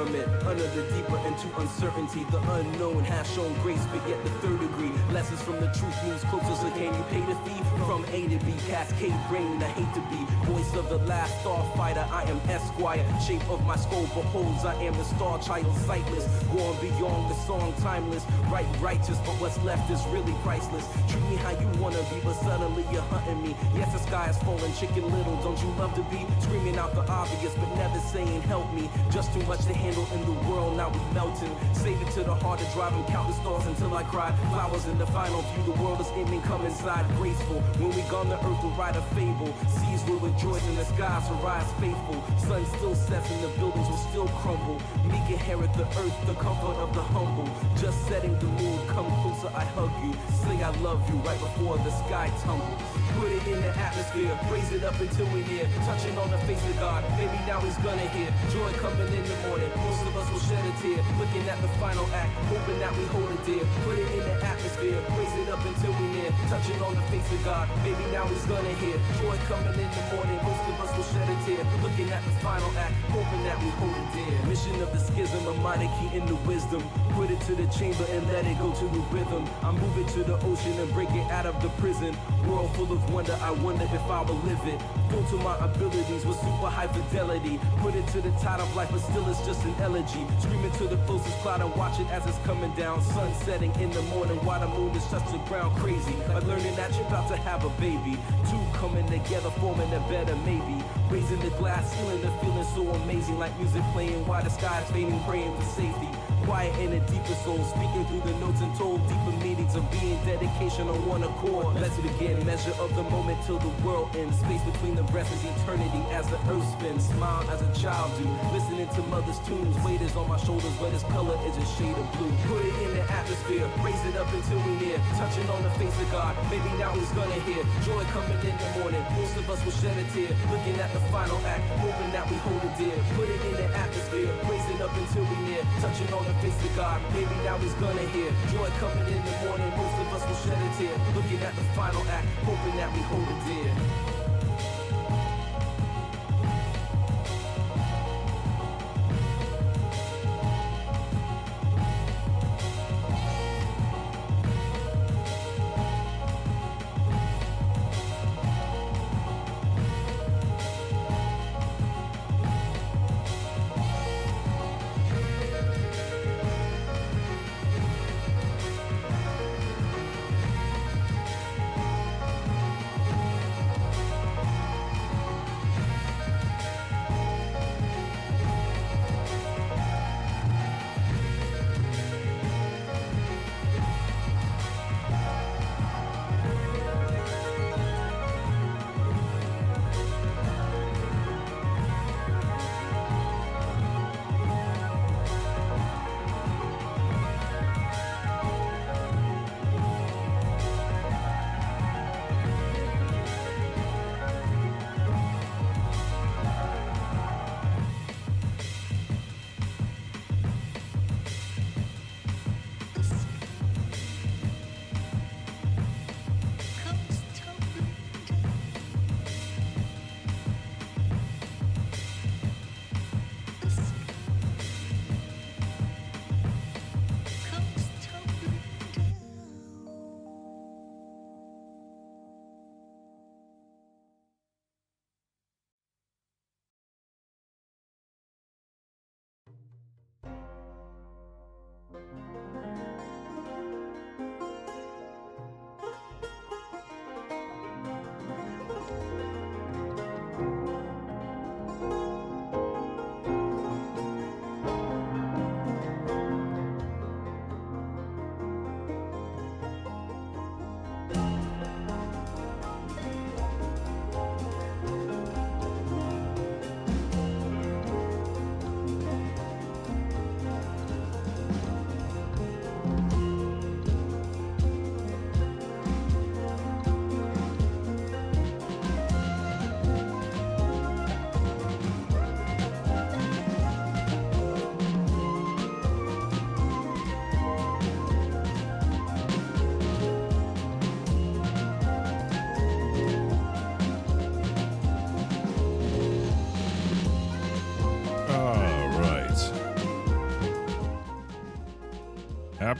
firmament, under the deeper into uncertainty. The unknown has shown grace, but yet the third degree. Lessons from the truth moves closer, so can you pay the thief? From A to B, cascade brain, I hate to be voice of the last starfighter. I am Esquire, shape of my skull beholds. I am the star child, sightless, going beyond the song, timeless. Right, righteous, but what's left is really priceless. Treat me how you wanna be, but suddenly you're hunting me. Yes, the sky is falling, chicken little. Don't you love to be screaming out the obvious, but never saying help me? Just too much to handle in the world, now we melting. Save it to the heart to drive and count the stars until I cry. Flowers in the final view, the world is ending, come inside graceful. When we gone, the earth will write a fable. Seas will rejoice and the skies will rise faithful. Sun still sets and the buildings will still crumble. Meek inherit the earth, the comfort of the humble. Just setting the mood, come closer, I hug you. Say I love you right before the sky tumbles. Put it in the atmosphere, raise it up until we're near. Touching on the face of God, maybe now he's gonna hear. Joy coming in the morning, most of us will shed a tear. Looking at the final act, hoping that we hold it dear. Put it in the atmosphere, raise it up until we're near. Touching on the face of God, maybe now he's gonna hear. Joy coming in the morning, most of us will shed a tear. Looking at the final act, hoping that we hold it dear. Mission of the schism, a minor key in the wisdom. Put it to the chamber and let it go to the rhythm. I move it to the ocean and break it out of the prison. World full of wonder, I wonder if I will live it. Full to my abilities with super high fidelity. Put it to the tide of life, but still it's just an elegy. Screaming to the closest cloud and watch it as it's coming down. Sun setting in the morning while the moon is touch the ground crazy. Like learning that you're about to have a baby. Two coming together, forming a better maybe. Raising the glass ceiling, the feeling so amazing. Like music playing while the sky is fading, praying for safety. Quiet in a deeper soul, speaking through the notes and told deeper meanings of being dedication on one accord. Let's begin, measure of the moment till the world ends. Space between the breaths is eternity as the earth spins. Smile as a child do, listening to mother's tunes. Weight is on my shoulders, but its color is a shade of blue. Put it in the atmosphere, raise it up until we near. Touching on the face of God, maybe now he's gonna hear. Joy coming in the morning, most of us will shed a tear. Looking at the final act, hoping that we hold it dear. Put it in the atmosphere, raise it up until we near. Touching on the face of God, maybe now he's gonna hear. Joy coming in the morning, most of us will shed a tear. Looking at the final act, hoping that we hold it dear.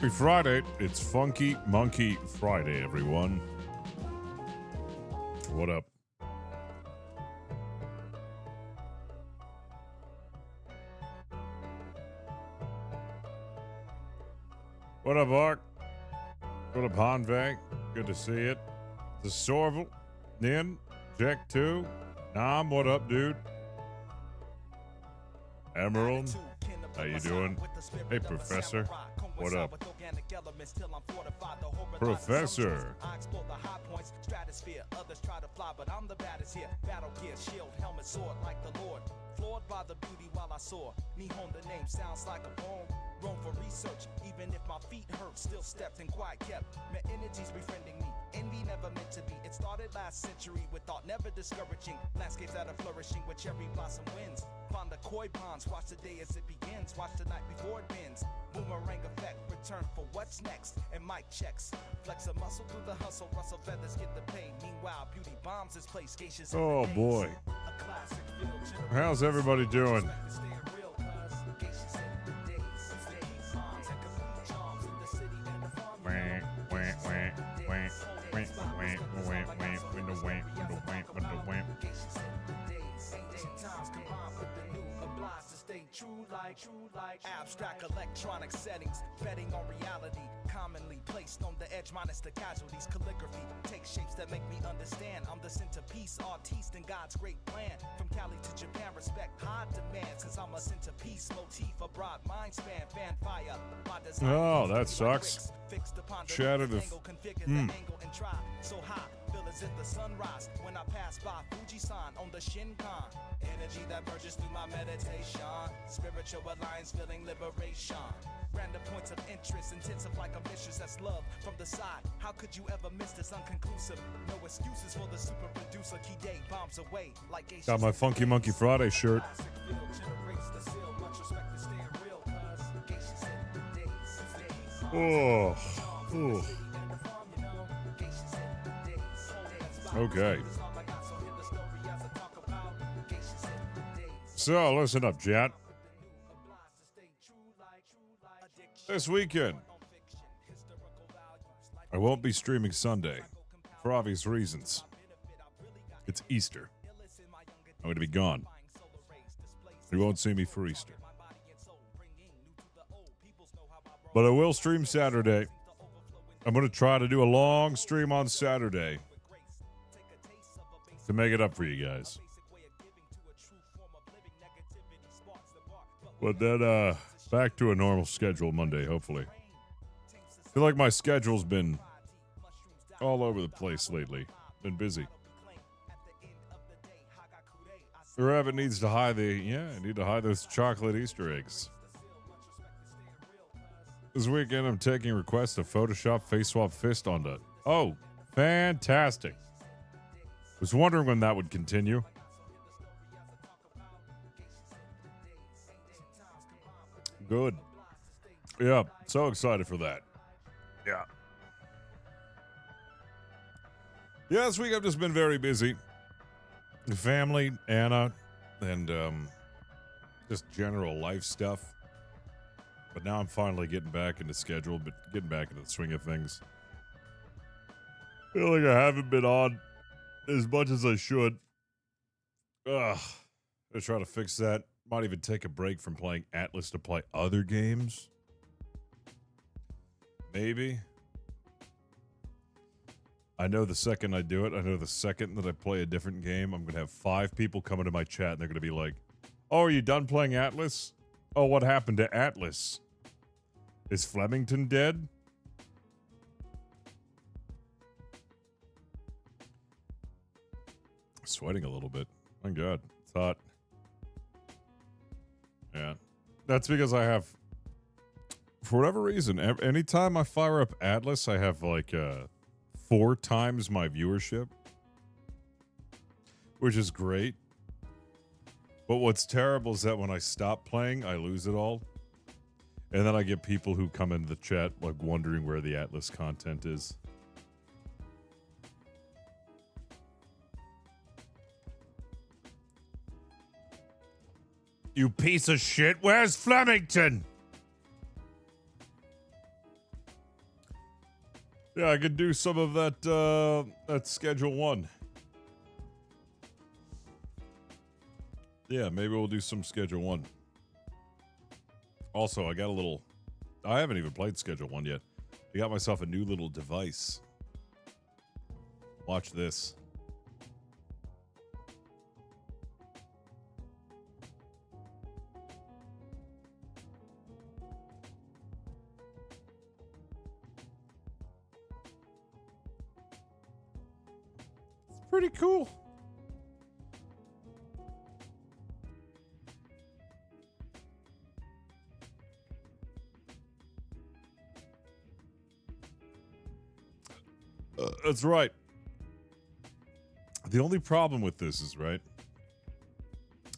Happy Friday. It's Funky Monkey Friday, everyone. What up? What up, Art? What up, Hanvek? Good to see it. The Sorvel, Nin, Jack 2, Nam, what up, dude? Emerald, how you doing? Hey, Professor, what up? Professor. Stratosphere, others try to fly, but I'm the baddest here. Battle gear, shield, helmet, sword, like the Lord. Floored by the beauty while I soar. Nihon, the name sounds like a poem. Roam for research, even if my feet hurt, still stepped and quiet kept. My energy's befriending me, envy never meant to be. It started last century with thought never discouraging. Landscapes that are flourishing with cherry blossom winds. Find the koi ponds, watch the day as it begins. Watch the night before it bends. Boomerang effect, return for what's next. And mic checks, flex a muscle through the hustle. Rustle feathers get the pay. Meanwhile, beauty bombs this place. Geishas. Oh boy. How's everybody doing? True like abstract electronic settings, betting on reality, commonly placed on the edge minus the casualties. Calligraphy takes shapes that make me understand. I'm the centerpiece, artiste in God's great plan. From Cali to Japan, respect high demands, cause I'm a centerpiece, motif, a broad mind span, fan fire. Oh, that sucks. Shattered if so high, feel as if the sunrise when I pass by Fujisan on the Shinkan. Energy that merges through my meditation. Spiritual alliance, feeling liberation. Random points of interest, intensive like a mistress that's love from the side. How could you ever miss this unconclusive? No excuses for the super producer. Key day bombs away like a. Got my Funky Monkey Friday shirt. Oh. Ooh. Okay. So, listen up, chat. This weekend, I won't be streaming Sunday for obvious reasons. It's Easter. I'm going to be gone. You won't see me for Easter. But I will stream Saturday. I'm going to try to do a long stream on Saturday to make it up for you guys. But then, back to a normal schedule Monday, hopefully. I feel like my schedule's been all over the place lately. Been busy. Rabbit needs to hide I need to hide those chocolate Easter eggs. This weekend, I'm taking requests to Photoshop face swap fist onto. Oh, fantastic. Was wondering when that would continue. Good. Yeah, so excited for that. Yeah. Yeah, this week I've just been very busy. Family, Anna, and just general life stuff. But now I'm finally getting back into schedule, but getting back into the swing of things. Feel like I haven't been on as much as I should. Ugh. I try to fix that. Might even take a break from playing Atlas to play other games. Maybe. I know the second I do it, I know the second that I play a different game, I'm going to have 5 people come into my chat and they're going to be like, oh, are you done playing Atlas? Oh, what happened to Atlas? Is Flemington dead? Sweating a little bit. My God, it's hot. Yeah. That's because I have, for whatever reason, anytime I fire up Atlas, I have like 4 times my viewership, which is great. But what's terrible is that when I stop playing, I lose it all. And then I get people who come into the chat like wondering where the Atlas content is. You piece of shit, where's Flemington? Yeah, I could do some of that schedule 1. Yeah, maybe we'll do some schedule 1. Also, I haven't even played schedule 1 yet. I got myself a new little device. Watch this. It's pretty cool. That's right. The only problem with this is, right,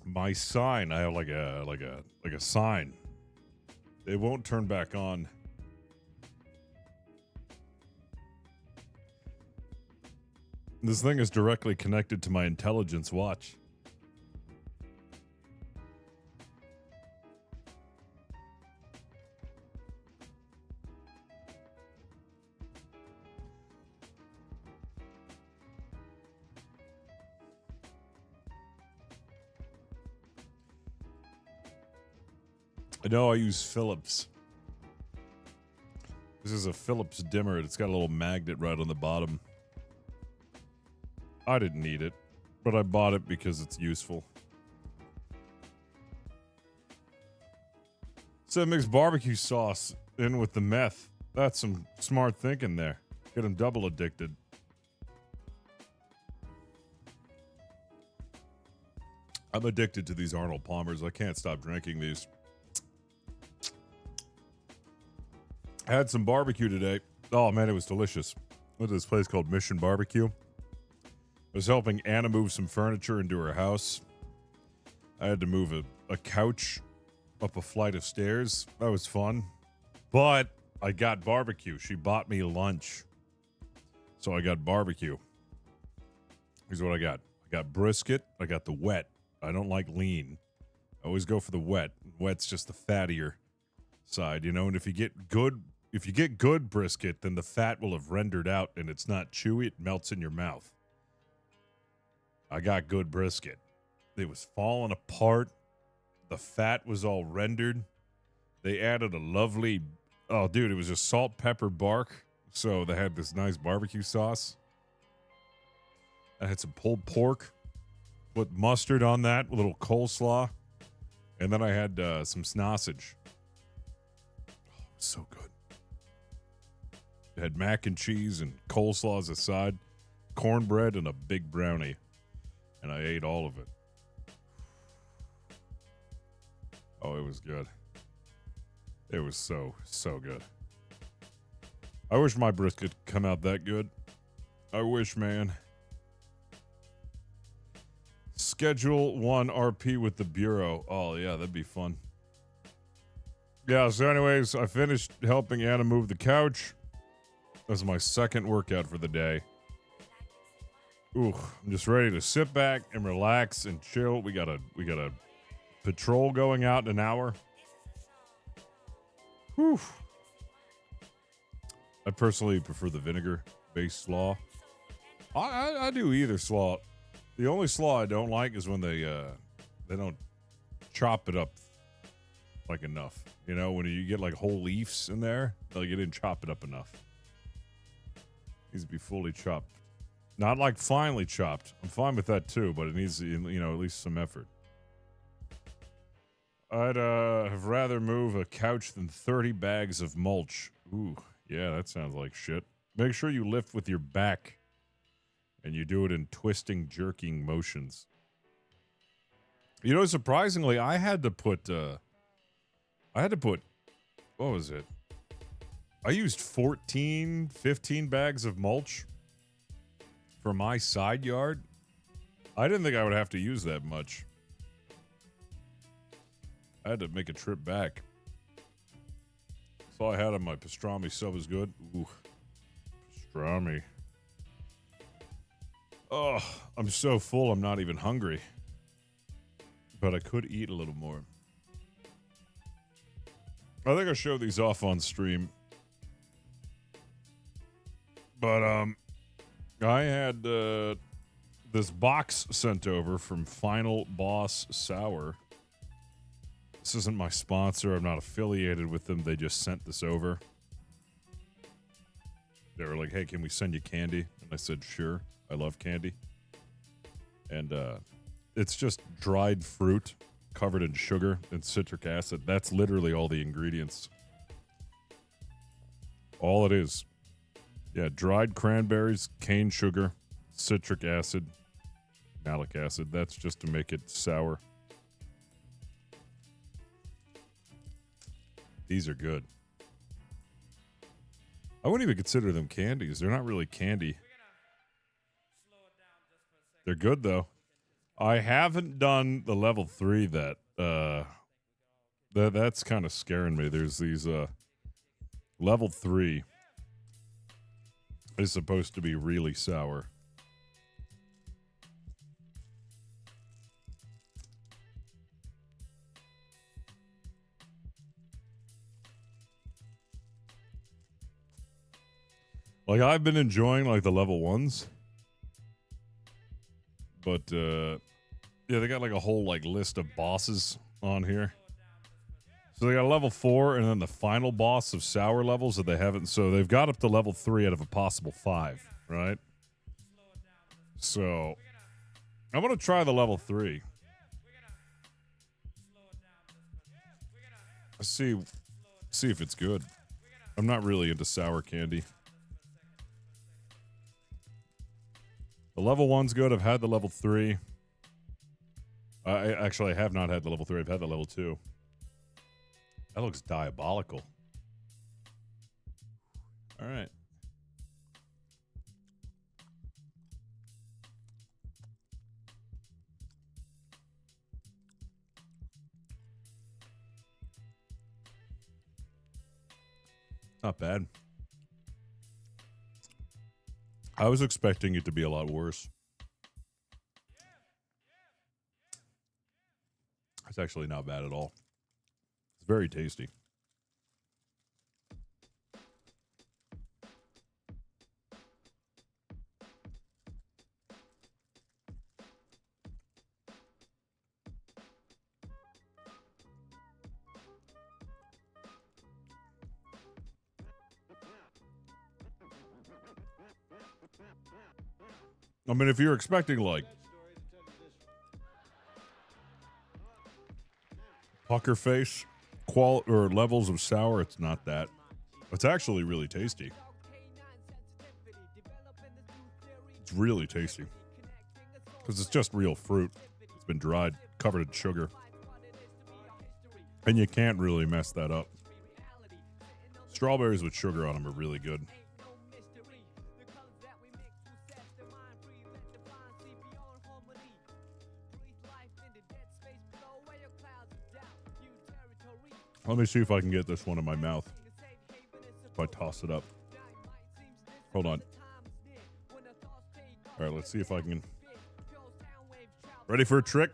my sign, I have like a sign. It won't turn back on. This thing is directly connected to my intelligence watch. No, I use Philips. This is a Philips dimmer. It's got a little magnet right on the bottom. I didn't need it, but I bought it because it's useful. So mix barbecue sauce in with the meth. That's some smart thinking there. Get them double addicted. I'm addicted to these Arnold Palmers. I can't stop drinking these. I had some barbecue today. Oh, man, it was delicious. Went to this place called Mission Barbecue. I was helping Anna move some furniture into her house. I had to move a couch up a flight of stairs. That was fun. But I got barbecue. She bought me lunch. So I got barbecue. Here's what I got. I got brisket. I got the wet. I don't like lean. I always go for the wet. Wet's just the fattier side, you know, and if you get good brisket, then the fat will have rendered out and it's not chewy, it melts in your mouth. I got good brisket. It was falling apart. The fat was all rendered. They added a lovely, oh dude, it was just salt, pepper, bark. So they had this nice barbecue sauce. I had some pulled pork, put mustard on that, a little coleslaw, and then I had some sausage. So good. It had mac and cheese and coleslaw as a side, cornbread, and a big brownie. And I ate all of it. Oh, it was good. It was so good. I wish my brisket could come out that good. I wish, man. Schedule 1 RP with the Bureau. Oh, yeah, that'd be fun. Yeah, so anyways, I finished helping Anna move the couch. That was my second workout for the day. Ooh, I'm just ready to sit back and relax and chill. We got a patrol going out in an hour. Whew. I personally prefer the vinegar-based slaw. I do either slaw. The only slaw I don't like is when they don't chop it up like enough. You know, when you get like whole leaves in there, like you didn't chop it up enough. Needs to be fully chopped. Not like finely chopped. I'm fine with that too, but it needs, you know, at least some effort. I'd have rather move a couch than 30 bags of mulch. Ooh, yeah, that sounds like shit. Make sure you lift with your back, and you do it in twisting, jerking motions. You know, surprisingly, I had to put, what was it? I used 14, 15 bags of mulch for my side yard. I didn't think I would have to use that much. I had to make a trip back. That's all I had on my pastrami sub is good. Ooh, pastrami. Oh, I'm so full I'm not even hungry. But I could eat a little more. I think I'll show these off on stream. But I had this box sent over from Final Boss Sour. This isn't my sponsor. I'm not affiliated with them. They just sent this over. They were like, hey, can we send you candy? And I said, sure. I love candy. And it's just dried fruit covered in sugar and citric acid. That's literally all the ingredients. All it is. Yeah, dried cranberries, cane sugar, citric acid, malic acid. That's just to make it sour. These are good. I wouldn't even consider them candies. They're not really candy. They're good, though. I haven't done the level 3 that's kind of scaring me. There's these level 3 is supposed to be really sour. Like, I've been enjoying, like, the level 1s. But, yeah, they got, like, a whole, like, list of bosses on here. So they got a level 4 and then the final boss of sour levels that they haven't. So they've got up to level 3 out of a possible 5, right? So I'm going to try the level 3. See if it's good. I'm not really into sour candy. The level 1's good. I've had the level 3. I have not had the level 3. I've had the level 2. That looks diabolical. All right. Not bad. I was expecting it to be a lot worse. It's actually not bad at all. It's very tasty. I mean, if you're expecting, like, pucker face or levels of sour, it's not that. It's actually really tasty. It's really tasty. Because it's just real fruit. It's been dried, covered in sugar. And you can't really mess that up. Strawberries with sugar on them are really good. Let me see if I can get this one in my mouth. If I toss it up. Hold on. All right, let's see if I can. Ready for a trick?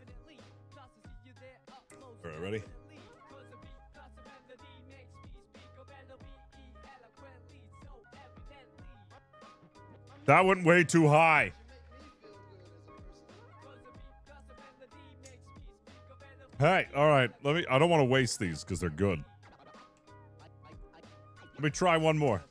All right, ready? That went way too high. Hey, all right. I don't want to waste these because they're good. Let me try one more.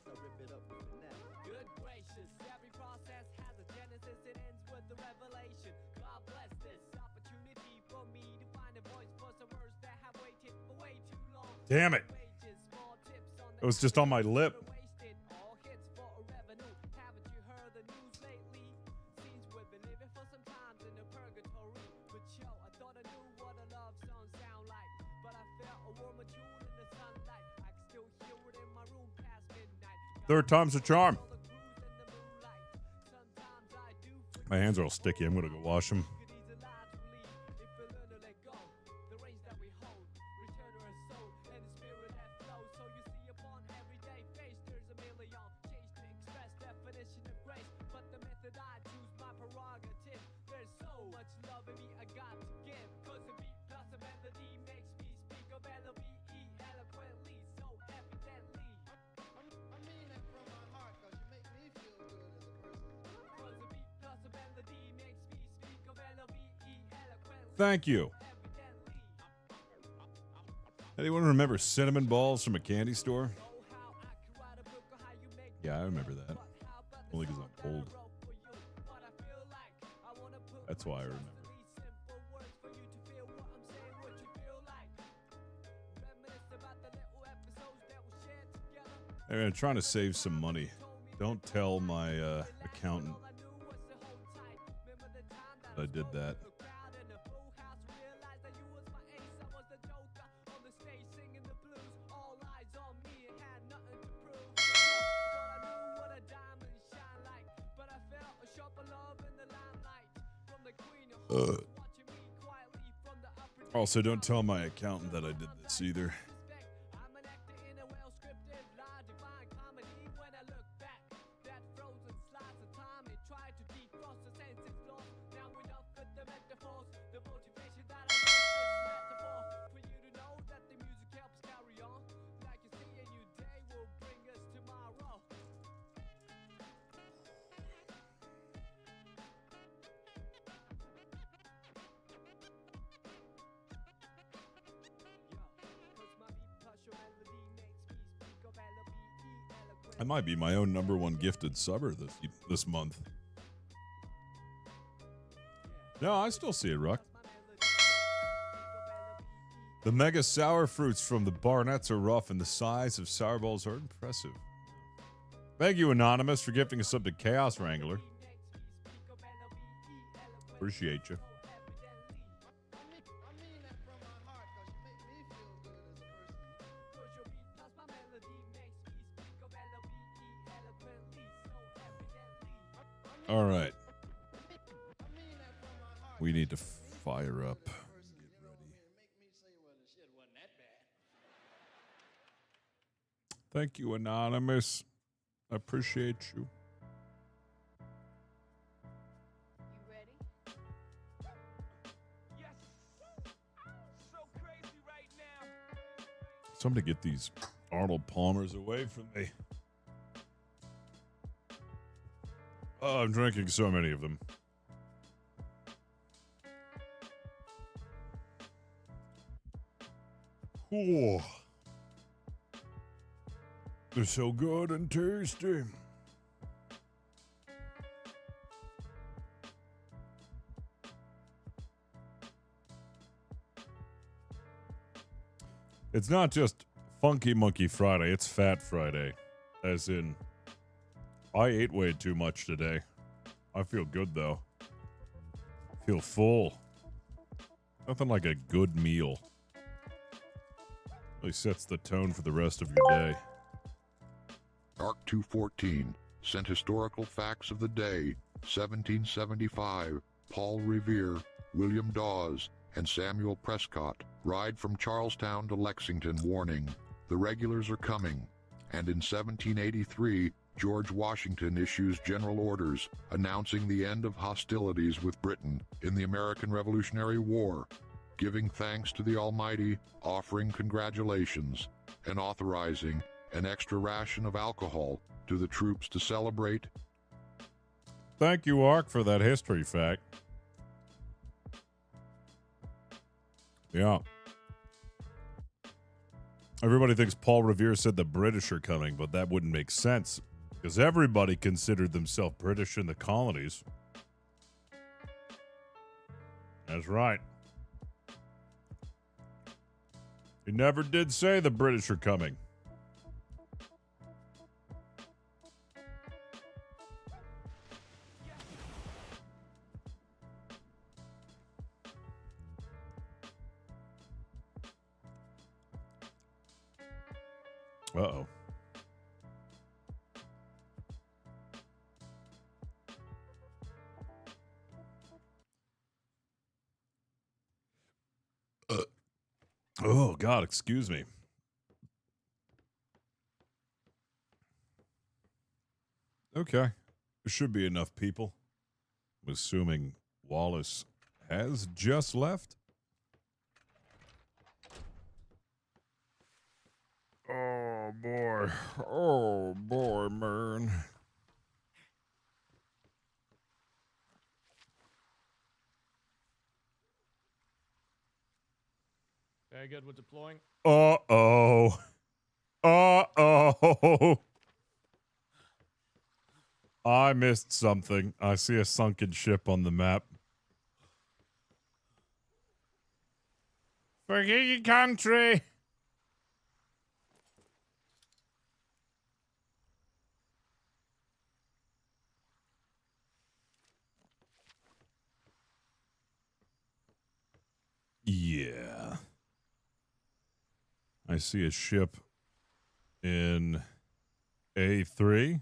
Damn it. It was just on my lip. Third time's a charm. My hands are all sticky. I'm going to go wash them. Thank you. Anyone remember cinnamon balls from a candy store? Yeah, I remember that. Only because I'm old. That's why I remember. Hey, I'm trying to save some money. Don't tell my accountant that I did that. Also, don't tell my accountant that I did this either. I might be my own #1 gifted subber this month. No, I still see it, Ruck. The mega sour fruits from the Barnetts are rough, and the size of sour balls are impressive. Thank you, Anonymous, for gifting us up to Chaos Wrangler. Appreciate you. All right. We need to fire up. Get ready. Thank you, Anonymous. I appreciate you. You ready? Yes. I'm so crazy right now. Somebody get these Arnold Palmers away from me. Oh, I'm drinking so many of them. Oh, they're so good and tasty. It's not just Funky Monkey Friday, it's Fat Friday. As in, I ate way too much today. I feel good, though. I feel full. Nothing like a good meal. Really sets the tone for the rest of your day. Arc 214 sent historical facts of the day. 1775, Paul Revere, William Dawes, and Samuel Prescott ride from Charlestown to Lexington warning, the regulars are coming. And in 1783, George Washington issues general orders announcing the end of hostilities with Britain in the American Revolutionary War, giving thanks to the Almighty, offering congratulations, and authorizing an extra ration of alcohol to the troops to celebrate. Thank you, Ark, for that history fact. Yeah. Everybody thinks Paul Revere said the British are coming, but that wouldn't make sense because everybody considered themselves British in the colonies. That's right. He never did say the British are coming. Uh-oh. Oh, God, excuse me. Okay. There should be enough people. I'm assuming Wallace has just left. Oh, boy. Oh, boy, man. Very good. We're deploying. Uh-oh. Uh-oh. I missed something. I see a sunken ship on the map. Forget your country. Yeah. I see a ship in A3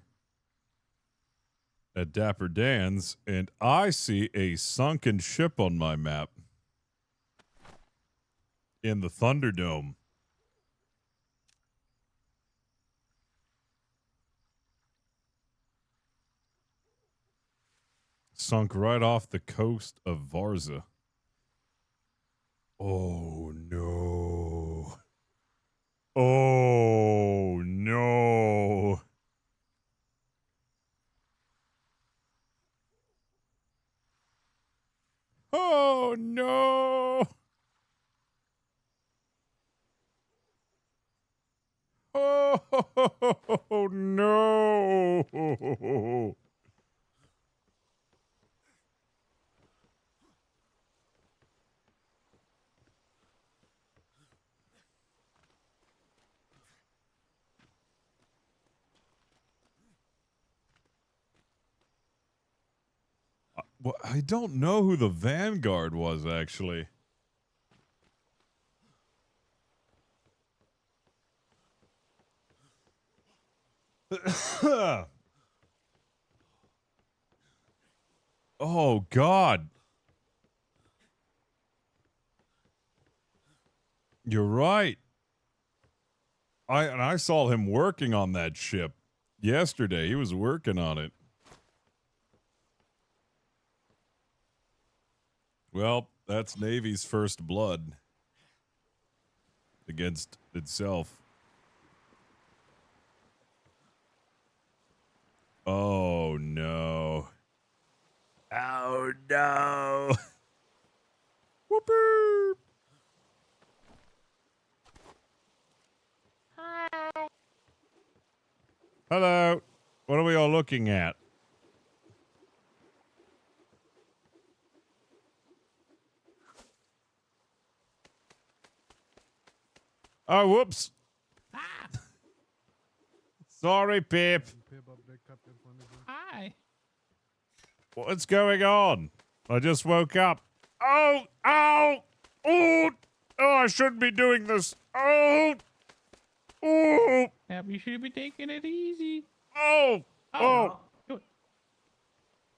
at Dapper Dan's, and I see a sunken ship on my map in the Thunderdome. Sunk right off the coast of Varza. Oh, no. Oh, no. Oh, no. Oh, no. Well, I don't know who the Vanguard was, actually. Oh, God. You're right. I saw him working on that ship yesterday. He was working on it. Well, that's Navy's first blood against itself. Oh, no. Oh, no. Whoopee. Hi. Hello. What are we all looking at? Oh, whoops. Sorry, Pip. Hi. What's going on? I just woke up. Oh, oh, oh, oh, I shouldn't be doing this. Oh, oh, Yeah, you should be taking it easy. oh, oh.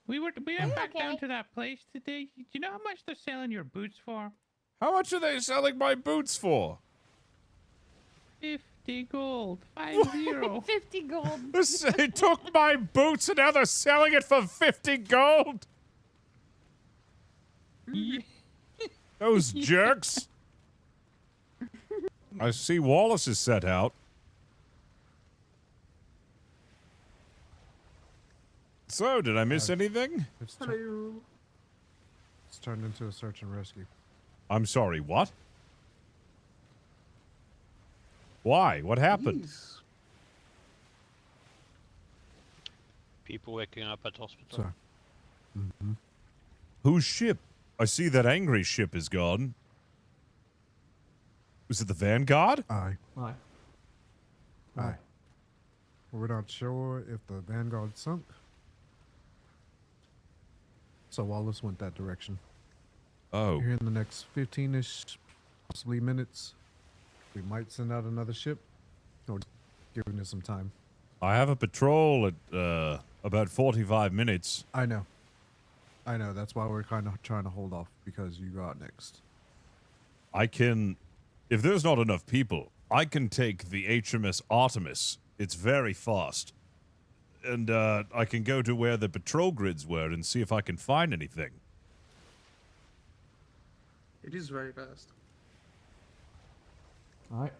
We went back down okay? to that place today. Do you know how much they're selling your boots for? How much are they selling my boots for? 50 gold. 50. 50 gold. They took my boots and now they're selling it for 50 gold? Yeah. Those jerks. I see Wallace is set out. So, did I miss anything? It's turned into a search and rescue. I'm sorry, what? Why? What happened? People waking up at hospital. Sorry. Whose ship? I see that angry ship is gone. Was it the Vanguard? Aye. Why? Aye. We're not sure if the Vanguard sunk. So Wallace went that direction. Oh. Here in the next 15-ish, possibly minutes, we might send out another ship. Or giving it some time. I have a patrol at about 45 minutes. I know. That's why we're kind of trying to hold off, because you got next. I can... If there's not enough people, I can take the HMS Artemis. It's very fast. And I can go to where the patrol grids were and see if I can find anything. It is very fast. Alright.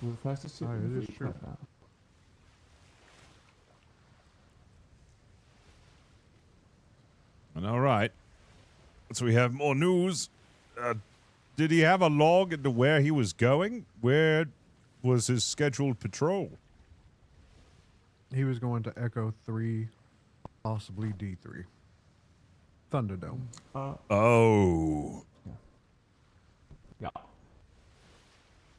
We're the fastest ship Aye, in the it is fleet true. right now. And all right. So we have more news. Did he have a log into where he was going? Where was his scheduled patrol? He was going to Echo 3, possibly D3. Thunderdome. Oh. Yeah.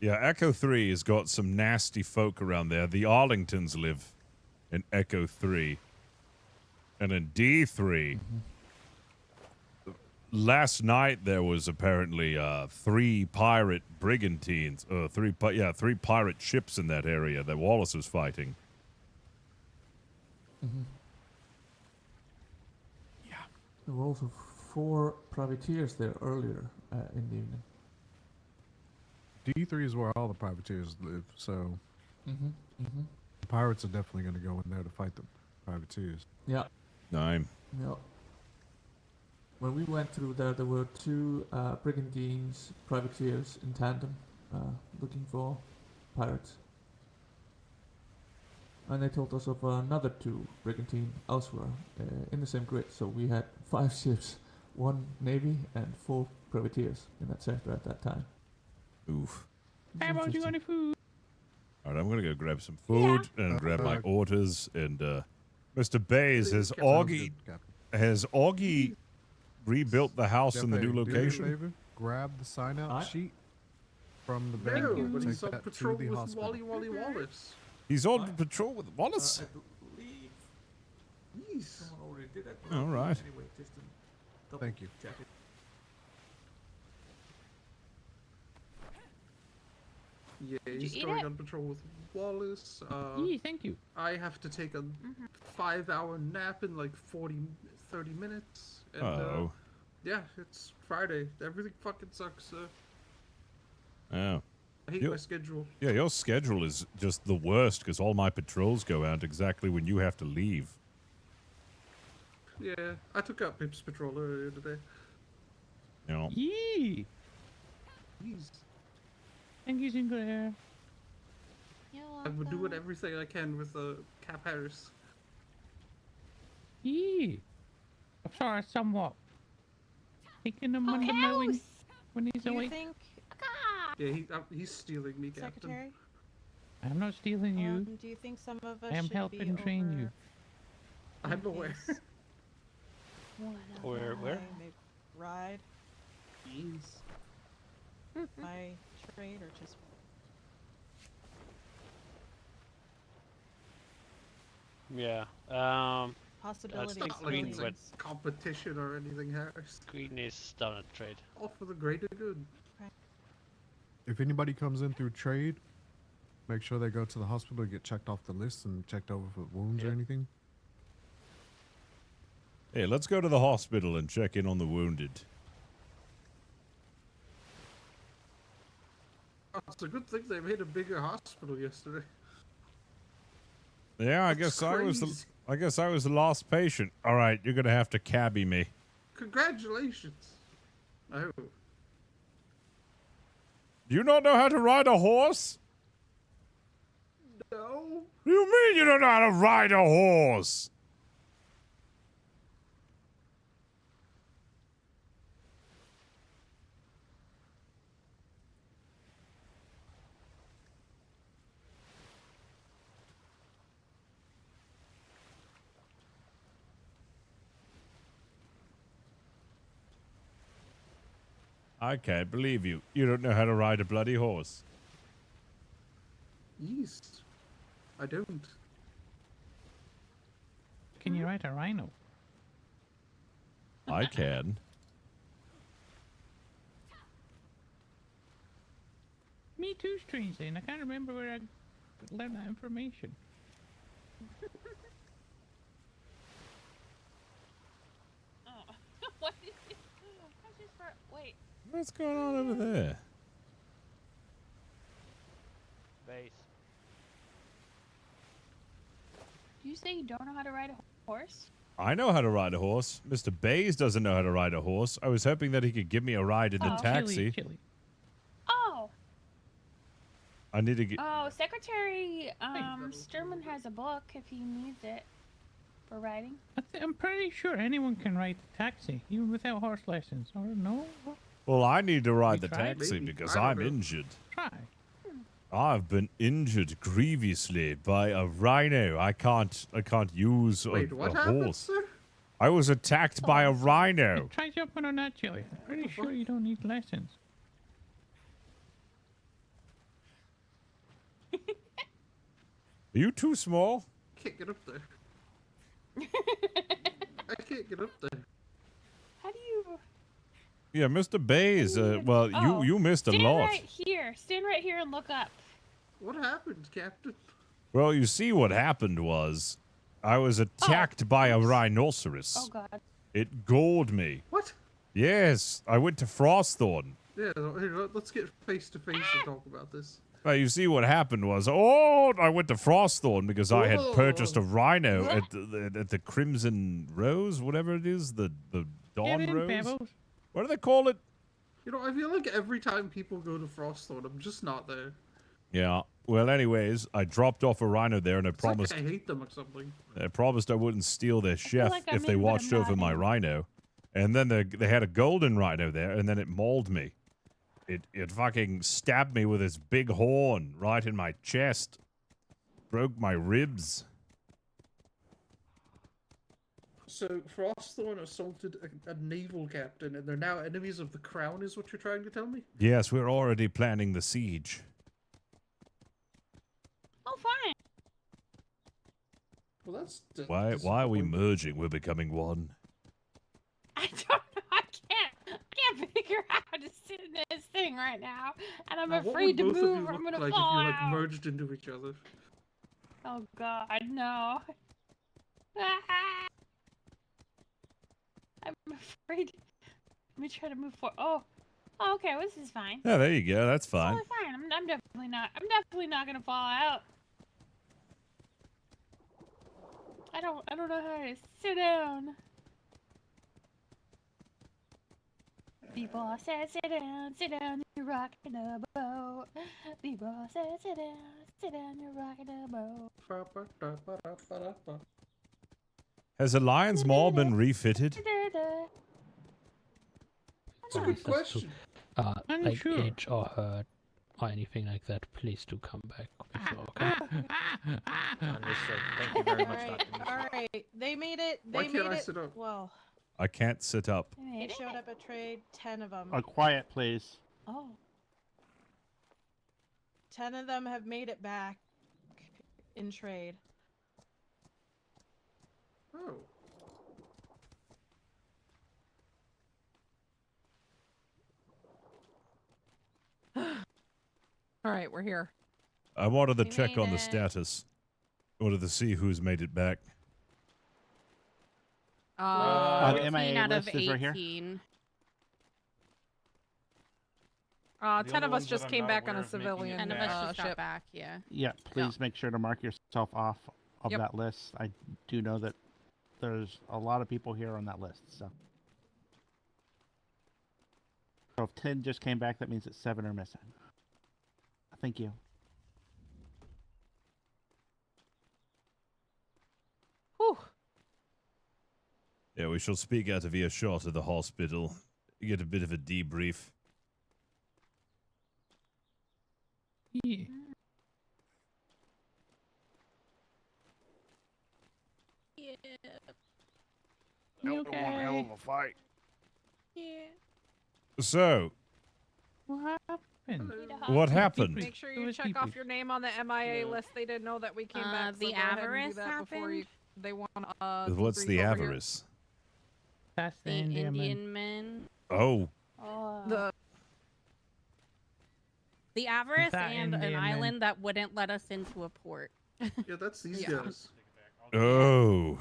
Yeah, Echo 3 has got some nasty folk around there. The Arlingtons live in Echo 3. And in D3, last night there was apparently 3 pirate brigantines, 3 pirate ships in that area that Wallace was fighting. Yeah. There were also 4 privateers there earlier in the evening. D3 is where all the privateers live, so the pirates are definitely going to go in there to fight the privateers. Yeah. Nine. Yeah. When we went through there, there were 2 brigantines, privateers in tandem, looking for pirates. And they told us of another 2 brigantine elsewhere in the same grid. So we had 5 ships, 1 navy, and 4 privateers in that sector at that time. Oof. How about you any food? All right, I'm going to go grab some food and grab my orders. And Mr. Bays, has Augie rebuilt the house in the new Do me a location? favor, grab the sign-out sheet from the No, bank. but Take he's on that to patrol the with hospital. Wally Wallace. He's on patrol with Wallace? I believe Jeez. someone already did that. All right. Anyway, just to double Thank you. check it. Yeah, you he's eat going it? on patrol with Wallace. Yeah, thank you. I have to take a 5-hour nap in like 30 minutes. And, Oh. yeah, it's Friday. Everything fucking sucks. Oh. I hate my schedule. Yeah, your schedule is just the worst because all my patrols go out exactly when you have to leave. Yeah, I took out Pip's patrol earlier today. You know. Yee. Jeez. Thank you, Sinclair. I've been doing everything I can with Cap Harris. Yee. I'm sorry, somewhat. Taking him under my wing when he's Do you awake. think, Yeah, he's stealing me, Captain. Secretary? I'm not stealing you. Do you think some of us I am should be helping train you. over I'm aware. Where? Maybe ride Jeez. my trade or just Yeah. possibilities? think Not like Green it's would- a competition or anything, Harris. Green is down a trade. All for the greater good. If anybody comes in through trade, make sure they go to the hospital to get checked off the list and checked over for wounds or anything. Hey, let's go to the hospital and check in on the wounded. Oh, it's a good thing they made a bigger hospital yesterday. Yeah, I That's guess I was the last patient. All right, you're gonna have to cabbie me. Congratulations. Oh. Do you not know how to ride a horse? No. What do you mean you don't know how to ride a horse? I can't believe you. You don't know how to ride a bloody horse. Yeast. I don't. Can you ride a rhino? I can. Me too, strangely, and I can't remember where I learned that information. What is it? That's just for, wait. What's going on over there? Base. Do you say you don't know how to ride a horse? I know how to ride a horse. Mr. Bays doesn't know how to ride a horse. I was hoping that he could give me a ride in the taxi. Chili. Oh, I need to get. Secretary Sturman has a book if he needs it for riding. I'm pretty sure anyone can ride a taxi, even without horse lessons. Or no? Well, I need to ride the try? taxi Maybe. because I don't I'm know. injured. Try. I've been injured grievously by a rhino. I can't use Wait, a what happened, horse. sir? I was attacked by a rhino. Try jumping on that, Joey. I'm pretty sure you don't need lessons. Are you too small? Can't get up there. I can't get up there. How do you? Yeah, Mr. Bays. Well, Oh, you missed a stand lot. right here. Stand right here and look up. What happened, Captain? Well, you see, what happened was I was attacked by a rhinoceros. Oh God. It gored me. What? Yes, I went to Frosthorn. Yeah, here, let's get face to face and talk about this. Well, you see, what happened was, I went to Frosthorn because I had purchased a rhino at the Crimson Rose, whatever it is, the Dawn Get in, Rose. Pebbles. What do they call it? You know, I feel like every time people go to Frosthorn, I'm just not there. Yeah. Well, anyways, I dropped off a rhino there, and I It's promised like I hate them or something. I wouldn't steal their chef like I if they made a bit watched of over my money. rhino. And then they had a golden rhino there, and then it mauled me. It fucking stabbed me with its big horn right in my chest. Broke my ribs. So, Frosthorn assaulted a naval captain, and they're now enemies of the crown, is what you're trying to tell me? Yes, we're already planning the siege. Oh, fine. Well, that's... Why are we merging? We're becoming one. I don't know. I can't figure out how to sit in this thing right now, and I'm Now, what afraid would to both of move. you Or I'm look gonna like fall if you, like, out. merged into each other? Oh God, no. I'm afraid. Let me try to move forward. Oh, okay. Well, this is fine. Yeah, there you go. That's fine. Totally fine. I'm definitely not. I'm definitely not gonna fall out. I don't know how to sit down. The boss said, sit down, you're rocking a boat. The boss said, sit down, you're rocking a boat. Has the Lion's Maw been refitted? That's a good question. Like sure. Inch or hurt or anything like that, please do come back before, okay? Understood. Thank you very much, Dr. Nisha. Alright, they made it. Why They can't made I it. sit up? Well, I can't sit up. they showed up at trade, 10 of them. Quiet, please. Oh. 10 of them have made it back in trade. Oh. Alright, we're here. I wanted to We check made on the it. status. Wanted to see who's made it back. the 14 MIA out of list is right here. 18. The 10 only of us ones that just I'm came not back on aware a of making civilian it 10 back. of us just got ship. back, yeah. Yeah, please make sure to mark yourself off of Yep. that list. I do know that there's a lot of people here on that list, so. So if 10 just came back, that means that 7 are missing. Thank you. Whew. Yeah, we shall speak out of earshot at the hospital. Get a bit of a debrief. Yeah. You okay? a fight. Yeah. So, What happened? what happened? Make sure you Who's check off debrief? your name on the MIA list. They didn't know that we came back. So the go ahead and do avarice that before you, they want What's the debrief over here. avarice? That's the The Indian man. Indian men. Oh, The The avarice That and an Indian man. island that wouldn't let us into a port. Yeah, that's these Yeah. guys. oh.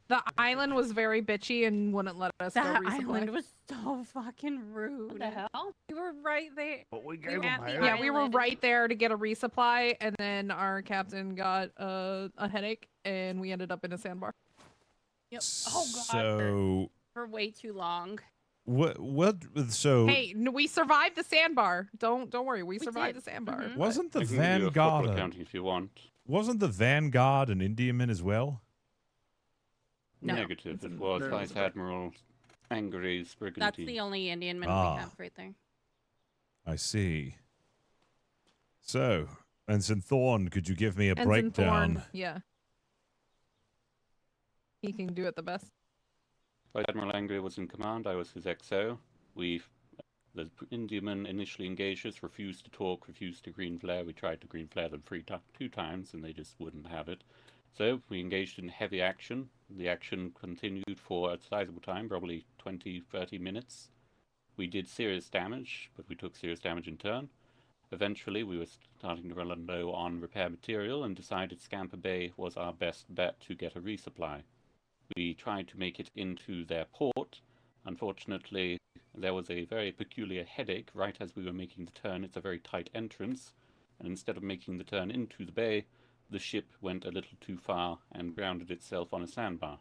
the island was very bitchy and wouldn't let us That go resupply. island was so fucking rude. What the hell? We were right there. But we gave 'em hell. Yeah, we were Island. right there to get a resupply, and then our captain got a headache, and we ended up in a sandbar. Yep. Oh god. So, For way too long. so, Hey, we survived the sandbar. Don't worry, we survived did. the sandbar. Mhm. wasn't the I can give you a Vanguard, photo counting if you want. wasn't the Vanguard an Indiaman as well? No. Negative. It was No. Vice Admiral Angry's That's brigantine. the only Indian men we have right there. I see. So, Ensign Thorn, could you give me a Ensign breakdown? Thorn, yeah. He can do it the best. Vice Admiral Angry was in command. I was his XO. The Indiamen initially engaged us, refused to talk, refused to green flare. We tried to green flare them two times, and they just wouldn't have it. So we engaged in heavy action. The action continued for a sizable time, probably 20-30 minutes. We did serious damage, but we took serious damage in turn. Eventually, we were starting to run low on repair material and decided Scamper Bay was our best bet to get a resupply. We tried to make it into their port. Unfortunately, there was a very peculiar headache right as we were making the turn. It's a very tight entrance, and instead of making the turn into the bay, the ship went a little too far and grounded itself on a sandbar.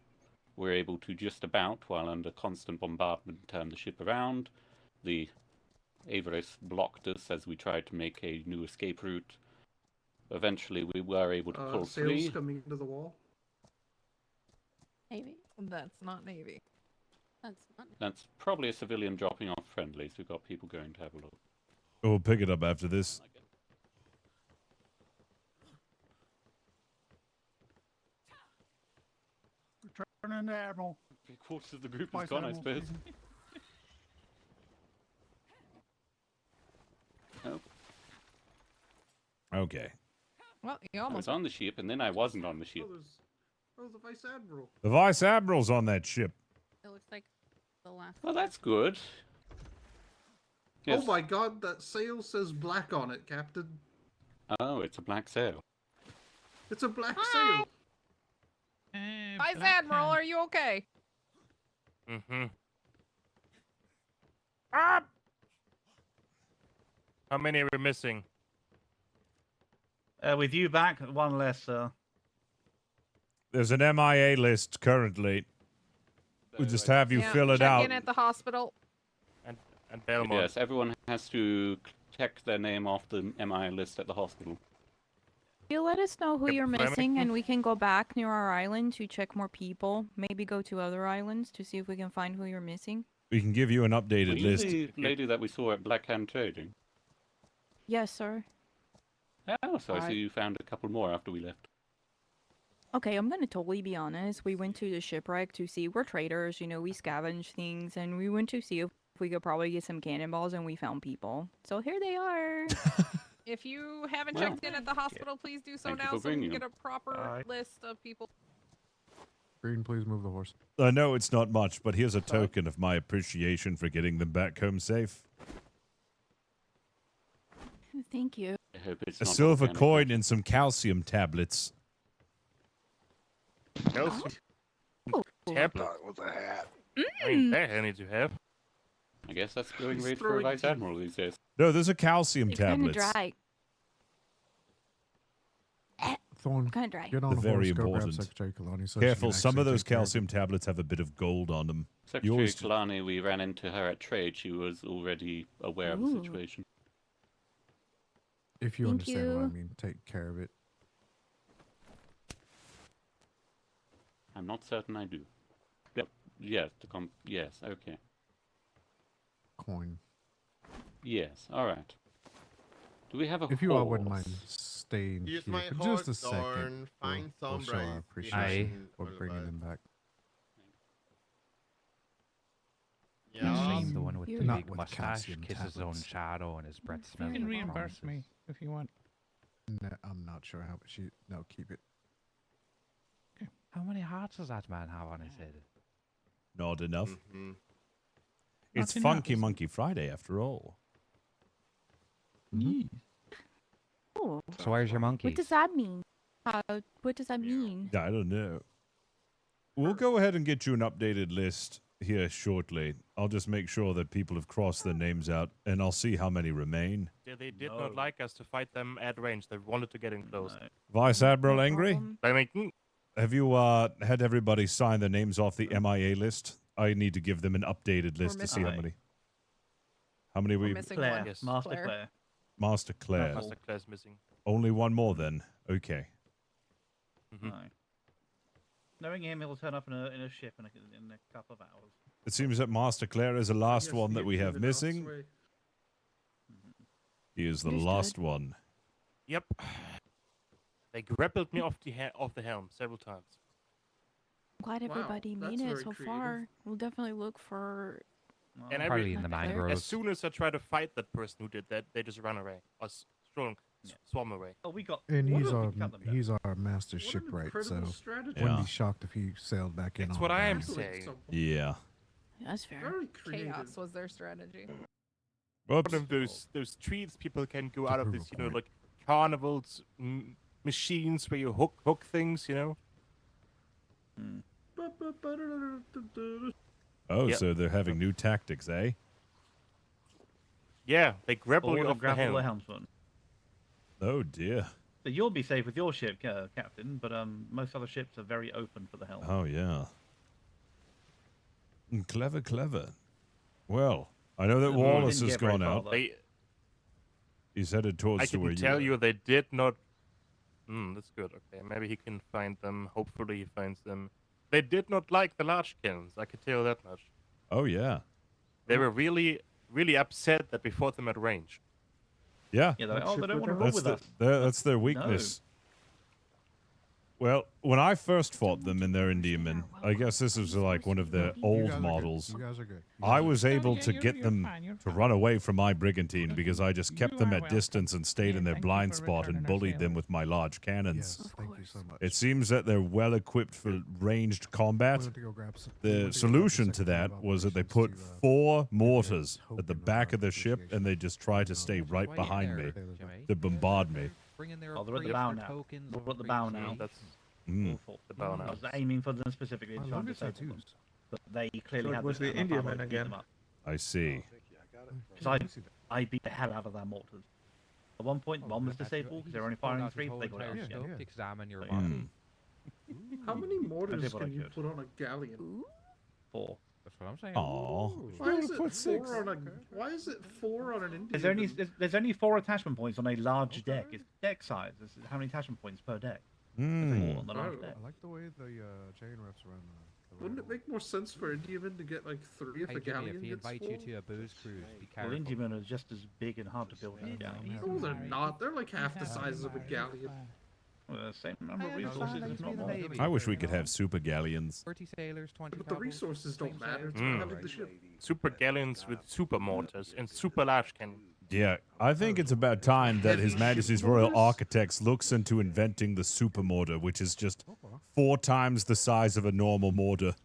We were able to just about, while under constant bombardment, turn the ship around. The Avarice blocked us as we tried to make a new escape route. Eventually, we were able to pull free. Sails coming into the wall. Navy. That's not Navy. That's probably a civilian dropping off friendlies. We've got people going to have a look. We'll pick it up after this. Return the Admiral. Three quarters of the group Vice is gone, I Admiral. suppose. Oh. Okay. Well, you I was almost. on the ship, and then I wasn't on the ship. Oh, the Vice Admiral. The Vice Admiral's on that ship. It looks like the last. Well, that's good. Yes. Oh my god, that sail says black on it, Captain. Oh, it's a black sail. It's a black sail. Vice Admiral, are you okay? Mm-hmm. Ah! How many are we missing? With you back, one less, sir. There's an MIA list currently. We'll just have you Yeah, fill it check out. in at the hospital. And Belmont. Yes, everyone has to check their name off the MI list at the hospital. You let us know who Yep, you're missing, Flemington. and we can go back near our island to check more people. Maybe go to other islands to see if we can find who you're missing. We can give you an Were updated you list. the lady that we saw at Black Hand Trading? Yes, sir. Oh, so I Alright. see you found a couple more after we left. Okay, I'm gonna totally be honest. We went to the shipwreck to see, we're traders, you know, we scavenge things, and we went to see if we could probably get some cannonballs, and we found people. So here they are. If you haven't Well, checked in at the hospital, please do so thank you now for so we can bringing get them. a proper list of people. Green, please move the horse. I know it's not much, but here's a token of my appreciation for getting them back home safe. Thank you. I hope it's A not silver organic. coin and some calcium tablets. Calcium Oh. tablet. With a hat. I mean, they're handy to have. I guess that's going He's rate for a throwing Vice tea. Admiral these days. No, those are calcium They're kind of tablets. dry. Thorn, Kind of dry. get on They're a very horse, go grab important. Secretary Kalani so she Careful, can some of actually those take care of calcium tablets have a bit of gold on them. You Secretary always- Kalani, we ran into her at trade. She was already aware of the Ooh. situation. it. If you Thank understand what I you. mean, take care of it. I'm not certain I do. Yep. Yes, yes, okay. Coin. Yes, alright. Do we have a If you all wouldn't horse? mind staying Use here my for horse, just a second, Thorn. Find we'll some show our brave appreciation behind for all of bringing us. them back. Yeah. The one with You're the not big with mustache calcium kisses his own tablets. shadow and his breath You smells can like reimburse promises. me if you want. No, I'm not sure how she. No, keep it. How many hearts does that man have on his head? Not enough. Mhm. It's Not enough, Funky is it? Monkey Friday after all. Oh, So where's your monkey? what does that mean? What does that mean? I don't know. We'll go ahead and get you an updated list here shortly. I'll just make sure that people have crossed their names out, and I'll see how many remain. They did not like us to fight them at range. They wanted to get in close. Vice Admiral Angry, Problem. Flemington. have you had everybody sign their names off the MIA list? I need to give them an updated list to see how missing- many. How many We're we? missing Claire, one. Yes. Master Claire. Claire. Master Claire. Master Claire's missing. Only one more then. Okay. Mhm. No. Knowing him, he'll turn up in a ship in a couple of hours. It seems that Master Claire is the last Yes, one the that we have Indian missing. Artsway. He is the Understood. last one. Yep. They grappled me off the helm several times. I'm glad Wow, everybody that's made it very so creative. far. We'll definitely look for. And Probably in the mangroves. as soon as I try to fight that person who did that, they just run away or swam away. Oh, we got. And what he's if we our cut them down? he's our master What an shipwright, so incredible strategy. wouldn't Yeah. be shocked if he sailed back in. That's on what our I am back. saying. Yeah. That's fair. Very creative. Chaos was their strategy. Whoops. One of those treats people can go To out of prove this, a point. like carnivals, machines where you hook things, Oh, Yep. so they're having new tactics, eh? Yeah, they grapple Or you the off the grapple the helm. helmsman. Oh dear. So you'll be safe with your ship, Captain, but most other ships are very open for the helm. Oh yeah. Clever, clever. Well, I know that Didn't Wallace get has very gone far, out. though. He's headed towards I to can where tell you. you they did not. That's good. Okay, maybe he can find them. Hopefully he finds them. They did not like the large cannons. I can tell you that much. Oh yeah. They were really, really upset that we fought them at range. Yeah. Yeah, they don't want to roll That's with us. that's their weakness. Well, when I first fought them in their Indiaman, I guess this was like one of their You guys old are good. models. You guys are good. I was able yeah, to you're- get you're them fine, you're to fine. run away from my brigantine because I just kept You them are at welcome. distance and stayed in Yeah, their thank you blind for spot and returning our bullied them sailors. with my large cannons. Yes, thank you so much. It seems that they're well equipped for ranged combat. Went to go grab some- The went to go grab solution the to secretary that of was that they operations put to, 4 mortars hope at the and back our of the ship, and they just try to stay right Why you behind there, me Jimmy? to bombard me. Bring in their Oh, they're at the upgrades, bow their now. tokens, We're at the bow now. upgrades. That's Mm. Awful. the bow I now. was aiming for them specifically I to try love and your disable them, tattoos. but they clearly So it had was this the kind of Indian power man to beat them again. up. I see. Because I beat the hell out of their mortars. At one point, one was disabled because they were only firing 3. They got it. Yeah, Yeah. yeah. Examine your Yeah. body. How many mortars did what I can you could. put on a galleon? 4. That's what I'm saying. Aw. Why is put it 6. 4 on a? Why is it 4 on an Indian? There's only 4 attachment points on a large deck. It's deck size. This is how many attachment points per deck. Mm. 4 on the large Oh. deck. I like the way the chain wraps around the Wouldn't it make more sense for Indiaman to get like 3 if Hey, a Jimmy, galleon if he gets invites 4? you to a booze cruise, be Well, careful. Indiamen are just as big and hard to build as a galleon. No, they're not. They're like half the size of a galleon. Well, the same number of Hey, resources, that's if fine, not that's more. me. I wish we could have super galleons. 30 sailors, 20 But the cobbles, resources don't same matter. It's size. about having the ship. super galleons with super mortars and super large cannons. Yeah, I think it's about time that His Heavy Majesty's ship Royal mortars? Architects looks into inventing the super mortar, which is just 4 times the size of a normal mortar.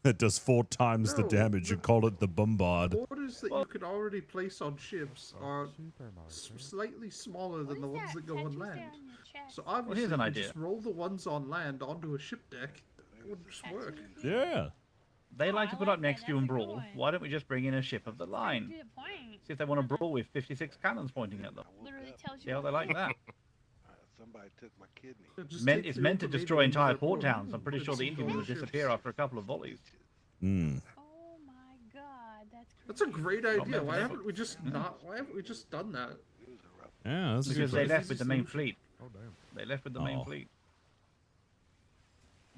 That does 4 times the No, damage and call it the bombard. Mortars that you could already place on ships are Supermarket. slightly smaller than the ones that go on land. So obviously, here's an if you idea. just roll the ones on land onto a ship deck, it would just work. Yeah. They like to put up next to you and brawl. Why don't we just bring in a ship of the line? Good point. See if they want to brawl with 56 cannons pointing at them. Literally tells See you. how they like that. Somebody took my kidney. It's meant to destroy entire port towns. I'm pretty sure the Indians will disappear after a couple of volleys. Hmm. Oh my god, that's crazy. That's a great Not idea. meant Why to haven't we just not? Why haven't we just done that? Yeah, that's a Because good they point. left with the main fleet. Oh damn. They left with the main Oh. fleet.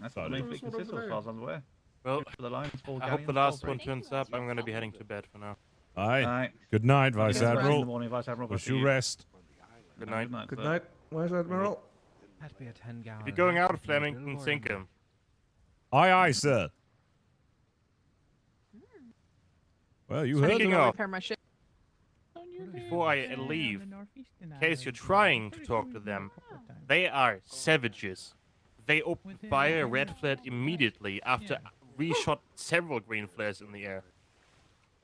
That's what Thought the main it- fleet There was one consists of, over as far as I'm aware. Well, For the lines, 4 I hope the galleons, last 12 one bricks. turns up. I'm going to be heading to bed for now. Aye. Alright. Good night, Vice Yes, well, in the Admiral. morning, Vice Admiral. Wish see you rest. Good night. Good sir. night, Vice Admiral. That'd be a 10-gallon. If you're going out of Flemington, sink him. Aye, aye, sir. Well, you heard Speaking him. of, Repair my ship. before I leave, in case you're trying to talk to them, they are savages. They opened fire red flag immediately after we shot several green flares in the air.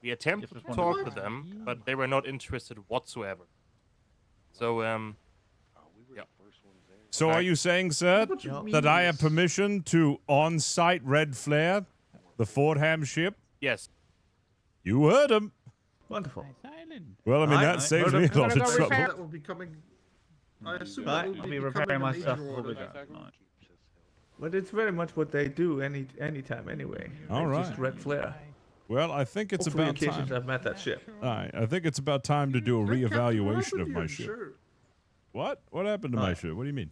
We attempted to talk to them, but they were not interested whatsoever. So, yeah. So are you saying, sir, that I have permission to on-site red flare the Fordham ship? Yes. You heard him. Wonderful. Well, I mean, that saves me a lot of trouble. That will be coming. I assume that will I'll be be becoming repairing a my major stuff before we order. go. Alright. But it's very much what they do anytime anyway. All It's right. Just red flare. Well, I think it's Hopefully about occasions time. I've met that ship. All right, I think it's about time to do a Hey, Captain, what reevaluation happened of to my your ship. shirt? What? What happened to my Alright. shirt? What do you mean?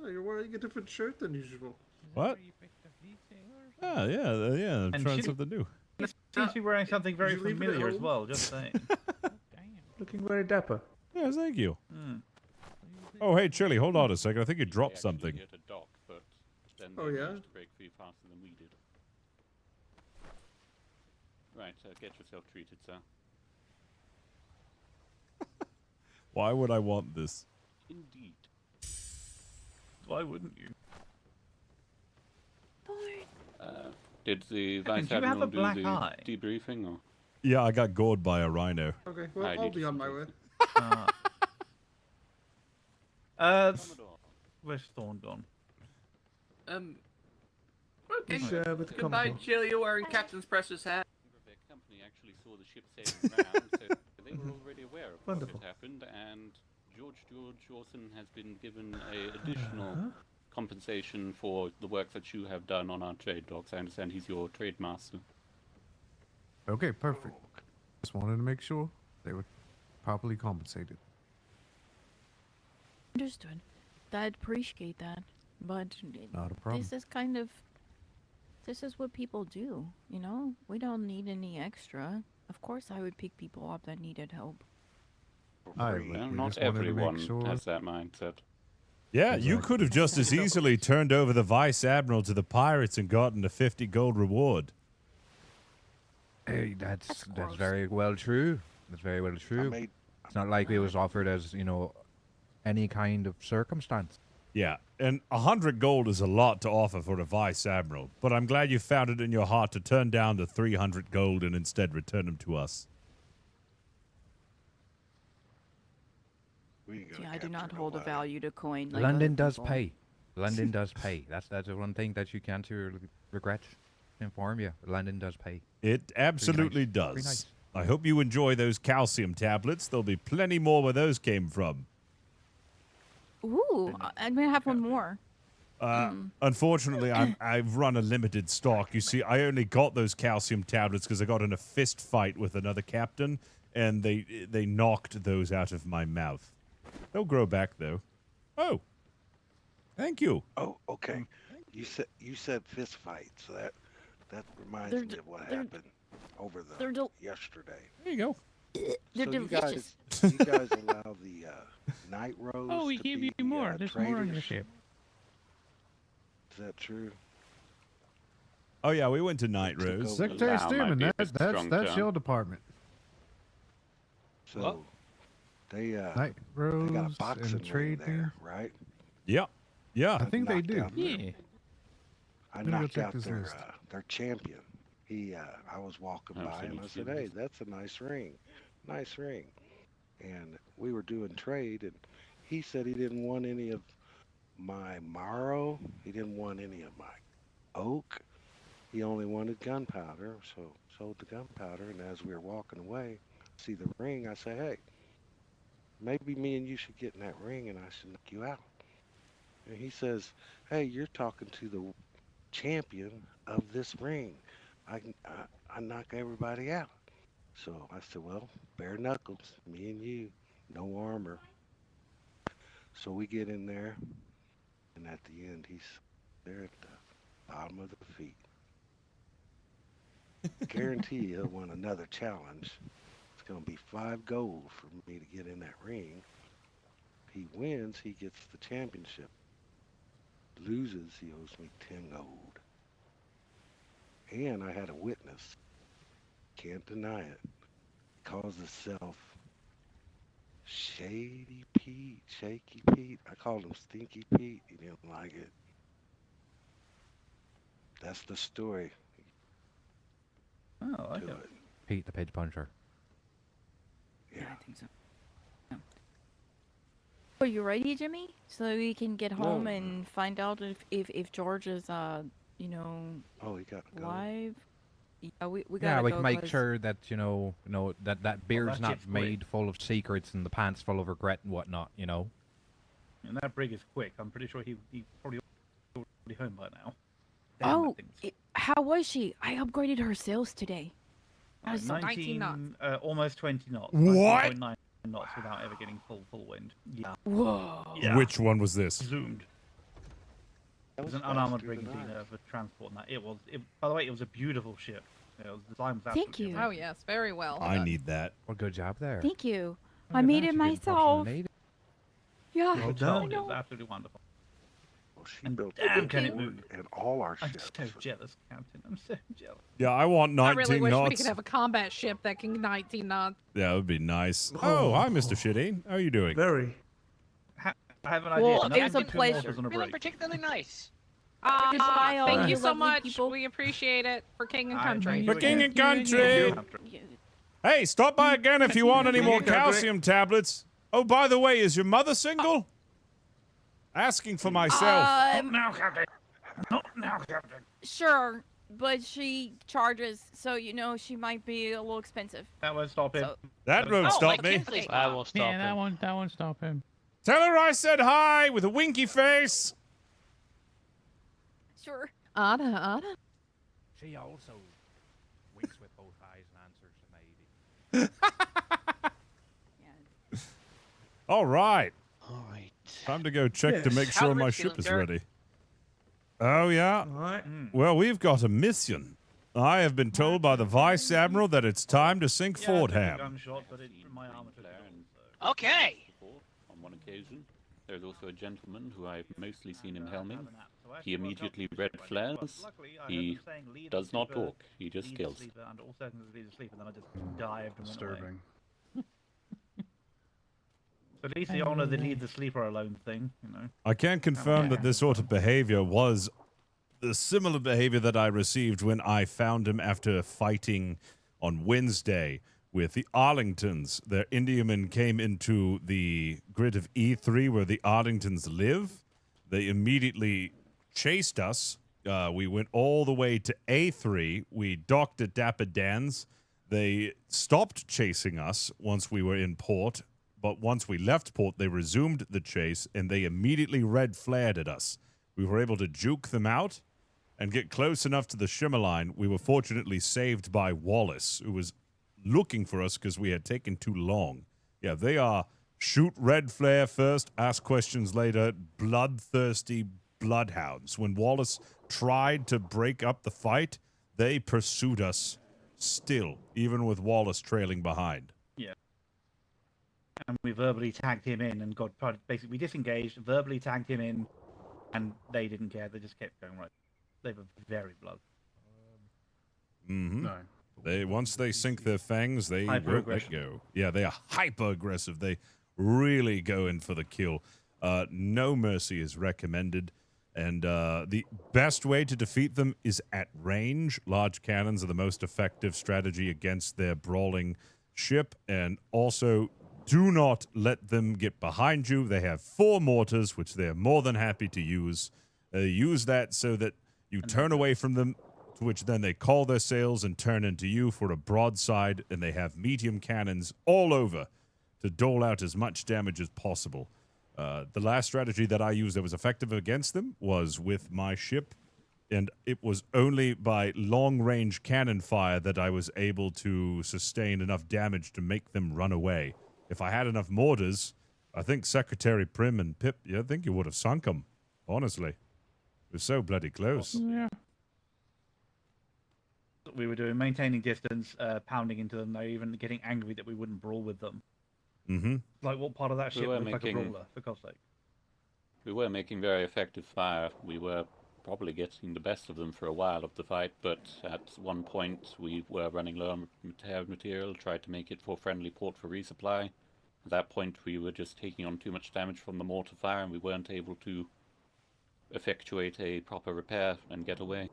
Oh, you're wearing a different shirt than usual. What? Ah, yeah. I'm And trying she- something new. Seems to be wearing something very Did you leave it at familiar as home? well, just saying. Looking very dapper. Yeah, thank you. Hmm. Oh, hey, Chili, hold on a second. I think you dropped They actually something. hit a dock, but then Oh, they yeah? managed to break free faster than we did. Right, get yourself treated, sir. Why would I want this? Indeed. Why wouldn't you? Did the Kevin, Vice do you have Admiral a do black the eye? debriefing, or? Yeah, I got gored by a rhino. Okay, well, I I'll need be to on see my this. way. Where's Thorn gone? He's, with the Goodbye, Commodore. Jill. You're wearing Captain's Presser's hat. Their company actually saw the ship sailing around, so they were already aware of what Wonderful. had happened, and George Orson has been given a additional compensation for the work that you have done on our trade docks. I understand he's your trade master. Okay, perfect. Just wanted to make sure they were properly compensated. Understood. I'd appreciate that, but Not a problem. this is what people do, you know? We don't need any extra. Of course I would pick people up that needed help. Well, not everyone has that mindset. Yeah, you could have just as easily turned over the Vice Admiral to the pirates and gotten a 50 gold reward. Hey, that's very well true. That's very well true. It's not like it was offered as, any kind of circumstance. Yeah, and 100 gold is a lot to offer for a Vice Admiral, but I'm glad you found it in your heart to turn down the 300 gold and instead return them to us. Yeah, I do not hold a value to coin. Like London other does people. pay. London does pay. That's the one thing that you can't regret. Inform you. London does pay. It absolutely does. Very nice. I hope you enjoy those calcium tablets. There'll be plenty more where those came from. Ooh, I'm gonna have one more. Unfortunately, I've run a limited stock. You see, I only got those calcium tablets because I got in a fist fight with another captain, and they knocked those out of my mouth. They'll grow back, though. Oh, thank you. Oh, okay. You said fist fight, so that reminds They're me d- of what they're- happened over they're yesterday. There you go. They're So delicious. you guys allow the night rows? Oh, we to gave be, you more. There's more on your traders? ship. Is that true? Oh yeah, we went to Night Took Rose. over. Secretary Allow might Stearman, be a that's bit strong that's term. your department. So they Night they got a Rose boxing and ring trade there, right? Yeah, yeah. I think they do. Yeah. I Let me go knocked check out this list. their champion. I was walking by and I said, "Hey, that's a nice ring, nice ring." And we were doing trade, and he said he didn't want any of my marrow. He didn't want any of my oak. He only wanted gunpowder, so sold the gunpowder. And as we were walking away, see the ring. I say, "Hey, maybe me and you should get in that ring, and I should knock you out." And he says, "Hey, you're talking to the champion of this ring. I knock everybody out." So I said, "Well, bare knuckles, me and you, no armor." So we get in there, and at the end, he's there at the bottom of the feet. Guarantee he'll win another challenge. It's going to be 5 gold for me to get in that ring. If he wins, he gets the championship. Loses, he owes me 10 gold. And I had a witness. Can't deny it. Calls himself Shady Pete, Shaky Pete. I called him Stinky Pete. He didn't like it. That's the story. Oh, I to get it. Pete the Page Puncher. Yeah. I think so. Yeah. Are you ready, Jimmy? So we can get home No. and find out if George is you know, Oh, he got to go. live. Yeah, we Yeah, gotta we go can make 'cause- sure that that beer's that not ship's quick. made full of secrets and the pants full of regret and whatnot. And that brig is quick. I'm pretty sure he probably already home by now. Oh, how was she? I upgraded her sails today. I was 19 knots. Almost 20 knots. What? 19.9 knots without ever getting full wind. Yeah. Whoa. Yeah. Which one was this? Zoomed. It was an unarmored brigantine for transport and that. By the way, it was a beautiful ship. It was designed was Thank absolutely you. Oh yes, very well. I done. need that. Well, good job there. Thank you. Look I at made that, it you didn't touch the myself. lady. Yeah. Well done. It was absolutely wonderful. Well, she And built damn, a can it board move? and all our I'm ships. so jealous, Captain. I'm so jealous. Yeah, I want I 19 really wish we knots. could have a combat ship that can 19 knots. Yeah, it would be nice. Oh, hi, Mr. Shitty. How are you doing? Very. I have an idea. Well, No, it was a I'm two pleasure. mortars on a Feeling break. particularly nice. Thank you you so lovely much. people. We appreciate it for King and I Country. know For king and Thank country. you. Hey, stop by again if you want any more King and country. calcium tablets. Oh, by the way, is your mother single? Asking for myself. Now, Captain. Not now, Captain. Sure, but she charges, so she might be a little expensive. That won't stop him. So- That won't stop me. I won't stop Yeah, him. that won't stop him. Tell her I said hi with a winky face. Sure. Anna. She also winks with both eyes and answers to maybe. All right. All right. Time to go check to Yes. make sure How's my it ship feeling, is Jared? ready. Oh, yeah? All right. Well, we've got a mission. I have been told by the Vice Admiral that it's time to sink Yeah, I took a Fordham. gunshot, but it, my armor took it all, so. Okay. On one occasion, there's also a gentleman who I've mostly seen him I have helming. an app. So I He actually woke up immediately to red sleep, but flares. luckily, I heard He them saying, "Leave does the not sleeper, talk. He just leave the kills. sleeper under all circumstances, leave the sleeper," and then I just dived and went away. Disturbing. So at least the honor the leave the sleeper alone thing, I can confirm that this sort of behavior was the similar behavior that I received when I found him after fighting on Wednesday with the Arlingtons. Their Indiamen came into the grid of E3 where the Arlingtons live. They immediately chased us. We went all the way to A3. We docked at Dapper Dan's. They stopped chasing us once we were in port. But once we left port, they resumed the chase, and they immediately red flared at us. We were able to juke them out and get close enough to the shimmer line. We were fortunately saved by Wallace, who was looking for us because we had taken too long. Yeah, they are shoot red flare first, ask questions later, bloodthirsty bloodhounds. When Wallace tried to break up the fight, they pursued us still, even with Wallace trailing behind. Yeah. And we verbally tagged him in and basically we disengaged, verbally tagged him in, and they didn't care. They just kept going right. They were very blood. Mm-hmm. No. Once they sink their fangs, they won't let Hyper-aggressive. go. Yeah, they are hyper aggressive. They really go in for the kill. No mercy is recommended, and the best way to defeat them is at range. Large cannons are the most effective strategy against their brawling ship, and also do not let them get behind you. They have 4 mortars, which they're more than happy to use. Use that so that you turn away from them, to which then they call their sails and turn into you for a broadside, and they have medium cannons all over to dole out as much damage as possible. The last strategy that I used that was effective against them was with my ship, and it was only by long-range cannon fire that I was able to sustain enough damage to make them run away. If I had enough mortars, I think Secretary Prim and Pip, I think you would have sunk them, honestly. It was so bloody close. Yeah. We were doing maintaining distance, pounding into them. They were even getting angry that we wouldn't brawl with them. Mm-hmm. Like, what part of that We ship were looked like a making- brawler, for God's sake? We were making very effective fire. We were probably getting the best of them for a while of the fight, but at one point we were running low on material, tried to make it for friendly port for resupply. At that point we were just taking on too much damage from the mortar fire, and we weren't able to effectuate a proper repair and get away.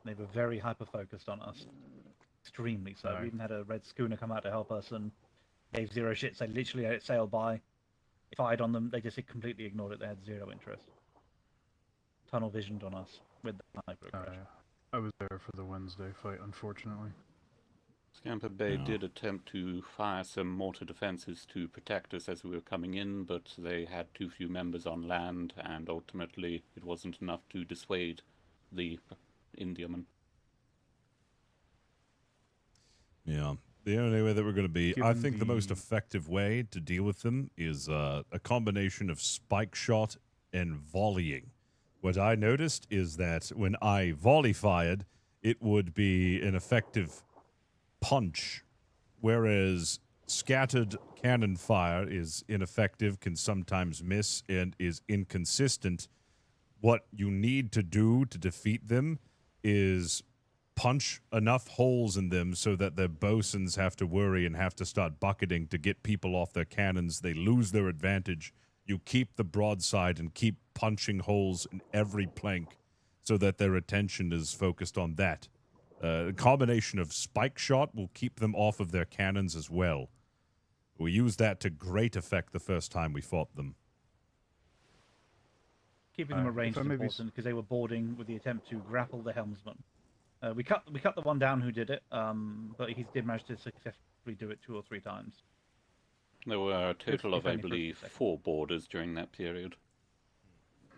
They were very hyper-focused on us. Extremely so. We even had a red schooner come out to help us and gave zero shits. They literally let it sail by. Fired on them, they just completely ignored it. They had zero interest. Tunnel visioned on us with the hyper-aggression. I was there for the Wednesday fight, unfortunately. Scamper Bay No. did attempt to fire some mortar defenses to protect us as we were coming in, but they had too few members on land, and ultimately it wasn't enough to dissuade the Indiaman. Yeah. The only way that we're going to be, I Given think the most the- effective way to deal with them is a combination of spike shot and volleying. What I noticed is that when I volley fired, it would be an effective punch, whereas scattered cannon fire is ineffective, can sometimes miss, and is inconsistent. What you need to do to defeat them is punch enough holes in them so that their bosuns have to worry and have to start bucketing to get people off their cannons. They lose their advantage. You keep the broadside and keep punching holes in every plank so that their attention is focused on that. A combination of spike shot will keep them off of their cannons as well. We used that to great effect the first time we fought them. Keeping them at range if is I may be important because they were boarding with the attempt to grapple the helmsman. We cut the one down who did it, but he did manage to successfully do it 2 or 3 times. There were a total if of, I only for a believe, second. 4 boarders during that period.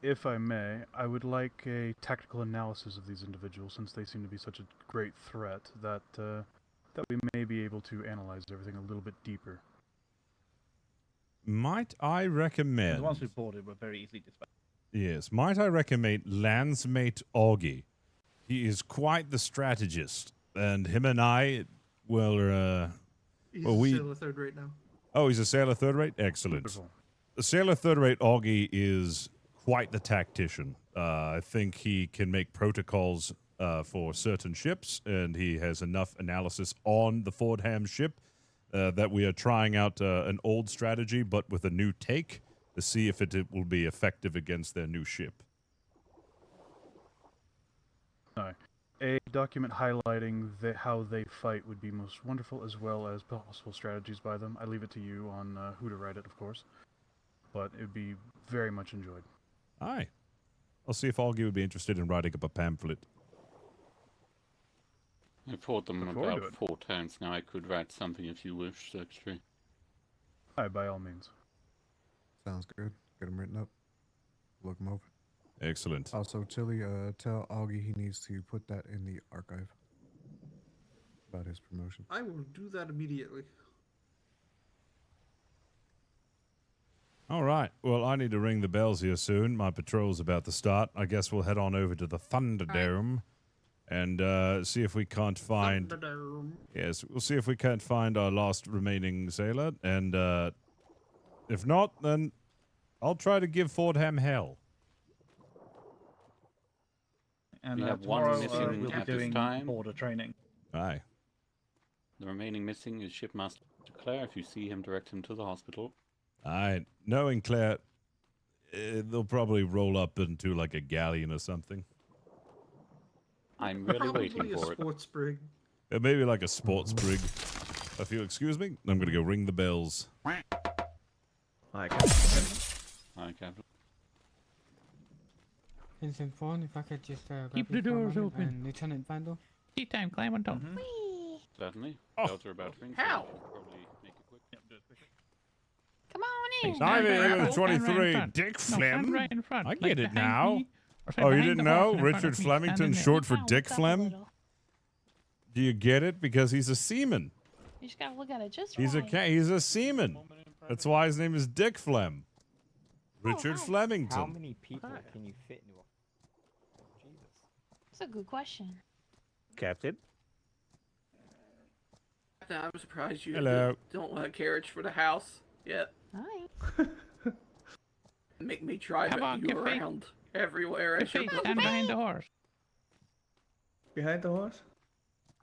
If I may, I would like a tactical analysis of these individuals, since they seem to be such a great threat that that we may be able to analyze everything a little bit deeper. Might I recommend... The ones we boarded were very easily dispatched. Yes, might I recommend Landsmate Augie? He is quite the strategist, and him and I will, He's well, a we... sailor third rate now. Oh, he's a sailor third rate? Excellent. Wonderful. The sailor third rate Augie is quite the tactician. I think he can make protocols for certain ships, and he has enough analysis on the Fordham ship that we are trying out an old strategy, but with a new take to see if it will be effective against their new ship. No. A document highlighting how they fight would be most wonderful, as well as possible strategies by them. I leave it to you on who to write it, of course. But it would be very much enjoyed. Aye. I'll see if Augie would be interested in writing up a pamphlet. I fought them Look forward to about it. 4 times now. I could write something if you wish, Secretary. Aye, by all means. Sounds good. Get them written up. Look them over. Excellent. Also, Tilly, tell Augie he needs to put that in the archive about his promotion. I will do that immediately. All right. Well, I need to ring the bells here soon. My patrol's about to start. I guess we'll head on over to the Thunderdome and see if we can't find... Thunderdome. Yes, we'll see if we can't find our last remaining sailor. And if not, then I'll try to give Fordham hell. And We have one tomorrow missing we'll be at this doing time. border training. Aye. The remaining missing is Shipmaster Claire. If you see him, direct him to the hospital. Aye. Knowing Claire, they'll probably roll up into like a galleon or something. I'm really waiting Probably a for it. sports brig. Maybe like a sports brig. If you'll excuse me, I'm going to go ring the bells. Hi, Captain. Vincent Vaughn, if I could just grab Keep you the for a doors moment, open. and Lieutenant Vandal. Tea time, climb on top. Certainly. Oh. Bells are about to ring. How? Probably make it quick. Come on in. Stand right in front. 23, Stand right in front. Dick No, stand Flem. right in front, I like get it behind now. me, or say Oh, you behind didn't the know? horse in front Richard of me, Flemington, stand in there. short for Wow, Dick what's up a Flem? little? Do you get it? Because he's a seaman. You just gotta look at it just He's right. he's a seaman. That's why his name is Dick Flem. Richard hi. Flemington. How many people can you fit into a... Jesus. That's a good question. Captain, I'm surprised you Hello. don't want a carriage for the house yet. Hi. Make me drive Come on, you get feet. around everywhere as you're Hey, stand behind the horse. Behind the horse?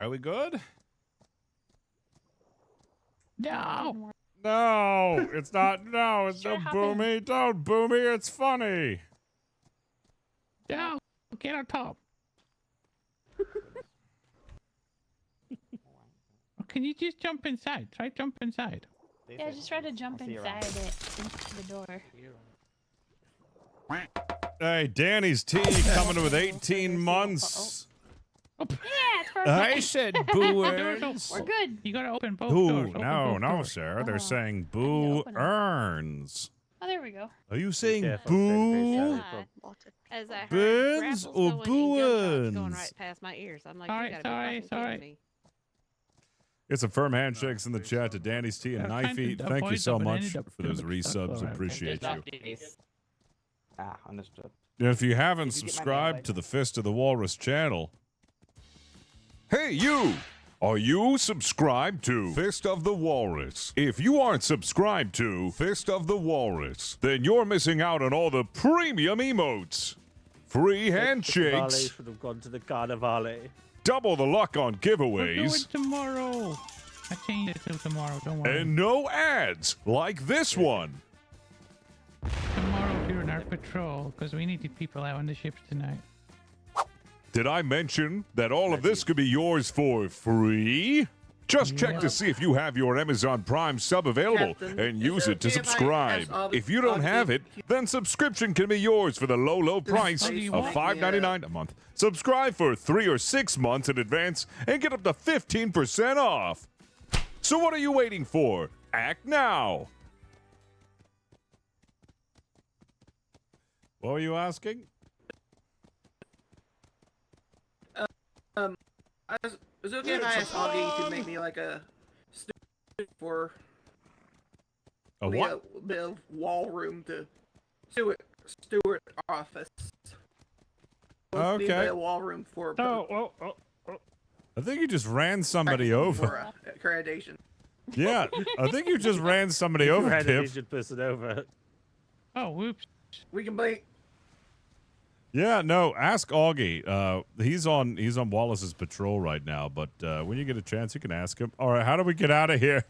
Are we good? No. No, it's not. No, it's Sure, no hop boomy. Don't boomy. It's funny. No. Get on top. Or can you just jump inside? Try jump inside. Yeah, just try to jump I'll see you inside around. it, into the door. Hey, Danny's tea coming with 18 months. Yeah, it's perfect. I said boo earns. We're good. You gotta open both Boo, doors. Open no, both no, doors. sir. They're Oh, saying I need to boo open 'em. earns. Oh, there we go. Are you saying Yeah, boo? as I heard Burns grapples or going and gunshots going Booins? right past my ears. I'm like, Sorry, you gotta be sorry, fucking sorry. kidding me. Get some firm handshakes in the chat to Danny's Tea and Knifey. Thank you so much for those resubs. Appreciate you. Ah, understood. And if you haven't Did you get my subscribed to the Fist of the Walrus channel, hey, you! Are you subscribed to Fist of the Walrus? If you aren't subscribed to Fist of the Walrus, then you're missing out on all the premium emotes, free handshakes, should have gone to the Carnivale. double the luck on We're going giveaways, tomorrow. I changed it till tomorrow. Don't worry. and no ads like this one. Tomorrow during our patrol, because we needed people out on the ships tonight. Did I mention that all of this could be yours for free? Just check to see if you have your Amazon Prime sub available and use it to subscribe. If you don't have it, then subscription can be yours for the low price of $5.99 a month. Subscribe for 3 or 6 months in advance and get up to 15% off. So what are you waiting for? Act now. What were you asking? Is it okay if I ask Augie to make me like a steward for A what? a bit of wall room to steward office? Okay. A wall room for I think you just ran somebody over. for accreditation. Yeah, I think you just ran somebody over, Ran an Pip. injured person over. Oh, whoops. We can play. Yeah, no, ask Augie. He's on Wallace's patrol right now, but when you get a chance, you can ask him. All right, how do we get out of here?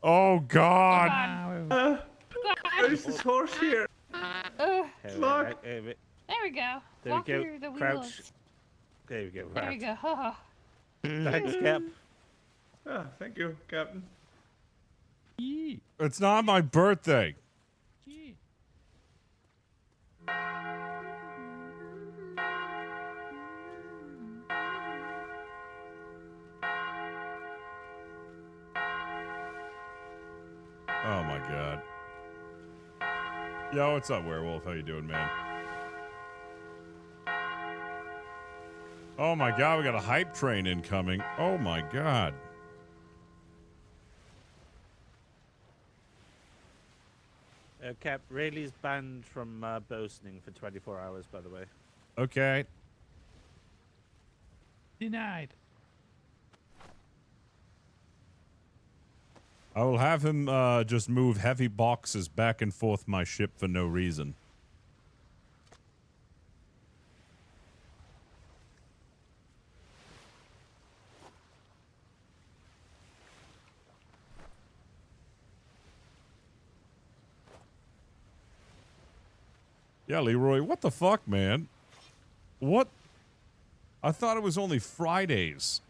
Oh, God. There's this horse here. Look. There we go. There Walk we go. through the Crouch. wheels. There we go. There we go. Ha Thanks, Cap. Ah, thank you, Captain. It's not my birthday. Oh my God. Yo, what's up, Werewolf? How you doing, man? Oh my God, we got a hype train incoming. Oh my God. Cap, Rayleigh's banned from boasting for 24 hours, by the way. Okay. Denied. I will have him just move heavy boxes back and forth my ship for no reason. Yeah, Leroy, what the fuck, man? What? I thought it was only Fridays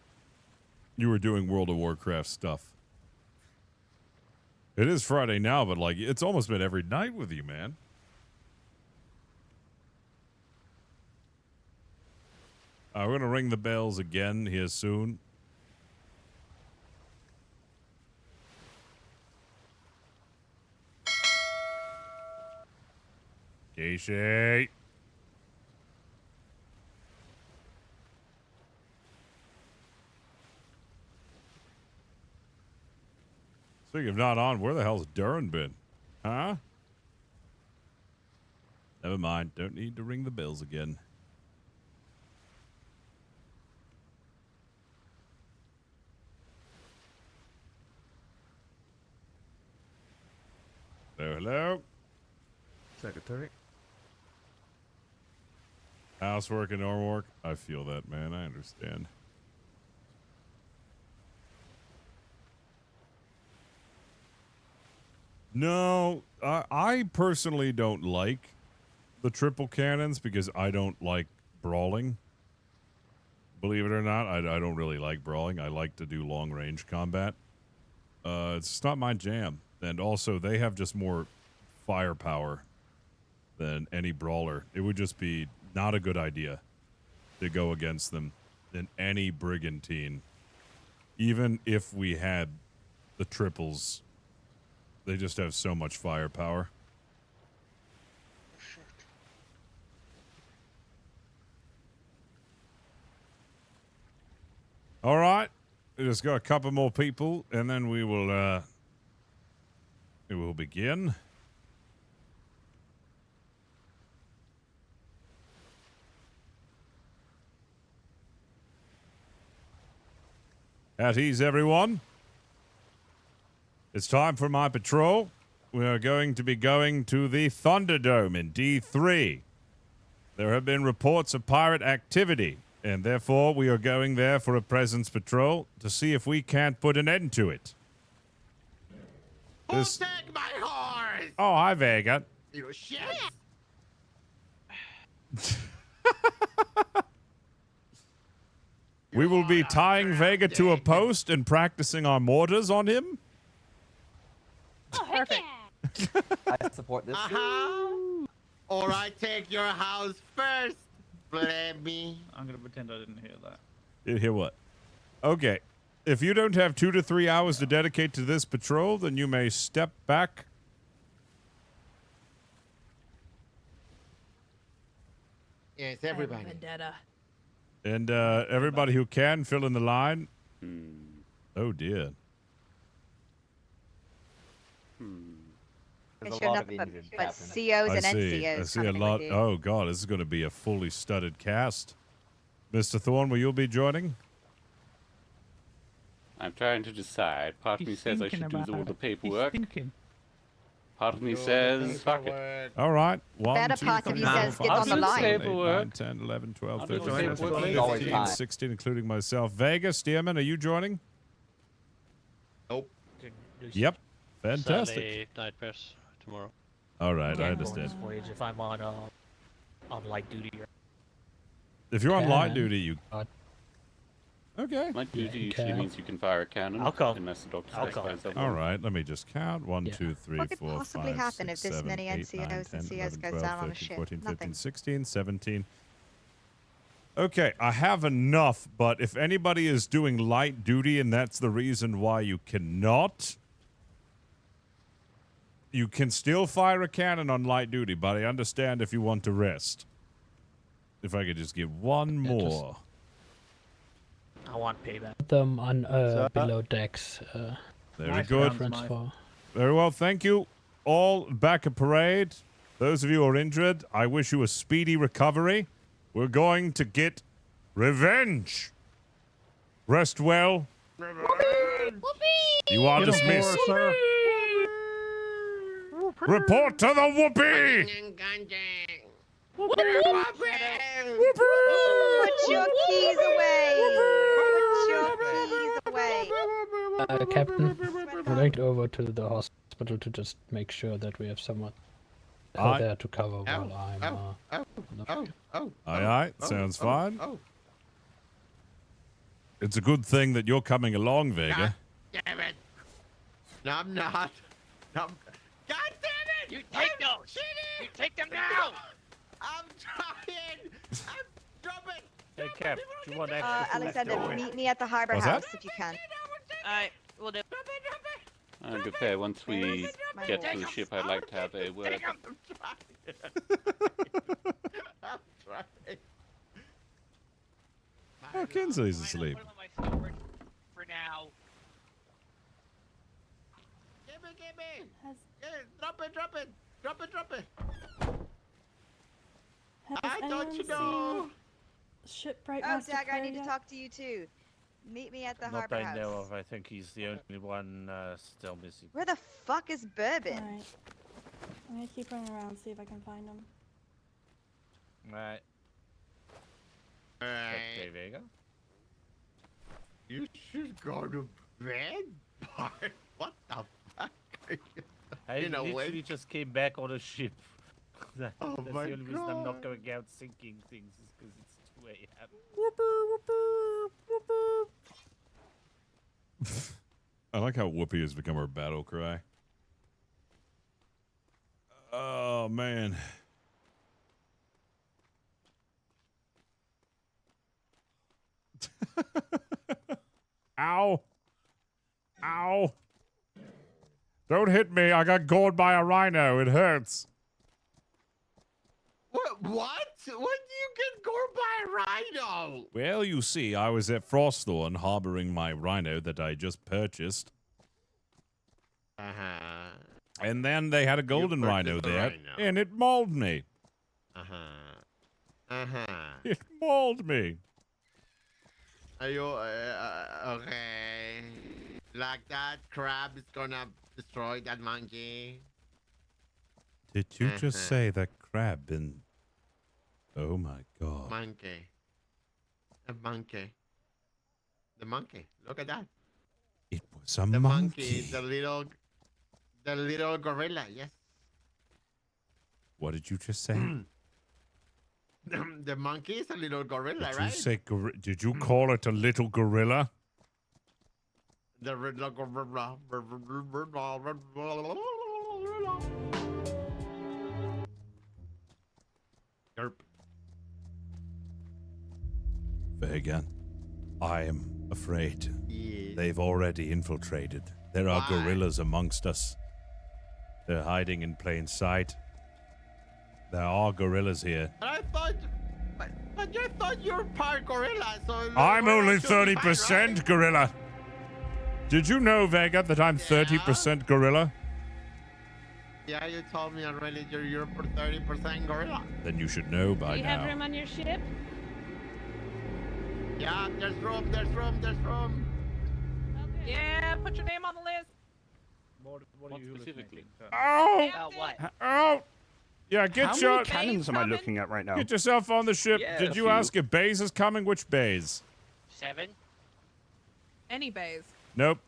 you were doing World of Warcraft stuff. It is Friday now, but like it's almost been every night with you, man. We're gonna ring the bells again here soon. Casey. Speaking of not on, where the hell's Duran been? Huh? Never mind. Don't need to ring the bells again. Hello? Secretary. Housework and normal work. I feel that, man. I understand. No, I personally don't like the triple cannons because I don't like brawling. Believe it or not, I don't really like brawling. I like to do long range combat. It's just not my jam. And also, they have just more firepower than any brawler. It would just be not a good idea to go against them in any brigantine. Even if we had the triples, they just have so much firepower. All right. We just got a couple more people, and then we will begin. At ease, everyone. It's time for my patrol. We are going to be going to the Thunderdome in D3. There have been reports of pirate activity, and therefore we are going there for a presence patrol to see if we can't put an end to it. This... Take my horse! Oh, hi, Vega. You shit! We will be tying Vega to a post and practicing our mortars on him. Perfect. I support this. Or I take your house first, baby. I'm gonna pretend I didn't hear that. You hear what? Okay. If you don't have 2 to 3 hours to dedicate to this patrol, then you may step back. Yes, everybody. Vendetta. And everybody who can, fill in the line. Oh, dear. There's a Sure lot nothing of but, injured but captains. COs I and see. NCOs I see a coming lot. with you. Oh, God, this is going to be a fully studded cast. Mr. Thorne, will you be joining? I'm trying to decide. Part of me He's says I thinking should do about all the it. paperwork. He's thinking. Part of me says, fuck it. All right. 1, Better 2, part of 3, you 4, says, 5, get on the 6, line. 7, 8, 9, 10, 11, 12, I'm 13, doing 14, paperwork. 15, 16, including myself. Vega, Stearman, are you joining? Nope. Yep. Fantastic. Sadly, night press tomorrow. All right, I Can't go on understand. this voyage if I'm on light duty. If you're on Can. light duty, you... Okay. Light duty usually can. means you can fire a cannon. I'll come. Unless the doctor I'll specifies come. otherwise. All right, let me just count. 1, 2, 3, What could 4, possibly 5, happen 6, if this 7, many 8, 9, NCOs 10, and CS 11, goes 12, down on a 13, ship? 14, 15, Nothing. 16, 17. Okay, I have enough, but if anybody is doing light duty and that's the reason why you cannot, you can still fire a cannon on light duty, but I understand if you want to rest. If I could just give one more. I want payback. Put them on below decks. Very good. Very well, thank you. All back at parade. Those of you who are injured, I wish you a speedy recovery. We're going to get revenge. Rest well. You are dismissed. Report to the whoopee! Put your keys away! Put your keys away! Captain, we're going over to the hospital to just make sure that we have someone Aye. there to cover while I'm. Aye, sounds fine. It's a good thing that you're coming along, Vega. Damn it! No, I'm not. No, God damn it! You take those! You take them now! I'm trying! I'm dropping! Hey, Cap, do you want extra food? Alexander, meet me at the harbor What's that? house if you can. Alright, we'll do. To be fair, once we get to the ship, I'd like to have a word. I'm trying. Oh, Kinsley's asleep. For now. Give me! Drop it! Drop it! I don't you know? Shipwright Oh, Master Dag, I need to Claria? talk to you too. Meet me at the Not harbor I house. know of. I think he's the only one still missing. Where the fuck is Bourbon? Alright. I'm gonna keep running around, see if I can find him. Right. Alright. Vega. You should go to bed, Bart. What the fuck are you? I In a literally way. just came back on a ship. That's Oh the my only reason I'm not God. going out sinking things is because it's 2 a.m. I like how Whoopi has become our battle cry. Oh, man. Ow. Ow. Don't hit me. I got gored by a rhino. It hurts. What? When do you get gored by a rhino? Well, you see, I was at Frostthorn harboring my rhino that I just purchased. Uh-huh. And then they had a golden rhino purchased a there, rhino. and it mauled me. Uh-huh. Uh-huh. It mauled me. Are you, okay. Like that crab is gonna destroy that monkey? Did you just say that crab in... Oh my god. Monkey. A monkey. The monkey. Look at that. It was a The monkey. the little gorilla, yes. What did you just say? The monkey is a little gorilla, Did right? you say did you call it a little gorilla? The little gorilla. Derp. Vegan, I am afraid. Yes. They've already infiltrated. There are Why? gorillas amongst us. They're hiding in plain sight. There are gorillas here. But I thought, but you thought you were part gorilla, so I'm only should be fine, 30% right? gorilla. Did you know, Vega, that I'm 30% gorilla? Yeah, you told me already you're 30% gorilla. Then you should know by Do you now. have room on your ship? Yeah, there's room, there's room, there's room. Yeah, put your name on the list. What are you specifically? Oh! what? Oh! Yeah, get How your... many cannons am I looking at right now? Get yourself on the ship. Yeah, Did a you few. ask if Baze is coming? Which Baze? 7. Any bays. Nope.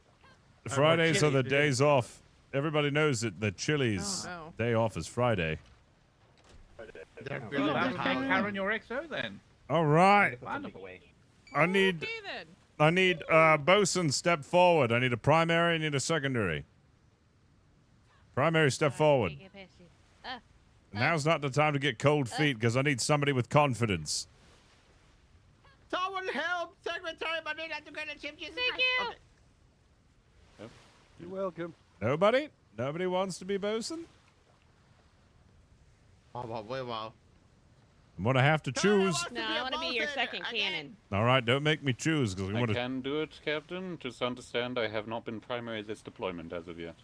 know Fridays are the Chili's days off. Everybody knows that the Chili's Oh, no. day off is Friday. They're Well, building that's the Karen, house. your XO then. All right. Wonderful. I need... Okay then. I need bosun step forward. I need a primary. I need a secondary. Primary step forward. Can't get past you. Now's not the time to get cold feet because I need somebody with confidence. Someone help Secretary Manila to get a chip. Jesus Thank Christ. you. Okay. You're welcome. Nobody? Nobody wants to be bosun? Oh, well. I'm gonna have to choose. No, I want to be your second cannon. All right, don't make me choose because I'm I gonna. can do it, Captain. Just understand I have not been primary this deployment as of yet.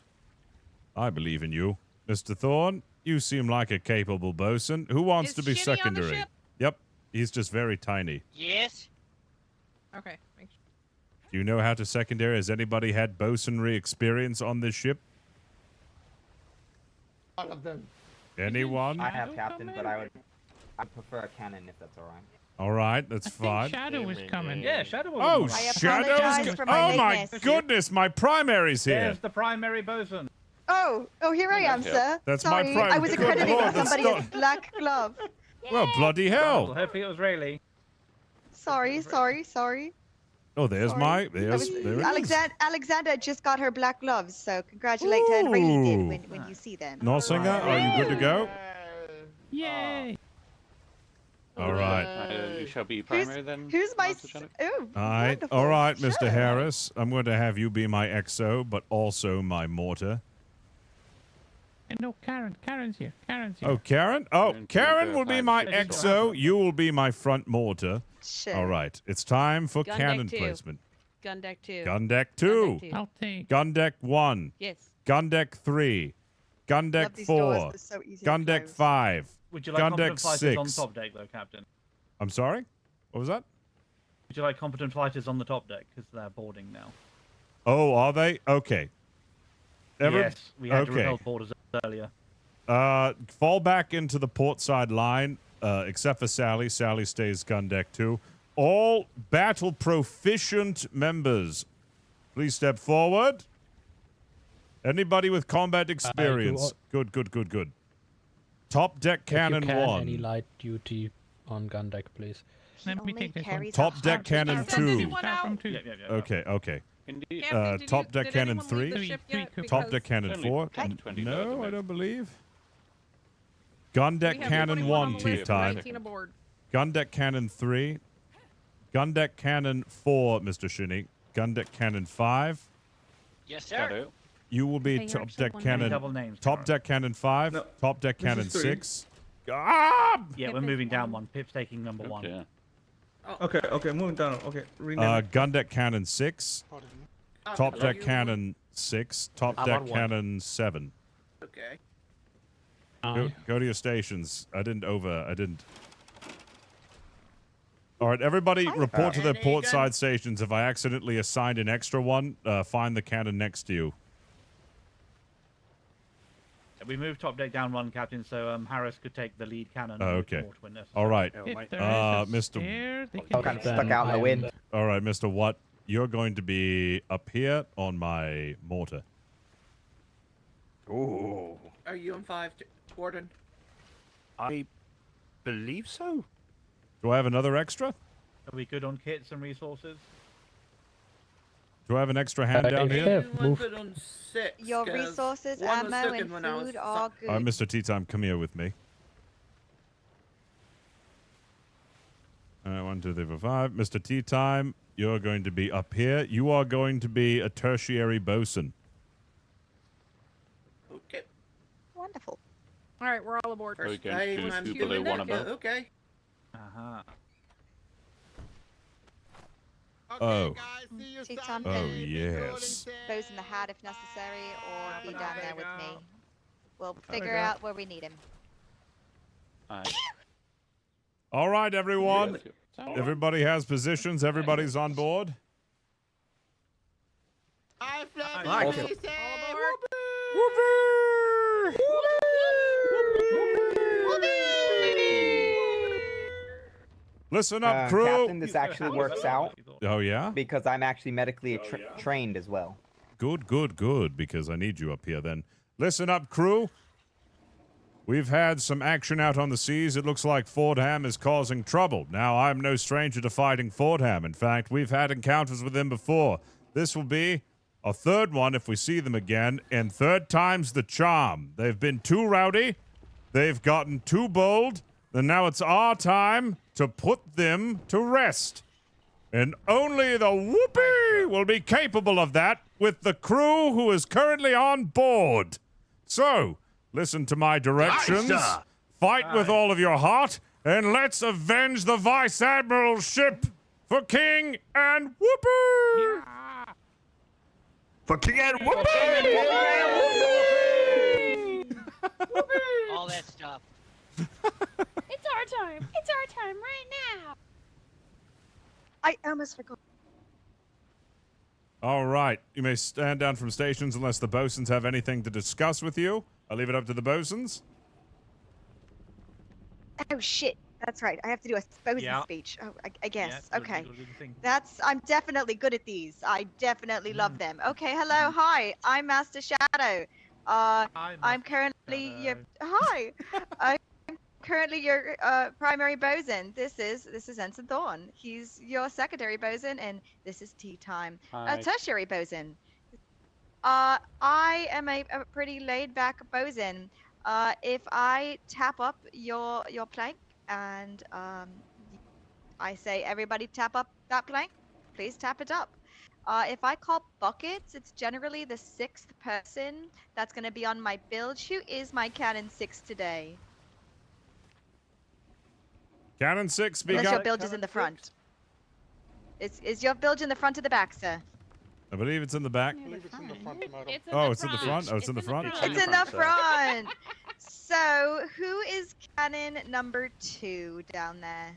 I believe in you, Mr. Thorne. You seem like a capable bosun. Who wants Is to be Shinny on the secondary? ship? Yep, he's just very tiny. Yes. Okay. Make sure. Do you know how to secondary? Has anybody had bosunry experience on this ship? All of them. Anyone? I have captain, but I prefer a cannon if that's alright. All right, that's fine. Shadow was coming. Yeah, Shadow will Oh, be I Shadow's apologize for my Oh my lateness. goodness, my primary's here. There's the primary bosun. Oh, here I am, sir. That's my Sorry, prime- I was Good accredited lord, with that's somebody not- with black glove. Well, bloody Well, hell. hopefully it was Rayleigh. Sorry. Oh, there's Sorry. my I there was- it is. Alexandra just got her black gloves, so congratulate her and Rayleigh did when you see them. Norsinger, are you good to go? Yay! All right. You shall be primary then. Who's my? Master Shadow? Oh, All right. wonderful. All right, Mr. Sure. Harris. I'm going to have you be my XO, but also my mortar. And no, Karen. Karen's here. Karen's here. Oh, Karen? Oh, Karen, Karen will be my Karen. XO. You will be my front mortar. Sure. All right. It's time for Gun cannon deck 2. placement. Gun deck 2. Gun deck 2. I'll take. Gun deck 1. Yes. Gun deck 3. Gun deck Love these doors, 4. they're so easy to Gun deck close. 5. Would you like Gun competent deck fighters on 6. top deck though, Captain? I'm sorry? What was that? Would you like competent fighters on the top deck because they're boarding now? Oh, are they? Okay. Yes, we had to okay. repel boarders earlier. Fall back into the port side line, except for Sally. Sally stays gun deck 2. All battle proficient members, please step forward. Anybody with combat experience? Good. Top deck cannon if you can, 1. Any light duty on gun deck, please. Let me Only take this one. carries Top a deck heart. cannon Send 2. anyone out? From 2. Yeah. Okay. Indeed. Captain, did top you- deck did cannon anyone leave the 3. ship Three, yet? quick. Top Because deck cannon Only 4. 10 to 20 No, dozen, I mate. don't believe. Gun deck we have cannon 21 on 1, the tea list, time. 19 aboard. Gun deck cannon 3. Gun deck cannon 4, Mr. Shinny. Gun deck cannon 5. Yes, sir. Shadow. You will be Okay, you're top actually deck one cannon. Double names. Top deck cannon 5. No, Top deck this is cannon 3. 6. Ah! Yeah, we're moving down one. Pip's taking number one. Yeah. Okay, okay, moving down. Okay, rename it. Gun deck cannon 6. Top hello. deck cannon 6. Top I'm deck on one. cannon 7. Okay. Go to your stations. I didn't. All right, everybody report to their port side stations. If I accidentally assigned an extra one, find the cannon next to you. We moved top deck down one, Captain, so Harris could take the lead cannon. Okay. All right. Mr. kind of stuck out in the wind. All right, Mr. Watt, you're going to be up here on my mortar. Ooh. Are you on 5, Warden? I believe so. Do I have another extra? Are we good on kits and resources? Do I have an extra hand down here? Your 'cause resources, one was ammo, taken and when I was food are good. All right, Mr. Tea Time, come here with me. All right, 1, 2, 3, 4, 5. Mr. Tea Time, you're going to be up here. You are going to be a tertiary bosun. Okay. Wonderful. All right, we're all aboard. Are we going to choose who below one above? Okay. Uh-huh. Oh. Tea time Oh, can yes. bows in the hat if necessary, or be down there with me. We'll Gotta figure go. out where we need him. All right, everyone. Everybody has positions. Everybody's on board. Hi, Flemington. Like What do you say? Listen up, crew. Captain, this actually works out. Oh, yeah? Because I'm actually medically trained as well. Good, good, good, because I need you up here then. Listen up, crew. We've had some action out on the seas. It looks like Fordham is causing trouble. Now, I'm no stranger to fighting Fordham. In fact, we've had encounters with them before. This will be a third one if we see them again, and third time's the charm. They've been too rowdy. They've gotten too bold. And now it's our time to put them to rest. And only the Whoopee will be capable of that with the crew who is currently on board. So, listen to my directions. Fight with all of your heart, and let's avenge the Vice Admiral's ship for King and Whoopee! For King and Whoopee! All that stuff. It's our time. It's our time right now. I almost forgot. All right. You may stand down from stations unless the bosuns have anything to discuss with you. I'll leave it up to the bosuns. Oh shit. That's right. I have to do a bosun Yeah. speech. Oh, I guess. Yeah, Okay. you'll do the thing. I'm definitely good at these. I definitely love them. Okay, hello, hi. I'm Master Shadow. I'm currently your I'm currently your primary bosun. This is Ensign Thorn. He's your secondary bosun, and this is Tea Time. Hi. Tertiary bosun. I am a pretty laid back bosun. If I tap up your plank and I say everybody tap up that plank, please tap it up. If I call buckets, it's generally the 6th person that's going to be on my bilge. Who is my cannon 6 today? Cannon 6, speak Unless your up. bilge is in the front. Is your bilge in the front or the back, sir? I believe it's in the back. It's in Oh, it's in the front? Oh, it's in the front? It's in the front. So, who is cannon number 2 down there?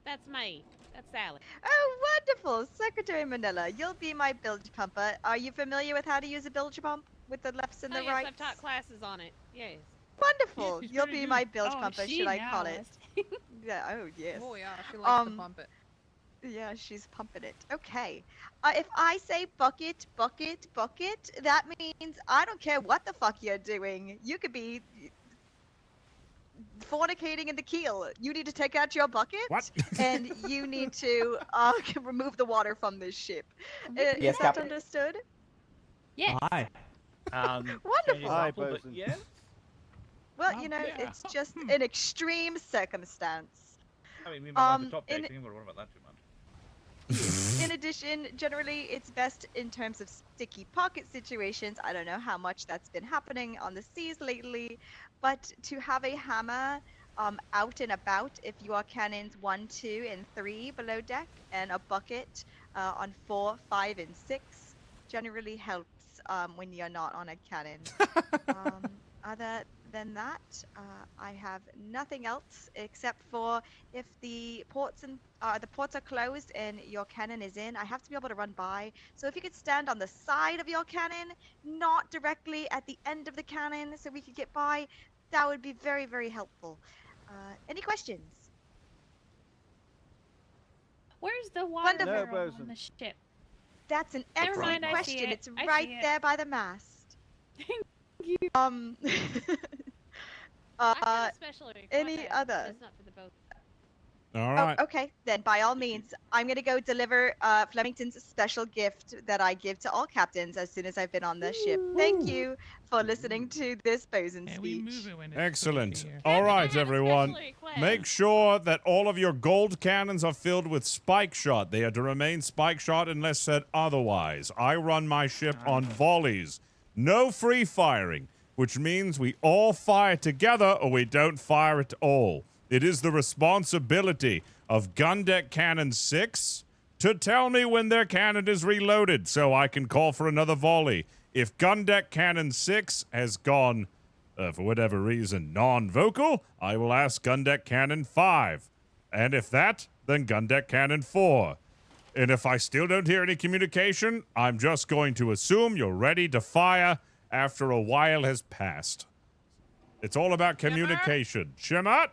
That's me. That's Sally. Oh, wonderful. Secretary Manila, you'll be my bilge pumper. Are you familiar with how to use a bilge pump with the lefts and the Oh, yes, rights? I've taught classes on it. Yes. Wonderful. Yes, You'll very be good. my bilge Oh, pumper, she should I call it? knows. Yeah, oh yes. Oh yeah, she likes to pump it. Yeah, she's pumping it. Okay. If I say bucket, bucket, bucket, that means I don't care what the fuck you're doing. You could be fornicating in the keel. You need to take out your bucket. What? And you need to remove the water from this ship. Yes, is that Captain. understood? Yes. Hi. Wonderful. Hi, But bosun. yes. Well, Oh, you know, yeah. it's just an extreme circumstance. I mean, we might want to top in- deck. We won't worry about that too much. In addition, generally, it's best in terms of sticky pocket situations. I don't know how much that's been happening on the seas lately, but to have a hammer out and about if you are cannons 1, 2, and 3 below deck, and a bucket on 4, 5, and 6 generally helps when you're not on a cannon. Other than that, I have nothing else except for if the ports are closed and your cannon is in, I have to be able to run by. So if you could stand on the side of your cannon, not directly at the end of the cannon, so we could get by, that would be very, very helpful. Any questions? Where's the water Wonderful. No, barrel on Bosun. the ship? That's an Never excellent mind, I see question. it. It's I right see it. there by the mast. Thank you. I've got a special request. Any other? That's not for the boat. All right. Oh, okay, then by all means, I'm gonna go deliver Flemington's special gift that I give to all captains as soon as I've been on this ship. Thank you for listening to this bosun speech. Excellent. All right, everyone. Make sure that all of your gold cannons are filled with spike shot. They are to remain spike shot unless said otherwise. I run my ship on volleys. No free firing, which means we all fire together or we don't fire at all. It is the responsibility of gun deck cannon 6 to tell me when their cannon is reloaded so I can call for another volley. If gun deck cannon 6 has gone, for whatever reason, non-vocal, I will ask gun deck cannon 5. And if that, then gun deck cannon 4. And if I still don't hear any communication, I'm just going to assume you're ready to fire after a while has passed. It's all about communication. Shimmer?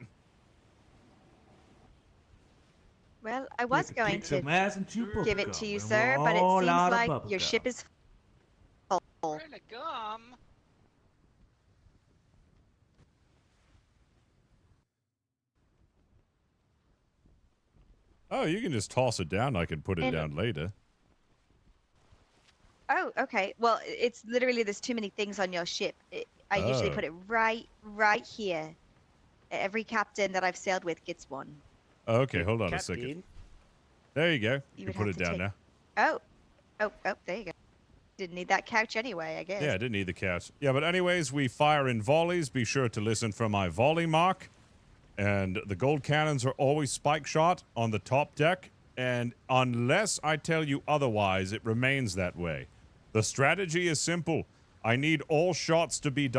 Well, I was going kick to some ass and chew give it bubblegum, to you, and sir, we're but it all seems out of like bubblegum. your ship is full. the gum. Oh, you can just toss it down. I can put it And- down later. Oh, okay. Well, it's literally there's too many things on your ship. I usually Oh. put it right here. Every captain that I've sailed with gets one. Okay, hold on a second. There you go. You can would put have it to down take- now. Oh, there you go. Didn't need that couch anyway, I guess. Yeah, I didn't need the couch. Yeah, but anyways, we fire in volleys. Be sure to listen for my volley mark. And the gold cannons are always spike shot on the top deck. And unless I tell you otherwise, it remains that way. The strategy is simple. I need all shots to be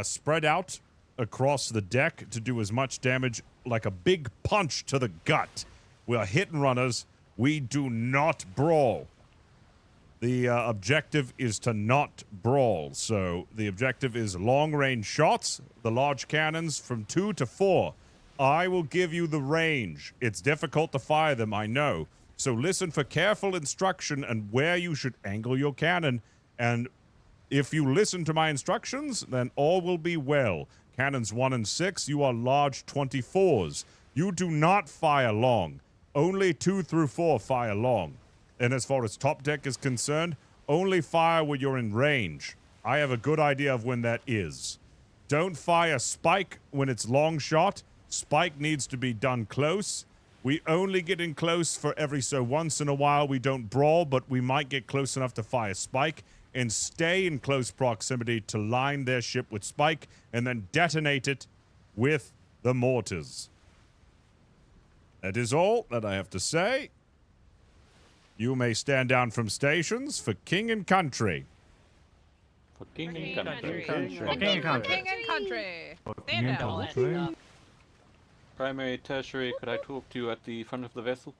spread out across the deck to do as much damage like a big punch to the gut. We are hit and runners. We do not brawl. The objective is to not brawl. So the objective is long-range shots, the large cannons from 2 to 4. I will give you the range. It's difficult to fire them, I know. So listen for careful instruction and where you should angle your cannon. And if you listen to my instructions, then all will be well. Cannons 1 and 6, you are large 24s. You do not fire long. Only 2 through 4 fire long. And as far as top deck is concerned, only fire when you're in range. I have a good idea of when that is. Don't fire spike when it's long shot. Spike needs to be done close. We only get in close for every so once in a while. We don't brawl, but we might get close enough to fire spike and stay in close proximity to line their ship with spike and then detonate it with the mortars. That is all that I have to say. You may stand down from stations for king and country. For king King and country. country. For king and country. King and country. For Stand king and down. country. Primary, tertiary, could I talk to you at the front of the vessel?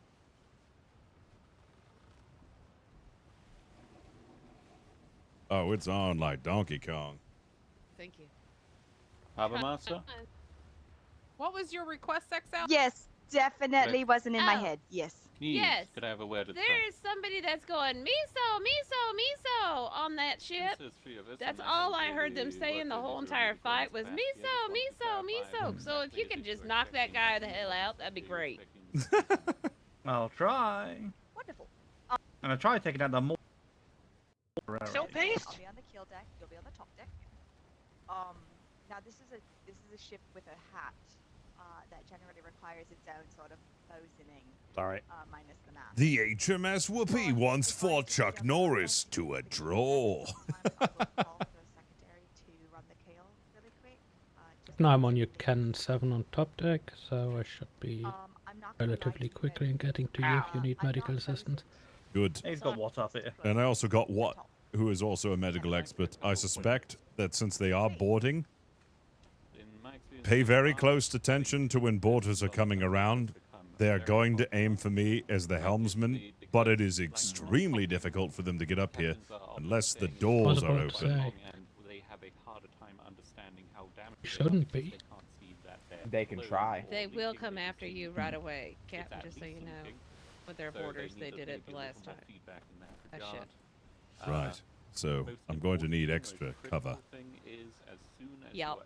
Oh, it's on like Donkey Kong. Thank you. Harbor Master? What was your request, Exal? Yes, definitely wasn't in my Oh. head. Yes. Please, Yes. could I have a word at the There is somebody that's going miso, miso, miso on that ship. Since there's 3 of us, That's and all haven't I heard them really saying the worked whole any entire requirements fight was back miso, yet, just miso, want to clarify miso. So if you could just knock that guy the hell out, that'd be great. I'll try. Wonderful. And I try taking out the more. So pissed. I'll be on the kill deck. You'll be on the top deck. Now this is a ship with a hat that generally requires its own sort of bosoning. Sorry. Minus the mast. The HMS Whoopee once fought Chuck Norris to a draw. Call for a secretary to run the kale really quick. Just Captain, I'm on your Cannon 7 on top deck, so I should be I'm not gonna lie to relatively you, quickly in getting to you if you need medical assistance. Good. He's got what up here. And I also got Watt, who is also a medical expert. I suspect that since they are boarding, pay very close attention to when boarders are coming around. They are going to aim for me as the helmsman, but it is extremely difficult for them to get up here unless the doors are open. Shouldn't be. They can try. They will come after you right away, Captain, just so you know. With their borders, they did it the last time. That shit. Right. So I'm going to need extra cover. Yep.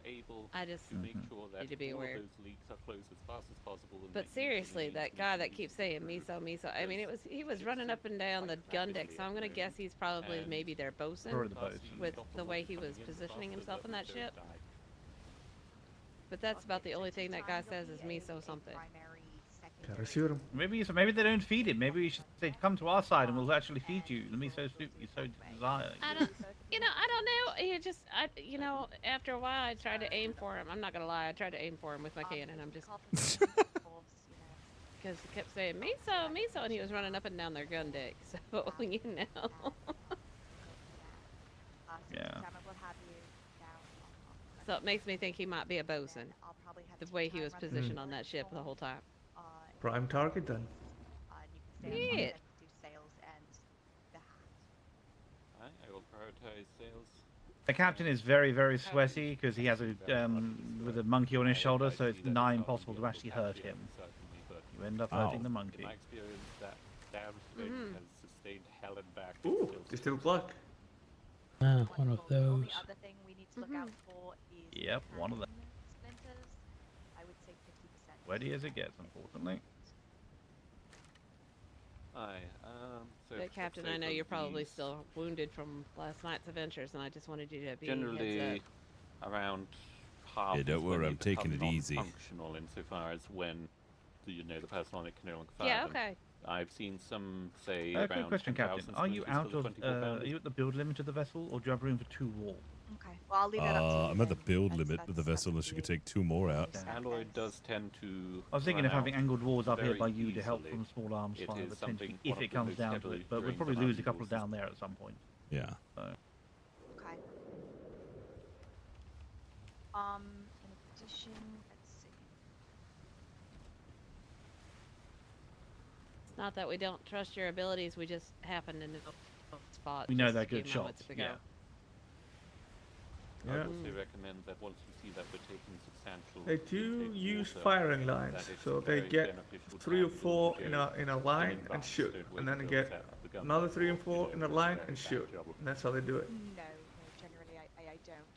I just need to be aware. But seriously, that guy that keeps saying miso, miso. I mean, he was running up and down the gun deck, so I'm gonna guess he's probably maybe their bosun with the way he was positioning himself in that ship. But that's about the only thing that guy says is miso something. Gotta shoot him. Maybe they don't feed him. Maybe we should say, come to our side and we'll actually feed you. The miso soup you so desire. I don't know. He just, you know, after a while I tried to aim for him. I'm not gonna lie, I tried to aim for him with my cannon. I'm just because he kept saying miso, miso, and he was running up and down their gun deck. So you know. Yeah. So it makes me think he might be a bosun. The way he was positioned on that ship the whole time. Prime target then. Yeah. I will prioritize sales. The captain is very, very sweaty because he has a with a monkey on his shoulder, so it's nigh impossible to actually hurt him. You end up hurting the monkey. In my experience, that damn thing has sustained hell and back. Ooh, distilled luck. Ah, one of those. Other thing we need to look out for is Yep, one of them. splinters. I would say 50%. Ready as it gets, unfortunately. So But Captain, I know you're probably still wounded from last night's adventures, and I just wanted you to be generally heads around half. Yeah, don't is when worry, they I'm taking become it easy. non-functional insofar as when the person on it can no longer fire Yeah, them. okay. I've seen some say Quick around question, 10,000 Captain. Are you splinters out for the of 24 are pounders. you at the build limit of the vessel, or do you have room for 2 more? Okay. Well, I'll leave that up to you. I'm at the build limit of the vessel unless you could take 2 more out. Alloy does tend to. I was thinking of run having out angled walls up here very by you to help easily. from small arms It fire, is potentially, something if one it of the comes most down to heavily it. But we'll drained probably on lose a army couple forces. down there at some point. Yeah. So. Okay. In addition, let's see. It's not that we don't trust your abilities, we just happen to know spot. We know just they're a few good moments shots, ago. yeah. I Yeah. also recommend that once you see that we're taking substantial. They do intake of use water, firing that lines, it's so they very get beneficial to 3 or have 4 those in a line and bucks, shoot, don't wait and then they until get the gun another goes 3 and off, 4 you in know, a line very and bad shoot. job of- And that's how they do it. No, generally I don't.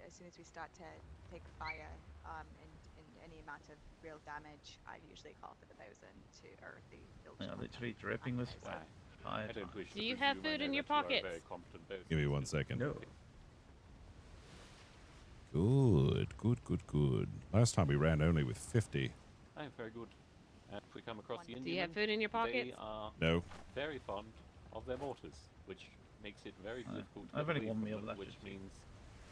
As soon as we start to take fire, in any amount of real damage, I usually call for the bosun or the field Yeah, shot. literally dripping with sweat. I don't wish to Do you have presume, I food in know your that you are a pockets? very competent bosun, Give me 1 so- second. No. Good. Last time we ran only with 50. I'm very good. If we come across the Do you Indian, have food in your they pockets? are No. very fond of their mortars, which makes it very difficult to I've get only away one from meal them, left, which just means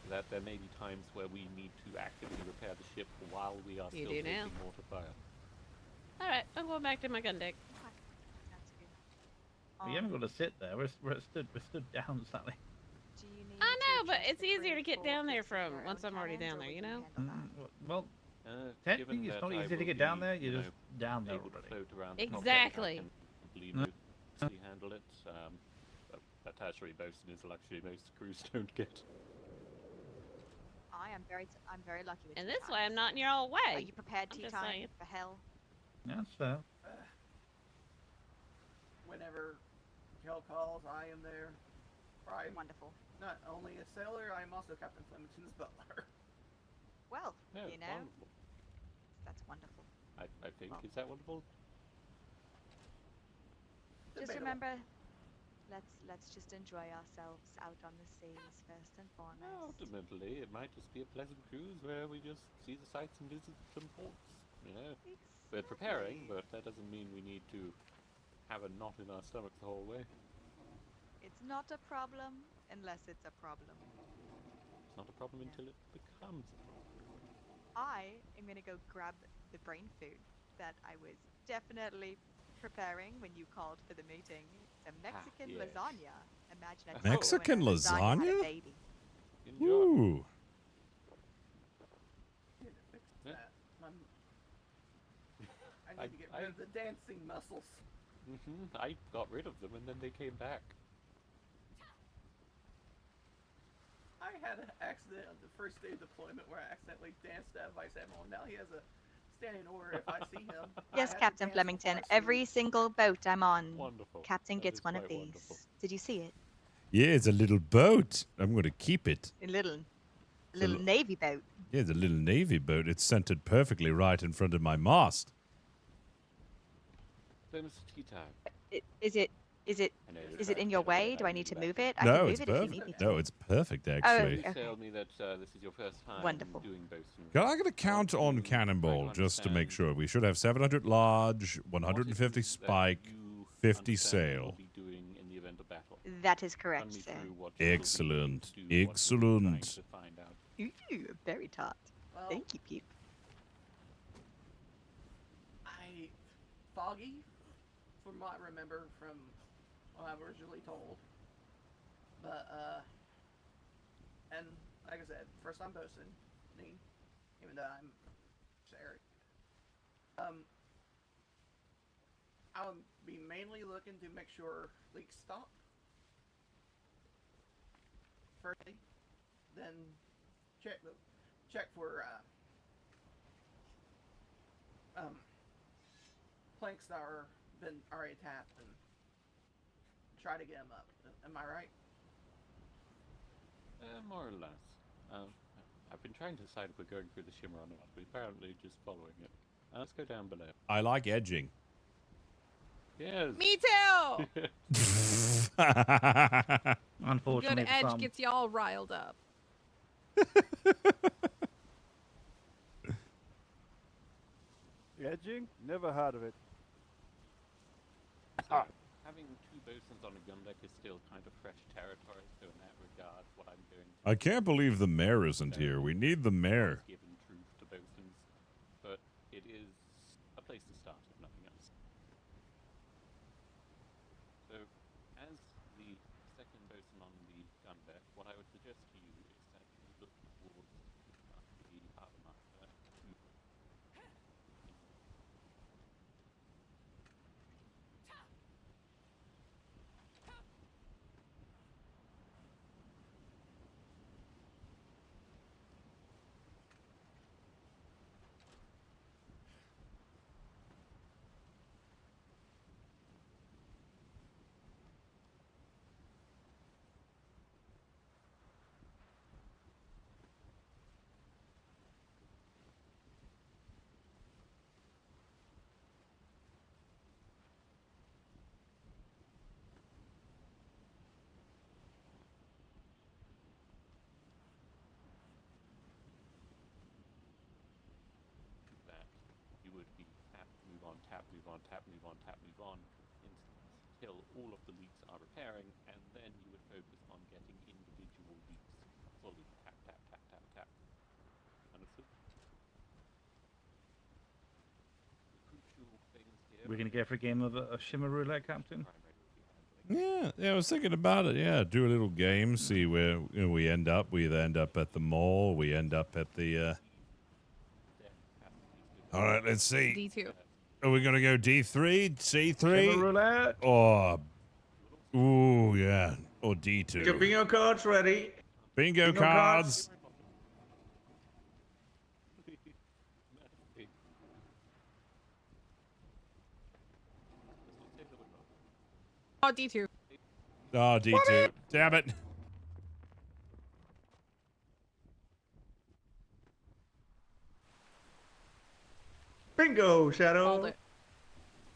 that there may be times where we need to actively repair the ship while we are You still do now. taking mortar fire. Alright, I'm going back to my gun deck. You haven't got to sit there. We're stood down, Sally. Do you need I know, to but adjust it's the easier to crew get for down there fixing from your once own I'm already cannons, down or there, would you we know? handle that? Well, Given technically, it's that not I easy to will get down be, there. You're you just know, down there able to already. float around the cockpit, Exactly. I can believe mostly handle it. A tertiary bosun is a luxury most crews don't get. I'm very lucky with And tea this way I'm times. not in your old way. Are you prepared I'm tea just time saying. for hell? Yeah, that's fair. Whenever Kel calls, I am there. I'm Wonderful. not only a sailor, I'm also Captain Flemington's butler. Well, Yeah, you know, wonderful. that's wonderful. I think, is that wonderful? Just Debatable. remember, let's just enjoy ourselves out on the seas first and foremost. Ultimately, it might just be a pleasant cruise where we just see the sights and visit some ports. You know, we're preparing, but that doesn't mean we need to have a knot in our stomach the whole way. It's not a problem unless it's a problem. It's not a problem until it becomes a problem. I am gonna go grab the brain food that I was definitely preparing when you called for the meeting. Some Mexican yes. lasagna. Imagine a taco Mexican and a lasagna had a lasagna? baby. Ooh. I need to fix that. I need to get rid of the dancing muscles. I got rid of them and then they came back. I had an accident on the first day of deployment where I accidentally danced at Vice Admiral. Now he has a standing order if I see him. Yes, Captain Flemington. Every single boat I'm on, Wonderful. Captain That gets is one of quite these. wonderful. Did you see it? Yeah, it's a little boat. I'm going to keep it. A little It's a navy boat. Yeah, it's a little navy boat. It's centered perfectly right in front of my mast. So, Mr. T-Time. Is it in your way? Do I need to move it? I No, can move it's it if you perfect. need me to. No, it's perfect, Oh, actually. You okay. tell me that this is your first time Wonderful. doing boasting. I'm going to count on Cannonball just to make sure. We should have 700 large, 150 spike, 50 sail. Doing in the event of battle. That is correct, sir. Excellent. Excellent. Ooh, very taut. Well, Thank you, Peep. Foggy, from what I remember from what I was originally told. But, and like I said, first time boasting, even though I'm Eric. I would be mainly looking to make sure leaks stop. Firstly, then check for planks that are been already tapped and try to get them up. Am I right? More or less. I've been trying to decide if we're going through the shimmer or not. We're apparently just following it. Let's go down below. I like edging. Yes. Me too. Unfortunately, Good edge gets y'all riled up. Edging? Never heard of it. So, having two bosuns on a gun deck is still kind of fresh territory, so in that regard, what I'm doing I can't believe the mayor isn't here. We need the mayor. is giving truth to bosuns, but it is a place to start, if nothing else. So, as the second bosun on the gun deck, what I would suggest to you is that you look towards the harbor master. That you would be tap, move on, tap, move on, tap, move on, tap, move on, until all of the leaks are repairing, and then you would focus on getting individual leaks fully tap, tap, tap, tap, tap. Understood? The crucial things here. We're gonna go for a game of a shimmer roulette, Captain. Yeah, I was thinking about it. Yeah, do a little game, see where we end up. We either end up at the mall, we end up at the. All right, let's see. D2. Are we gonna go D3, C3, Shimmer roulette. or ooh yeah, or D2? Get bingo cards ready. Bingo cards. Oh, D2. Oh, D2. Damn it. Bingo, Shadow.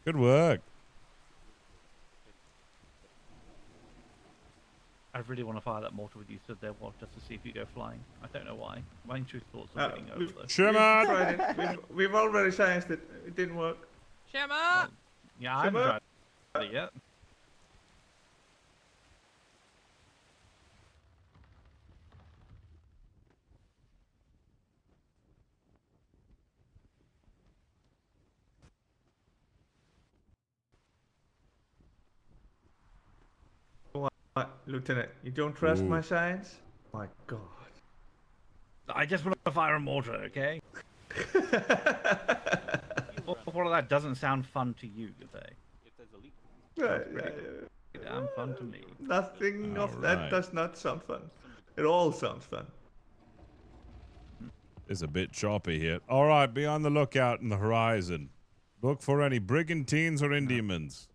Good work. I really want to fire that mortar with you stood there, just to see if you go flying. I don't know why. My intrusive thoughts are reading over this. Tried it. We've already scienced it. It didn't work. Shimmer! Yeah, I haven't Shimmer. tried it yet. What, Lieutenant? You don't trust Ooh. my science? My God. I just want to fire a mortar, okay? All of that doesn't sound fun to you, Damn fun to me. Nothing of Alright. that does not sound fun. It all sounds fun. It's a bit choppy here. All right, be on the lookout in the horizon. Look for any brigantines or Indiamans.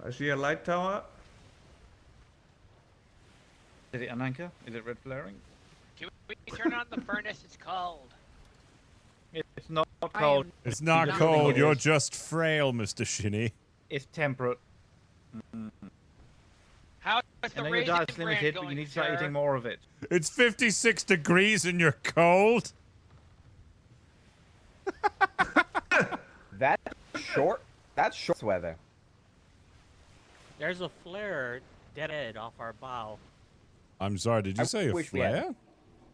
I see a light tower. Is it an anchor? Is it red flaring? Can we turn on the furnace? It's cold. It's not cold. It's not cold. You're just frail, Mr. Shinny. It's temperate. How is I the know your raisin diet's bran limited, but going, you need to start sir? eating more of it. It's 56 degrees and you're cold? That's short. That's short weather. There's a flare dead off our bow. I'm sorry, did you say a wish we had flare?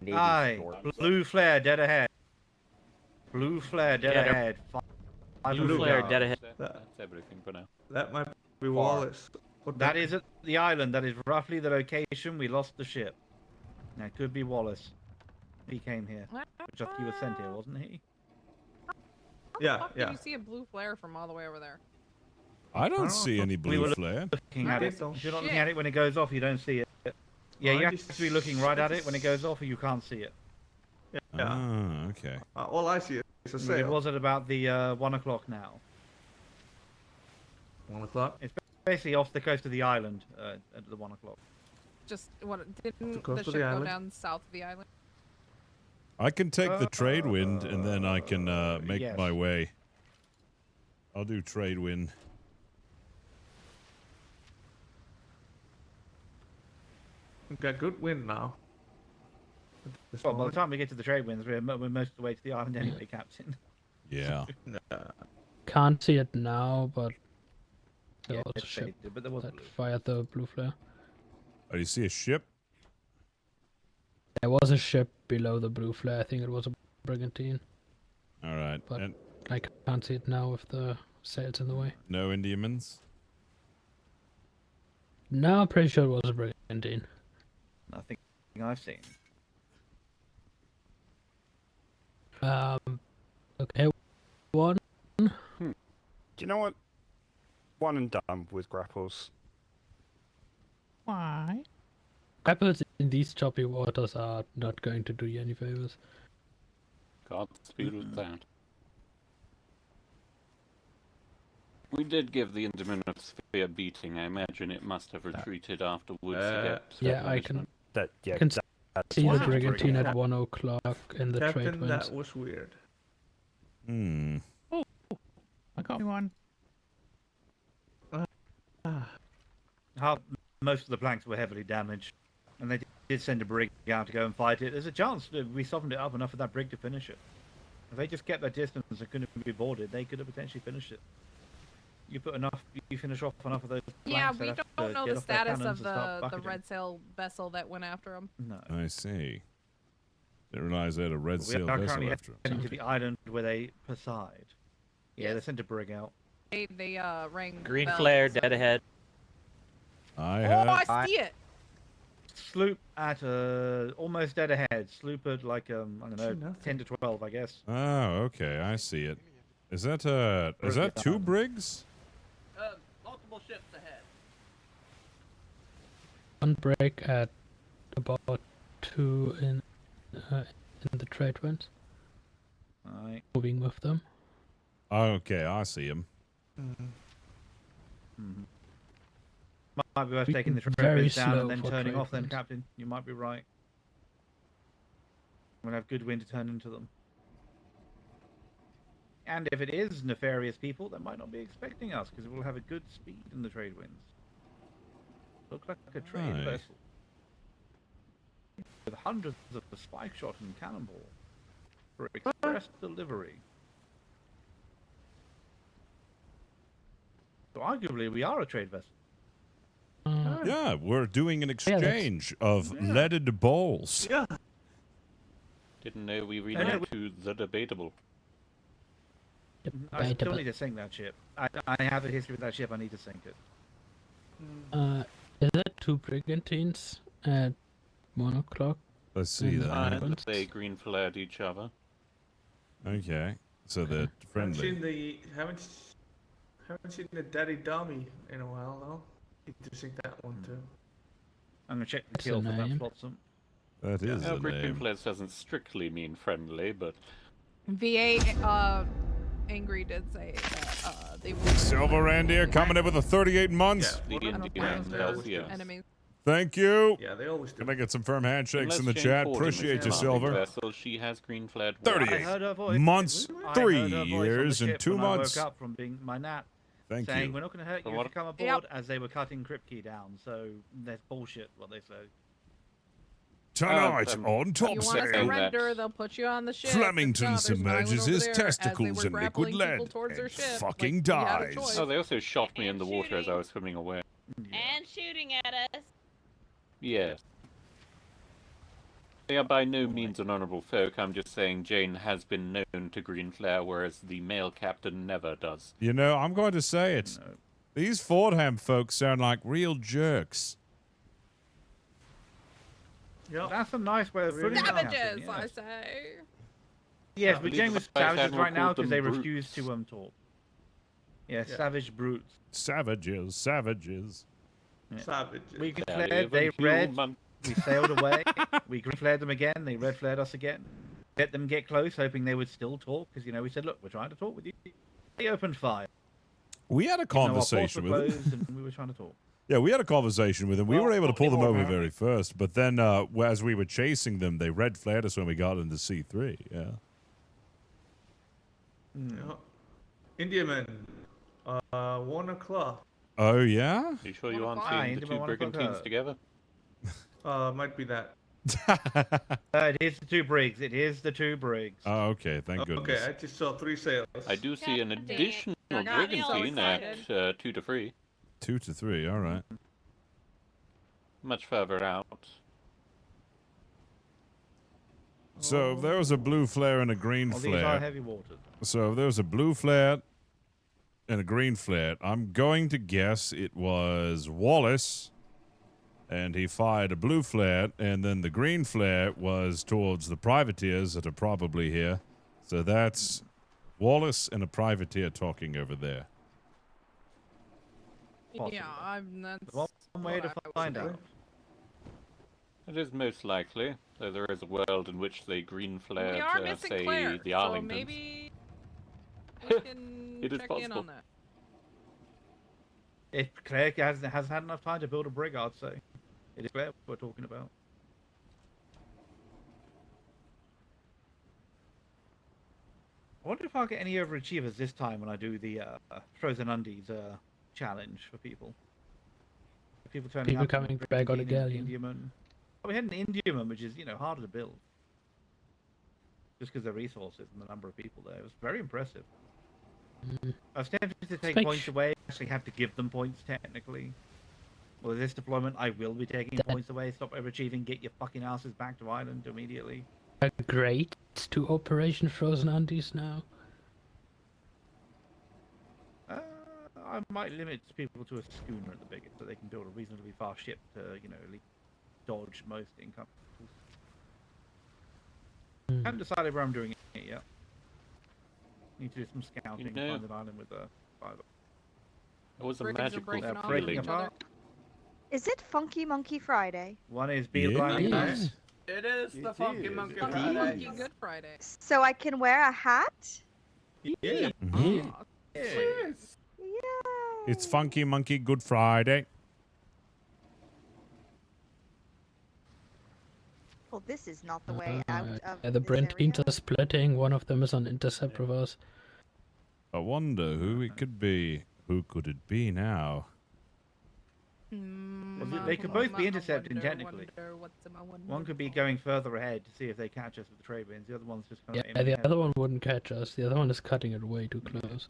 Navy Aye, shorts. blue flare dead ahead. Blue flare dead Yeah, they're- ahead. Blue flare dead ahead. That's everything for now. That might be Wallace. That is at the island. That is roughly the location we lost the ship. Now, it could be Wallace. He came here. Which I think he was sent here, wasn't he? Yeah, How can you see a blue flare from all the way over there? I don't see any We were blue flare. looking at it. If you're not looking at it when it goes off, you don't see it. Yeah, you have to be looking right at it when it goes off, or you can't see it. Yeah. Ah, okay. All I see is a It sail. was at about the 1 o'clock now. 1 o'clock? It's basically off the coast of the island at the 1 o'clock. Just what? Didn't the coast ship of the go island? down south of the island? I can take the trade wind and then I can make yes. my way. I'll do trade wind. We've got good wind now. Well, by the time we get to the trade winds, we're most of the way to the island anyway, Captain. Yeah. Can't see it now, but there Yeah, was a it's ship faded, but there was that blue. fired the blue flare. Oh, you see a ship? There was a ship below the blue flare. I think it was a brigantine. All right. But And I can't see it now with the sails in the way. no Indiamans? No, I'm pretty sure it was a brigantine. Nothing I've seen. Okay, one. Do you know what? One and done with grapples. Why? Grapples in these choppy waters are not going to do you any favors. Godspeed with that. We did give the Indiman a severe beating. I imagine it must have retreated afterwards to get Yeah, I can. That can that's see the why. brigantine at 1 o'clock in the trade Captain, winds. that was weird. Hmm. I got one. Most of the planks were heavily damaged, and they did send a brig out to go and fight it. There's a chance that we softened it up enough for that brig to finish it. If they just kept their distance and couldn't be boarded, they could have potentially finished it. You put enough, you finish off enough of those planks. Yeah, they'd we have don't to know get the off their status cannons of and start the bucketing. red sail vessel that went after them. No. I see. Didn't realize they had a red We sail are vessel currently after heading to them. the island where they preside. Yeah, they sent a brig out. They rang Green bells flare and- dead ahead. I Oh, have. I see it. Sloop at almost dead ahead. Sloop at like I don't know, 10 to 12, I guess. Oh, okay. I see it. Is that two brigs? Multiple ships ahead. One break at about 2 in the trade winds. Alright. Moving with them. Okay, I see him. Might be worth We taking the can trade very winds down slow and then for turning trade off then, winds. Captain. You might be right. We'll have good wind to turn into them. And if it is nefarious people, they might not be expecting us, because we'll have a good speed in the trade winds. Look like a trade Aye. vessel. With hundreds of spike shot and cannonball. For express delivery. So arguably we are a trade vessel. Yeah, we're doing an exchange of leaded balls. Yeah. Didn't know we renamed to the debatable. I still need to sink that ship. I have a history with that ship. I need to sink it. Is it 2 brigantines at 1 o'clock? Let's see that. They green flared each other. Okay, so they're friendly. Haven't seen the daddy dummy in a while though. Need to sink that one too. I'm gonna check the kill for that flotsam. That is the green name. flares doesn't strictly mean friendly, but VA Angry did say that they were Silver Reindeer coming in with a 38 months. the Indian enemies. Thank you. Yeah, they always do. Can I get some firm handshakes Unless in the Jane chat? Ford Appreciate you, is a Silver. vessel, she has green flared 38 months, 3 years, and 2 months. I woke up from being my nap. Thank saying you. we're not going to hurt you if you come aboard as they were cutting Crypt Key down. So that's bullshit what they say. Tonight on You Top want to Sail, surrender, they'll put you on the ship. Flemington If not, there's an island submerges over his there as they testicles were in liquid grappling people lead towards their and ship. fucking Like, you had a dies. choice. Oh, they also shot me in the water as I was swimming away. And shooting at us. Yes. They are by no means an honourable folk. I'm just saying Jane has been known to green flare, whereas the male captain never does. You know, I'm going to say it. These Fordham folks sound like real jerks. Yep. That's a nice way of putting it. Savages, I say. Yes, but Jane was savages Admiral right now called because them they brutes. refuse to talk. Yeah, savage brutes. Savages, savages. Yeah. Savages. We green Barely flared, they even red. human. We sailed away. We green flared them again. They red flared us again. Let them get close, hoping they would still talk. Because we said, look, we're trying to talk with you. They opened fire. We had a conversation Even though our with ports them. were closed and we were trying to talk. Yeah, we had a conversation with them. We were able to pull them over apparently. very first, but then as we were chasing them, they red flared us when we got into C3. Yeah. Yeah. Indiaman. 1 o'clock. Oh yeah. You sure you aren't Aye, seeing the two Indiaman, 1 o'clock, brigantines together? Might be that. It is the 2 brigs. It is the 2 brigs. Oh, okay. Thank goodness. Okay, I just saw 3 sails. I do see an additional Got me all brigantine at excited. 2 to 3. 2 to 3. All right. Much further out. So if there was a blue flare and a green Well, these are flare. heavy water. So if there was a blue flare and a green flare, I'm going to guess it was Wallace, and he fired a blue flare, and then the green flare was towards the privateers that are probably here. So that's Wallace and a privateer talking over there. Yeah, that's One way to what I would find say. out. It is most likely, though there is a world in which they green flared, We are missing say, Claire, the so Arlingtons. maybe we can It is check in possible. on that. If Claire has had enough time to build a brig, I'd say. It is Claire we're talking about. I wonder if I'll get any overachievers this time when I do the Frozen Undies challenge for people. People turning People up coming and back on a bringing in galleon. Indiaman. Oh, we had an Indiaman, which is, harder to build. Just because of the resources and the number of people there. It was very impressive. I was tempted to take Make points away. I actually have to give them points, technically. Well, this deployment, I will be taking points away. Stop overachieving. Get your fucking asses back to Ireland immediately. Great to Operation Frozen Undies now. I might limit people to a schooner at the biggest, so they can build a reasonably fast ship to, at least dodge most income. Haven't decided where I'm doing it yet. Need to do some scouting. You know- Find an island with a 5. It was a Brigands are magical breaking off breaking feeling. each other. Is it Funky Monkey Friday? One is Beer Blind. Yes. It is the Funky Monkey Funky Friday. Monkey Good Friday. So I can wear a hat? Yeah. Mhm. Aw, Yes. Yay! It's Funky Monkey Good Friday. Well, this is not the way out of The this Brentines area. are splitting. One of them is on intercept with us. I wonder who it could be. Who could it be now? Well, they could both be intercepting technically. One could be going further ahead to see if they catch us with the trade winds. The other one's just kind of Yeah, aiming the ahead. other one wouldn't catch us. The other one is cutting it way too close.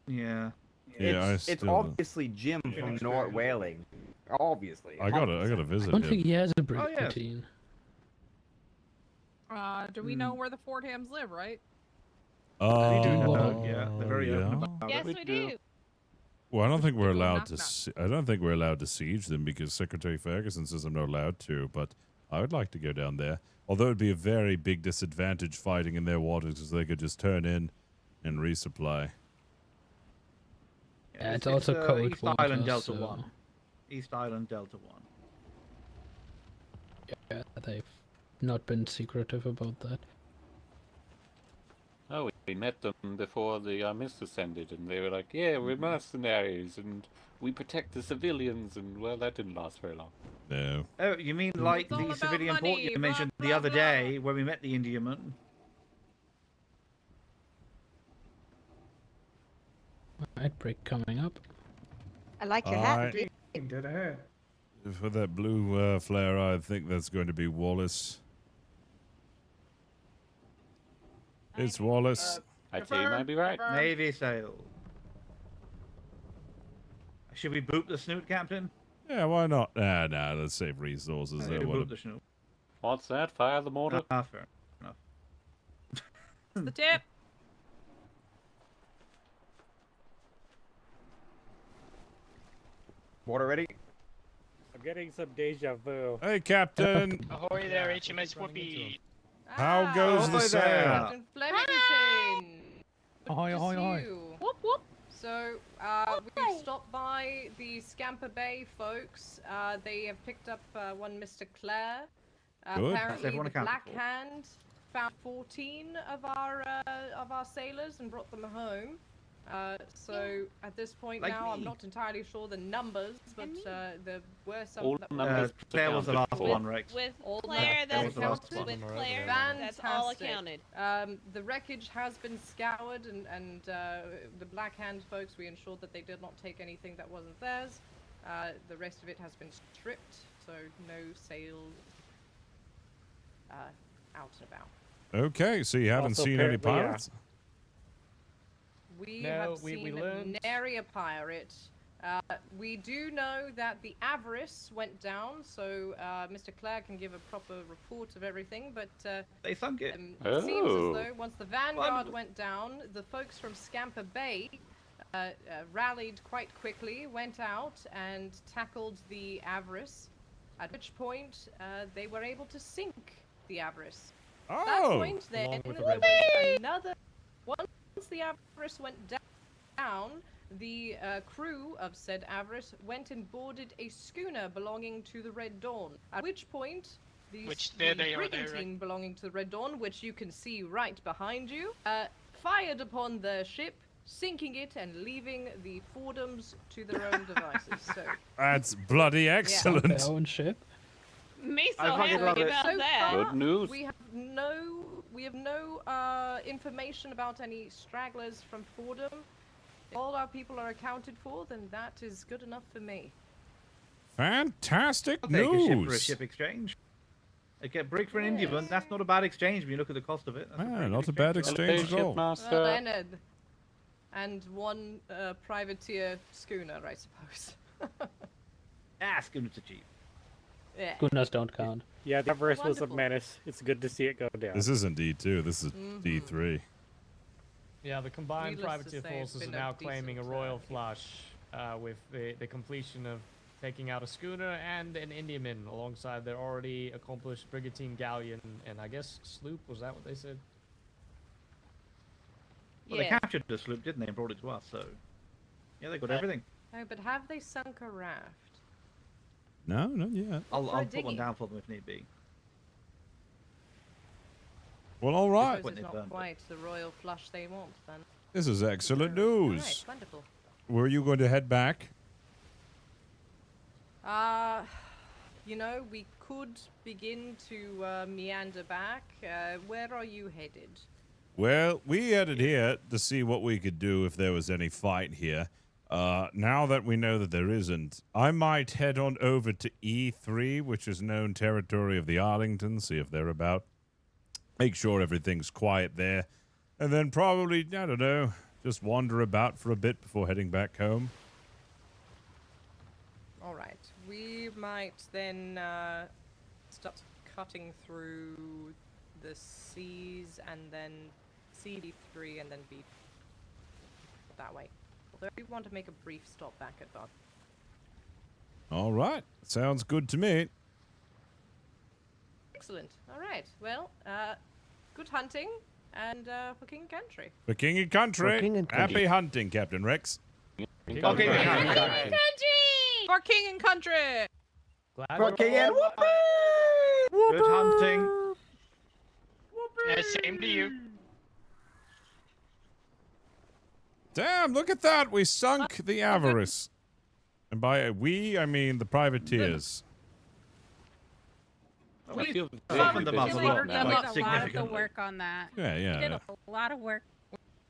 Yeah. Yeah, It's I still. obviously Jim from North Whaling. Obviously. I gotta 100%. visit I don't him. think he has a Oh, yes. brigantine. Do we know where the Fordhams live, right? We do know, yeah. They're very open yeah. about Yes, it. we do. Well, I don't think we're do a allowed knock to. knock. I don't think we're allowed to siege them because Secretary Ferguson says I'm not allowed to. But I would like to go down there. Although it'd be a very big disadvantage fighting in their waters because they could just turn in and resupply. Yeah, it's also cold East Island water, Delta so- 1. East Island Delta 1. Yeah, they've not been secretive about that. Oh, we met them before the mist ascended, and they were like, "Yeah, we're mercenaries, and we protect the civilians." And well, that didn't last very long. No. Oh, you mean like It's all the about civilian port money, you blah, mentioned the blah, other blah. day when we met the Indiaman? Alright, break coming up. I like your hat. I- Pete. Dead ahead. For that blue flare, I think that's going to be Wallace. It's Wallace. I'd say you might be right. Navy sail. Should we boot the snoot, Captain? Yeah, why not? Nah, let's save resources. Yeah, There. boot the snoot. What's that? Fire the mortar? Fair enough. It's the tip. Water ready? I'm getting some deja vu. Hey, Captain. Ahoy there, HMS Whoopi. How goes the ahoy sail? there. Captain Flemington. Ahoy, ahoy, ahoy. Whoop whoop. So we stopped by the Scamper Bay folks. They have picked up one Mr. Clare. Good. That's Apparently, everyone the accounted Black for. Hand found 14 of our sailors and brought them home. So at this point Like now, I'm me. not entirely sure the numbers, but there were some. All that numbers Claire was the last accounted for. one, Rex. With All Claire, numbers that's was the last one. with Claire. Fantastic. That's all accounted. The wreckage has been scoured, and the Black Hand folks, we ensured that they did not take anything that wasn't theirs. The rest of it has been stripped, so no sails out and about. Okay, so you haven't Also, seen any apparently, pirates? We No, have we seen learned- nary a pirate. We do know that the Avarice went down, so Mr. Clare can give a proper report of everything, but They sunk it. it seems Oh. as though once the Vanguard Wonderful. went down, the folks from Scamper Bay rallied quite quickly, went out and tackled the Avarice, at which point they were able to sink the Avarice. At that Oh, point, then, along with the there rebels. was another. Once the Avarice went down, the crew of said Avarice went and boarded a schooner belonging to the Red Dawn. At which point, the There they are, brigantine belonging to the Red Dawn, which you can see right behind you, fired upon the ship, sinking it and leaving the Fordhams to their own devices. So that's bloody Their excellent. own ship. Me so I fucking happy love it. about so that. far, Good news. we have no information about any stragglers from Fordham. If all our people are accounted for, then that is good enough for me. Fantastic I'll take a ship for a news. ship exchange. Get brick for an Indiaman. That's not a bad exchange when you look at the cost of it. That's Ah, very not good a bad for us. exchange at all. Shipmaster. And one privateer schooner, I suppose. Schooners are cheap. Yeah. Schooners don't count. Yeah, the Everest was a Wonderful. menace. It's good to see it go down. This isn't D2. This is Mhm. D3. Yeah, the combined Needless to privateer say, it's forces are been a now claiming a decent, royal flush with the completion of taking out a schooner and an Indiaman alongside their already accomplished brigantine galleon and I guess sloop. Was that what they said? Well, they captured the sloop, didn't they, and brought it to us, so... Yeah, they got everything. Oh, but have they sunk a raft? No, not yet. I'll For a put one dinghy. down for them if need be. Well, all I right. suppose When it's they not burned it. quite the royal flush they want, then. This is excellent news. Alright, wonderful. Where are you going to head back? You know, we could begin to meander back. Where are you headed? Well, we headed here to see what we could do if there was any fight here. Now that we know that there isn't, I might head on over to E3, which is known territory of the Arlington, see if they're about. Make sure everything's quiet there. And then probably, I don't know, just wander about for a bit before heading back home. Alright, we might then start cutting through the C's and then CD3 and then B that way. Although we want to make a brief stop back at Bog. All right. Sounds good to me. Excellent. All right. Well, good hunting and for King and Country. For king and country. For king and country. Happy hunting, Captain Rex. For King and Country! For King and Country! For King and Good hunting. Same to you. Damn, look at that. We sunk the Avarice. And by we, I mean the privateers. We them up a done lot, a like lot of the significantly. work on that. Yeah, We yeah, did yeah. a lot of work.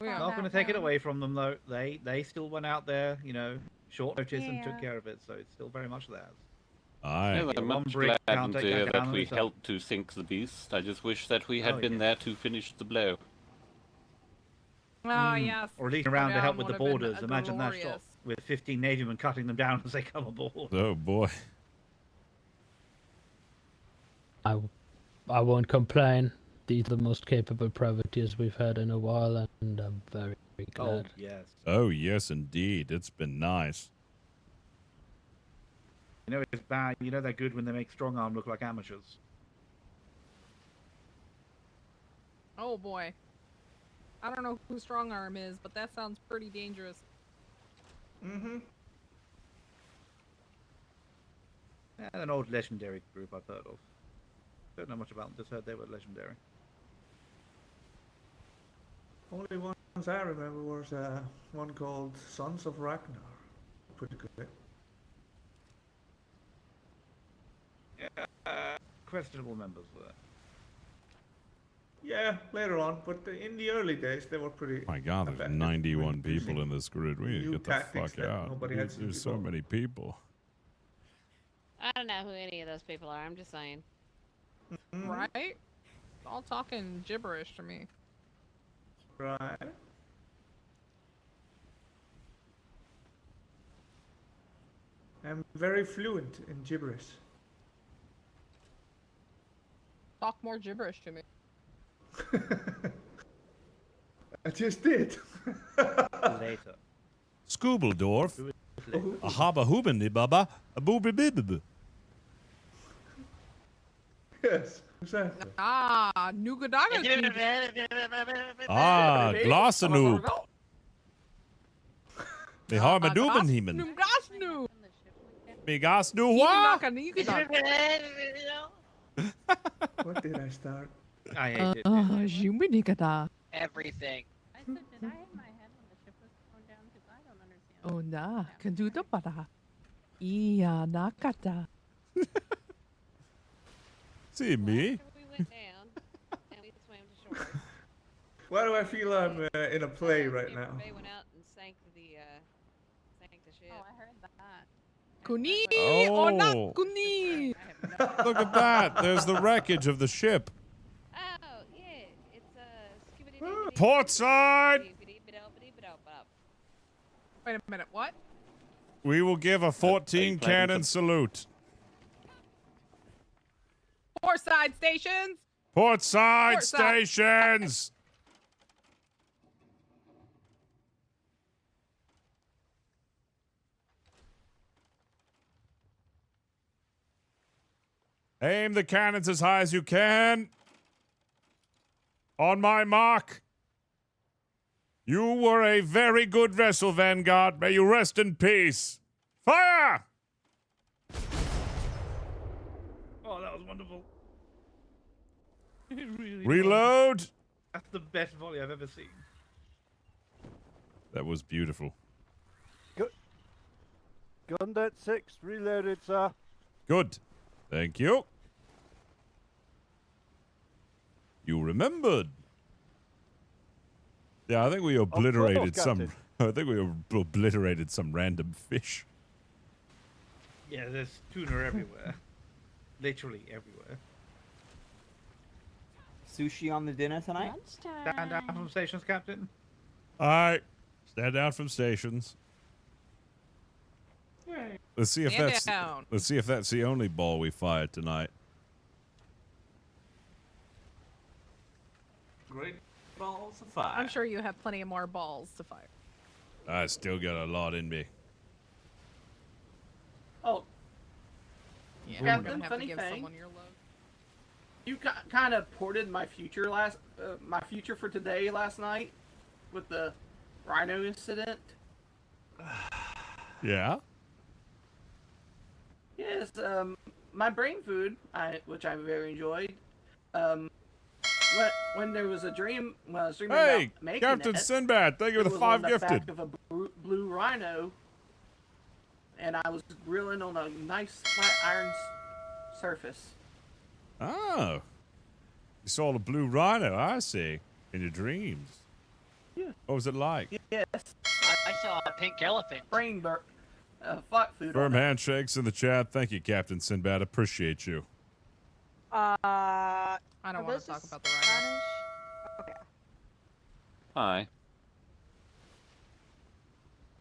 Not going to take it away from them though. They still went out there, you know, short notice and took care of it. So it's still very much theirs. Aye. Yeah, I'm One much brick glad can't take that that down we itself. helped to sink the beast. I just wish that we had Oh, been there to finish the blow. Oh yes. Or at least around to help with the Would've been borders. Imagine that shot glorious. with 15 navymen cutting them down as they come aboard. Oh boy. I won't complain. These are the most capable privateers we've had in a while, and I'm very, very glad. Yes. Oh, yes, indeed. It's been nice. You know it's bad. You know they're good when they make strong arm look like amateurs. Oh boy. I don't know who Strong Arm is, but that sounds pretty dangerous. Mm-hmm. Yeah, an old legendary group I've heard of. Don't know much about them. Just heard they were legendary. Only ones I remember was one called Sons of Ragnar. Pretty good. Yeah, questionable members there. Yeah, later on, but in the early days they were pretty. My God, there's effective. 91 people in this grid. We need to New get the tactics fuck that out. nobody had seen There's so before. many people. I don't know who any of those people are. I'm just saying. Right? All talking gibberish to me. Right. I'm very fluent in gibberish. Talk more gibberish to me. I just did. Later. Scoobledorf. A haba hubindi baba. A booby bibib. Yes, exactly. Ah, Nugadaga. Ah, Glassanoop. Me harma dubenhiemen. Nugasnu. Me gas nu wa? What did I start? I hate it. Juminigada. Everything. I said, did I hit my head when the ship was going down? Because I don't understand. Oh, na. Kanduda para. Iya nakata. See me? We went down and we swam to shore. Why do I feel I'm in a play right now? They went out and sank the ship. Oh, I heard that. Kuni Oh. or not kuni? Look at that. There's the wreckage of the ship. Oh, yeah. It's Port side! Wait a minute, what? We will give a 14 cannon salute. Port side stations. Port side Port side. stations! Aim the cannons as high as you can. On my mark. You were a very good vessel, Vanguard. May you rest in peace. Fire! Oh, that was wonderful. Reload. That's the best volley I've ever seen. That was beautiful. Gun at 6, reloaded, sir. Good. Thank you. You remembered. Yeah, I think we obliterated some. Captain. I think we obliterated some random fish. Yeah, there's tuna everywhere. Literally everywhere. Sushi on the dinner tonight? Stand down from stations, Captain. All right, stand down from stations. Let's see if Stand that's. down. Let's see if that's the only ball we fired tonight. Great balls of fire. I'm sure you have plenty of more balls to fire. I still got a lot in me. Oh, Yeah, Captain, we're gonna have funny to give thing. someone your load. You kind of ported my future my future for today last night with the rhino incident. Yeah. Yes, my brain food, which I very enjoyed. When there was a dream, when I was dreaming Hey, about making Captain it, Sinbad, thank you for it the was 5 on the gifted. back of a blue rhino, and I was grilling on a nice flat iron surface. Oh. You saw the blue rhino, I see, in your dreams. Yeah. What was it like? Yes. I saw a pink elephant. Brain flat food. Firm handshakes in the chat. Thank you, Captain Sinbad. Appreciate you. I don't want to talk about the rhino. Okay. Hi.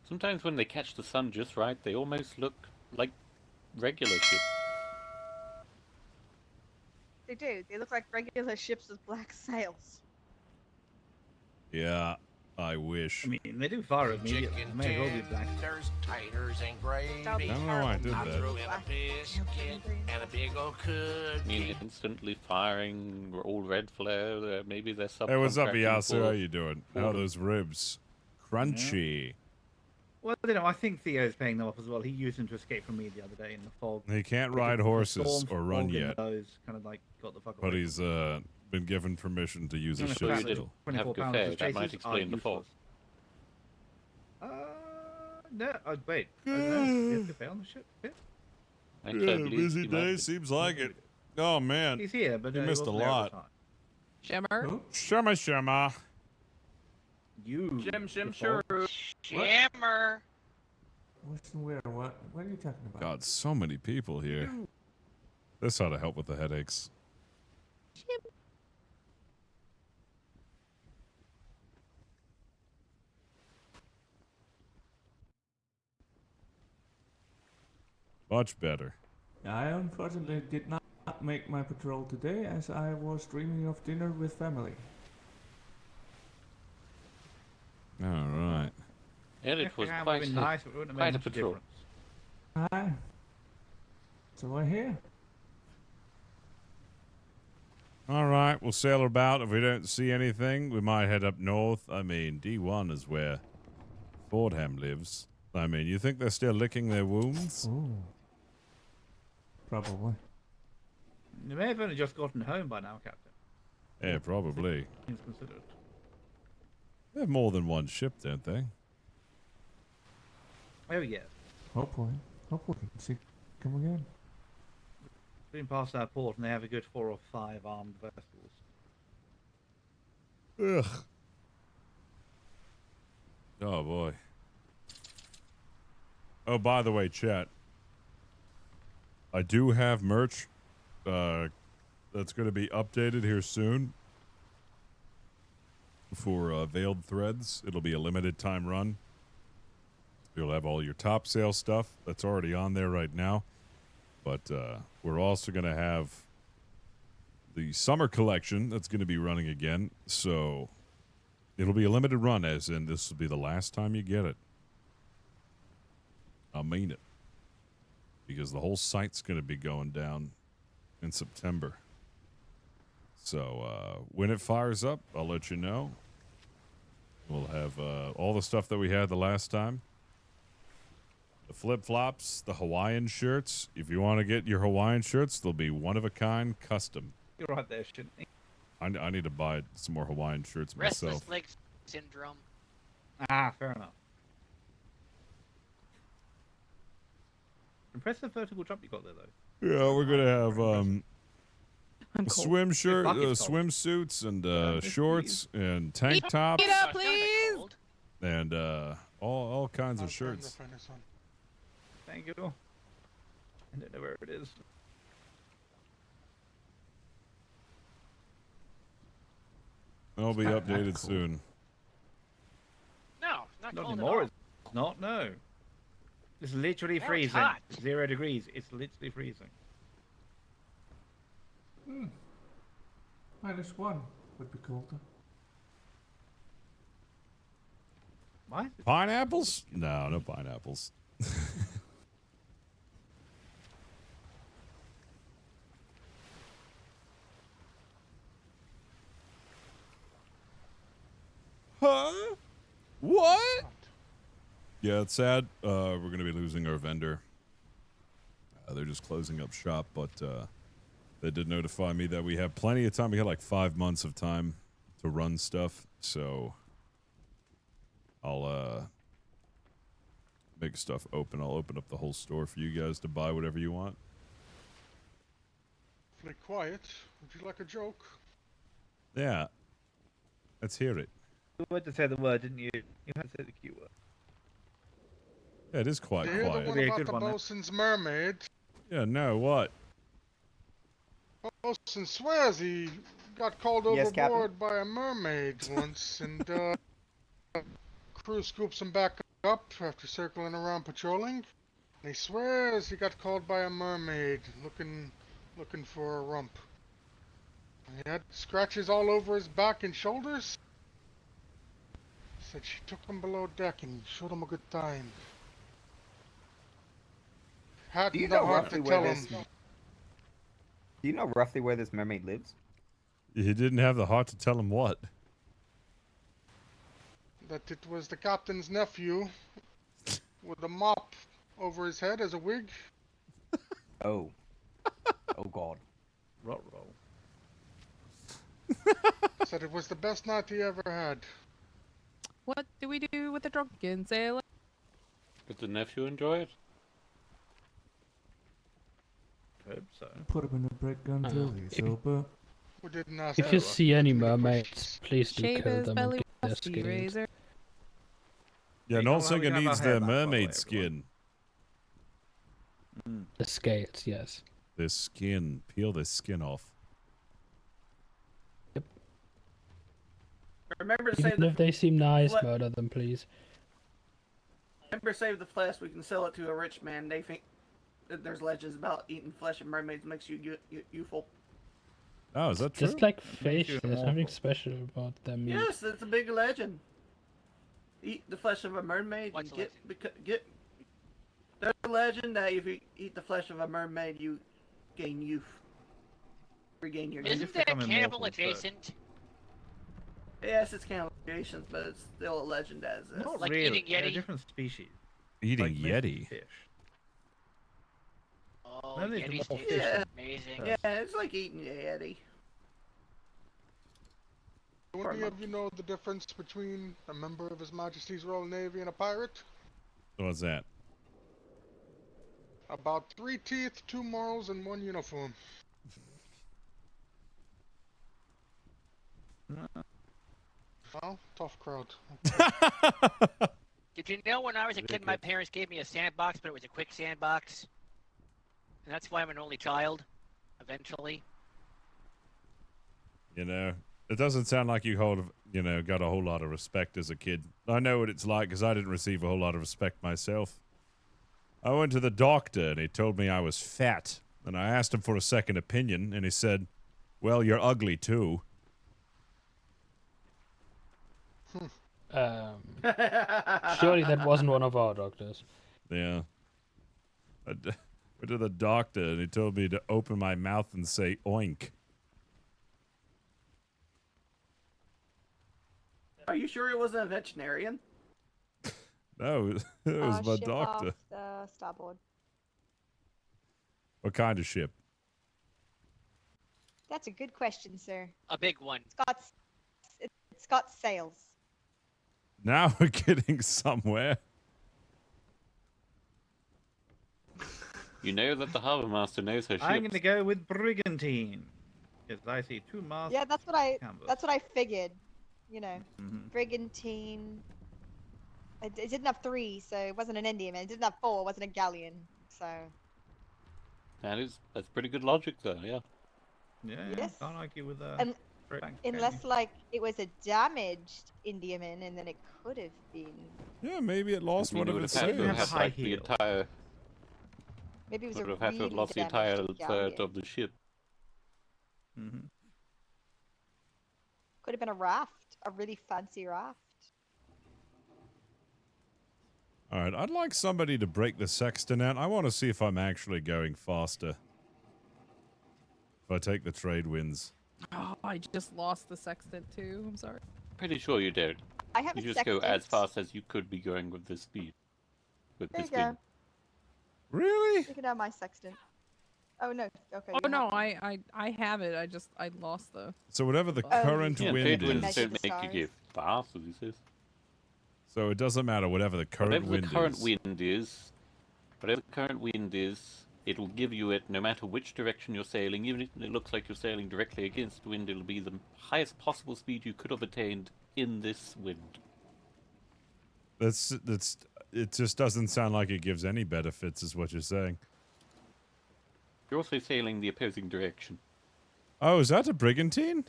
Sometimes when they catch the sun just right, they almost look like regular ships. They do. They look like regular ships with black sails. Yeah, I wish. I mean, they do fire immediately. They may as well be black. There's taters and gravy. I don't know why I did I that. threw in a biscuit and a big old I mean, cookie. instantly firing all red flare. Maybe they're subcontracting. Hey, what's up, Yasu? for- How you doing? How are those ribs? Crunchy. Well, I don't know. I think Theo's paying them off as well. He used them to escape from me the other day in the fog. He can't Because ride the horses storms, or run fog, and yet. Those kind of like got the fuck But away. he's been given permission to use his Unless ship that's still. a 24 good pounds fare, of that might chases explain are the fog. useless. No. Wait. I don't know. Do you have to pay on the ship? Yeah. I Yeah, totally busy day. imagine. Seems like it. Oh, man. He's here, but you he missed a wasn't there all the lot. time. Shimmer? Shimmer. You. Shim, sure. Jammer. What's the weird? What are you talking about? God, so many people here. This ought to help with the headaches. Much better. I unfortunately did not make my patrol today as I was dreaming of dinner with family. All right. And it was Yeah, quite, would've been nice, but it wouldn't have quite made a much of a patrol. difference. Hi. So I hear. All right, we'll sail about. If we don't see anything, we might head up north. I mean, D1 is where Fordham lives. I mean, you think they're still licking their wounds? Ooh. Probably. You may have only just gotten home by now, Captain. Yeah, probably. Things considered. They have more than one ship, don't they? Oh, yeah. Hopefully we can see come again. Been past our port and they have a good 4 or 5 armed vessels. Ugh. Oh, boy. Oh, by the way, chat. I do have merch that's going to be updated here soon for Veiled Threads. It'll be a limited time run. You'll have all your top sale stuff that's already on there right now. But we're also going to have the summer collection that's going to be running again. So it'll be a limited run, as in this will be the last time you get it. I mean it. Because the whole site's going to be going down in September. So when it fires up, I'll let you know. We'll have all the stuff that we had the last time. The flip-flops, the Hawaiian shirts. If you want to get your Hawaiian shirts, they'll be one-of-a-kind custom. You're right there, shouldn't you? I need to buy some more Hawaiian shirts myself. Restless leg syndrome. Ah, fair enough. Impressive vertical jump you got there, though. Yeah, we're going to have I'm cold. swim shirt, Your pocket's cold. swimsuits, and shorts, and tank tops, Eat up, please! and all kinds of shirts. Thank you. I don't know where it is. It'll be not that updated cool. soon. No, not Not cold at anymore, all. it's not, no. It's literally Now it's freezing. hot. 0 degrees. It's literally freezing. -1 would be colder. What? Pineapples? No, no pineapples. Huh? What? Yeah, it's sad. We're gonna be losing our vendor. They're just closing up shop, but they did notify me that we have plenty of time. We got like 5 months of time to run stuff, so I'll make stuff open. I'll open up the whole store for you guys to buy whatever you want. Play quiet. Would you like a joke? Yeah. Let's hear it. You had to say the word, didn't you? You had to say the Q word. Yeah, it is quite You hear the quiet. one about the bosun's mermaid? Yeah, no, what? Bosun swears he got called Yes, Captain. overboard by a mermaid once, and crew scoops him back up after circling around patrolling. And he swears he got called by a mermaid looking for a rump. He had scratches all over his back and shoulders. Said she took him below deck and showed him a good time. Do you Hadn't know the heart roughly to where tell this? him. Do you know roughly where this mermaid lives? He didn't have the heart to tell him what. That it was the captain's nephew with a mop over his head as a wig. Oh. Oh God. Ruh-roh. Said it was the best night he ever had. What do we do with the drunken sailor? Did the nephew enjoy it? Hope so. Put him in a brick until he's sober. We didn't ask If you her. see any mermaids, please do Shave kill his them belly and with a get ski their skins. razor. Yeah, You know no how we singer have our needs hair their back, by the way, mermaid everyone. skin. The scales, yes. Their skin. Peel their skin off. Remember to save Even the if they seem nice, What? murder them, please. remember to save the flesh. We can sell it to a rich man. They think that there's legends about eating flesh of mermaids makes you youthful. Oh, is that true? Just like makes fish, you there's immortal. something special about their meat. Yes, it's a big legend. Eat the flesh of a mermaid What's and the get. There's a legend that if you eat the flesh of a mermaid, you gain youth. Regain your Isn't youth. that become cannibal immortal, so- adjacent? Yes, it's cannibalization, but it's still a legend as is. Not Like really. eating They're Yeti? different species. Eating Like most Yeti. Fish. Oh, Mermaids are Yeti's more taste fish is than- amazing. Yeah, it's like eating a yeti. Do any of you know the difference between a member of His Majesty's Royal Navy and a pirate? What's that? About 3 teeth, 2 morals, and 1 uniform. Well, tough crowd. Did you know when I was a kid, my parents gave me a sandbox, but it was a quick sandbox? And that's why I'm an only child, eventually. You know, it doesn't sound like you got a whole lot of respect as a kid. I know what it's like because I didn't receive a whole lot of respect myself. I went to the doctor and he told me I was fat. And I asked him for a second opinion and he said, well, you're ugly too. Surely that wasn't one of our doctors. Yeah. I went to the doctor and he told me to open my mouth and say oink. Are you sure it wasn't a veterinarian? No, it was my Ship doctor. off the starboard. What kind of ship? That's a good question, sir. A big one. It's got sails. Now we're getting somewhere. You know that the harbour master knows her I'm ships. gonna go with brigantine. Because I see 2 masts. Yeah, that's what I. canvas. That's what I figured. You know, Mhm. brigantine. It didn't have 3, so it wasn't an Indiaman. It didn't have 4, it wasn't a galleon. So. That's pretty good logic though, yeah. Yeah, Yes. can't argue with that. And unless like it was a damaged Indiaman, and then it could have been. Yeah, maybe it lost I mean, one it of would its have had to sails. have like the entire. Maybe it was a Would have had to have really lost the entire damaged third galleon. of the ship. Mm-hmm. Could have been a raft, a really fancy raft. right, I'd like somebody to break the sextant. I want to see if I'm actually going faster. If I take the trade winds. Oh, I just lost the sextant too. I'm sorry. Pretty sure you don't. I have You a just go as sextant. fast as you could be going with this speed. With There this you go. wind. Really? You can have my sextant. Oh no. Okay. Oh you no, have I have it. I lost the. So whatever the Oh, current Yeah, wind trade is. winds don't make you go fast, as he says. So it doesn't matter whatever the current Whatever wind the current is. wind is, whatever the current wind is, it'll give you it no matter which direction you're sailing. Even if it looks like you're sailing directly against the wind, it'll be the highest possible speed you could have attained in this wind. That's it. Just doesn't sound like it gives any benefits, is what you're saying. You're also sailing the opposing direction. Oh, is that a brigantine?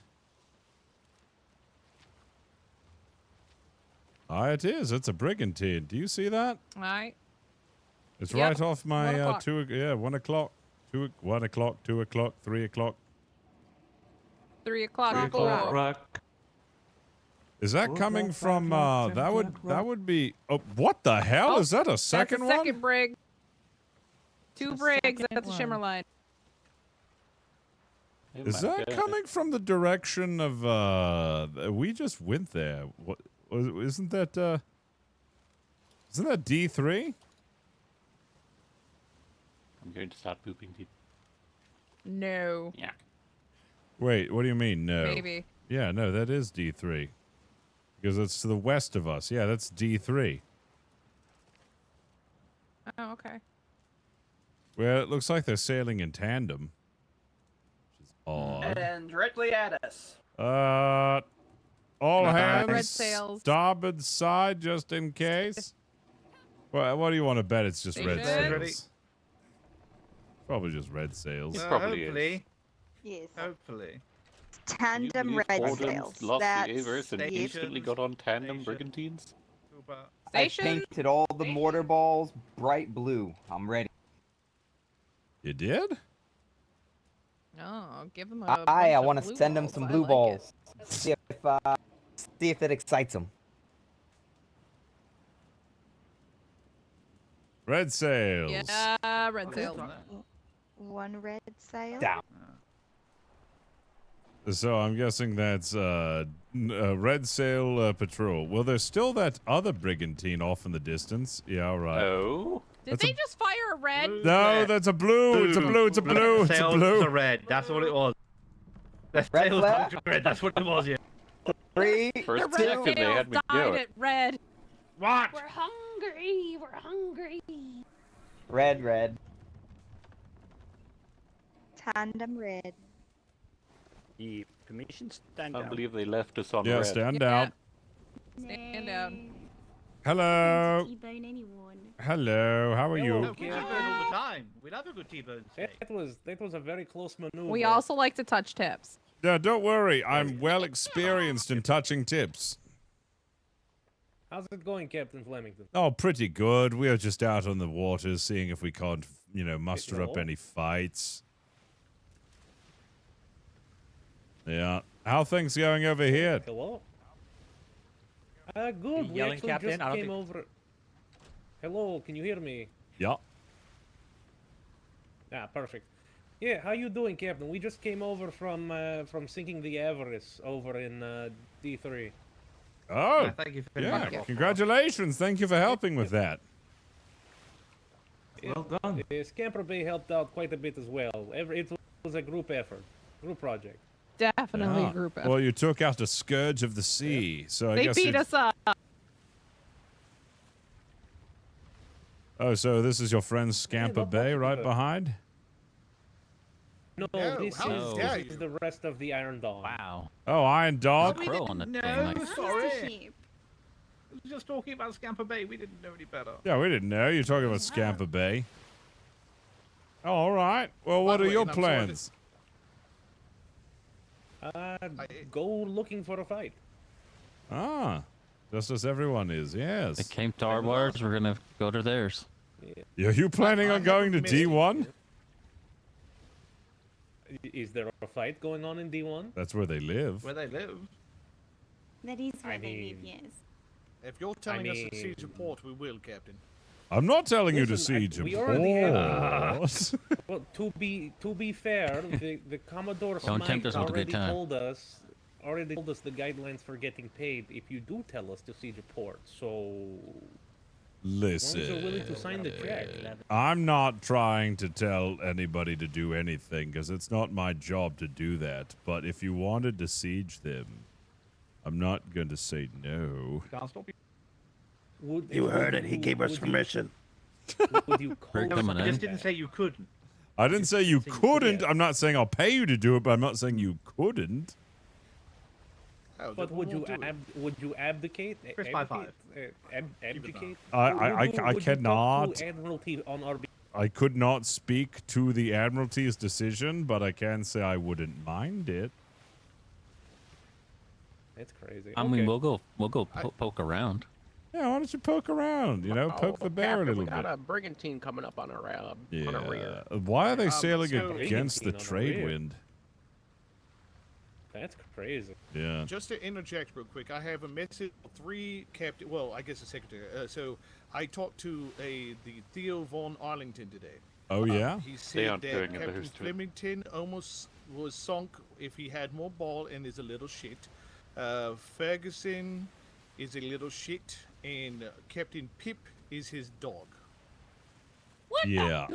Ah, it is. It's a brigantine. Do you see that? Alright. It's Yep. right off my 1 o'clock. 1 o'clock, 1 o'clock, 2 o'clock, 3 o'clock. 3 o'clock. 3 o'clock. Rock. Is that coming from? That would be. Oh, what the hell is that? A second That's a one? second brig. Two brigs. That's a one. shimmer line. Is that coming from the direction of? We just went there. What? Isn't that? Isn't that D3? I'm going to start pooping deep. No. Yeah. Wait, what do you mean? No. Maybe. Yeah, no, that is D3. Because it's to the west of us. Yeah, that's D3. Oh, okay. Well, it looks like they're sailing in tandem. Which is odd. And directly at us. All Red hands, sails. starboard side, just in case. Well, what do you want to bet? It's just red Station. sails. Probably just red sails. It probably hopefully. Yes. Hopefully. Tandem red sails. Lost That's the Avers and instantly got on tandem brigantines. I Station. painted all the mortar balls bright blue. I'm ready. You did? Oh, give them a. I bunch of want to blue send them balls. some I blue like balls. See if it excites them. Red sails. It. Yeah, red sails. One red sail. Down. So I'm guessing that's red sail patrol. Well, there's still that other brigantine off in the distance. Yeah, all right. Oh. Did they just fire a red? No, that's a blue. It's a blue. It's a blue. It's a Sails blue. are red. That's what it was. The Red sails flag? are red. That's what it was. Yeah. 3, First The red second they sails had me died go at it. red. What? We're hungry. We're hungry. red, red. Tandem red. The permission stand I down. believe they left us on Yeah, red. stand down. Stand down. Hello. T-bone anyone. Hello. How are No, you? we T-bone all the time. We love a good T-bone steak. That was a very close maneuver. We also like to touch tips. No, don't worry. I'm well experienced in touching tips. How's it going, Captain Flemington? Oh, pretty good. We are just out on the waters, seeing if we can't, muster Get up low? any fights. Yeah. How things going over here? Hello. Good. You We yelling, actually Captain? just I don't came think- over. Hello, can you hear me? Yeah. Ah, perfect. Yeah, how you doing, Captain? We just came over from sinking the Avarice over in D3. Oh, Yeah, thank you for yeah. inviting us. Congratulations. Thank you for helping with that. Well done. Scamper Bay helped out quite a bit as well. It was a group effort, group project. Definitely Ah, a group effort. Well, you took out a scourge of the sea, so I They guess beat us up. Oh, so this is your friend Scamper not Bay much of right a- behind? No, No, this how is dare this is the rest of the Iron Dawn. Wow. Oh, Iron Dog. We Crow on didn't the know. thing, like- Sorry. I was just talking about Scamper Bay. We didn't know any better. Yeah, we didn't know. You're talking about Scamper Bay. Oh, all right. Well, what By are the way, your and I'm sorry plans? Go looking for a fight. Ah, just as everyone is, yes. They came to our waters, we're gonna go to theirs. Are you planning on going to D1? Is there a fight going on in D1? That's where they live. Where they live. That is where I they live, mean- yes. If you're telling us mean- at siege report, we will, Captain. I'm not telling you to Listen, siege him. we already have. Boss. Well, to be fair, the Commodore Don't tempt Smite us with a good time. already told us the guidelines for getting paid if you do tell us to siege a port. So Listen, as long as you're willing to sign the check. I'm not trying to tell anybody to do anything because it's not my job to do that. But if you wanted to siege them, I'm not going to say no. You heard it. He gave us permission. Would you call I just didn't say you couldn't. I didn't say you couldn't. I'm not saying I'll pay you to do it, but I'm not saying you couldn't. But would you abdicate? Chris, 5-5. Abdicate? I Would cannot. You talk to Admiralty on our I could not speak to the Admiralty's decision, but I can say I wouldn't mind it. That's crazy. I mean, we'll go poke around. Yeah, why don't you poke around? You know, poke the bear a little We got bit. a brigantine coming up on our on our rear. Yeah. Why are they sailing so- against the Brigantine on the trade rear. wind? That's crazy. Yeah. Just to interject real quick, I have a message for 3 captain. Well, I guess the secretary. So I talked to the Theo von Arlington today. Oh yeah. He They said aren't that doing it, Captain there's two. Flemington almost was sunk if he had more ball and is a little shit. Ferguson is a little shit, and Captain Pip is his dog. Yeah.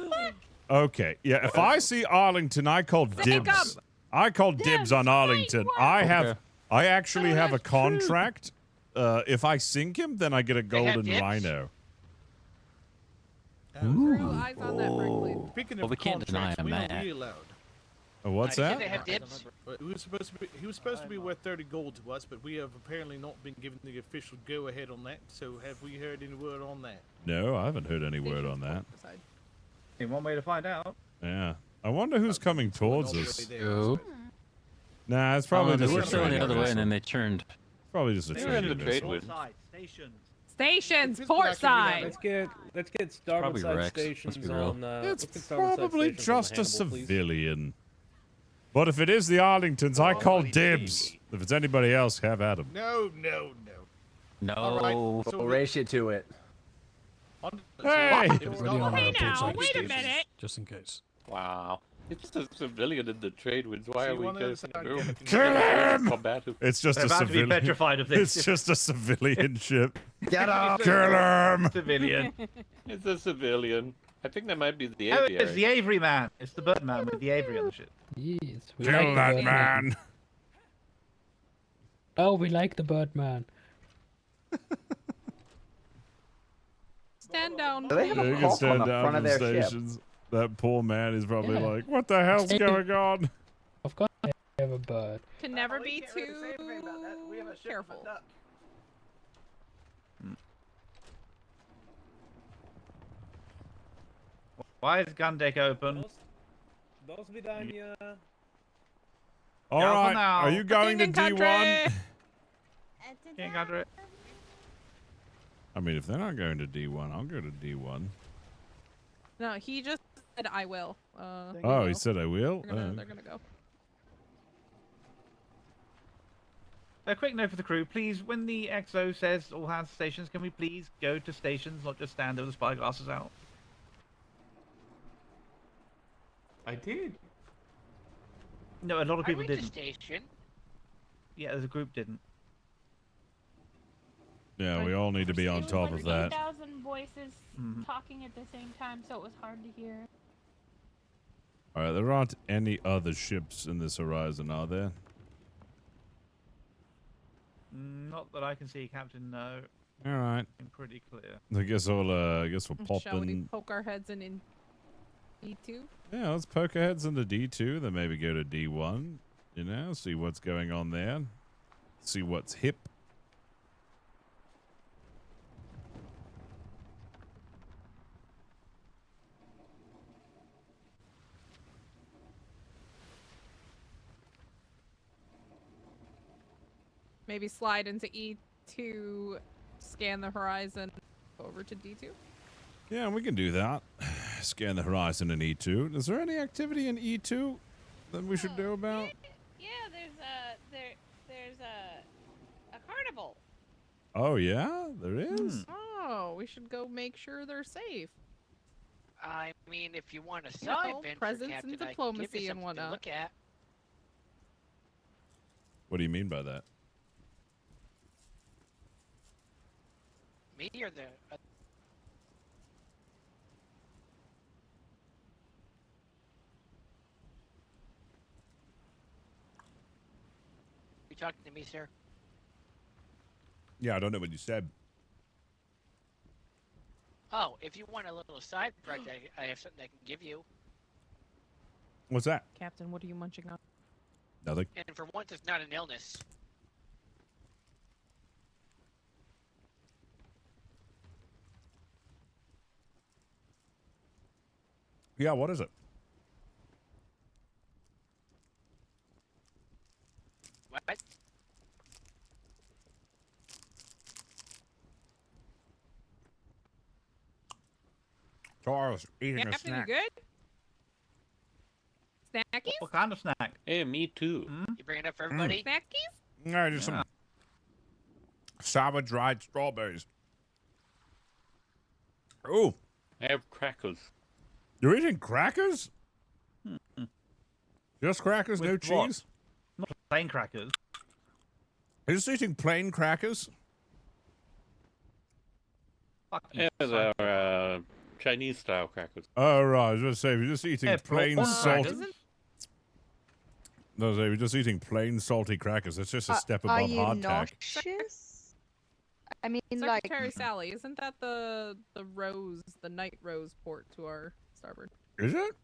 Okay. Yeah. If I see Arlington, I call dibs. I call dibs on Arlington. I actually have a contract. If I sink him, then I get a golden dibs? rhino. Real eyes on that Brinkley. Speaking Well, of we can't deny contracts, him when are that. we allowed? What's Did that? they have dibs? He was supposed to be worth 30 gold to us, but we have apparently not been given the official go-ahead on that. So have we heard any word on that? No, I haven't heard any word on that. In one way to find out. Yeah. I wonder who's coming towards us. Who? Nah, it's probably They just were a sailing trade the other way vessel. and then they turned. Probably just a They were in trade the trade vessel. wind. Stations, port side. Let's get starboard probably side Rex, stations let's be real. on. It's let's get starboard side probably stations on just a Hannibal, please. civilian. But if it is the Arlingtons, I call dibs. If it's anybody else, have at 'em. No. No. All right, so We'll race you to it. Hey! Ready on Hey our port now, side wait a stations, minute. just in case. Wow. It's just a civilian in the trade winds. Why So are you we wanna going decide through? if- Kill him! Combative. It's just They're a about to be civilian. petrified of this. It's just a civilian ship. Get up! Kill him! Civilian. It's a civilian. I think that might be the Oh, aviary. it's the Avery man. It's the Birdman with the Avery on the ship. Yes, we Kill like the that Birdman. man! Oh, we like the Birdman. Stand down. Do they have Yeah, a you can clock on stand the down front of from their ship? stations. That poor man is probably Yeah. like, what the hell's Hey. going on? Of course, they have a bird. Can never We be can't really say anything too about that. We have a ship careful. with a duck. Why is gun deck open? До свидания. All Careful right, now. are you going to King and D1? King country. I mean, if they're not going to D1, I'll go to D1. No, he just said I will. Oh, he said I will? They're gonna go. A quick note for the crew, please, when the XO says all hands to stations, can we please go to stations, not just stand there with the spyglasses out? I did. No, a lot of I people went to didn't. station. Yeah, as a group didn't. Yeah, we all need to be on top of that. 1,000 voices Mhm. talking at the same time, so it was hard to hear. All right, there aren't any other ships in this horizon, are there? Not that I can see, Captain, no. All right. I'm pretty clear. I guess we'll pop Shall we in. poke our heads in E2? Yeah, let's poke our heads into D2, then maybe go to D1. You know, see what's going on there. See what's hip. Maybe slide into E2, scan the horizon, over to D2. Yeah, we can do that. Scan the horizon in E2. Is there any activity in E2 that we should know about? Yeah, there's a carnival. Oh, yeah? There is? Oh, though. We should go make sure they're safe. I mean, if you want a You side know, venture, presence Captain, and I can give diplomacy you and something to whatnot. look at. What do you mean by that? Me or the... You talking to me, sir? Yeah, I don't know what you said. Oh, if you want a little side project, I have something I can give you. What's that? Captain, what are you munching on? Nothing. And for once, it's not an illness. Yeah, what is it? What? Charles eating a Captain, snack. you good? Snackies? What kind of snack? Hey, me too. You bring it up for everybody? Snackies? No, just some sour dried strawberries. Oh, I have crackers. you're eating crackers? Just crackers, no With what? cheese? Not plain crackers. You're just eating plain crackers? Yeah, they're Chinese-style crackers. Oh, right. I was going to say, if you're just eating Yeah, plain prawn salty... crackers. No, if you're just eating plain salty crackers, that's just a step Are above you hardtack. nauseous? I mean, Secretary like... Sally, isn't that the rose, the night rose port to our starboard? Is it?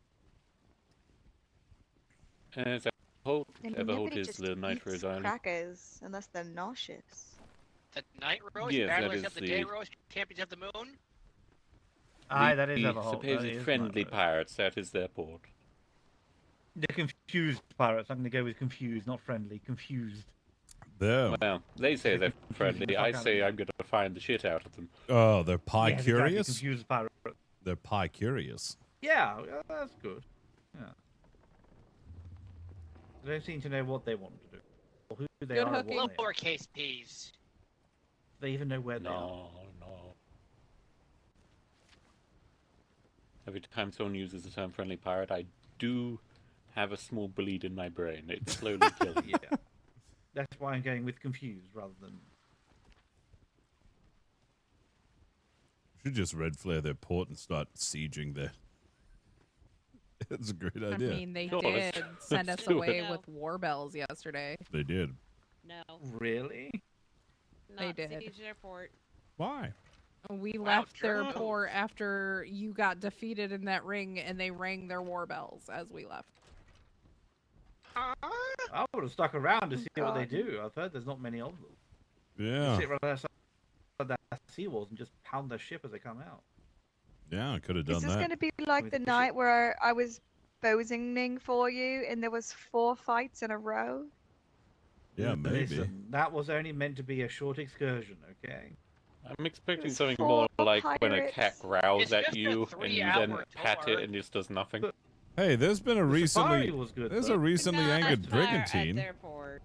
The whole I mean, Everholt nobody is just the Night eats Rose Island. crackers unless they're nauseous. The night rose, Yes, that battlers is of the the- day rose, champions of the moon. Aye, that is The Everholt. supposed That is friendly Night Rose. pirates, that is their port. The confused pirates. I'm going to go with confused, not friendly. Confused. Them. Well, they say they're Confusing the friendly. fuck I out of say them. I'm going to find the shit out of them. Oh, they're pie Yes, exactly, curious? confused pirate. They're pie curious. Yeah, that's good. Yeah. They don't seem to know what they want to do, or who they Good are, or hooking. what they are. Lowercase p's. They even know where they are. No. Every time someone uses the term friendly pirate, I do have a small bleed in my brain. It's slowly killing me. Yeah. That's why I'm going with confused rather than. Should just red flare their port and start sieging there. That's a great I idea. mean, they Sure, did send let's us do away it. with war bells yesterday. They did. No. Really? They Not did. siege their port. Why? We Wow, left their true. port after you got defeated in that ring, and they rang their war bells as we left. I would have stuck around to see what they God. do. I've heard there's not many of them. Yeah. Sit right outside that seawalls and just pound their ship as they come out. Yeah, I could have Is done this that. going to be like With the the night where I was bosoning for you and there was 4 fights in a row? Yeah, maybe. Listen, that was only meant to be a short excursion, okay? I'm expecting There's something 4 more like when a cat pirates. growls It's at just a you and you then 3-hour pat tour. it and it just does nothing. But- Hey, there's been a The safari recently was good, there's though. a recently Not anchored fire at brigantine. their port.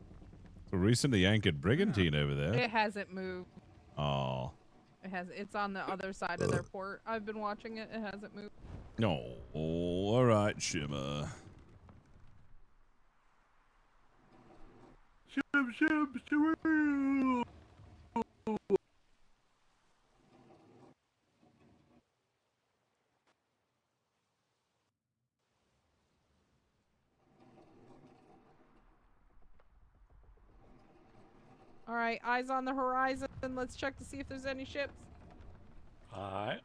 A recently anchored brigantine over there. It hasn't moved. Oh. It's on the other side of their port. I've been watching it. It hasn't moved. No. All right, Shimmer. All right, eyes on the horizon. Let's check to see if there's any ships. Alright.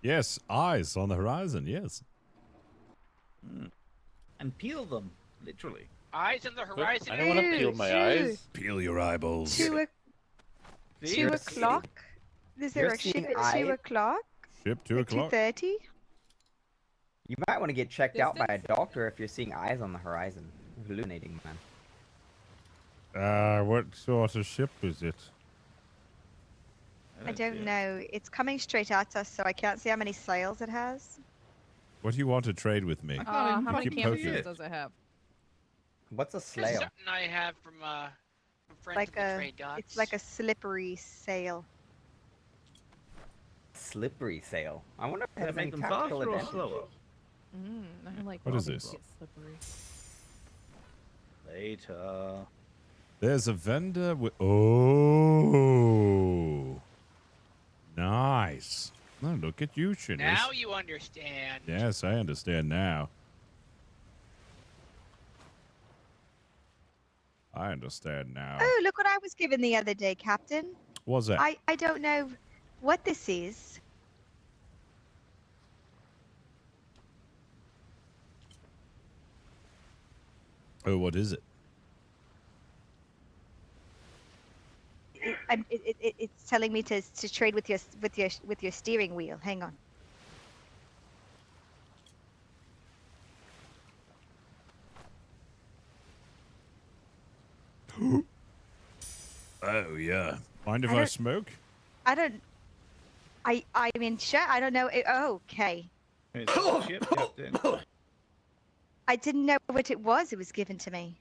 Yes, eyes on the horizon. Yes. And peel them, literally. Eyes on the horizon. I don't want to peel my eyes. Peel your eyeballs. 2 See? o'clock? Is there You're a ship seeing at 2 eyes? o'clock? Ship 2 o'clock. 2:30? You might want to get checked out by a Distance? doctor if you're seeing eyes on the horizon. Hallucinating, man. What sort of ship is it? I don't know. It's coming straight at us, so I can't see how many sails it has. What do you want to trade with me? How many Keep canvases poking. does it have? What's a This is slail? something I have from friends Like of the a, trade docks. it's like a slippery sail. slippery sail. I wonder if it Does has it make any them tactical faster or advantage. slower? I like What is when this? things get slippery. Later. There's a vendor with. Oh. Nice. Oh, look at you, Shinners. Now you understand. Yes, I understand now. I understand now. Oh, look what I was given the other day, Captain. What's that? I don't know what this is. Oh, what is it? It's telling me to trade with your steering wheel. Hang on. Oh, yeah. Mind if I I don't- smoke? I mean, sure. I don't know. Okay. Ship, Captain. I didn't know what it was. It was given to me.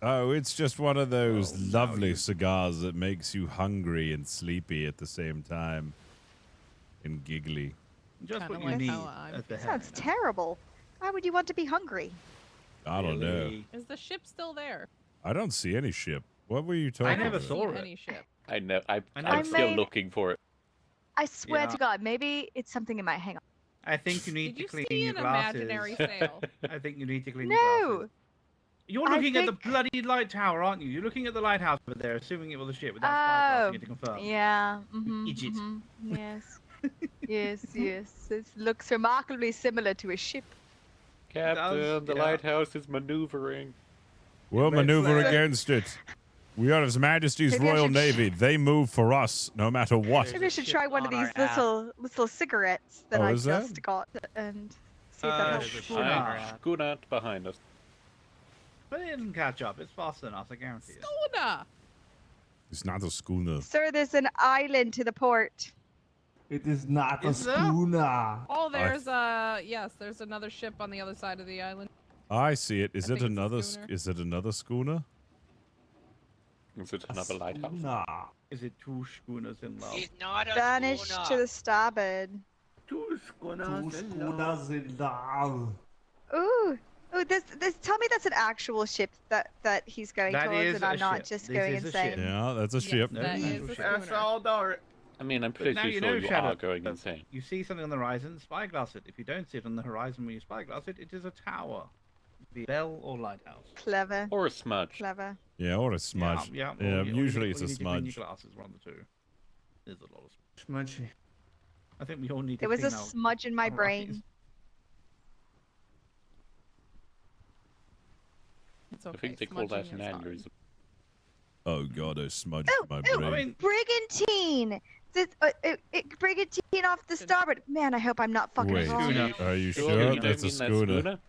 Oh, it's just one of those lovely cigars that makes you hungry and sleepy at the same time. And giggly. Just Kinda what you like need how I'm at the That head. sounds terrible. Why would you want to be hungry? I don't know. Is the ship still there? I don't see any ship. What were you talking I never about? saw Seen it. any ship. I know. I'm I still mean- looking for it. I swear Yeah. to God, maybe it's something in my. Hang on. I think you need Did to you clean see your an glasses. imaginary sail? I think you need to clean your glasses. No. You're I looking at the think- bloody light tower, aren't you? You're looking at the lighthouse over there, assuming it was a ship without Oh, spyglassing it to confirm. yeah. Idiot. Yes. yes. It looks remarkably similar to a ship. Captain, the yeah. lighthouse is maneuvering. We'll Red maneuver flag. against it. We are His Majesty's Maybe I Royal should- Navy. They move for us, no matter what. Maybe I should try one of on our these ass. little cigarettes that Oh, I is that? just got and see if that helps. there's a I'm Gunnar behind us. But it didn't catch up. It's faster than us, I guarantee it. Schooner! It's not a schooner. Sir, there's an island to the port. It is not a Is there? schooner. Oh, there's yes, there's another ship on the other side of the island. I see it. Is I it think it's a another? schooner. Is it another schooner? Is it another lighthouse? Nah. Is it two schooners in love? He's not a Vanish schooner. to the starboard. Two schooners in love. Ooh. This. Tell me that's an actual ship that he's going That towards, is and a I'm not ship. just This going is a insane. ship. Yeah, that's a ship. No, That no, is no a ship. schooner. I mean, I'm But pretty now you sure know, you Shadow. are going insane. You see something on the horizon, spyglass it. If you don't see it on the horizon when you spyglass it, it is a tower. Be bell or lighthouse. Clever. Or a smudge. Clever. Yeah, or a smudge. Yeah, Usually it's a you need to clean your smudge. glasses, one of the two. There's a lot of Smudgy. I think we all need to There was a clean out smudge in my our brain. eyes. It's I okay. think they call that smudging an is hard. aneurysm. Oh god, a smudge Oh, in my oh, brain. I mean, Brigantine! This, brigantine off the starboard. Man, I hope I'm not fucking Wait, wrong. Schooner. are you Sure, sure? you don't That's a mean that schooner.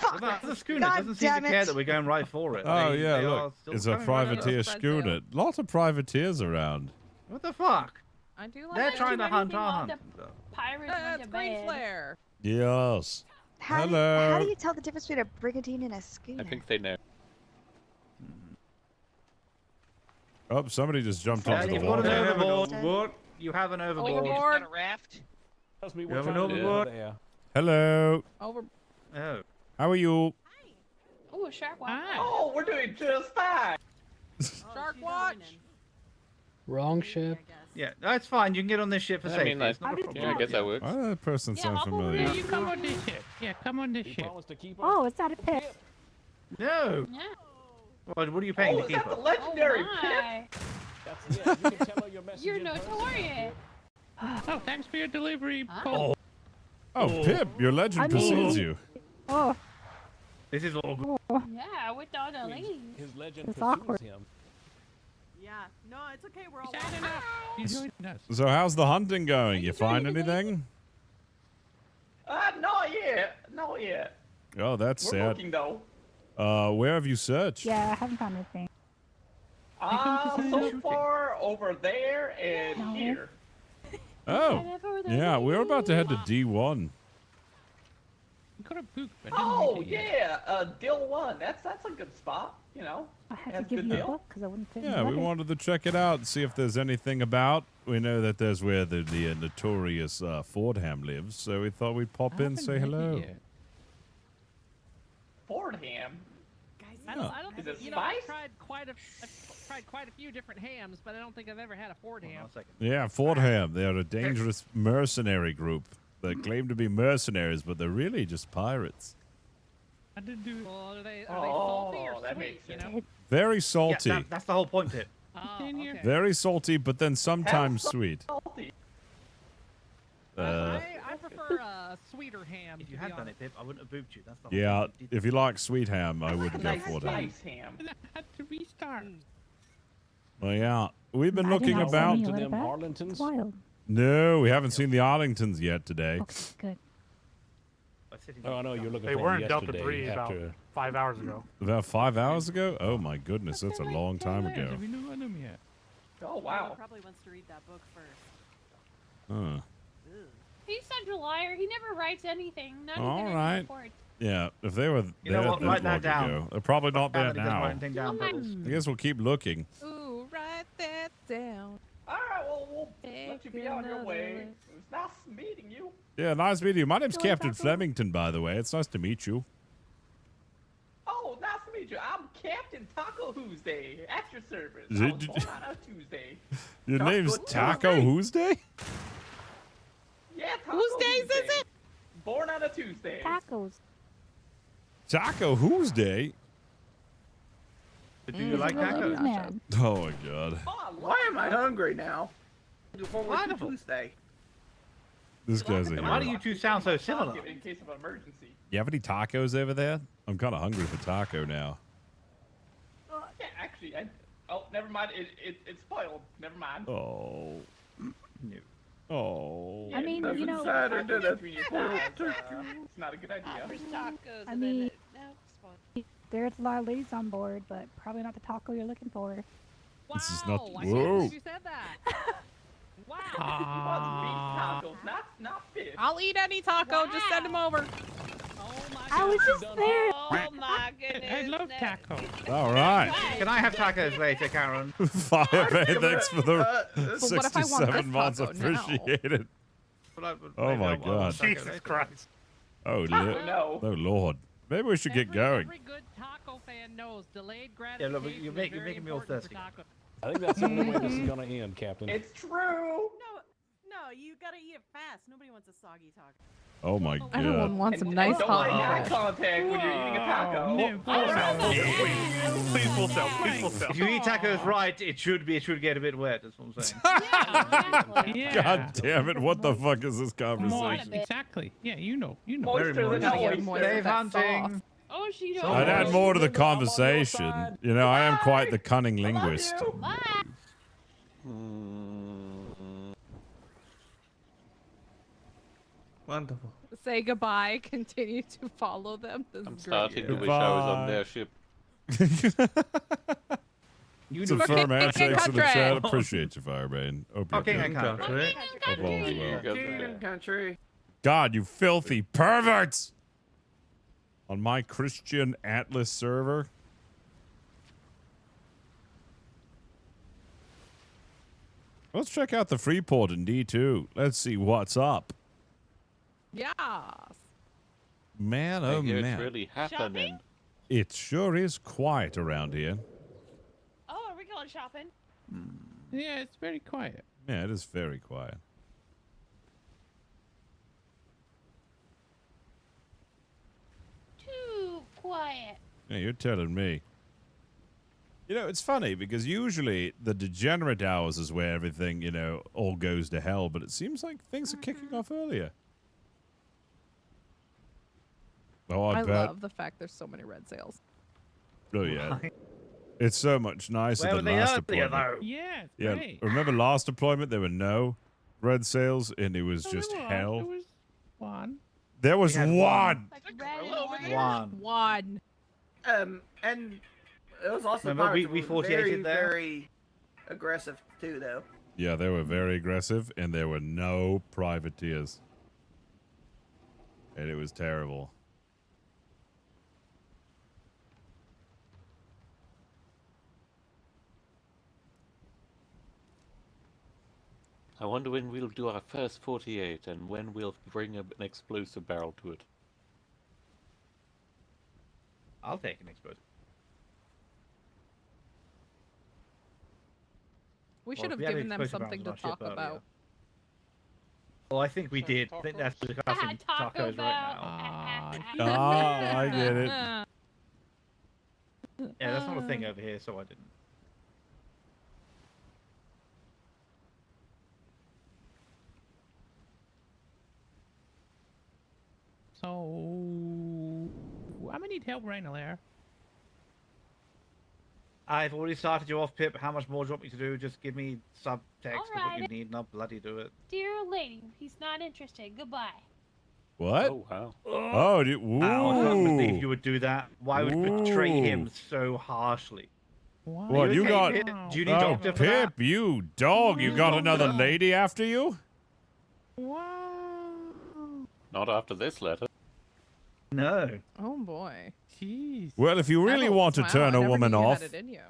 Fuck! well, that's a schooner. God Doesn't seem to damn care it. that we're going right for it. Oh They yeah, are look, still it's a coming right at us. privateer Spread schooner. sail. Lots of privateers around. What the fuck? I do like They're it. trying to ready hunt to our log hunt. the and stuff. Pirates went It's to green bed. flare. Yes. How do Hello. you tell the difference between a brigantine and a schooner? I think they know. Oh, somebody just jumped Yeah, into the you've got an water. overboard. You have an overboard. Overboard. Got a raft? Tells me You what have an time it is overboard? there. Hello. Over. Oh. How are you? Ooh, a shark walk. Oh, we're doing just fine. Shark watch. Wrong ship. Yeah, that's fine. You can get on this ship for I safety. mean, like, It's not a problem. yeah, I guess that works. Why does that person sound familiar? You come on this ship. Yeah, come on this ship. Oh, is that a pit? No. Yeah. What are you paying to keep her? legendary Oh my. That's it. You can tell her your message You're in person. notorious. Oh, thanks for your delivery. Oh. Oh, Pip, your legend precedes you. Oh. This is all good. Yeah, with all the ladies. His legend It's pursues awkward. him. Yeah. No, it's okay. We're all. He's joining us. So how's the hunting going? You find anything? Not yet. Not yet. Oh, that's sad. though. Where have you searched? Yeah, I haven't found anything. So far over there and No. here. Oh, yeah, we're about to head to D1. could have booked, but Oh yeah, Dill 1. That's a good spot. You know. I had Has to give good you a deal. book because I wouldn't fit in Yeah, the we luggage. wanted to check it out and see if there's anything about. We know that there's where the notorious Fordham lives, so we thought we'd pop in and say hello. Fordham. Guys, Yeah. I don't Is think it you know. I've spice? tried quite a few different hams, but I don't think I've ever had a Ford ham. Yeah, Fordham. They're a dangerous mercenary group. They claim to be mercenaries, but they're really just pirates. I did do. Well, are they salty or that sweet? makes You sense. know. Very salty. Yeah, that's the whole point, Pip. Oh, okay. Very salty, but then sometimes sweet. I prefer sweeter ham. If you to had be done honest. it, Pip, I wouldn't have booped you. That's the whole Yeah, point. You did- if you like sweet ham, I wouldn't go Nice Fordham. spice ham. I had to restart. Well, yeah, we've been I did looking not about. send you a letter back. It's wild. No, we haven't seen the Arlingtons yet today. Okay, good. Oh, I know you're looking They for were them in Delta yesterday 3 about after. 5 hours ago. About 5 hours ago? Oh my goodness, that's a long time ago. Have you not had them yet? Oh wow. Probably wants to read that book first. Huh. He's such a liar. He never writes anything. Not All right. Yeah, if they were You know there what, that write that long down. ago, they're probably not there Write that now. anything down, Bubbles. I guess we'll keep looking. Ooh, write that down. All right. Well, we'll let you be on your another way. list. It was nice meeting you. Yeah, nice meeting you. My name's Captain Flemington, by the way. It's nice to meet you. Oh, nice to meet you. I'm Captain Taco Tuesday at your service. Is I it- was born on a Tuesday. Your Taco name's Tuesday. Taco Tuesday? Yeah, Taco Whose days is Tuesday. it? Born on a Tuesday. Tacos. Taco Tuesday? Do you like tacos? Man. Oh my god. Why am I hungry now? Before Wonderful. Tuesday. This guy's a Why do hero. you two sound so similar? In case of emergency. You have any tacos over there? I'm kind of hungry for taco now. Yeah, actually, oh, never mind. It's spoiled. Never mind. Oh. No. Oh. I mean, you know, It's not a good idea. Tacos. I and then mean- no, it's fine. there's a lot of ladies on board, but probably not the taco you're looking for. This is not. I can't Whoa. believe you said that. Wow. Tacos, not fish. I'll eat any taco. Just send them over. Oh my god. I was just there. Oh my goodness. I love no. tacos. All right. Can I have tacos later, Karen? Firebase, thanks for the But what if I want 67 this months. taco now? Appreciated. Oh my god. Jesus Christ. Oh, no. oh lord. Maybe we should get going. Every good taco fan knows delayed Yeah, gratification look, is you're very making me all important for thirsty. taco. I think that's the only way this is gonna end, Captain. It's true. No, you gotta eat it fast. Nobody wants a soggy taco. Oh my Everyone god. wants some And nice don't hot make eye bread. contact when you're eating a taco. Please full sell. Please full sell. If you eat tacos right, it should get a bit wet. That's what I'm saying. Yeah. God damn it. What the fuck is this Moist, conversation? exactly. Yeah, you know. Moister than Gotta a get oyster. moist with Dave that hunting. sauce. Oh, she don't. I'd add more to the conversation. You know, I am quite the cunning linguist. Wonderful. Say goodbye. Continue to follow them. This I'm is starting great. to wish I was on their ship. It's a firm handshakes in the country. chat. Appreciate you, Firebane. Hope you're Okay, good. Country. Hope all is well. King country. God, you filthy perverts! On my Christian Atlas server. Let's check out the Freeport in D2. Let's see what's up. Yes. Man, I oh hear man. it's really happening. It sure is quiet around here. Oh, are we going shopping? Yeah, it's very quiet. Yeah, it is very quiet. Too quiet. Yeah, you're telling me. You know, it's funny because usually the degenerate hours is where everything, you know, all goes to hell, but it seems like things are kicking off earlier. Oh, I I bet. love the fact there's so many red sales. Oh, yeah. It's so much nicer Where than were they last earlier, deployment. though? Yeah, it's Yeah, great. remember last deployment? There were no red sales, and it was just There hell. was one. There was We had one. One. And it was also Remember, we pirates were 48'd very, there? very aggressive too, though. Yeah, they were very aggressive, and there were no privateers. And it was terrible. I wonder when we'll do our first 48 and when we'll bring an explosive barrel to it. I'll take an explosive. We Well, should if have we had given them explosive something to barrels on our talk ship about. Well, I think we did. I think that's discussing Taco tacos right now. Ah, I get it. Yeah, that's not a thing over here, so I didn't. So, I'm gonna need help right now there. I've already started you off, Pip. How much more do you want me to do? Just give me subtext of what you Alright. need, and I'll bloody do it. Dear lady, he's not interested. Goodbye. What? Oh, wow. Oh, I can't believe you would do that. Why would you betray him Ooh. so harshly? What, Are you okay, got... Pip? Do you need Oh, doctor for that? Pip, you dog. You got another lady after you? Not after this letter. No. Oh boy. Jeez. Well, if you really want to turn a woman off... Had it in you.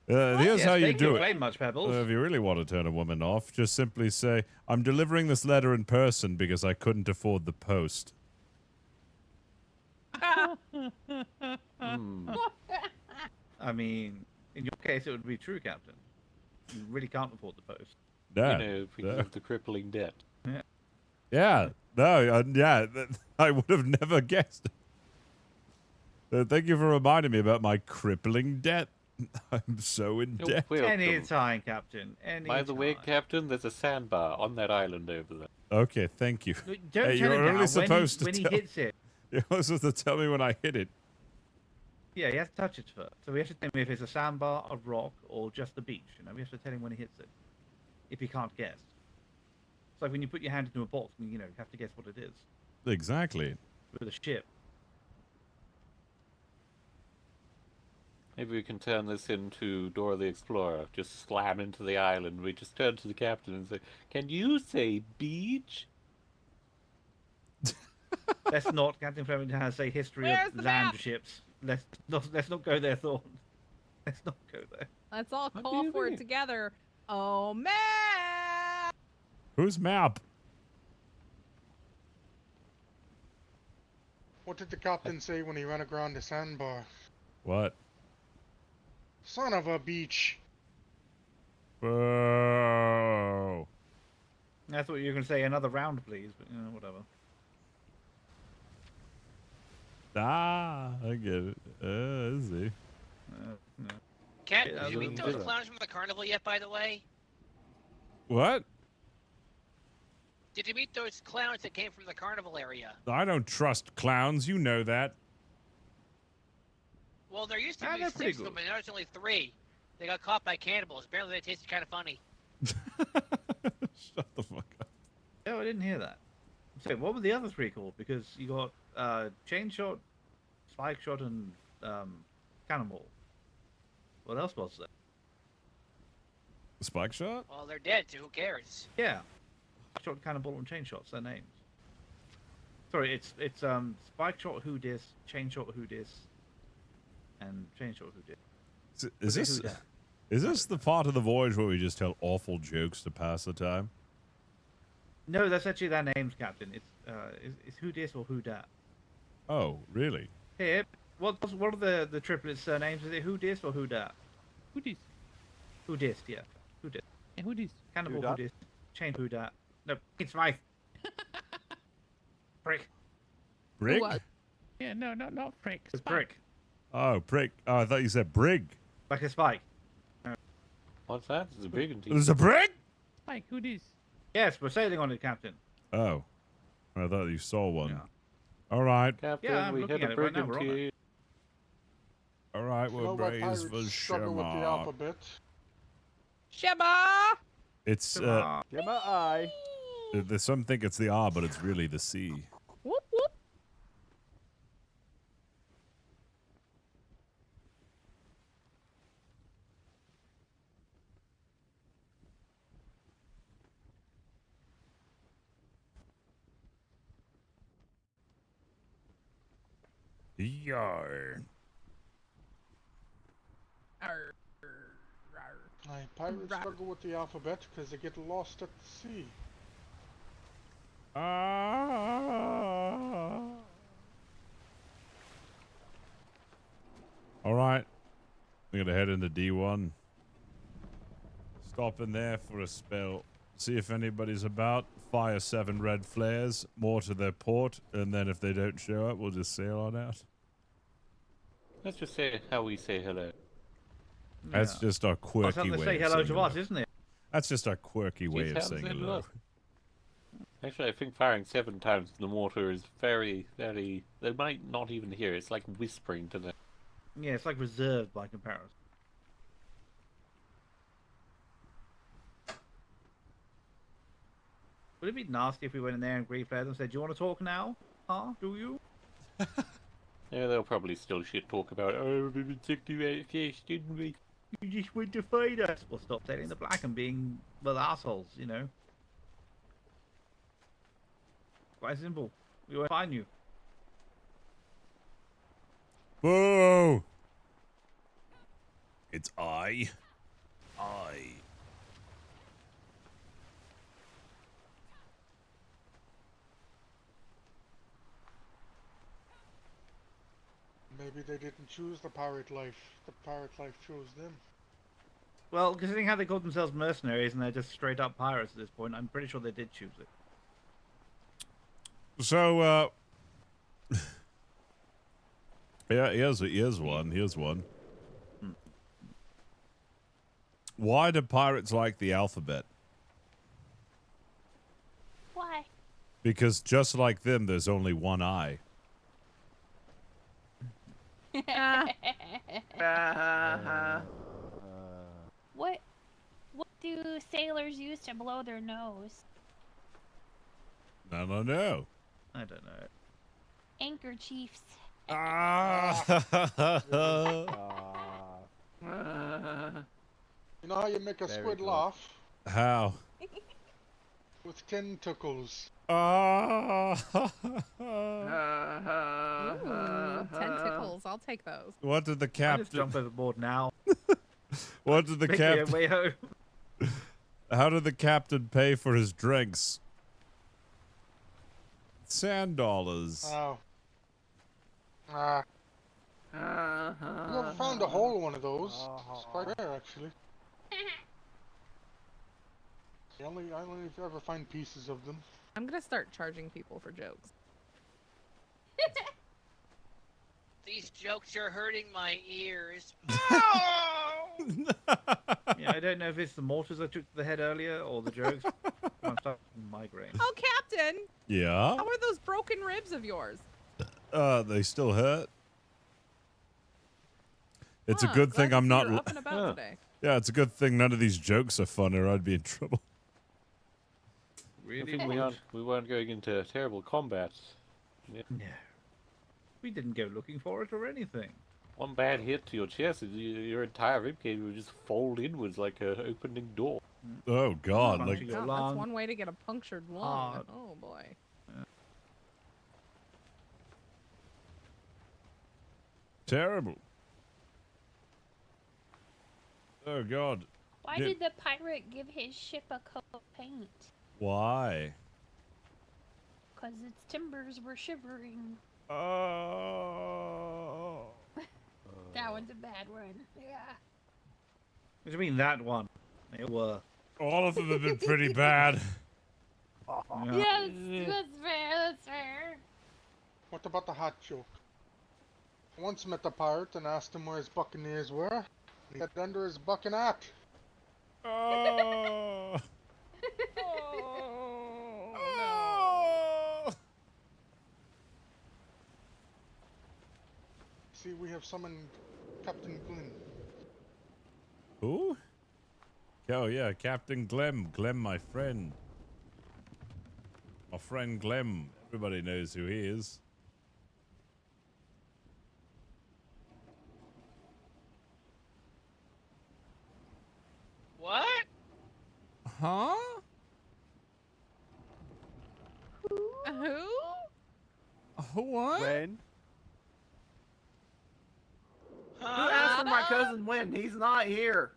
Here's how you do it. Very much, Pebbles. If you really want to turn a woman off, just simply say, I'm delivering this letter in person because I couldn't afford the post. I mean, in your case, it would be true, Captain. You really can't afford the post. No, You know, because of the crippling debt. Yeah. Yeah. No, yeah. I would have never guessed. Thank you for reminding me about my crippling debt. I'm so in debt. Any time, Captain. Any By the way, Captain, there's a sandbar on that island over there. Okay, thank you. Don't Hey, tell you're him now. only supposed when to he tell... hits it. You're only supposed to tell me when I hit it. Yeah, he has to touch it first. So we have to tell him if it's a sandbar, a rock, or just the beach. You know, we have to tell him when he hits it. If he can't guess. It's like when you put your hand into a box, and you know, you have to guess what it is. Exactly. With a ship. Maybe we can turn this into Dora the Explorer. Just slam into the island. We just turn to the captain and say, "Can you say beach?" Let's not. Captain Flemington has a history Where's of the land map? ships. Let's not go there, Thorn. Let's not go there. Let's all What do call you for mean? it together. Oh man! Whose map? What did the captain say when he ran aground the sandbar? What? Son of a beach. Whoa. That's what you were going to say. Another round, please. But, you know, whatever. Ah, I get it. I see. No. Cat, Yeah, did you meet I those don't- clowns from the carnival yet, by the way? What? Did you meet those clowns that came from the carnival area? I don't trust clowns. You know that. Well, there used to Ah, be they're pretty 6 of them, good. and now there's only 3. They got caught by cannibals. Apparently, they tasted kind of funny. Shut the fuck up. Oh, I didn't hear that. So, what were the other 3 called? Because you got chain shot, spike shot, and cannonball. What else was there? Spike shot? Well, they're dead, so who cares? Yeah, shot, cannonball, and chain shots. Their names. Sorry, it's spike shot, who dis, chain shot, who dis, and chain shot, who dis. Is this the part of the voyage where we just tell awful jokes to pass the time? No, that's actually their names, Captain. It's who dis or who dat. Oh, really? Here, what are the triplets' surnames? Is it who dis or who dat? Who dis? Who dis, yeah. Who dis? Yeah, who dis? Cannibal Who who dat? dis. Chain who dat. No, it's Smythe. Prick. Brig? Yeah, no, not prick. It's Spike. prick. Oh, prick. Oh, I thought you said brig. Like a spike. What's that? It's a big one. There's a brig? Spike, who dis? Yes, we're sailing on it, Captain. Oh. I thought you saw one. All right. Captain, Yeah, I'm we looking hit at a it right now, we're on brigantine. All right, You know we're why brave pirates for struggle with the Shema. alphabet? Sheba! It's, there's some think it's the R, but it's really the C. Whoop whoop. Yar. Arr, arr. Pirates struggle with the alphabet because they get lost at the sea. Alright. I'm gonna head into D1. Stop in there for a spell. See if anybody's about. Fire 7 red flares, more to their port, and then if they don't show up, we'll just sail on out. Let's just say how we say hello. That's just our quirky way say of hello saying to hello. us, isn't it? That's just our quirky way of saying hello. Actually, I think firing 7 times in the mortar is very, very... They might not even hear it. It's like whispering to them. Yeah, it's like reserved by comparison. Would it be nasty if we went in there and green flared them and said, "Do you want to talk now? Huh? Do you?" Yeah, they'll probably still shit talk about, oh, we took you out fish, didn't we? You just went to fight us. Well, stop sailing the black and being, well, assholes, you know. Quite simple. We won't find you. Whoa! It's I. Maybe they didn't choose the pirate life. The pirate life chose them. Well, considering how they call themselves mercenaries and they're just straight up pirates at this point, I'm pretty sure they did choose it. So, yeah, here's one. Why do pirates like the alphabet? Why? Because just like them, there's only one eye. What do sailors use to blow their nose? I don't know. I don't know. Anchor chiefs. You know how you make a squid laugh? How? With tentacles. Ooh, tentacles. I'll take those. What did the I just captain? jump overboard now. What did the Make me captain? way home. How did the captain pay for his drinks? $10. Oh. I never found a whole one of those. It's quite rare, actually. I only ever find pieces of them. I'm gonna start charging people for jokes. These jokes are hurting my ears. Yeah, I don't know if it's the mortars I took to the head earlier or the jokes. I'm starting to migraine. Oh, Captain! Yeah. How are those broken ribs of yours? They still hurt. It's a Huh, good glad thing to I'm see not. you're up and about today. Yeah, it's a good thing none of these jokes are fun, or I'd be in trouble. I think we weren't going into terrible combat. Yeah. No. We didn't go looking for it or anything. One bad hit to your chest, your entire ribcage would just fold inwards like an opening door. Oh God! Oh, Like God, that's one way to get a punctured lung. Oh boy. terrible. Oh God. Why did the pirate give his ship a coat of paint? Why? Because its timbers were shivering. Oh. That one's a bad one. Yeah. What do you mean that one? They were. All of them have been pretty bad. Yes, that's fair, that's fair. What about the hot joke? I once met a pirate and asked him where his buccaneers were. He had under his buccaneer. Oh. Oh, See, we have summoned Captain Glynn. Who? Oh yeah, Captain Glem. Glem, my friend. My friend Glem. Everybody knows who he is. What? Huh? Who? What? When? Who asked for my cousin when? He's not here.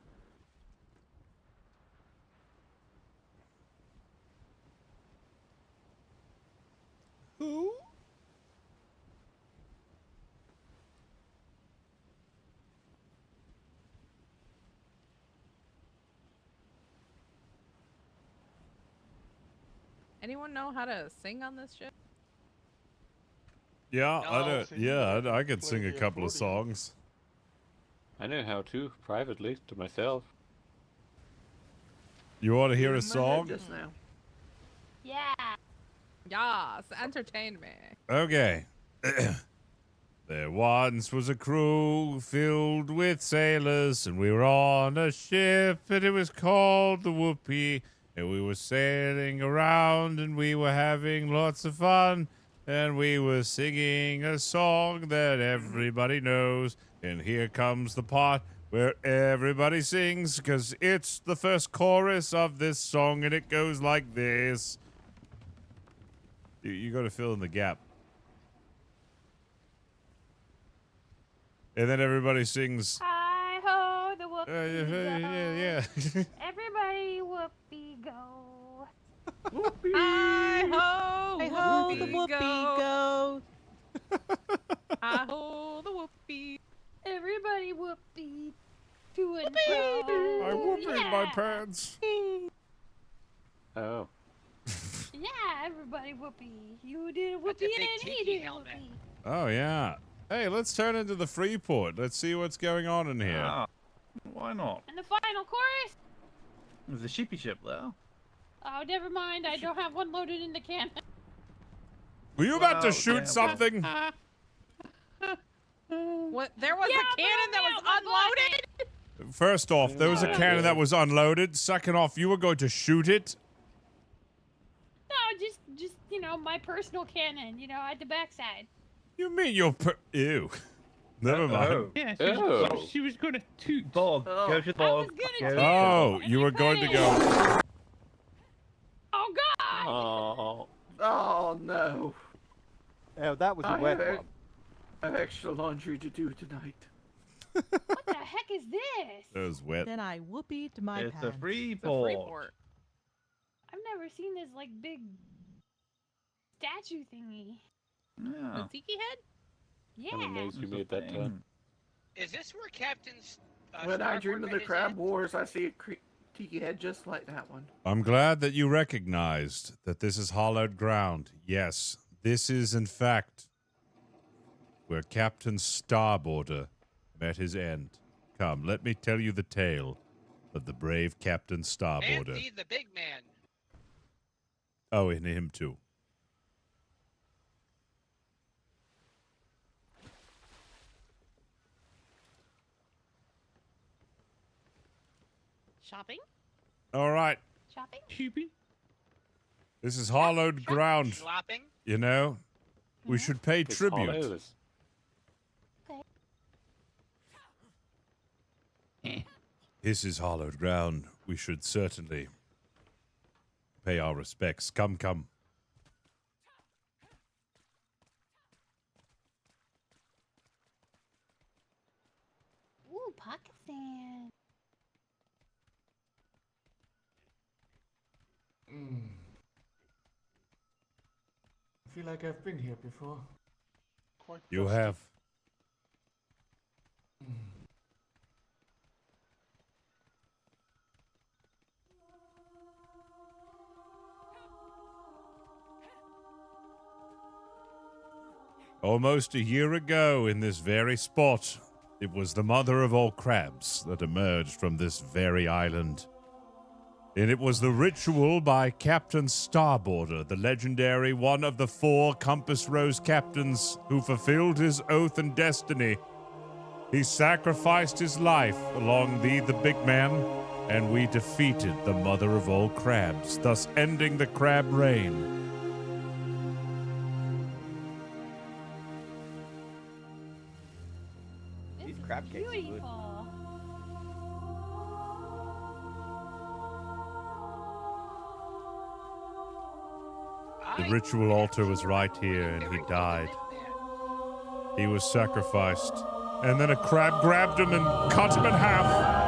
Anyone know how to sing on this shit? Yeah, I No. know. Yeah, I could sing a couple of songs. I know how to, privately, to myself. You want to hear a In my head song? Just now. Yeah. Yes, entertain me. Okay. There once was a crew filled with sailors, and we were on a ship, and it was called the Whoopee, and we were sailing around, and we were having lots of fun, and we were singing a song that everybody knows, and here comes the part where everybody sings, because it's the first chorus of this song, and it goes like this. You got to fill in the gap. And then everybody sings. Hi ho, the whoopee Yeah. Everybody whoopee go. Whoopee! Hi ho, Hey ho, the whoopee whoopee go. Hi ho, the whoopee. Everybody whoopee to and fro. I whoopee yeah. my pants. Oh. Yeah, everybody whoopee. You did a That's a whoopee big and he tiki did a helmet. whoopee. Oh, yeah. Hey, let's turn into the Freeport. Let's see what's going on in here. Ah, why not? And the final chorus? There's a sheepy ship there. Oh, never mind. I don't have one loaded in the cannon. Were you about to Well, shoot yeah, something? What? There was Yeah, a cannon that was unloaded? First off, there was a cannon that was unloaded. Second off, you were going to shoot it? No, just you know, my personal cannon. You know, at the backside. You mean your Ew. Never mind. Yeah, Oh. she was gonna toot. Bog, go to the bog. Go to the Oh, bog. you were going to go. Oh God! Oh. Oh no. Oh, that was a I wet have, one. I have extra laundry to do tonight. What the heck is this? That was wet. Then I whooped my It's pants. a free The port. Freeport. I've never seen this like big statue thingy. The Yeah. tiki head? Yeah. I'm amazed you made that time. Is this where Captain's When I dream of the Starboard Crab is Wars, I see a tiki head just like that one. I'm glad that you recognized that this is hollowed ground. Yes, this is, in fact, where Captain Starboarder met his end. Come, let me tell you the tale of the brave Captain Starboarder. Andy the big man. Oh, and him too. Shopping? All right, Shopping? Sheepy? this is hollowed ground. Slopping? You know, we should pay It's tribute. hollows. This is hollowed ground. We should certainly pay our respects. Come, come. Ooh, Pakistan. I feel like I've been here before. Quite You dusty. have. Almost a year ago, in this very spot, it was the mother of all crabs that emerged from this very island. And it was the ritual by Captain Starboarder, the legendary one of the 4 Compass Rose captains who fulfilled his oath and destiny. He sacrificed his life along the big man, and we defeated the mother of all crabs, thus ending the crab reign. This is crab cakes are good. beautiful. The ritual altar was right here, and he died. He was sacrificed, and then a crab grabbed him and cut him in half.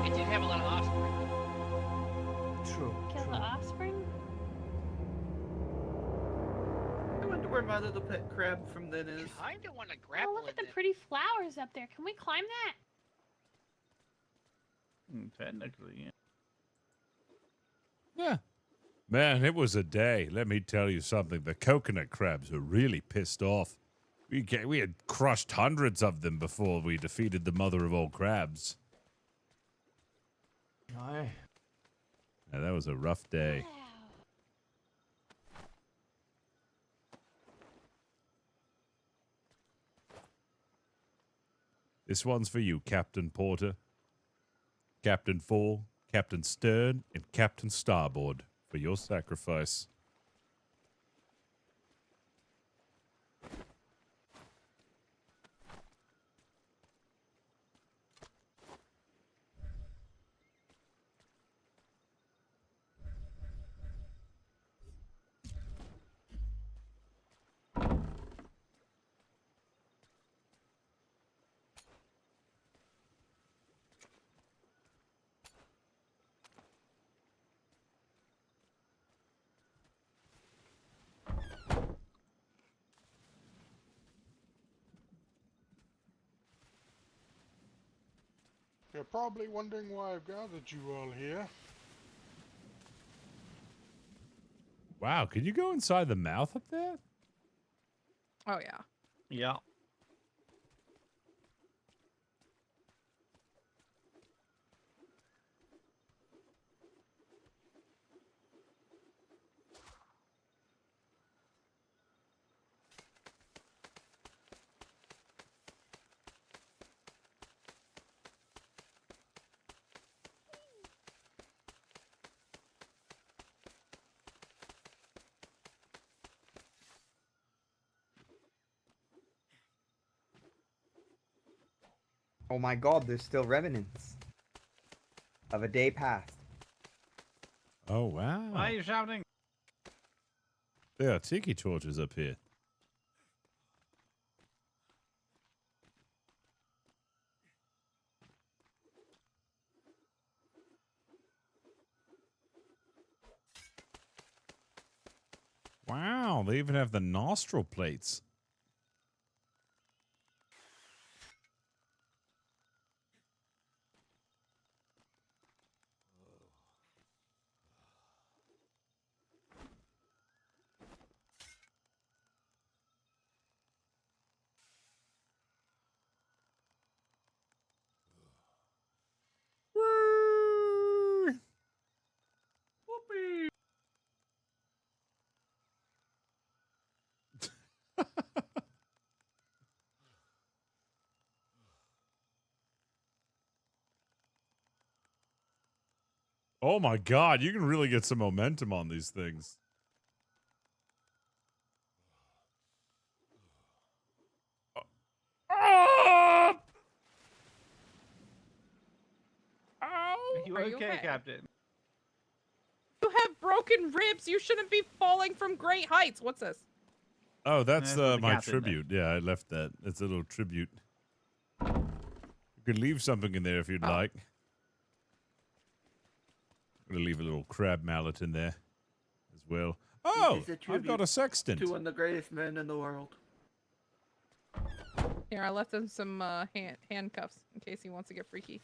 It did have a lot of offspring. True. Kill the offspring? I wonder where my little pet crab from then is? Kinda wanna Oh, grapple look at in the pretty flowers up there. Can we climb that? Technically, yeah. Yeah. Man, it was a day. Let me tell you something. The coconut crabs were really pissed off. We had crushed hundreds of them before we defeated the mother of all crabs. Aye. Yeah, that was a rough day. This one's for you, Captain Porter, Captain Fore, Captain Stern, and Captain Starboard for your sacrifice. You're probably wondering why I've gathered you all here. Wow, can you go inside the mouth up there? Oh, yeah. Yeah. Oh my god, there's still remnants of a day past. Oh, wow. Why are you shouting? There are tiki torches up here. Wow, they even have the nostril plates. Whoopee! Oh my god, you can really get some momentum on these things. Are you Are you okay, okay? Captain? You have broken ribs. You shouldn't be falling from great heights. What's this? Oh, that's the my captain there. tribute. Yeah, I left that. It's a little tribute. You could leave something in there if you'd like. I'm gonna leave a little crab mallet in there as well. Oh, I've got a sextant. To one of the greatest men in the world. Here, I left him some handcuffs in case he wants to get freaky.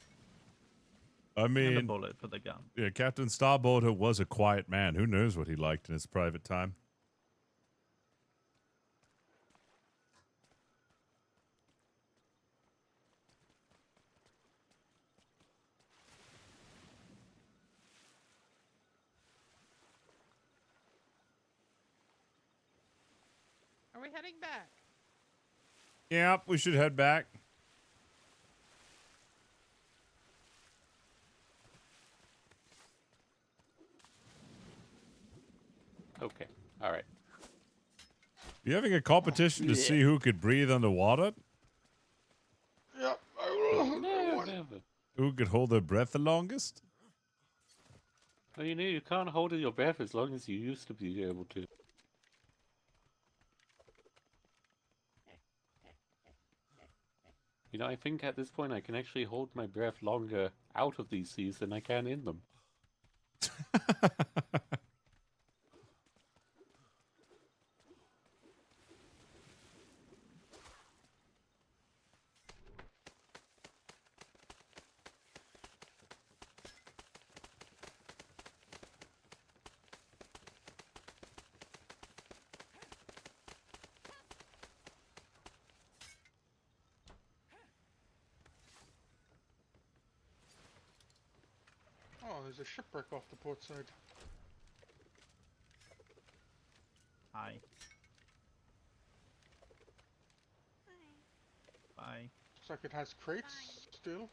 I And a mean, bullet for the gun. yeah, Captain Starboard was a quiet man. Who knows what he liked in his private time? Are we heading back? Yep, we should head back. Okay. All right. You having a competition to see who could breathe underwater? Yep, I will. Who could hold their breath the longest? Well, you know, you can't hold your breath as long as you used to be able to. You know, I think at this point I can actually hold my breath longer out of these seas than I can in them. there's a shipwreck off the port side. Hi. Bye. Looks like it has crates still.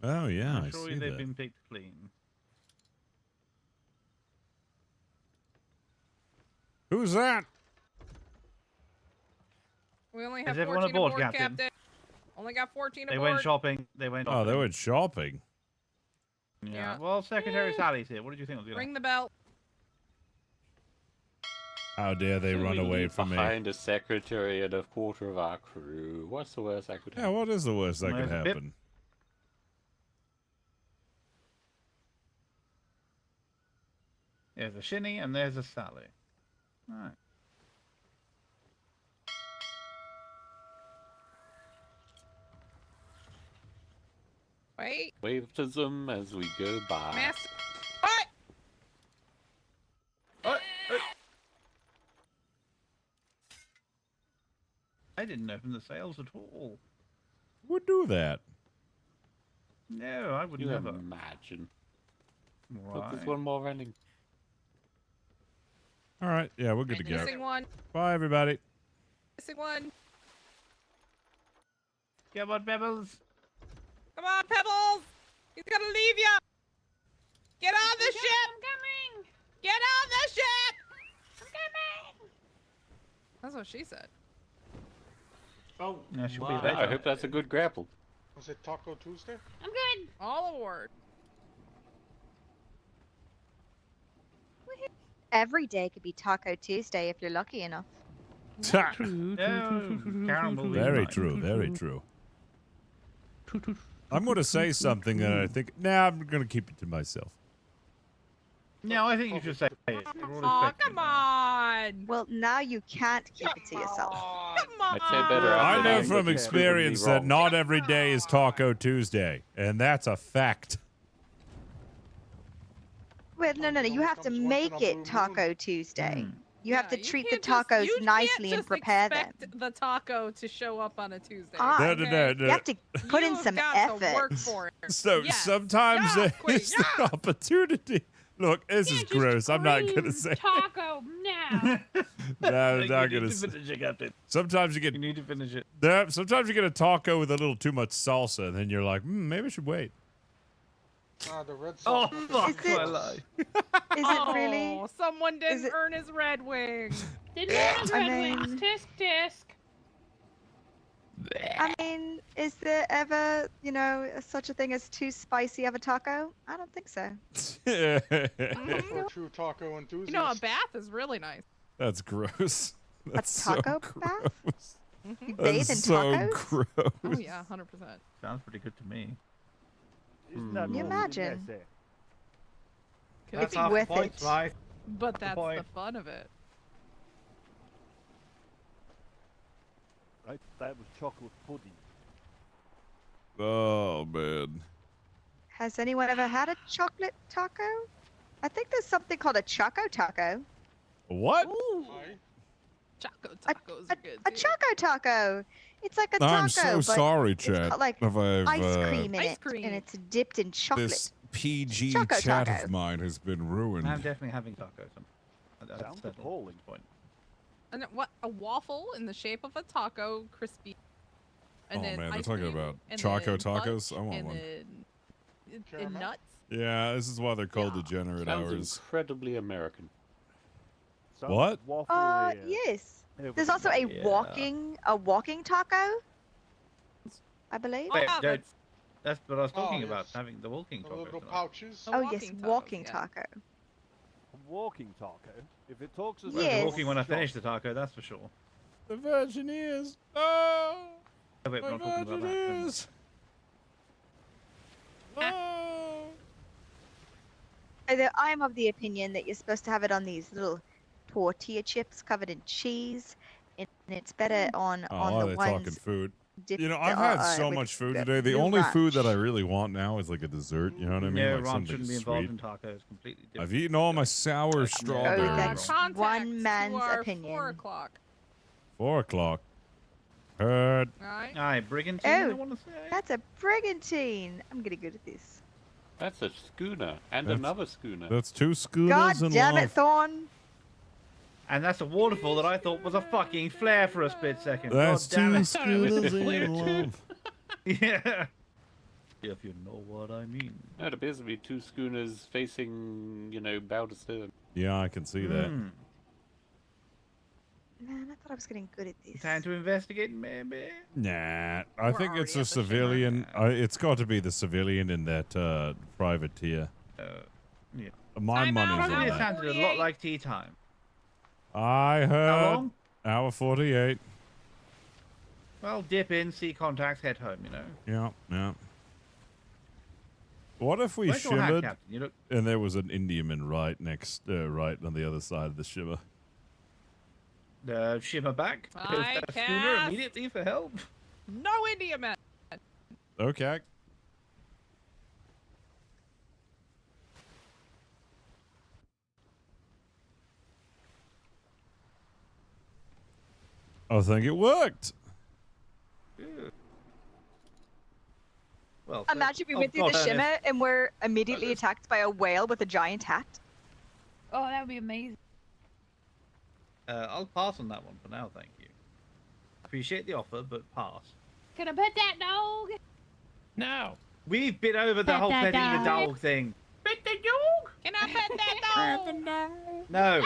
Oh yeah, I'm I sure see they've that. been picked clean. Who's that? We only Is have everyone 14 aboard, aboard, Captain? Captain. Only got 14 They aboard. went shopping. They went shopping. Oh, they went shopping. Yeah. Yeah. Well, Secretary Sally's here. What did you think was going to Ring the bell. How dare they So run we away leave from me? behind a secretary and a quarter of our crew. What's the worst that could Yeah, happen? what is the worst that could There's a bip. happen? There's a Shinny and there's a Sally. Alright. Wait. Wave to them as we go by. Master. What? I didn't open the sails at all. Who would do that? No, I would You never. imagine. Look, Right. there's one more running. All right, yeah, we're good to go. Missing one. Bye, everybody. Missing one. Come on, Pebbles. Come on, Pebbles. He's gonna leave you. Get on the ship. I'm coming. Get on the ship. I'm coming. That's what she said. Oh, Yeah, she'll be my. later. I hope that's a good grapple. Was it Taco Tuesday? I'm good. All aboard. Every day could be Taco Tuesday if you're lucky enough. No, Karen will be Very fine. true, very true. I'm going to say something that I think. Nah, I'm going to keep it to myself. No, I think you should say it. We're all Aw, expecting come on. Well, now you can't keep it to yourself. Come on. I'd say better. I after know knowing from that you're experience proven that me not every day is Taco Tuesday, and that's a fact. Well, no. You have to Comes once in a make blue it moon. Taco Tuesday. You have Yeah, to treat the can't just- tacos you can't nicely and just prepare them. expect the taco to show up on a Tuesday. Ah, No. You have to put in You've some got effort. to work for it. So Yes. sometimes Yeah, there queen, is the opportunity. Look, this is Can't just gross. I'm not going to scream say. taco now. No, I'm You not need going to to say. finish it, Captain. Sometimes you get. You need to finish it. Sometimes you get a taco with a little too much salsa, and then you're like, maybe I should wait. Ah, the red Oh, sauce. fuck it- my life. Is it really? Oh, someone didn't it- earn his Red Wing. Didn't earn his I Red Wings. mean- Tisk tisk. I mean, is there ever, such a thing as too spicy of a taco? I don't think so. For a true taco enthusiast. You know, a bath is really nice. That's gross. That's taco so bath? gross. You bathe in That's so tacos? gross. Oh yeah, 100%. Sounds pretty good to me. Can you imagine? Could It's be worth point, it. right? But that's the point. fun of it. Right, that was chocolate pudding. Oh man. Has anyone ever had a chocolate taco? I think there's something called a choco taco. What? Ooh. Choco tacos are good A too. choco taco. It's like a taco, I'm so but sorry, it's Chad. got like if I've, ice cream in Ice it, cream. and it's dipped in chocolate. This PG Choco chat taco. of mine has been ruined. I'm definitely having tacos. That's Sounds the appalling. point. And what a waffle in the shape of a taco, crispy. And Oh, then man, they're ice talking cream, about and Choco then tacos? fudge, I want and one. Then and Caramel? nuts. Yeah, this is why they're called degenerate Sounds hours. incredibly American. Some What? waffle here. Yes. Over There's also a Yeah. walking taco. I believe. Wait, Ah, that's what I was talking Oh, about, yes. having the walking The taco. little tonight. pouches. A Oh yes, walking tacos, walking yeah. taco. A walking taco. If it talks as Well, Yes. the walking when I finish the taco, that's for sure. The virgin ears. Oh, Oh, wait, we're my not talking virgin about that. never mind. ears. Oh. Although I am of the opinion that you're supposed to have it on these little tortilla chips covered in cheese, and it's better on Oh, the they're ones talking food. dipped, You know, I've had so with much food the today. The blue only food that I ranch. really want now is like a dessert. You know what I mean? No, like ranch something shouldn't be sweet. involved in tacos. Completely different. I've eaten all my sour strawberries. that's Contact one to man's our opinion. 4 o'clock. 4 o'clock. Heard. Alright. Aye, brigantine, I Oh, want to say. that's a brigantine. I'm getting good at this. That's a schooner and That's- another schooner. That's two schooners God in damn love. it, Thorn. And that's a waterfall that I thought was a fucking flare for a split second. That's God damn two it. schooners Clear in too. love. Yeah. If you know what I mean. No, it appears to be two schooners facing, bow to stern. Yeah, I can see that. Hmm. Man, I thought I was getting good at this. Time to investigate, maybe. Nah, I think it's already a at the civilian. It's got to be the civilian in that privateer. Yeah. My Time money's out. on Probably that. sounded a lot like tea time. I How heard. long? Hour 48. Well, dip in, see contacts, head home, Yeah, yeah. What if we Where's your hat, shimmered Captain? You look... and there was an Indiaman right on the other side of the shimmer? Shimmer back. I Schooner cast- immediately for help. No India man. Okay. I think it worked. Well, Imagine we went through the shimmer and we're immediately attacked by a whale with a giant hat. Oh, that would be amazing. I'll pass on that one for now, thank you. Appreciate the offer, but pass. Can I pet that dog? No. We've been over the Pet whole that petting the dog. dog thing. Pet the dog? Can I pet that dog? No.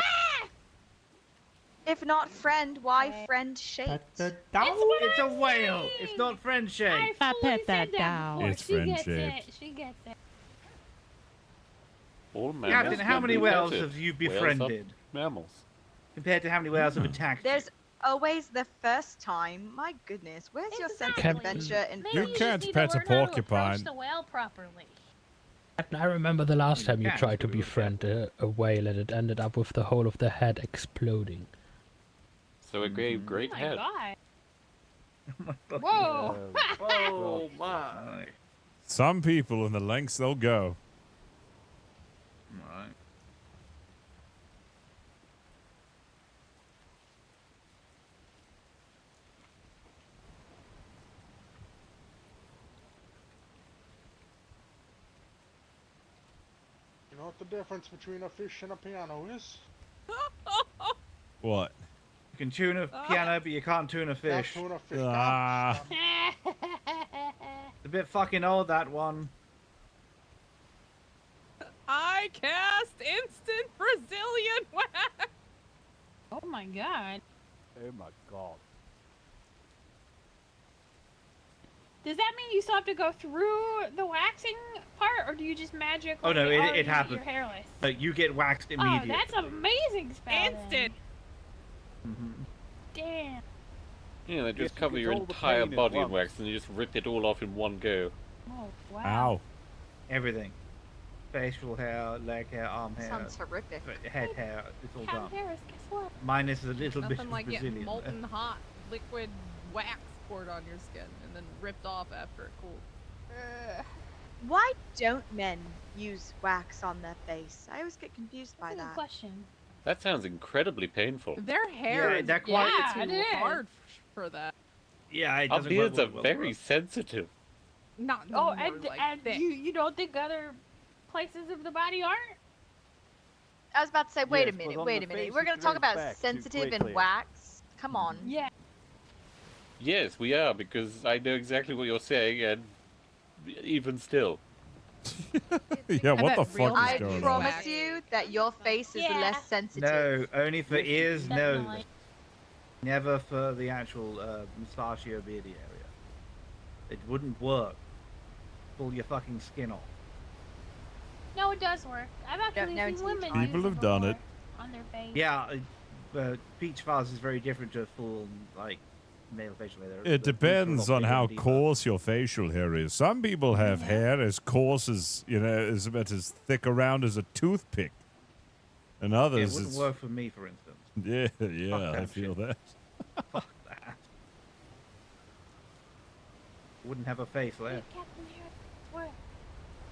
If not friend, why friend shaped? It's a whale. It's not friend shaped. I pet that dog. It's She gets friend-shaped. it. She gets it. All mammals Captain, how can many be whales petted. have you Whales are befriended? Mammals. Compared to how many whales have attacked you? There's always the first time. My goodness, where's your sense of Captain- adventure and You Maybe can't just need pet to a learn how to porcupine. approach the whale properly. Captain, I remember the last time you Cats tried to do it. befriend a whale and it ended up with the whole of the head exploding. So it gave great Oh my head. God. Whoa! Oh my. Some people and the lengths they'll go. Right. You know what the difference between a fish and a piano is? What? You can tune a piano, but you can't tune a Can't fish. tune a fish. Ah. It's a bit fucking old, that one. I cast instant Brazilian wax. Oh my God. Oh my god. Does that mean you still have to go through the waxing part, or do you just magically? Oh, no, it already happens. You're hairless. You get waxed Oh, immediately. that's amazing spell. Instant. Damn. Yeah, they just Yes, you cover your control the entire pain at body in once. wax and you just rip it all off in one go. Oh wow. Ow. Everything. Facial hair, leg hair, arm hair, Sounds horrific. head hair. It's all Captain done. Harris, guess what? Minus a little bit Nothing of like getting Brazilian. molten hot liquid wax poured on your skin and then ripped off after it cooled. Why don't men use wax on their face? I always get confused by That's a good that. question. That sounds incredibly painful. Their hair Yeah, is they're quite- too Yeah, it is. hard for that. Yeah, it Our doesn't work beards are well very for us. sensitive. Not Oh, more like and thick. you don't think other places of the body aren't? I was about to say, wait Yes, a but minute, on wait the a minute. face We're it gonna talk grows about back too sensitive and quickly. wax. Come on. Yeah. Yes, we are, because I know exactly what you're saying, and even still. Yeah, what bet the fuck real is I going on? promise you that your face is Yeah. less sensitive. No, only for ears, nose. Definitely. Never for the actual mustachio beardy area. It wouldn't work. Pull your fucking skin off. No, it does work. I've actually know seen until you women try. use People it have done before it. on their face. Yeah, peach fuzz is very different to a full, like, male facial hair. It depends on how coarse your facial hair is. Some people have hair as coarse as, as about as thick around as a toothpick. And Yeah, it others wouldn't is... work for me, for instance. Yeah, I that feel shit. that. Fuck that. Wouldn't have a face left. Captain Harris, what?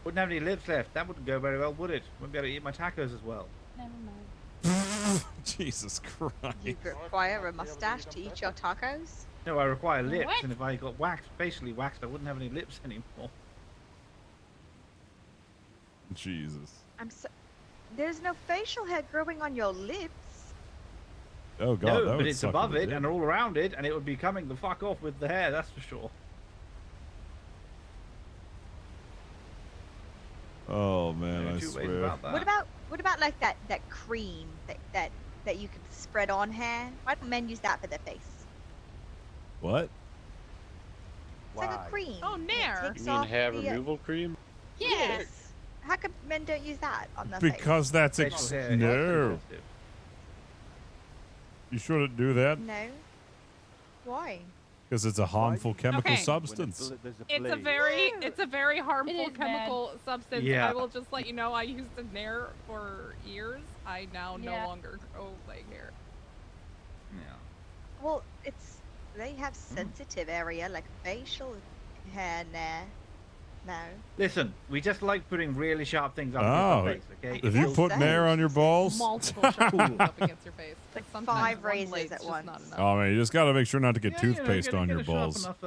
Wouldn't have any lips left. That wouldn't go very well, would it? Wouldn't be able to eat my tacos as well. Never mind. Jesus Christ. You require a mustache to eat your tacos? No, I require lips, What? and if I got waxed, facially waxed, I wouldn't have any lips anymore. Jesus. There's no facial hair growing on your lips. Oh god, No, that but would it's suck above in the it dick. and all around it, and it would be coming the fuck off with the hair. That's for sure. Oh man, I Two ways swear. about that. What about like that cream that you could spread on hair? Why don't men use that for their face? What? It's like a cream. Oh, and it Nair. takes You mean off hair the, removal cream? Yes. How come men don't use that on their face? Because that's Facial hair is no. sensitive. You shouldn't do that No. Why? because it's a harmful chemical Okay. substance. It's a very harmful It is chemical substance. Yeah. I will just let you know I used a Nair for years. I now no Yeah. longer grow leg hair. Well, they have sensitive area like facial hair there. No. Listen, we just like putting really sharp things up Oh, against our face, okay? if you put Nair on your balls. Multiple sharp things up against your face. Like Sometimes 5 one razors blade's at just once. not enough. Oh man, you just gotta make sure not to get Yeah, toothpaste get on a your sharp balls. enough,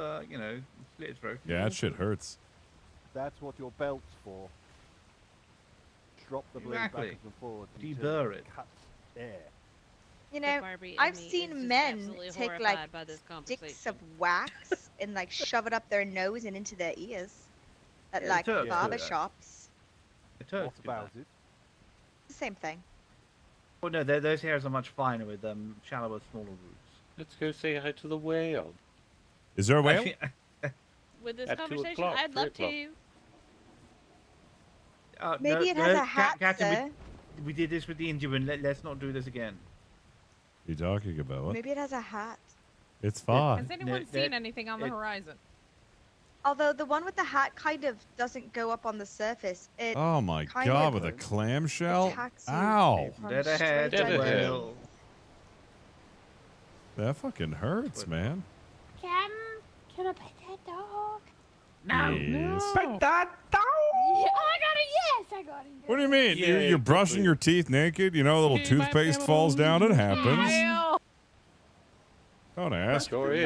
slit throat. Yeah, that shit hurts. That's what your belt's for. Drop the blade Exactly. backwards and forwards. Deburr until it. cuts air. You know, Barbie I've and me is seen just men absolutely take horrified like by this sticks of wax and like shove it up their nose and into their ears at Yeah, like the Turks do barber that. shops. The Turks What do that. about it? It's the same thing. Well, no, those hairs are much finer with shallower, smaller roots. Let's go say hi to the whale. Is there a whale? With this At 2 conversation, o'clock, I'd 3 love o'clock. to. Maybe it has a hat, Captain, sir. we did this with the Indian. Let's not do this again. You talking about what? Maybe it has a hat. It's fine. Has anyone seen anything on the horizon? Although the one with the hat kind of doesn't go up on the surface. It Oh my kind god, of with a clamshell? attacks you Ow! from Dead ahead, straight dead underneath. ahead. That fucking hurts, man. Can I pet that dog? Yes. Pet that dog! Yeah, oh, I got it. Yes, I got it. What do you mean? Yeah, You're brushing your teeth naked? You know, a little toothpaste falls down. It happens. Whale! Don't ask. Sure is.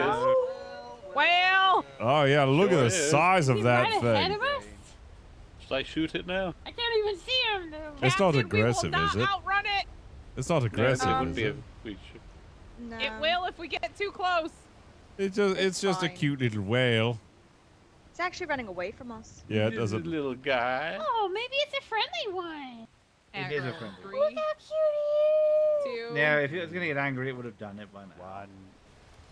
Whale! Oh yeah, look at Sure the is. size of He's that right ahead thing. of us. Should I shoot it now? I can't even see him. Though. It's not Captain, aggressive, we will is not it? outrun it. It's not aggressive, No, it wouldn't is be it? we should. No. It will if we get too close. It's just a fine. cute little whale. It's actually running away from us. Yeah, it This doesn't. little guy. Oh, maybe it's a friendly one. It is a friendly. Look how cute he is. Two. Now, if it was gonna get angry, it would have done it by now. One.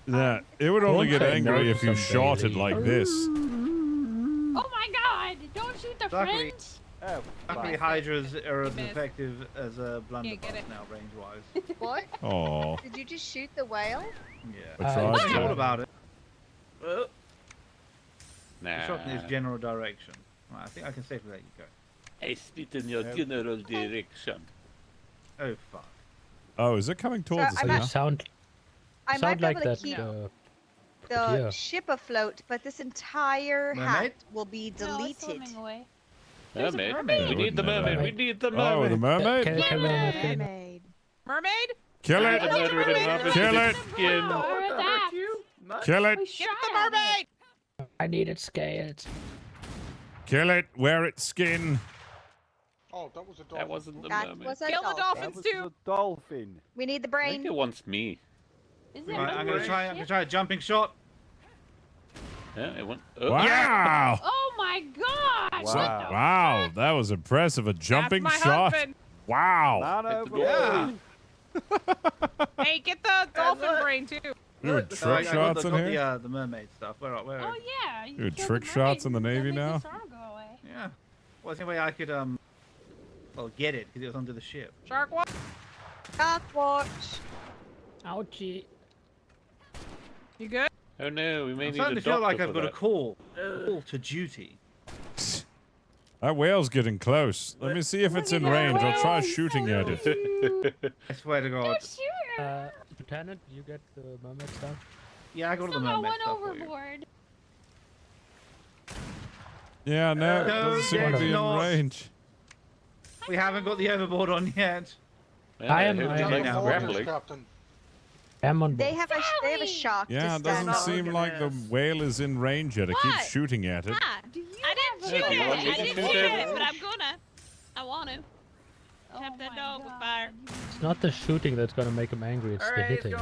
Nah, it would only get Don't say angry no if you to shot it somebody. like this. Oh my God! Don't shoot the Luckily- friends. Oh, Luckily, Missed. Hydras are as Missed. effective as a blunderbuss get it. now, range-wise. What? Oh, Did you just shoot the whale? Yeah. I tried I thought to. about it. Nah. Shot in its general direction. Right, I think I can safely let you go. I spit in your general direction. Oh fuck. Oh, is it coming towards us I'm now? at- You sound I might sound be like able to that. keep Yeah. the ship afloat, but this entire Mermaid? hat will be No, it's deleted. swimming away. There's a Mermaid. mermaid. We need the Wouldn't it? mermaid. We need the Oh, the mermaid. mermaid? Can we not kill him? Mermaid. Mermaid? Kill The it! mermaid with an opposite Kill it! skin. Or that. Kill it! We Get shot the at it. mermaid! I needed scales. Kill it! Wear its skin! Oh, that was a dolphin. That wasn't the That mermaid. was a Kill the dolphin. that dolphins was too. a dolphin. We need the I brain. think it wants me. Is it Right, I'm gonna mermaid try. I'm ship? gonna try a jumping shot. Yeah, it went. Oh. Wow! Oh my gosh! What Wow. the Wow, fuck? that was impressive. A jumping That's my shot. husband. Wow. Man Hit the over. goal. Yeah. Hey, get the dolphin brain too. Doing So trick shots in here? The mermaid stuff. Where? Oh yeah. You Dude, killed trick the shots in the mermaid, Navy that now? makes the storm go away. Yeah. Well, the only way I could well, get it because it was under the ship. Shark walk. Shark watch. Ouchie. You good? Oh no, we may I'm need starting a to feel like doctor I've for got a that. call to duty. That whale's getting close. Let me see if it's in range. I'll try shooting at it. I swear to God. Shoot her. Lieutenant, you get the mermaid stuff? Yeah, I got all the Still got mermaid one stuff for you. overboard. Yeah, no, it No, doesn't seem to it's be in not. range. We haven't got the overboard on yet. Yeah, I am- hope I you am- like Take now, the grappling. Captain. Salmon They boat. have a shark. Yeah, to it doesn't stand on. seem like the whale is in range yet. It keeps What? shooting at it. Ah, I didn't shoot Yeah, you want it. me I to didn't shoot shoot it? it, but I'm gonna. I want to. Oh Tap that my dog with God. fire. It's not the shooting that's gonna make him angry, it's the Alright, hitting.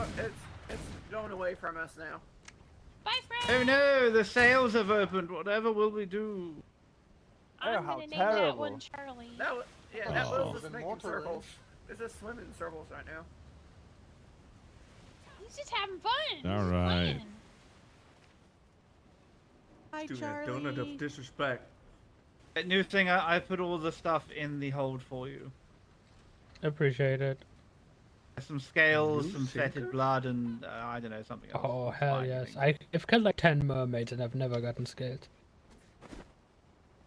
it's going away from us now. Bye, Oh friend. no, the sails have opened. Whatever will we do? I'm how gonna name that terrible. one Charlie. That Oh. boat's just Even making more circles. It's just swimming in circles right now. He's just having fun. All He's just right. playing. Hi, Doing Charlie. a donut of disrespect. That new thing, I put all the stuff in the hold for you. Appreciate it. Some scales, New some fetid sinker? blood, and I don't know, something else. Oh, hell Fine, yes. anything. I've killed like 10 mermaids and I've never gotten scaled.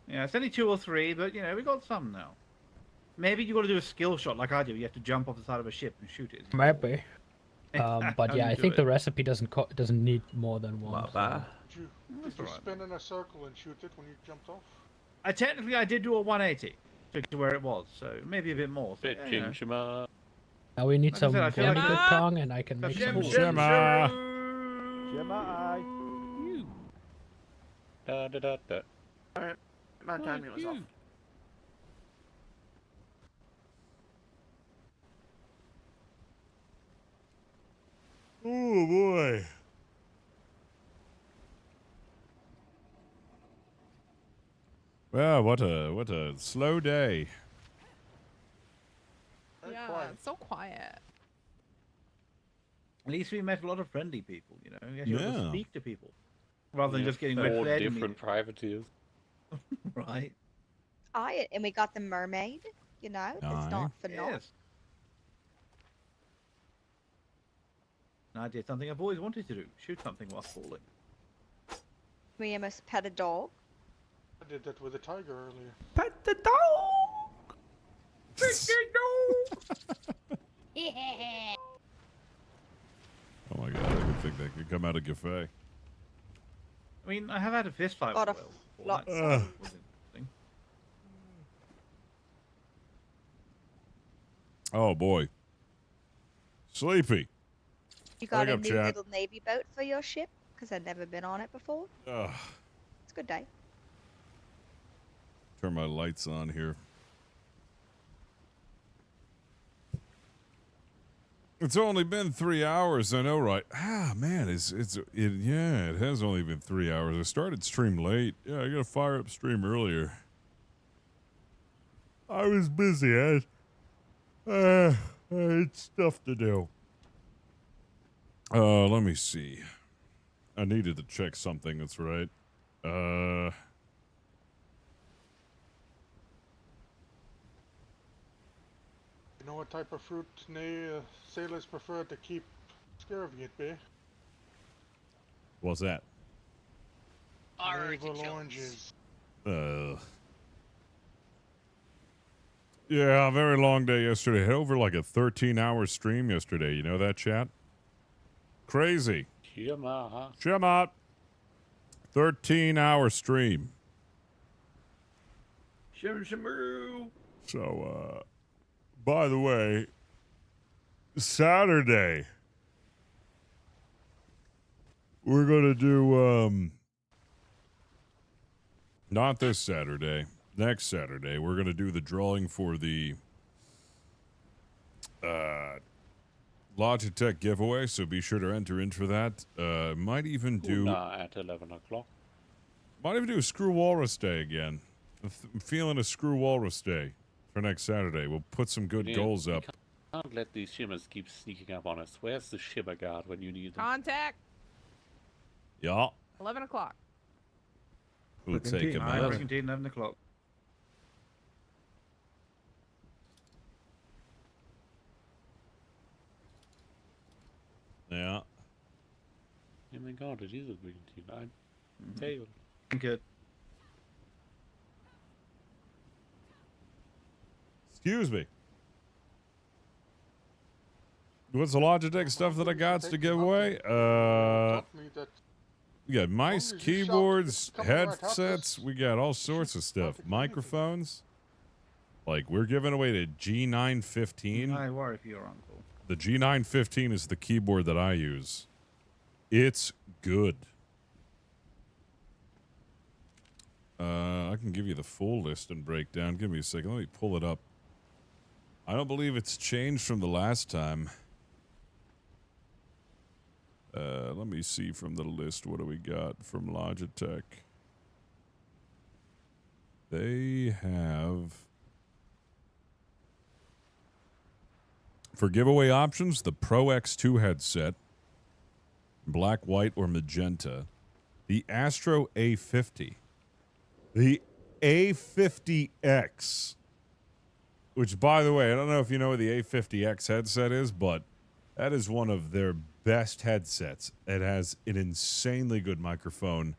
Yeah, it's only 2 or 3, but you know, we got some now. Maybe you got to do a skill shot like I do. You have to jump off the side of a ship and shoot it. Maybe. But How yeah, you I do think it. the recipe doesn't need more than one. Not so- bad. Did you spin in a circle and shoot it when you jumped off? Technically, I did do a 180 to where it was, so maybe a bit more. So, Bit yeah, you know. Jim Now we need Like I some said, I feel like very good that- tongue and I can make some more. Shema. Gemma, Da da da da. Alright, my timing was off. Oh boy. Well, what a slow day. Yeah, it's so quiet. At least we met a lot of friendly people, you know. You actually got to Yeah. speak to people. Rather than Yeah, just getting 4 red flared different privateers. Right. And we got the mermaid. You know, it's Aye. not for naught. Yes. And I did something I've always wanted to do. Shoot something while falling. We almost pet a dog. I did that with a tiger earlier. Pet the dog! Pet the dog! Yeah. Oh my god, I would think that could come out of Cafe. I mean, I have had a fist fight Lot with of- whales. lots That of- was interesting. Oh boy. Sleepy. You got Wake a up, new chat. little navy boat for your ship? Because I've never been on it before. Ugh. It's a good day. Turn my lights on here. It's only been 3 hours, I know, right? Ah, man, it has only been 3 hours. I started stream late. Yeah, I gotta fire up stream earlier. I was busy. I had stuff to do. Let me see. I needed to check something. That's right. You know what type of fruit sailors prefer to keep scurvy at bay? What's that? Navel oranges. Yeah, a very long day yesterday. Had over like a 13-hour stream yesterday. You know that, chat? Crazy. Shema. 13-hour stream. Shimmeru. So, by the way, Saturday, we're going to do, not this Saturday, next Saturday, we're going to do the drawing for the, Logitech giveaway, so be sure to enter in for that. Might even do... at 11 o'clock. Might even do a Screw Walrus Day again. I'm feeling a Screw Walrus Day for next Saturday. We'll put some good Yeah, goals we up. Can't let these shimmers keep sneaking up on us. Where's the shimmer guard when you need them? Contact. Yeah. 11 o'clock. We'll take him out. 11 o'clock. Yeah. Oh my god, it is a green tea. Tail. Good. Excuse me. What's the Logitech stuff that I got to give away? We got mice, keyboards, headsets. We got all sorts of stuff. Microphones. Like, we're giving away the G915. I worry if your uncle. The G915 is the keyboard that I use. It's good. I can give you the full list and breakdown. Give me a second. Let me pull it up. I don't believe it's changed from the last time. Let me see from the list. What do we got from Logitech? They have... For giveaway options, the Pro X2 headset, black, white, or magenta, the Astro A50, the A50X, which, by the way, I don't know if you know what the A50X headset is, but that is one of their best headsets. It has an insanely good microphone.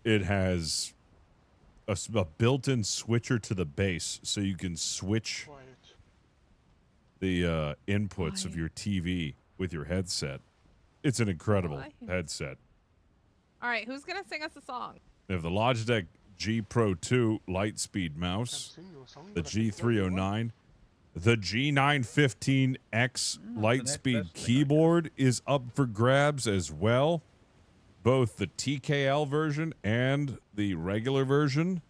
It has a built-in switcher to the bass, so you can switch the inputs of your TV with your headset. It's an incredible headset. All right, who's gonna sing us a song? They have the Logitech G Pro 2 Lightspeed mouse, the G309, the G915X Lightspeed keyboard is up for grabs as well. Both the TKL version and the regular version.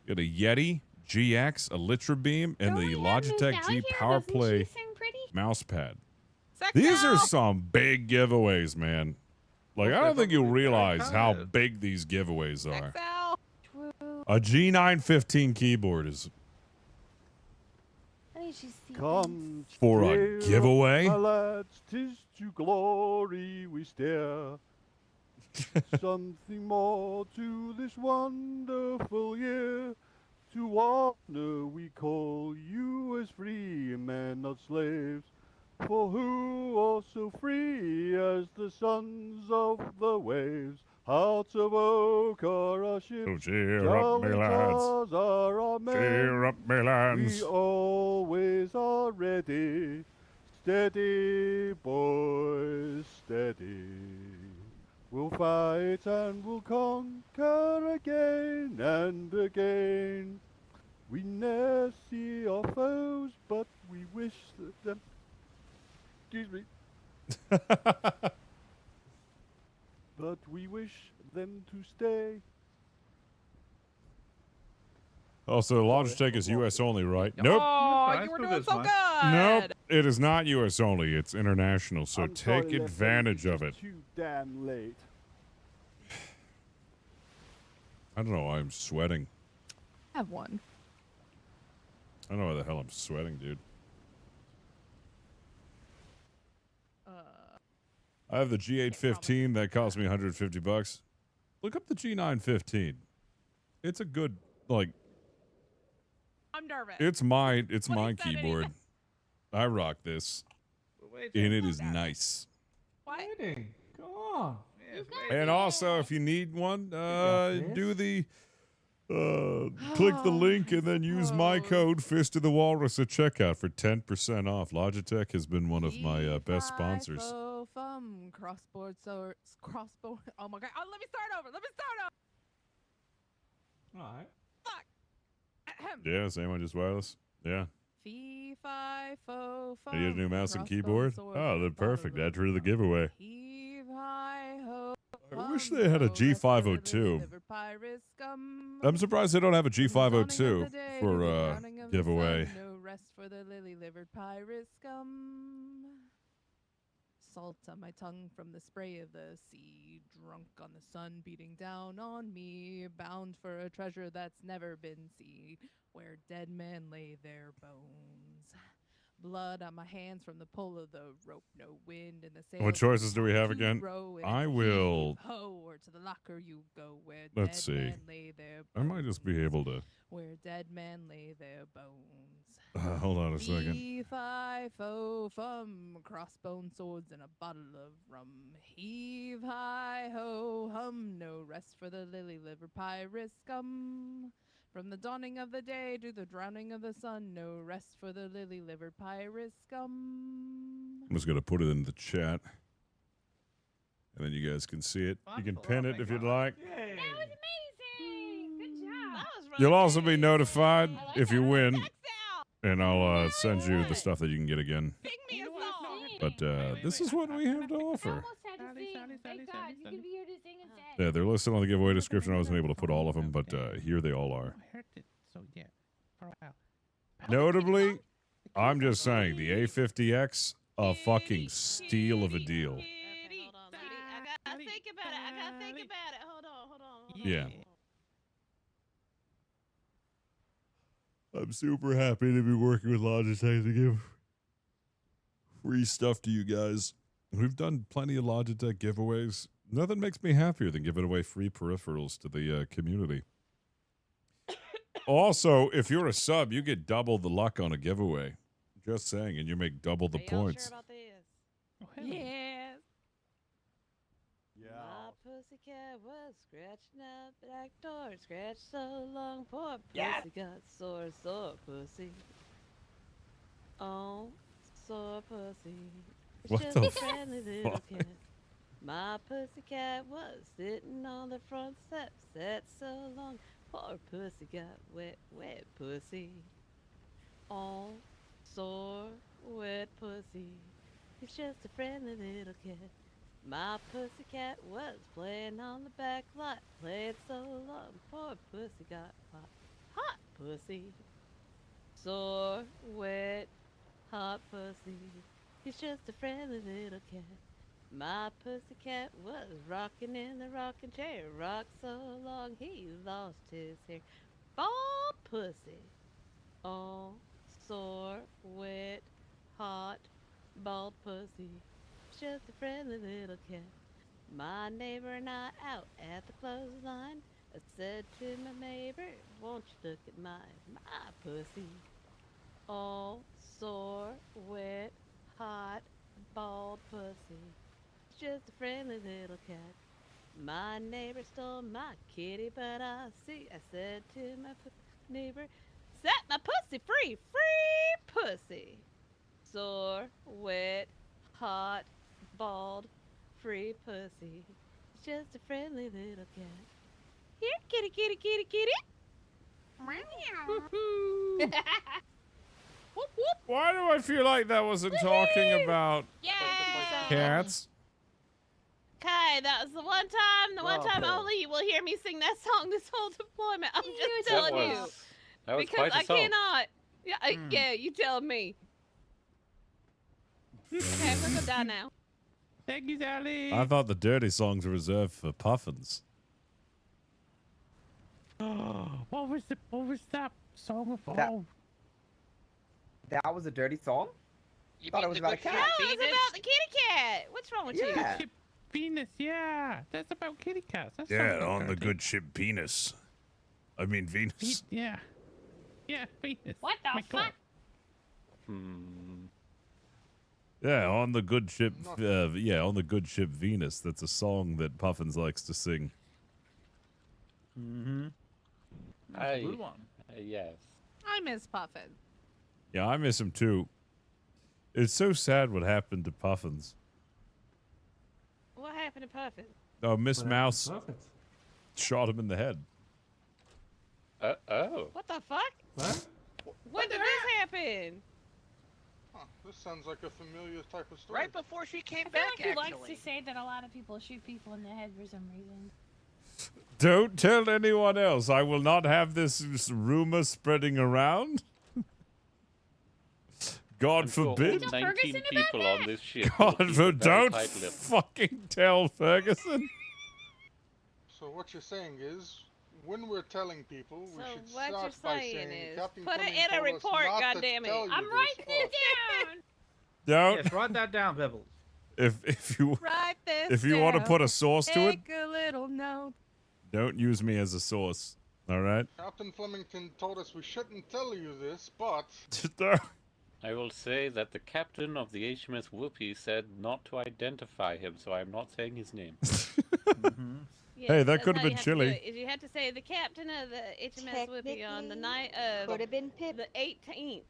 You got a Yeti GX, a Litra Beam, and the Logitech G PowerPlay mousepad. These are some big giveaways, man. Like, I don't think you'll realize how big these giveaways are. A G915 keyboard is Come for a giveaway. My lads, 'tis to glory we stare. Something more to this wonderful year. To honor we call you as free men, not slaves. For who are so free as the sons of the waves? Hearts of oak are our ships. So cheer up, me lads. Are our men. Cheer up, me lads. We always are ready. Steady, boys, steady. We'll fight and we'll conquer again and again. We ne'er see our foes, but we wish that them... Excuse me. But we wish them to stay. Also, Logitech is US only, right? Nope. Oh, you were doing so good. Nope. It is not US only. It's international, so I'm sorry, take advantage of it. Too damn late. I don't know why I'm sweating. I have one. I don't know why the hell I'm sweating, dude. I have the G815 that cost me $150. Look up the G915. It's a good, like... I'm nervous. It's my keyboard. I rock this. And it is nice. What? Come on. And also, if you need one, do the click the link and then use my code Fist of the Walrus at checkout for 10% off. Logitech has been one of my best sponsors. Crossboard. Oh my god! Oh, let me start over. All right. Fuck. Yeah, same one, just wireless. Yeah. Fee, fi, fo, fum. And you have a new mouse and keyboard? sword, Oh, they're perfect. Add to the giveaway. Heave, hi, ho, I wish they had a G502. I'm surprised they don't have a G502 for giveaway. No rest for the lily-livered pirate scum. Salt on my tongue from the spray of the sea, drunk on the sun beating down on me, bound for a treasure that's never been seen, where dead men lay their bones. Blood on my hands from the pull of the rope, no wind in the sail. What choices do we have again? I will. Ho, or to the locker you go, where Let's dead see. men lay their bones. I might just be able to. Where dead men lay their bones. Hold on a second. Fee, fi, fo, fum, crossbone swords and a bottle of rum. Heave, hi, ho, hum, no rest for the lily-livered pirate scum. From the dawning of the day to the drowning of the sun, no rest for the lily-livered pirate scum. I'm just going to put it in the chat. And then you guys can see it. You can pin it if you'd like. That was amazing. Good job. You'll also be notified if you win and I'll send you the stuff that you can get again. Sing me a song. But this is what we have to offer. Thank God, you're gonna be here to sing instead. Yeah, they're listed on the giveaway description. I wasn't able to put all of them, but here they all are. So yeah, for a while. Notably, I'm just saying, the A50X, a fucking steal of a deal. Okay, hold on. I gotta think about it. I gotta think about it. Hold on. Yeah. I'm super happy to be working with Logitech to give free stuff to you guys. We've done plenty of Logitech giveaways. Nothing makes me happier than giving away free peripherals to the community. Also, if you're a sub, you get double the luck on a giveaway. Just saying, and you make double the points. Sure about this? Yes. My pussycat was scratching up back door, scratched so long, poor pussy Yes. got sore pussy. Oh, sore pussy. It's What just the a friendly little fuck? cat. My pussycat was sitting on the front step, sat so long, poor pussy got wet pussy. Oh, sore, wet pussy. It's just a friendly little cat. My pussycat was playing on the back lot, played so long, poor pussy got hot pussy. Sore, wet, hot pussy. He's just a friendly little cat. My pussycat was rocking in the rocking chair, rocked so long he lost his hair. Bald pussy. Oh, sore, wet, hot, bald pussy. Just a friendly little cat. My neighbor and I out at the clothesline. I said to my neighbor, won't you look at my pussy? Oh, sore, wet, hot, bald pussy. Just a friendly little cat. My neighbor stole my kitty, but I said to my neighbor, set my pussy free, free pussy. Sore, wet, hot, bald, free pussy. It's just a friendly little cat. Here, kitty, kitty, kitty, kitty. Whoop, whoop. Why do I feel like that wasn't talking about Yay! cats? Okay, that was the one time Well, only you will hear me sing that song this whole deployment. I'm just That telling you. was Because quite a I song. cannot. Yeah, yeah, you tell me. Okay, we're gonna die now. Thank you, Sally. I thought the dirty songs were reserved for puffins. What was that song about? That was a dirty song? You Thought it mean was the about a good cat. No, it's about the kitty cat. What's wrong with Yeah. you? Venus, yeah. That's about kitty cats. That's Yeah, something on the dirty. good ship Venus. I mean Venus. Yeah. Yeah, Venus. What the My fuck? God. Yeah, on the good ship. On the good ship Venus. That's a song that Puffins likes to sing. Mm-hmm. Good one. Yes. I miss Puffin. Yeah, I miss him too. It's so sad what happened to Puffins. What happened to Puffin? Oh, Miss Mouse shot him in the head. Oh. What the fuck? What? When did this happen? Huh, this sounds like a familiar type of story. Right before she came I feel back, like he actually. likes to say that a lot of people shoot people in the head for some reason. Don't tell anyone else. I will not have this rumor spreading around. God I'm sure all forbid. 19 people on this ship. God will keep a forbid. very Don't tight-lipped. fucking tell Ferguson. So what you're saying is, when we're telling people, we So should what start you're by saying saying is, Captain put it Fleming in a told us report, not to goddammit. tell you I'm this, writing but- it down. Don't. Yes, write that down, Pebbles. If you Write this if you want to down. put a source to it, Take a little note. don't use me as a source. All right. Captain Flemington told us we shouldn't tell you this, but I will say that the captain of the HMS Whoopi said not to identify him, so I'm not saying his name. Yes, Hey, that that's could how have you been have to do chilly. it, is you have to say the captain of the HMS Whoopi on the night of could have been Pip. the 18th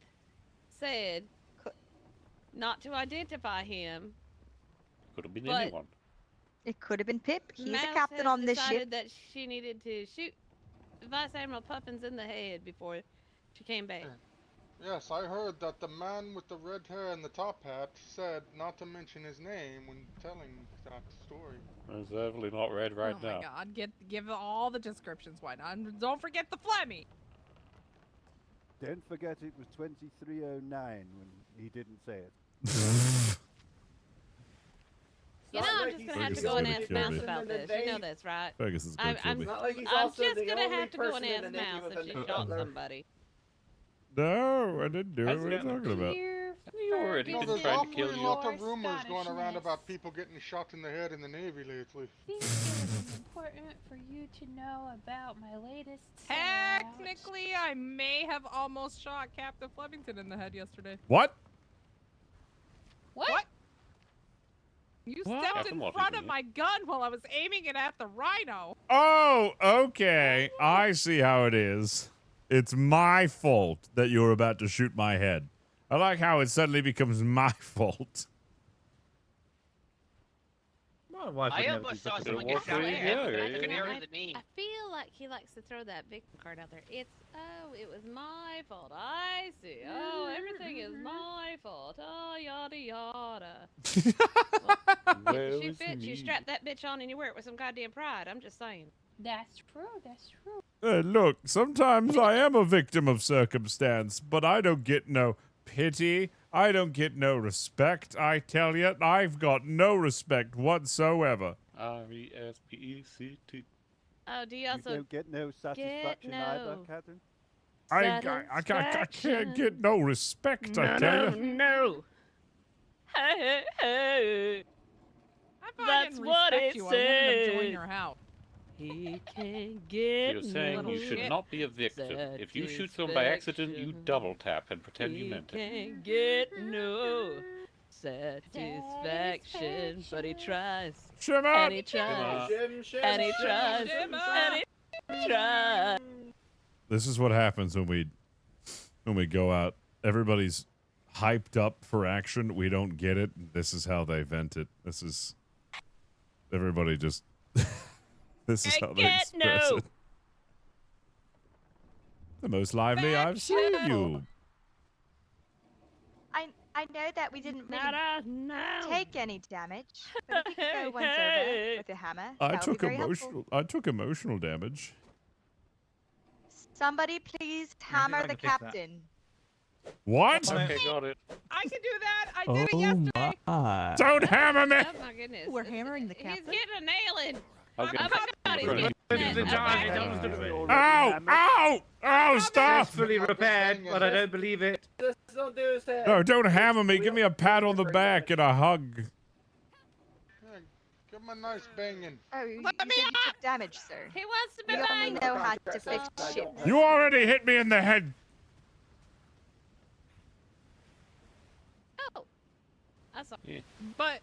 said not to identify him. Could have been But- anyone. It could have been Pip. He's Mouse the captain has on this decided ship. that she needed to shoot Vice Admiral Puffins in the head before she came back. Yes, I heard that the man with the red hair and the top hat said not to mention his name when telling that story. It's definitely not red right Oh now. my god, give all the descriptions, why not? And don't forget the Flemmy! Don't forget it was 2309 when he didn't say it. You know, I'm just gonna have to go and ask Mouse about this. You know that's right. Fergus is gonna kill me. I'm just gonna have to go and ask Mouse if she shot somebody. No, I didn't do it. What are you talking about? Already No, been there's trying to kill awfully you. lot of rumors going around about people getting shot in the head in the Navy lately. I think it was important for you to know about my latest Technically, I may have almost shot Captain Flemington in the head yesterday. What? What? You What? stepped Captain in front Flemington, of my gun while I was aiming it at the rhino. Oh, okay. I see how it is. It's my fault that you were about to shoot my head. I like how it suddenly becomes my fault. My wife I would never almost do saw such a someone thing. get shot in the head with a canary to the knee. I feel like he likes to throw that victim card out there. It's, oh, it was my fault. I see. Oh, everything is my fault. Oh, yada yada. Well, if she fits, you strap that bitch on and you wear it with some goddamn pride. I'm just saying. That's true. That's true. Look, sometimes I am a victim of circumstance, but I don't get no pity. I don't get no respect. I tell you, I've got no respect whatsoever. RESPECT. Oh, do you You also don't get no satisfaction either, no Catherine? I can't get no respect, I tell you. No. Hey, hey. If I That's didn't what respect it you, I wouldn't have says. joined your house. He can get You're saying no you should not be a victim. If you shoot someone by accident, you double tap and pretend you meant it. He can get no satisfaction, but he tries. Shimmer! And he tries. And he tries. And he tries. This is what happens when we go out. Everybody's hyped up for action. We don't get it. This is how they vent it. This is everybody just this is how they express it. The most lively I've seen you. I know that we didn't really take any damage, but if you could go once over with a hammer, that would be very helpful. I took emotional damage. Somebody please hammer the captain. What? Okay, got it. I can do that. I did it yesterday. My. Don't hammer me. Oh my goodness. We're hammering the captain. He's getting a nail in. Okay. Ow! Ow! Ow! Stop! Fully repaired, but I don't believe it. No, don't hammer me. Give me a pat on the back and a hug. Yeah, give him a nice banging. Oh, you said you took damage, sir. He wants to be You only banged. know how to fix shit. You already hit me in the head. Oh. I saw. Yeah. But.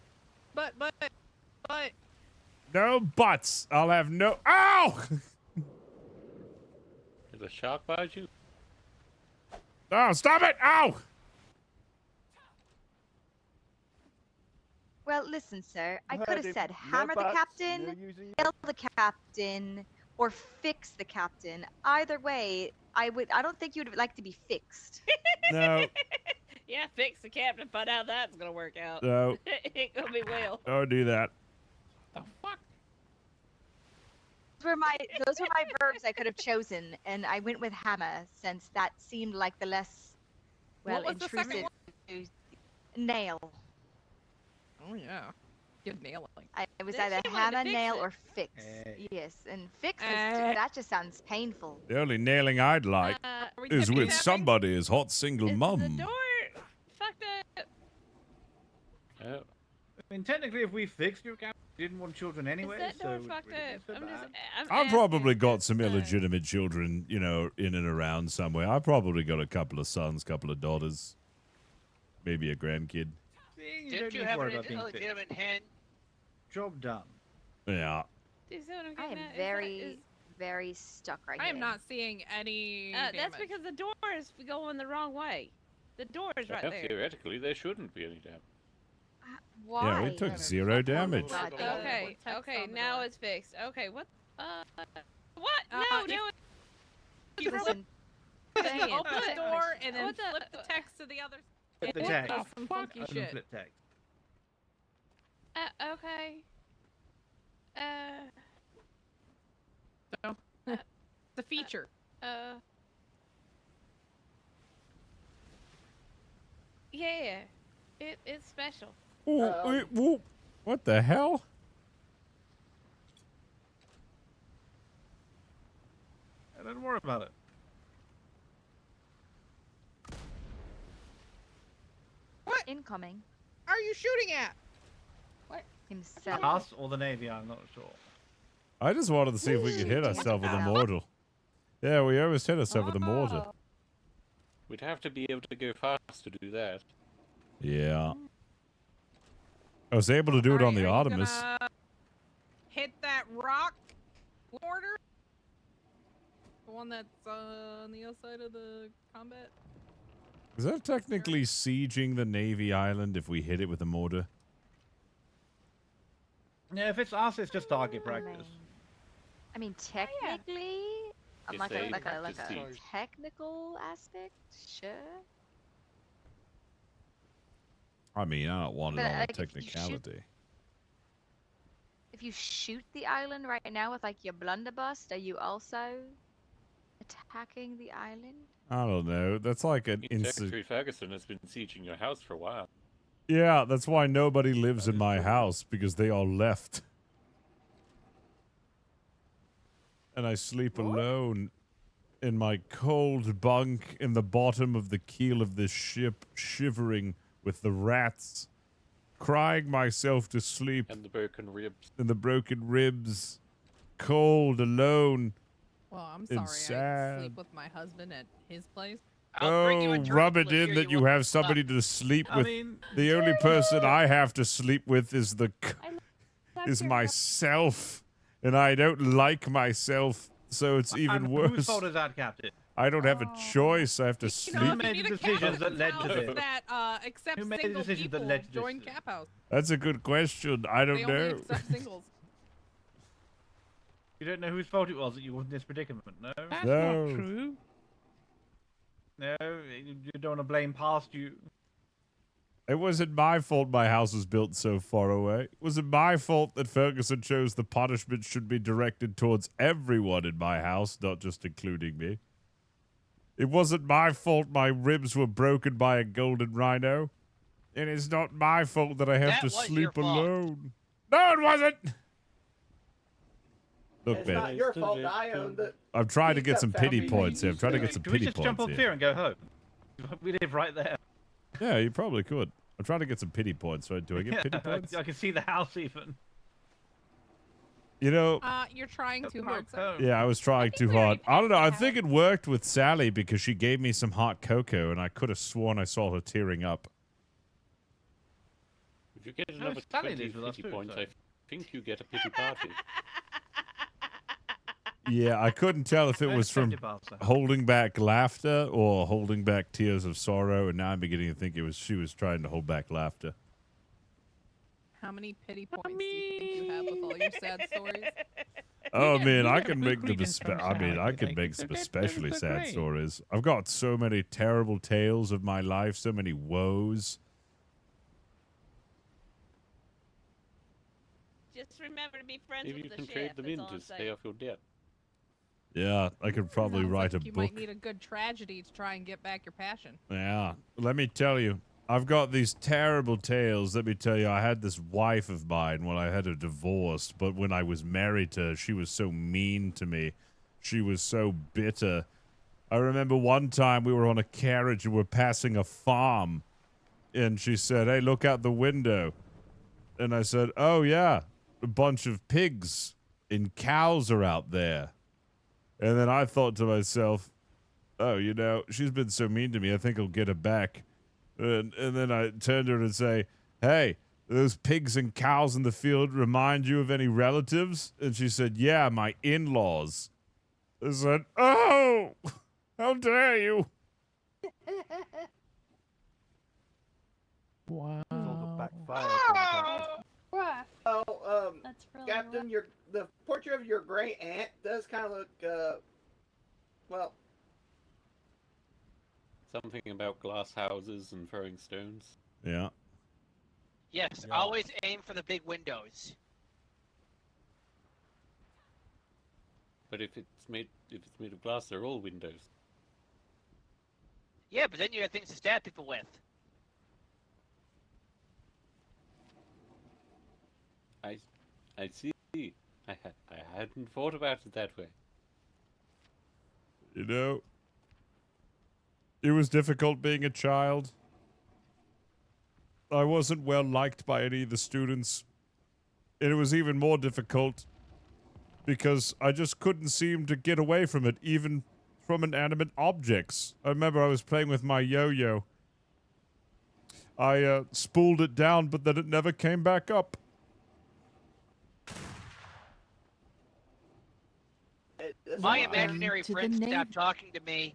No buts. I'll have no. Ow! Is a shark bite you? Oh, stop it! Ow! Well, listen, sir. I Heard could have it. said No hammer the buts, captain, no using- kill the captain, or fix the captain. Either way, I don't think you'd like to be fixed. No. Yeah, fix the captain. Find out how that's gonna work out. No. It ain't gonna be well. Don't do that. Those were my verbs I could have chosen, and I went with hammer since that seemed like the less What was the second intrusive. Nail. Oh yeah. Good nailing. It was Then either she wanted to hammer, fix nail, it. or fix. Yes, and fix Eh. that just sounds painful. The only nailing I'd like Are we is tipping with tapping? somebody as hot single Is the mum. door fucked up? Oh. I mean, technically, if we fixed your captain, we didn't want children anyway. Is that door so fucked it up? wasn't so I'm just. bad. I'm I've probably asking. got some illegitimate children, you know, in and around somewhere. I've probably got a couple of sons, couple of daughters, maybe a grandkid. See, you Didn't don't you need to have worry an about being fixed. illegitimate hen? Job done. Yeah. Do you see what I'm I am getting at? very, very stuck right I here. am not seeing any. That's damage. because the door is going the wrong way. The door is right Yeah, there. theoretically, there shouldn't be any damage. Why? Yeah, we took 0 damage. God, Okay, Text okay, on the now door. it's fixed. Okay, what? What? No, if- no. Listen, Then Dang it. open the door and then What the- flip the text to the other Flip the side. text. Does some funky And then shit. flip text. Okay. So, it's a feature. Yeah. It's special. Ooh, wait, whoop. What the hell? Don't worry about it. What? Incoming. Are you shooting at? What? Himself. Us or the Navy, I'm not sure. I just wanted to see if we could hit ourselves with a mortar. Yeah, we always hit ourselves with a mortar. We'd have to be able to go fast to do that. Yeah. I was able to do it on the Artemis. Hit that rock mortar. The one that's on the other side of the combat. Is that technically sieging the Navy island if we hit it with a mortar? Yeah, if it's us, it's just target practice. I mean, technically, on Yes, like they a practice siege. technical aspect, sure. I mean, I don't want it But, on a like, if you shoot- technicality. If you shoot the island right now with like your blunderbuss, are you also attacking the island? I don't know. That's like an instant. Secretary Ferguson has been sieging your house for a while. Yeah, that's why nobody lives in my house, because they all left. And I sleep alone in my cold bunk in the bottom of the keel of this ship, shivering with the rats, crying myself to sleep. And the broken ribs. And the broken ribs, cold, alone. Well, I'm and sorry. I sad. sleep with my husband at his place. Oh, rub it in that you have somebody to sleep with. The only person I have to sleep with is is myself, and I don't like myself, so it's even And worse. whose fault is that, Captain? I don't have a choice. I have to sleep. Who made the decisions that led to this? That accept Who made the single decisions that people led to join this? Cap House. That's a good question. I don't They know. only accept singles. You don't know whose fault it was that you were in this predicament, no? That's No. not true. No, you don't want to blame past you. It wasn't my fault my house was built so far away. It wasn't my fault that Ferguson chose the punishment should be directed towards everyone in my house, not just including me. It wasn't my fault my ribs were broken by a golden rhino. And it's not my fault that I have That to was your sleep fault. alone. No, it wasn't! Look, It's man. not your fault that I owned it. I'm trying to get some pity family. points here. I'm trying to get some Can we pity just jump points off here. here and go home? We live right there. Yeah, you probably could. I'm trying to get some pity points. Right? Do I get pity points? I can see the house even. You know, You're trying too hard. Sir. yeah, I was trying too hard. I don't know. I think it worked with Sally because she gave me some hot cocoa, and I could have sworn I saw her tearing up. If you get No, another Stanley 20 lives with us pity too, points, so- I think you get a pity party. Yeah, I couldn't tell if it Where's was from Safety Buster? holding back laughter or holding back tears of sorrow, and now I'm beginning to think she was trying to hold back laughter. How many pity points do you think you have with all your sad stories? Oh Yeah, man, you I get can good make them. credence from I mean, I Sally, can like, make some they're especially so sad great. stories. I've got so many terrible tales of my life, so many woes. Just remember to be friends Maybe with you the can chef. trade them that's in all to I'm stay saying. off your debt. Yeah, I could probably Sounds write like a you book. might need a good tragedy to try and get back your passion. Yeah, let me tell you, I've got these terrible tales. Let me tell you, I had this wife of mine when I had her divorced, but when I was married to her, she was so mean to me. She was so bitter. I remember one time we were on a carriage and we're passing a farm, and she said, "Hey, look out the window." And I said, "Oh, yeah, a bunch of pigs and cows are out there." And then I thought to myself, oh, you know, she's been so mean to me, I think I'll get her back. And then I turned to her and say, "Hey, those pigs and cows in the field remind you of any relatives?" And she said, "Yeah, my in-laws." I said, "Oh, how dare you!" Wow. Oh, That's really Captain, the portrait of your great aunt does kind of look, well, Something about glass houses and throwing stones. Yeah. Yes, Yeah. always aim for the big windows. But if it's made of glass, they're all windows. Yeah, but then you have things to stab people with. I see. I hadn't thought about it that way. You know, it was difficult being a child. I wasn't well liked by any of the students. And it was even more difficult because I just couldn't seem to get away from it, even from inanimate objects. I remember I was playing with my yo-yo. I spooled it down, but then it never came back up. My imaginary friend stopped talking to me.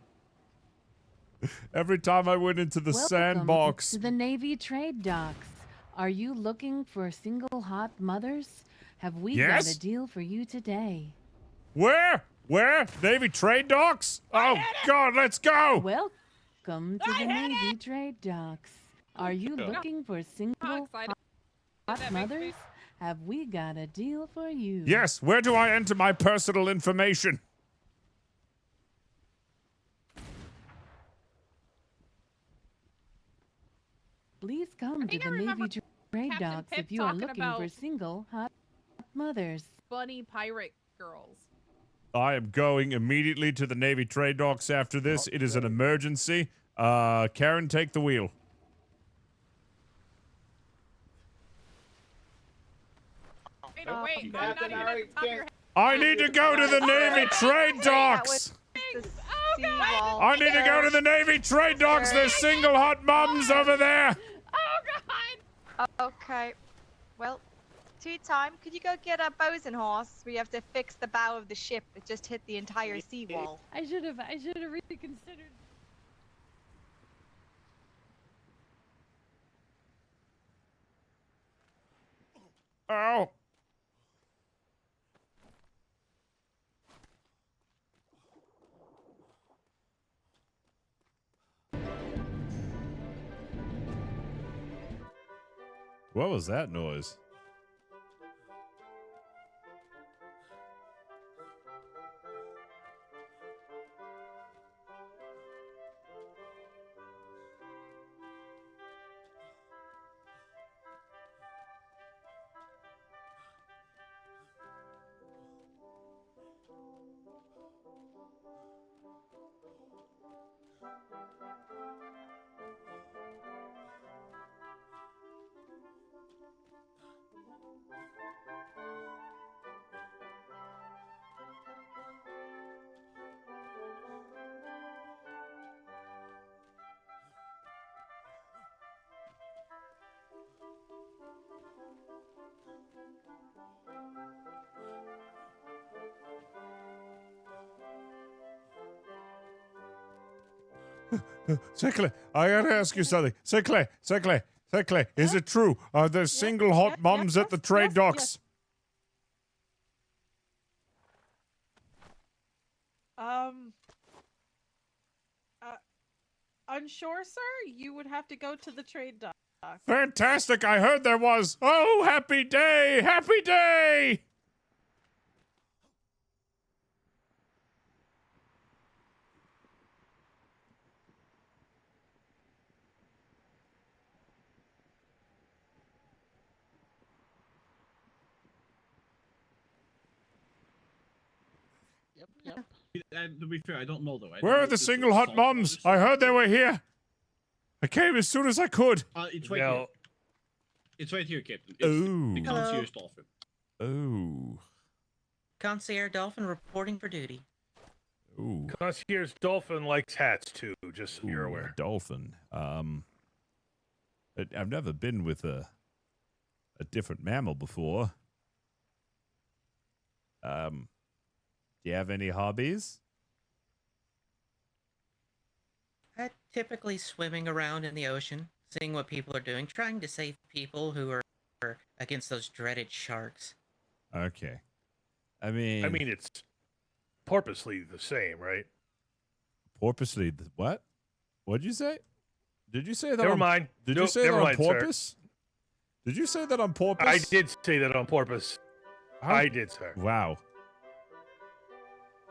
Every time I went into the sandbox. To the Navy trade docks. Are you looking for single hot mothers? Have we got Yes? a deal for you today? Where? Where? Navy trade docks? Oh, God, let's go! Welcome to the Navy trade docks. Are you looking for single hot mothers? Have we got a deal for you? Yes, where do I enter my personal information? Please come to the Navy trade docks Pip if you are talking looking about for single hot mothers. Bunny pirate girls. I am going immediately to the Navy trade docks after this. It is an emergency. Karen, take the wheel. Wait, I'm not even at the top of your head. I need to go to the Navy trade docks! I need to go to the Navy trade docks. There's single hot mums over there. Okay. Well, tea time. Could you go get a bosun horse? We have to fix the bow of the ship. It just hit the entire seawall. I should have really considered. Ow. What was that noise? Secondly, I gotta ask you something. Secondly, is it true? Are there single hot mums at the trade docks? Unsure, sir. You would have to go to the trade dock. Fantastic! I heard there was. Oh, happy day! Happy day! Yep. To be fair, I don't know though. Where are the single hot mums? I heard they were here. I came as soon as I could. It's right here. It's right here, Captain. It's Ooh. the concierge dolphin. Oh. Concierge Dolphin reporting for duty. Ooh. Concierge Dolphin likes hats too, just so you're Ooh, aware. Dolphin. I've never been with a different mammal before. Do you have any hobbies? Typically swimming around in the ocean, seeing what people are doing, trying to save people who are against those dreaded sharks. Okay. I mean, it's purposely the same, right? Porpoisely, what? What'd you say? Did you say that? Never mind. Did Nope, you say that never on mind, sir. porpoise? Did you say that on porpoise? I did say that on porpoise. I did, sir. Wow.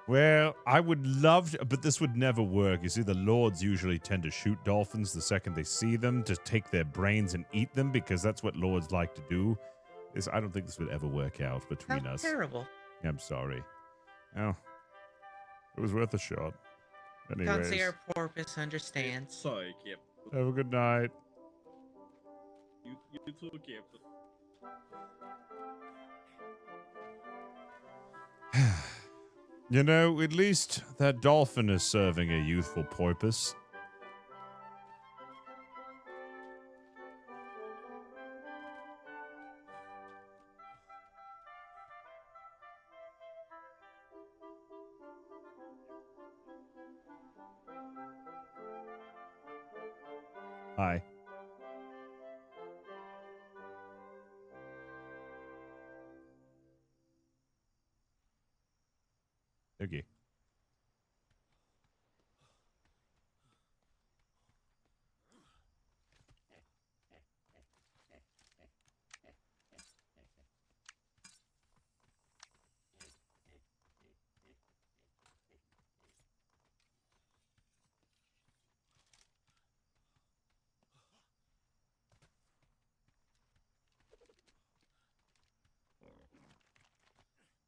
Well, I would love to, but this would never work. You see, the lords usually tend to shoot dolphins the second they see them, to take their brains and eat them, because that's what lords like to do. I don't think this would ever work out between How us. terrible. I'm sorry. Well, it was worth a shot. Anyways, Concierge Porpoise understands. Sorry, Captain. have a good night. You too, Captain. You know, at least that dolphin is serving a youthful porpoise. Hi. Okay.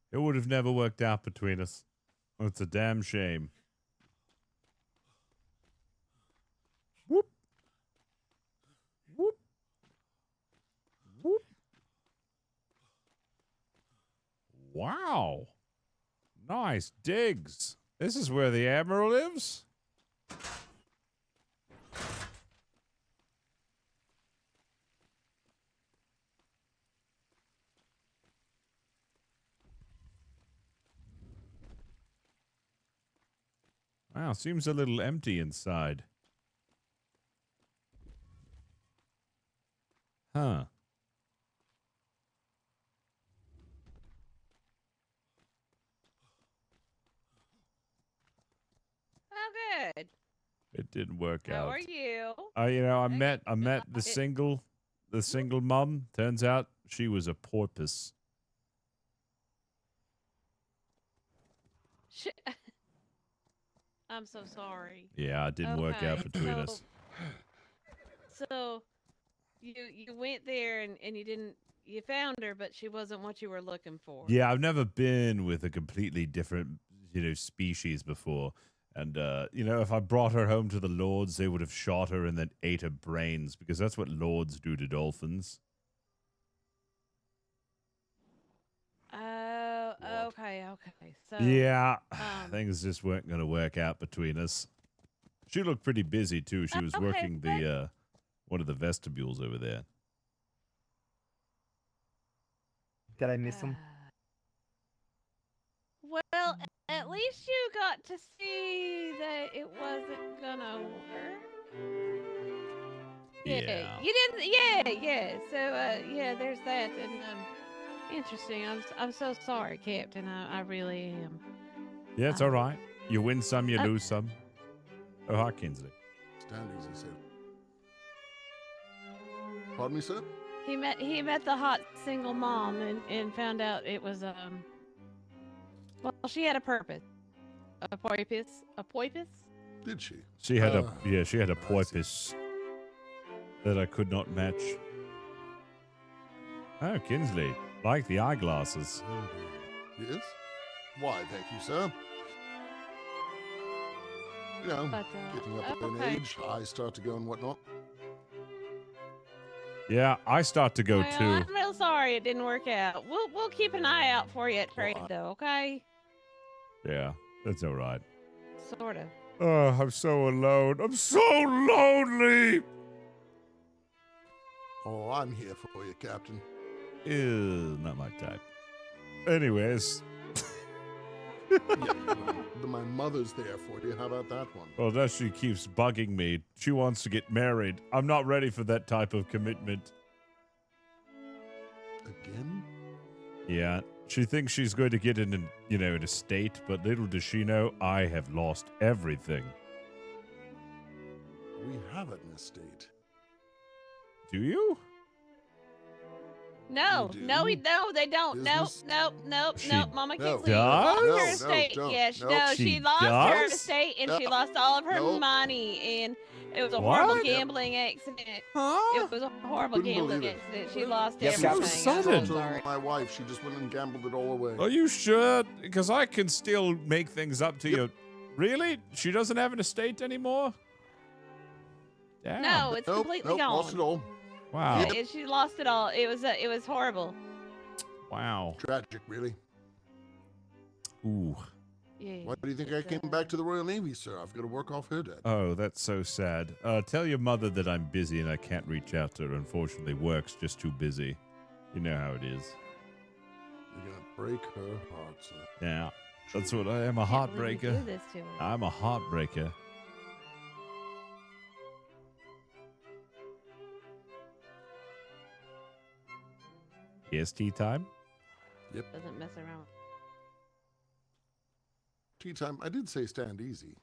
It would have never worked out between us. It's a damn shame. Whoop. Whoop. Whoop. Wow. Nice digs. This is where the Admiral lives? Wow, seems a little empty inside. Huh. Oh, good. It didn't work out. How are you? I met the single mom. Turns out she was a porpoise. I'm so sorry. Yeah, it didn't work out Okay, between us. So you went there and you found her, but she wasn't what you were looking for. Yeah, I've never been with a completely different, species before. And, if I brought her home to the lords, they would have shot her and then ate her brains, because that's what lords do to dolphins. Oh, okay. So Yeah, things just weren't going to work out between us. She looked pretty busy, too. She was working the one of the vestibules over there. Did I miss him? Well, at least you got to see that it wasn't gonna work. Yeah. You didn't. Yeah. So, there's that. And interesting. I'm so sorry, Captain. I really am. Yeah, it's all right. You win some, you lose some. Oh, hi, Kinsley. Stand easy, sir. Pardon me, sir? He met the hot single mom and found out it was well, she had a purpose. A porpoise? A porpoise? Did she? She had a porpoise that I could not match. Oh, Kinsley, like the eyeglasses. Yes? Why, thank you, sir. Getting up in age, eyes start to go and whatnot. Yeah, I start to go too. I'm real sorry it didn't work out. We'll keep an eye out for you at trade, though. Okay? Yeah, that's all right. Sort of. Oh, I'm so alone. I'm so lonely. Oh, I'm here for you, Captain. Ew, not my type. Anyways. My mother's there for you. How about that one? Well, now she keeps bugging me. She wants to get married. I'm not ready for that type of commitment. Again? Yeah, she thinks she's going to get in an estate, but little does she know I have lost everything. We have an estate. Do you? No, do. no, they don't. Business? Nope. She Mama No. Kingsley lost does? her No, estate. don't. Yeah, Nope. she She lost her does? estate and she No. lost all of her Nope. money, and it was a horrible What? gambling accident. Huh? It was a horrible Couldn't gambling believe it. accident. She lost Yep, everything. so I'm sudden. so sorry. My wife, she just went and gambled it all away. Are you sure? Because I can still make things up to you. Really? She doesn't have an estate anymore? Damn. No, it's Nope, completely nope, gone. lost it all. Wow. Yeah, she lost it all. It was horrible. Wow. Tragic, really. Ooh. Yeah. Why do you think I came back to the Royal Navy, sir? I've got to work off her debt. Oh, that's so sad. Tell your mother that I'm busy and I can't reach out to her. Unfortunately, work's just too busy. You know how it is. You're gonna break her heart, sir. Yeah. That's what I am, a Can't believe you heartbreaker. do this to her. I'm a heartbreaker. Yes, tea time? Yep. Doesn't mess around. Tea time. I did say stand easy.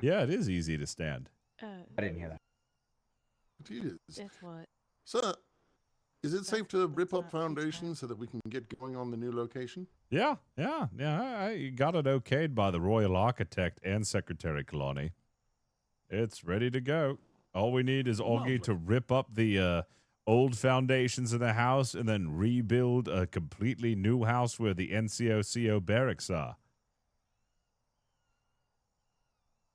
Yeah, it is easy to stand. I didn't hear that. It is. That's what. Sir, is it safe to rip up foundations so that we can get going on the new location? Yeah. I got it okayed by the royal architect and Secretary Kalani. It's ready to go. All we need is Augie to rip up the old foundations of the house and then rebuild a completely new house where the NCOCO barracks are.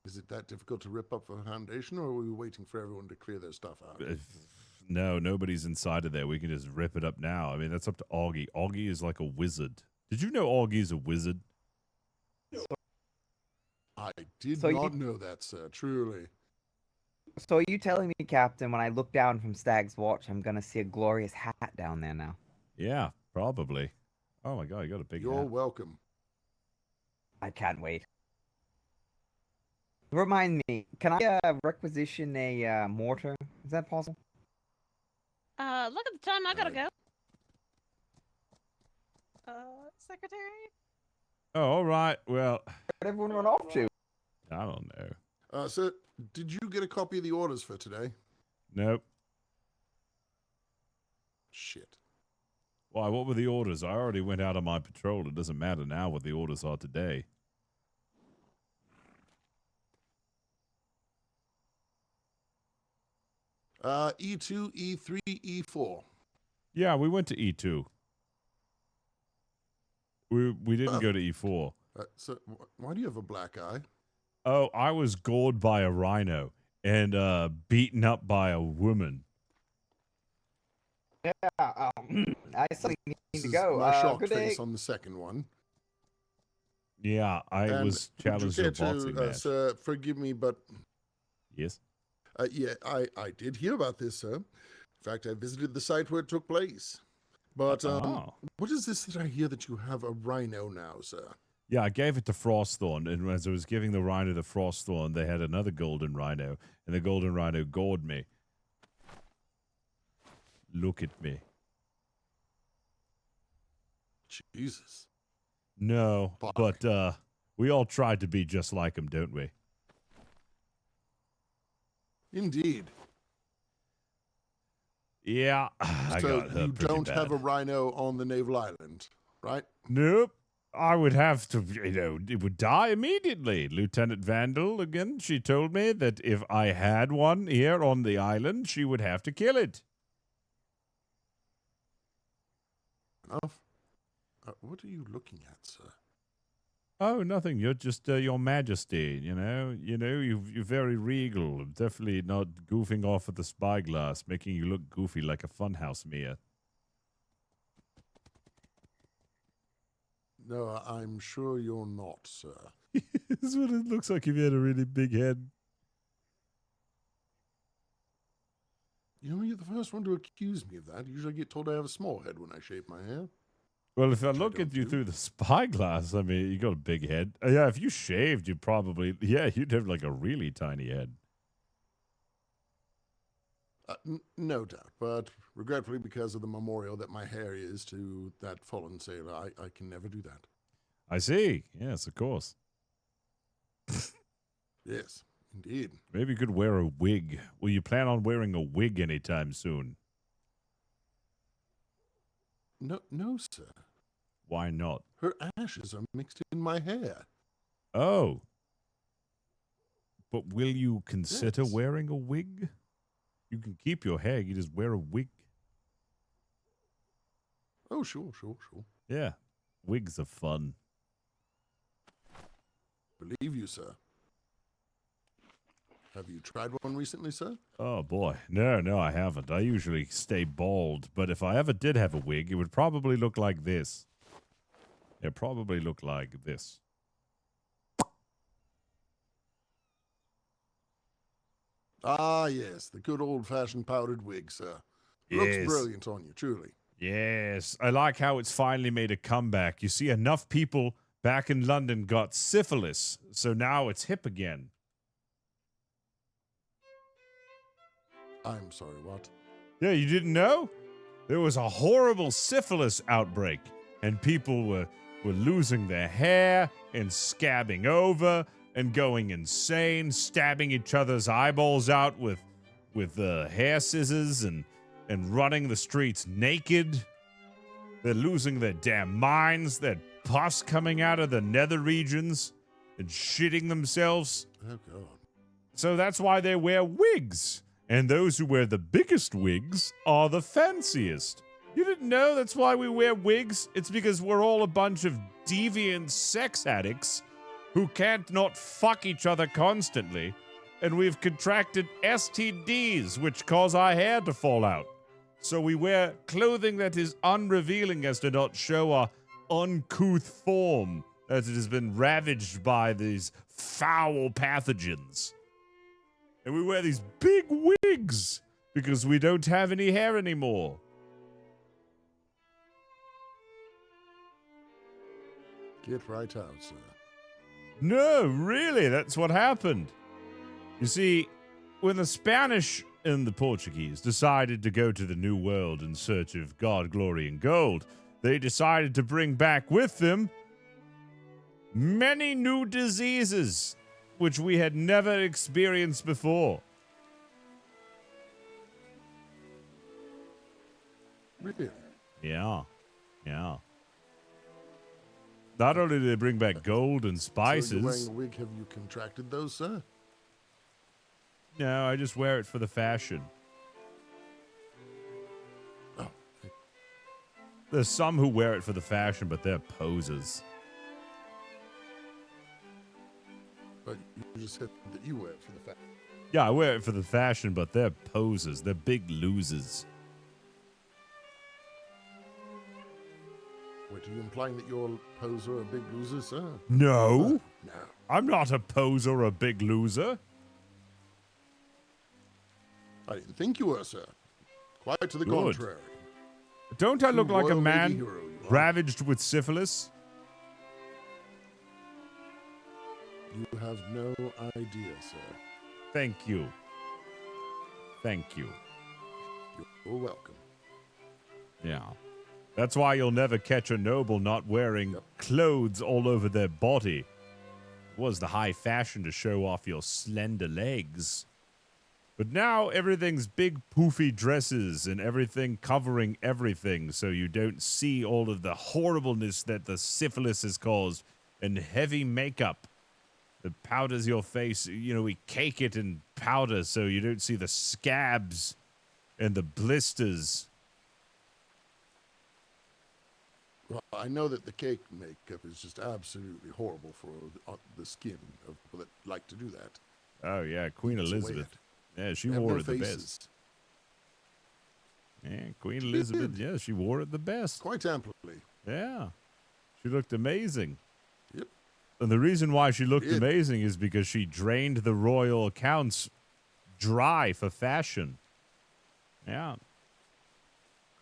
Is it that difficult to rip up a foundation, or are we waiting for everyone to clear their stuff out? No, nobody's inside of there. We can just rip it up now. I mean, that's up to Augie. Augie is like a wizard. Did you know Augie's a wizard? I did So not know that, sir. Truly. So are you telling me, Captain, when I look down from Stag's watch, I'm gonna see a glorious hat down there now? Yeah, probably. Oh my god, you got a big You're hat. welcome. I can't wait. Remind me, can I requisition a mortar? Is that possible? Look at the time. I gotta go. Secretary? Oh, all right. Well, where'd everyone run off to? I don't know. Sir, did you get a copy of the orders for today? Nope. Shit. Why, what were the orders? I already went out on my patrol. It doesn't matter now what the orders are today. E2, E3, E4. Yeah, we went to E2. We didn't go to E4. So why do you have a black eye? Oh, I was gored by a rhino and beaten up by a woman. Yeah, I still need This to is go. my shocked Good day. face on the second one. Yeah, I And was would you challenged to care a boxing match. Sir, forgive me, but Yes? yeah, I did hear about this, sir. In fact, I visited the site where it took place. But what is this that I hear that you have a rhino now, sir? Yeah, I gave it to Frostthorn, and as I was giving the rhino to Frostthorn, they had another golden rhino, and the golden rhino gored me. Look at me. Jesus. No, Fuck. but we all tried to be just like him, don't we? Indeed. Yeah, I So got hurt you pretty don't bad. have a rhino on the naval island, right? Nope. I would have to, it would die immediately. Lieutenant Vandal, again, she told me that if I had one here on the island, she would have to kill it. Enough. What are you looking at, sir? Oh, nothing. You're just Your Majesty. You're very regal. Definitely not goofing off at the spyglass, making you look goofy like a funhouse mirror. No, I'm sure you're not, sir. This is what it looks like if you had a really big head. You know, you're the first one to accuse me of that. Usually I get told I have a small head when I shave my hair. Well, if I look at you through the spyglass, I mean, you got a big head. Yeah, if you shaved, you'd probably, you'd have like a really tiny head. No doubt, but regretfully, because of the memorial that my hair is to that fallen sailor, I can never do that. I see. Yes, of course. Yes. Indeed. Maybe you could wear a wig. Will you plan on wearing a wig anytime soon? No, sir. Why not? Her ashes are mixed in my hair. Oh. But will you consider Yes. wearing a wig? You can keep your hair, you just wear a wig. Oh, sure. Yeah. Wigs are fun. Believe you, sir. Have you tried one recently, sir? Oh boy. No, I haven't. I usually stay bald, but if I ever did have a wig, it would probably look like this. It'd probably look like this. Ah, yes, the good old-fashioned powdered wig, sir. Looks Yes. brilliant on you, truly. Yes, I like how it's finally made a comeback. You see, enough people back in London got syphilis, so now it's hip again. I'm sorry, what? Yeah, you didn't know? There was a horrible syphilis outbreak, and people were losing their hair and scabbing over and going insane, stabbing each other's eyeballs out with hair scissors and running the streets naked. They're losing their damn minds. They're pus coming out of the nether regions and shitting themselves. Oh, God. So that's why they wear wigs. And those who wear the biggest wigs are the fanciest. You didn't know that's why we wear wigs? It's because we're all a bunch of deviant sex addicts who can't not fuck each other constantly. And we've contracted STDs, which cause our hair to fall out. So we wear clothing that is unrevealing as to not show our uncouth form as it has been ravaged by these foul pathogens. And we wear these big wigs because we don't have any hair anymore. Get right out, sir. No, really, that's what happened. You see, when the Spanish and the Portuguese decided to go to the New World in search of God, glory, and gold, they decided to bring back with them many new diseases which we had never experienced before. Really? Yeah. Not only did they bring back gold and So you're spices. wearing a wig. Have you contracted those, sir? No, I just wear it for the fashion. Oh. There's some who wear it for the fashion, but they're posers. But you just said that you wear it for the fact. Yeah, I wear it for the fashion, but they're posers. They're big losers. Wait, are you implying that you're a poser or a big loser, sir? No. No. I'm not a poser or a big loser. I didn't think you were, sir. Quite to the Good. contrary. Don't I look True like a royal lady man hero you are. ravaged with syphilis? You have no idea, sir. Thank you. Thank you. You're welcome. Yeah. That's why you'll never catch a noble not wearing clothes all over their body. It was the high fashion to show off your slender legs. But now everything's big poofy dresses and everything covering everything so you don't see all of the horribleness that the syphilis has caused and heavy makeup that powders your face. You know, we cake it in powder so you don't see the scabs and the blisters. Well, I know that the cake makeup is just absolutely horrible for the skin of people that like to do that. Oh, yeah, Queen It's a way Elizabeth. of- Yeah, she They have wore no it the faces. best. Yeah, Queen Elizabeth, yeah, she wore it the best. Quite amply. Yeah. She looked amazing. Yep. And the reason why she looked Did. amazing is because she drained the royal accounts dry for fashion. Yeah.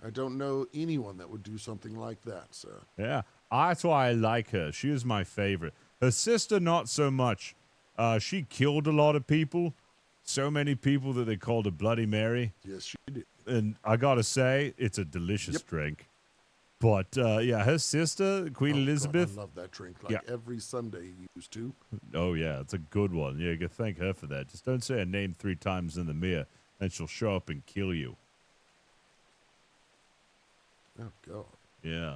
I don't know anyone that would do something like that, sir. Yeah. That's why I like her. She is my favorite. Her sister, not so much. She killed a lot of people. So many people that they called her Bloody Mary. Yes, she did. And I gotta say, it's a delicious drink. But yeah, her sister, Queen Elizabeth. I love that drink. Like every Sunday you used to. Oh yeah, it's a good one. Yeah, you can thank her for that. Just don't say her name 3 times in the mirror, and she'll show up and kill you. Oh God. Yeah.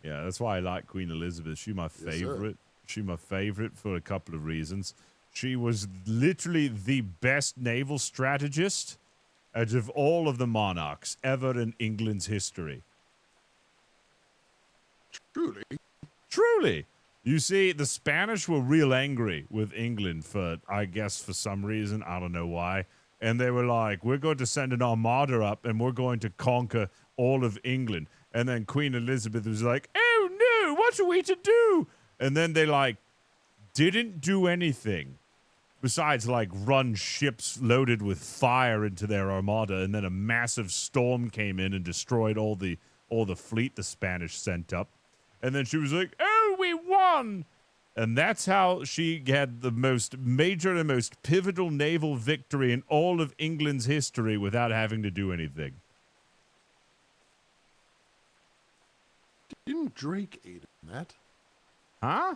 Yeah, that's why I like Queen Elizabeth. She's my favorite. She's my favorite for a couple of reasons. She was literally the best naval strategist out of all of the monarchs ever in England's history. Truly? Truly. You see, the Spanish were real angry with England for, I guess, for some reason. I don't know why. And they were like, we're going to send an armada up and we're going to conquer all of England. And then Queen Elizabeth was like, oh no, what are we to do? And then they like didn't do anything besides like run ships loaded with fire into their armada. And then a massive storm came in and destroyed all the fleet the Spanish sent up. And then she was like, oh, we won. And that's how she had the most major and most pivotal naval victory in all of England's history without having to do anything. Didn't Drake aid in that? Huh?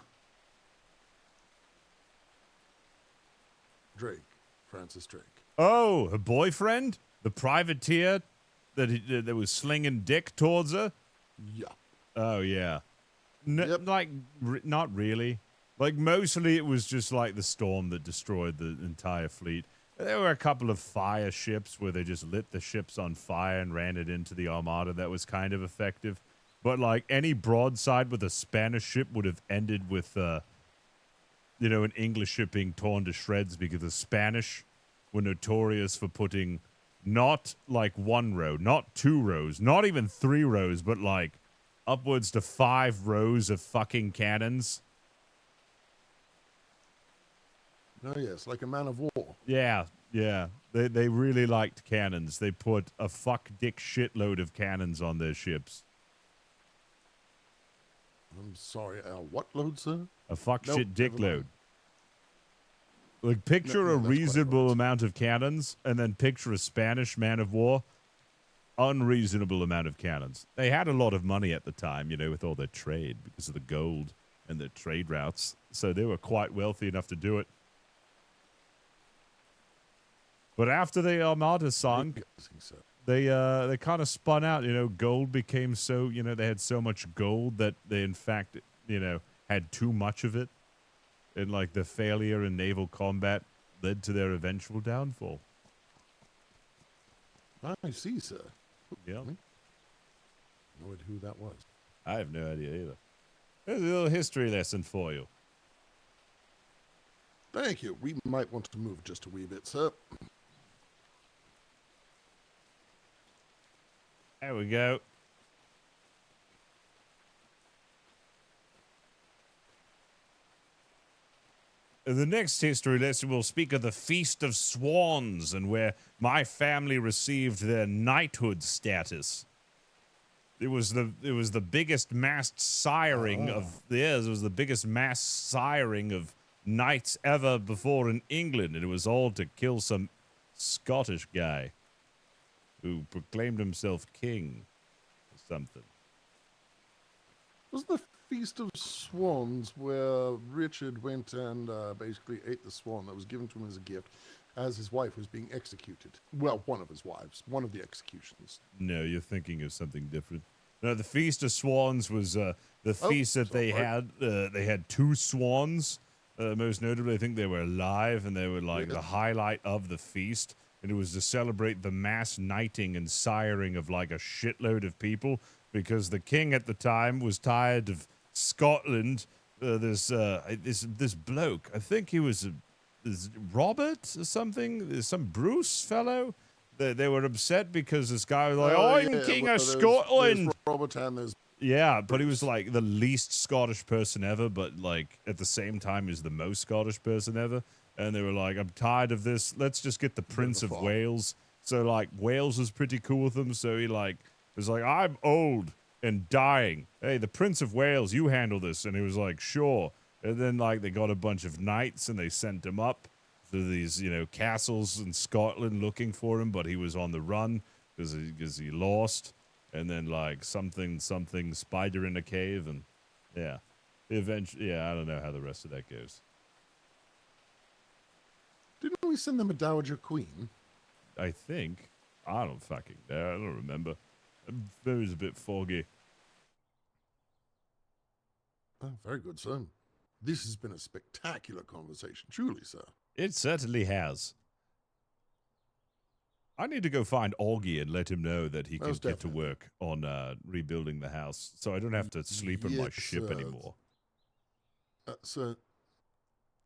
Drake. Francis Drake. Oh, her boyfriend? The privateer that was slinging dick towards her? Yeah. Oh, yeah. Like, not really. Like, mostly it was just like the storm that destroyed the entire fleet. There were a couple of fire ships where they just lit the ships on fire and ran it into the armada. That was kind of effective. But, like, any broadside with a Spanish ship would have ended with, an English ship being torn to shreds because the Spanish were notorious for putting not, like, 1 row, not 2 rows, not even 3 rows, but, like, upwards to 5 rows of fucking cannons. Oh, yes, like a man of war. Yeah, yeah. They really liked cannons. They put a fuck dick shitload of cannons on their ships. I'm sorry, what load, sir? A fuck shit dick load. Like, picture a reasonable amount of cannons, and then picture a Spanish man of war. Unreasonable amount of cannons. They had a lot of money at the time, with all their trade because of the gold and their trade routes. So they were quite wealthy enough to do it. But after the Armada sunk, they kind of spun out. Gold became so, they had so much gold that they, in fact, had too much of it. And, like, the failure in naval combat led to their eventual downfall. I see, sir. Yeah. No idea who that was. I have no idea either. There's a little history lesson for you. Thank you. We might want to move just a wee bit, sir. There we go. In the next history lesson, we'll speak of the Feast of Swans and where my family received their knighthood status. It was the biggest mass siring of it was the biggest mass siring of knights ever before in England, and it was all to kill some Scottish guy who proclaimed himself king or something. Was the Feast of Swans where Richard went and basically ate the swan that was given to him as a gift as his wife was being executed? Well, one of his wives. One of the executions. No, you're thinking of something different. No, the Feast of Swans was the feast that they had. They had 2 swans. Most notably, I think they were alive, and they were like the highlight of the feast. And it was to celebrate the mass knighting and siring of like a shitload of people, because the king at the time was tired of Scotland. This bloke, I think he was Robert or something, some Bruce fellow. They were upset because this guy was like, I'm king of Scotland. There's Robert and there's yeah, but he was like the least Scottish person ever, but like at the same time he's the most Scottish person ever. And they were like, I'm tired of this. Let's just get the Prince of Wales. So like Wales was pretty cool with him. So he like was like, I'm old and dying. Hey, the Prince of Wales, you handle this. And he was like, sure. And then like they got a bunch of knights and they sent him up to these, castles in Scotland looking for him, but he was on the run because he lost. and then like something spider in a cave, and yeah, eventually, yeah, I don't know how the rest of that goes. Didn't we send them a Dowager Queen? I think. I don't fucking know. I don't remember. It was a bit foggy. Oh, very good, sir. This has been a spectacular conversation, truly, sir. It certainly has. I need to go find Augie and let him know that he can Most get to work on rebuilding the house, so I don't have to sleep in my Yes, ship anymore. Sir.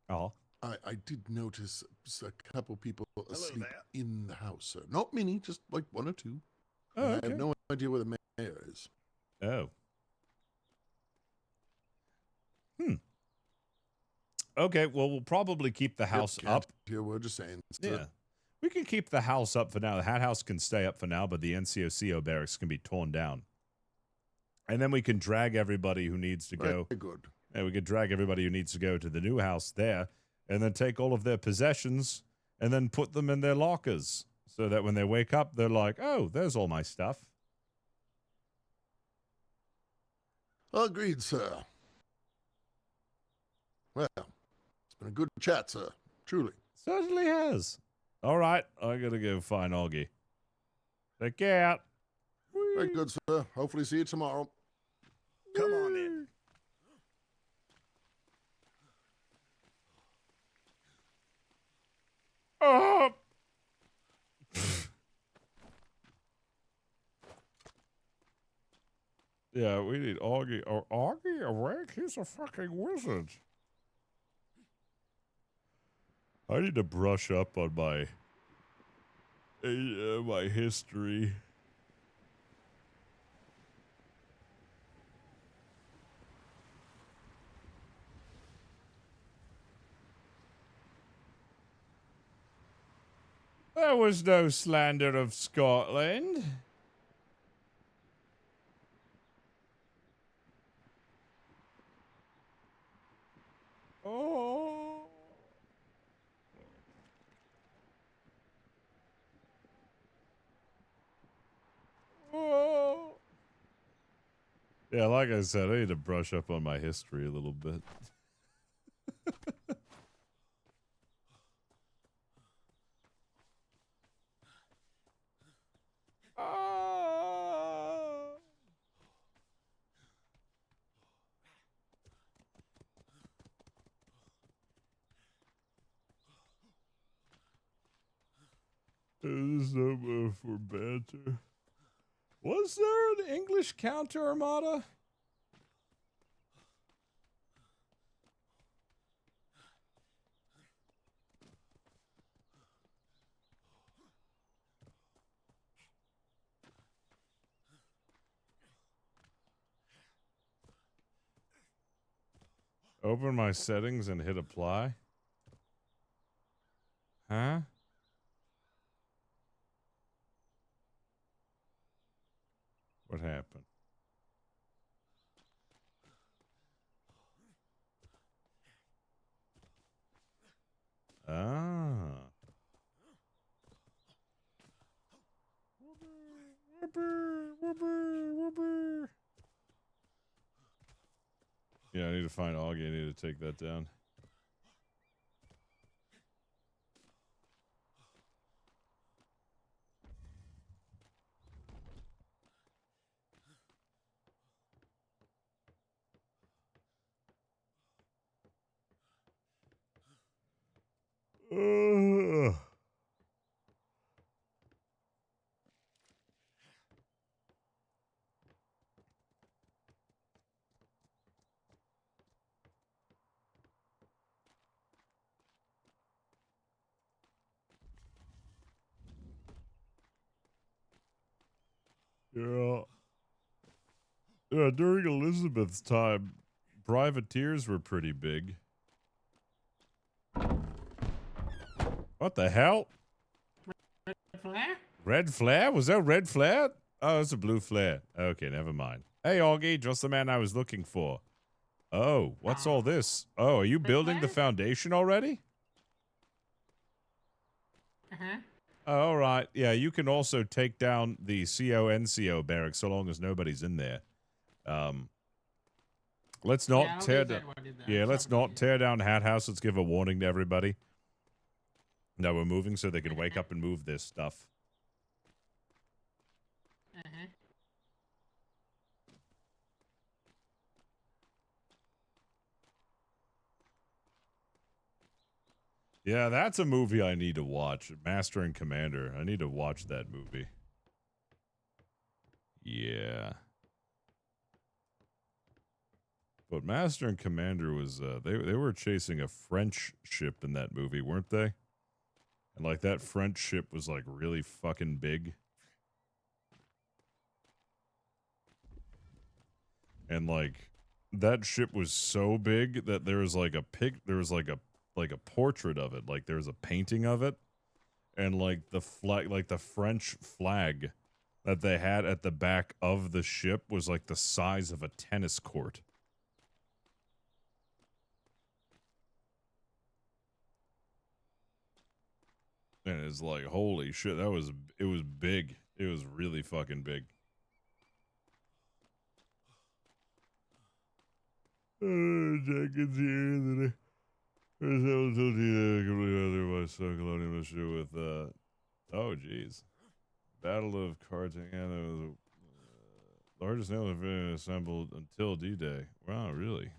Oh. I did notice a couple people asleep in the house, sir. Not many, just like one or two. Oh, I okay. have no idea where the mayor is. Oh. Okay, well, we'll probably keep the house up. Here, we're just saying. Yeah. We can keep the house up for now. The hat house can stay up for now, but the NCOCO barracks can be torn down. And then we can drag everybody who needs to go. Very good. Yeah, we could drag everybody who needs to go to the new house there, and then take all of their possessions and then put them in their lockers, so that when they wake up, they're like, "Oh, there's all my stuff." Agreed, sir. Well, it's been a good chat, sir. Truly. Certainly has. All right, I gotta go find Augie. Take care. Very good, sir. Hopefully see you tomorrow. Come on in. Oh! Yeah, we need Augie. Oh, Augie awake? He's a fucking wizard. I need to brush up on my my history. There was no slander of Scotland. Oh. Oh. Yeah, like I said, I need to brush up on my history a little bit. There's no more for banter. Was there an English counter armada? Open my settings and hit apply. Huh? What happened? Ah. Yeah, I need to find Augie. I need to take that down. Yeah. Yeah, during Elizabeth's time, privateers were pretty big. What the hell? Red flare? Red flare? Was that red flare? Oh, it's a blue flare. Okay, never mind. Hey, Augie, just the man I was looking for. Oh, what's all this? Oh, are you building the foundation already? Uh-huh. All right. Yeah, you can also take down the CONCO barracks so long as nobody's in there. Let's not Yeah, I know tear exactly down. what I did there. Yeah, I'm let's sorry. not tear down Hat House. Let's give a warning to everybody that we're moving so they can wake up and move this stuff. Uh-huh. Yeah, that's a movie I need to watch. Master and Commander. I need to watch that movie. Yeah. But Master and Commander was they were chasing a French ship in that movie, weren't they? And like that French ship was like really fucking big. And like that ship was so big that there was like a portrait of it, like there was a painting of it, and like the flag, like the French flag that they had at the back of the ship was like the size of a tennis court. And it's like, holy shit, it was big. It was really fucking big. Jenkins here. There's otherwise so colonial issue with oh jeez. Battle of Cartagena, largest naval been assembled until D-Day. Wow, really?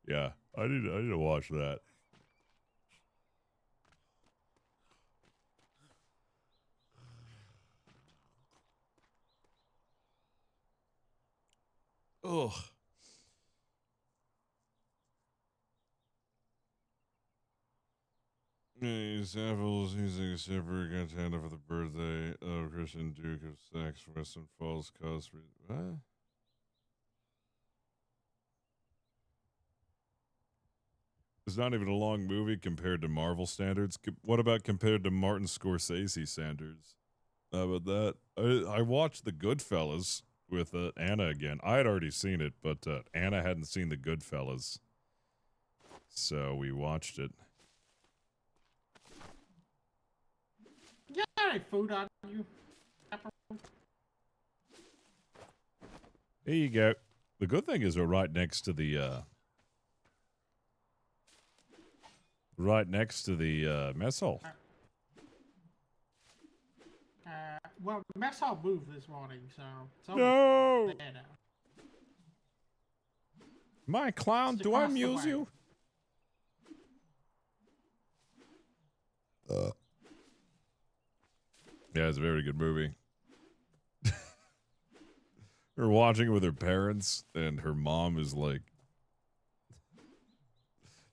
Yeah, I need to watch that. Ugh. Samples using a separate contender for the birthday of Christian Duke of Saxe, Western Falls, Coast. What? It's not even a long movie compared to Marvel standards. What about compared to Martin Scorsese standards? How about that? I watched The Goodfellas with Anna again. I had already seen it, but Anna hadn't seen The Goodfellas. So we watched it. You got any food on you? Here you go. The good thing is we're right next to the mess hall. Well, the mess hall moved this morning, so it's No! over there now. My clown, It's do I across the amuse way. you? Yeah, it's a very good movie. We're watching it with her parents, and her mom is like,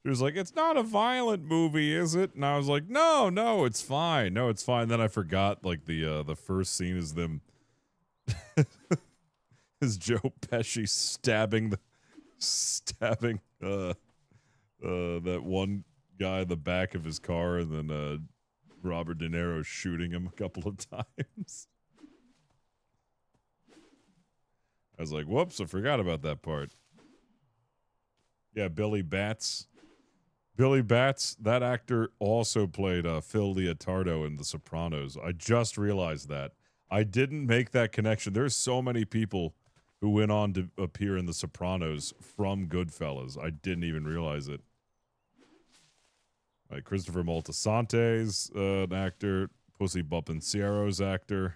she was like, "It's not a violent movie, is it?" And I was like, "No, no, it's fine. No, it's fine." Then I forgot, like the first scene is them, is Joe Pesci stabbing that one guy in the back of his car, and then Robert De Niro shooting him a couple of times. I was like, whoops, I forgot about that part. Yeah, Billy Batts. Billy Batts, that actor also played Phil Leotardo in The Sopranos. I just realized that. I didn't make that connection. There's so many people who went on to appear in The Sopranos from Goodfellas. I didn't even realize it. Like Christopher Moltisante's an actor. Pussy Buppencero's actor.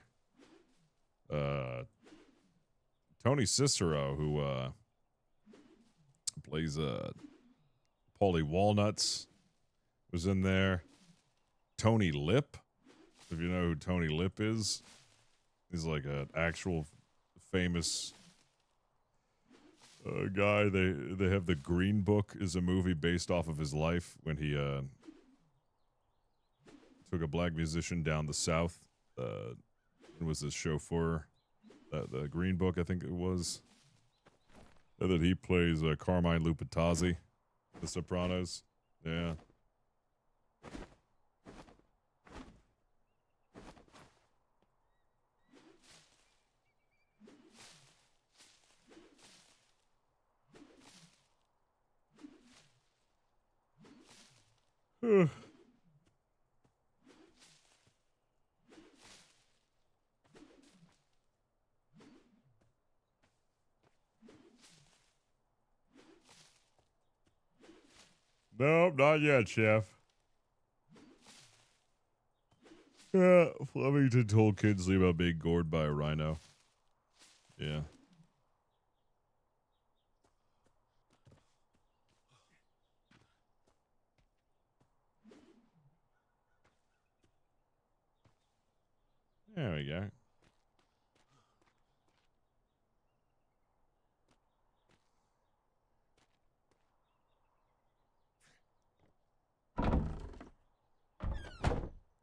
Tony Cicero, who plays Paulie Walnuts, was in there. Tony Lip, if you know who Tony Lip is, he's like an actual famous guy. They have The Green Book, is a movie based off of his life when he took a black musician down the south and was his chauffeur. The Green Book, I think it was. And that he plays Carmine Lupitazzi, The Sopranos. Yeah. Nope, not yet, Chef. Yeah, Flemington told Kinsley about being gored by a rhino. Yeah. There we go.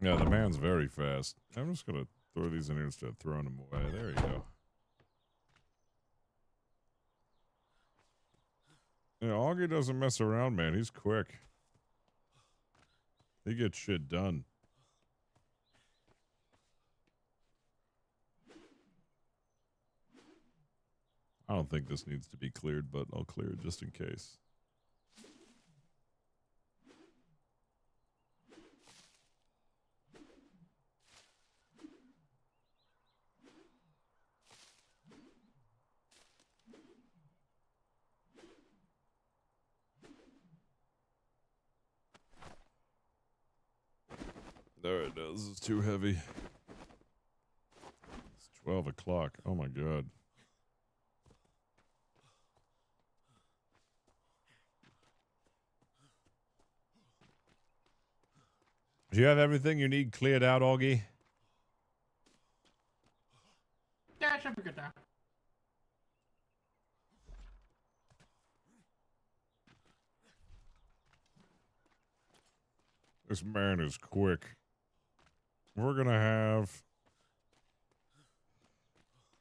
Yeah, the man's very fast. I'm just gonna throw these in here instead of throwing them away. There you go. Yeah, Augie doesn't mess around, man. He's quick. He gets shit done. I don't think this needs to be cleared, but I'll clear it just in case. There it is. It's too heavy. It's 12 o'clock. Oh my god. Do you have everything you need cleared out, Augie? Yeah, it should be good now. This man is quick. We're gonna have...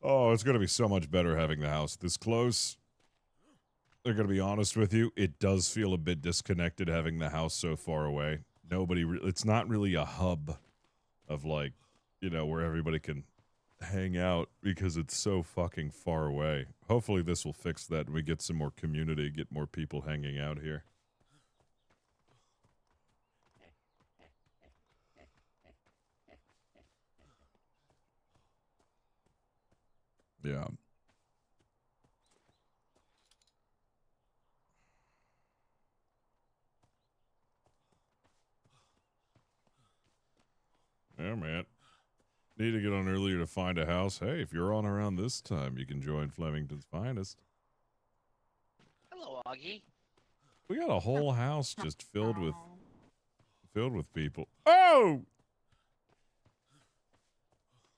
Oh, it's gonna be so much better having the house this close. I'm gonna be honest with you, it does feel a bit disconnected having the house so far away. It's not really a hub of, like, you know, where everybody can hang out because it's so fucking far away. Hopefully this will fix that and we get some more community, get more people hanging out here. Yeah. Yeah, man. Need to get on earlier to find a house. Hey, if you're on around this time, you can join Flemington's Finest. Hello, Augie. We got a whole house just filled with people. Oh!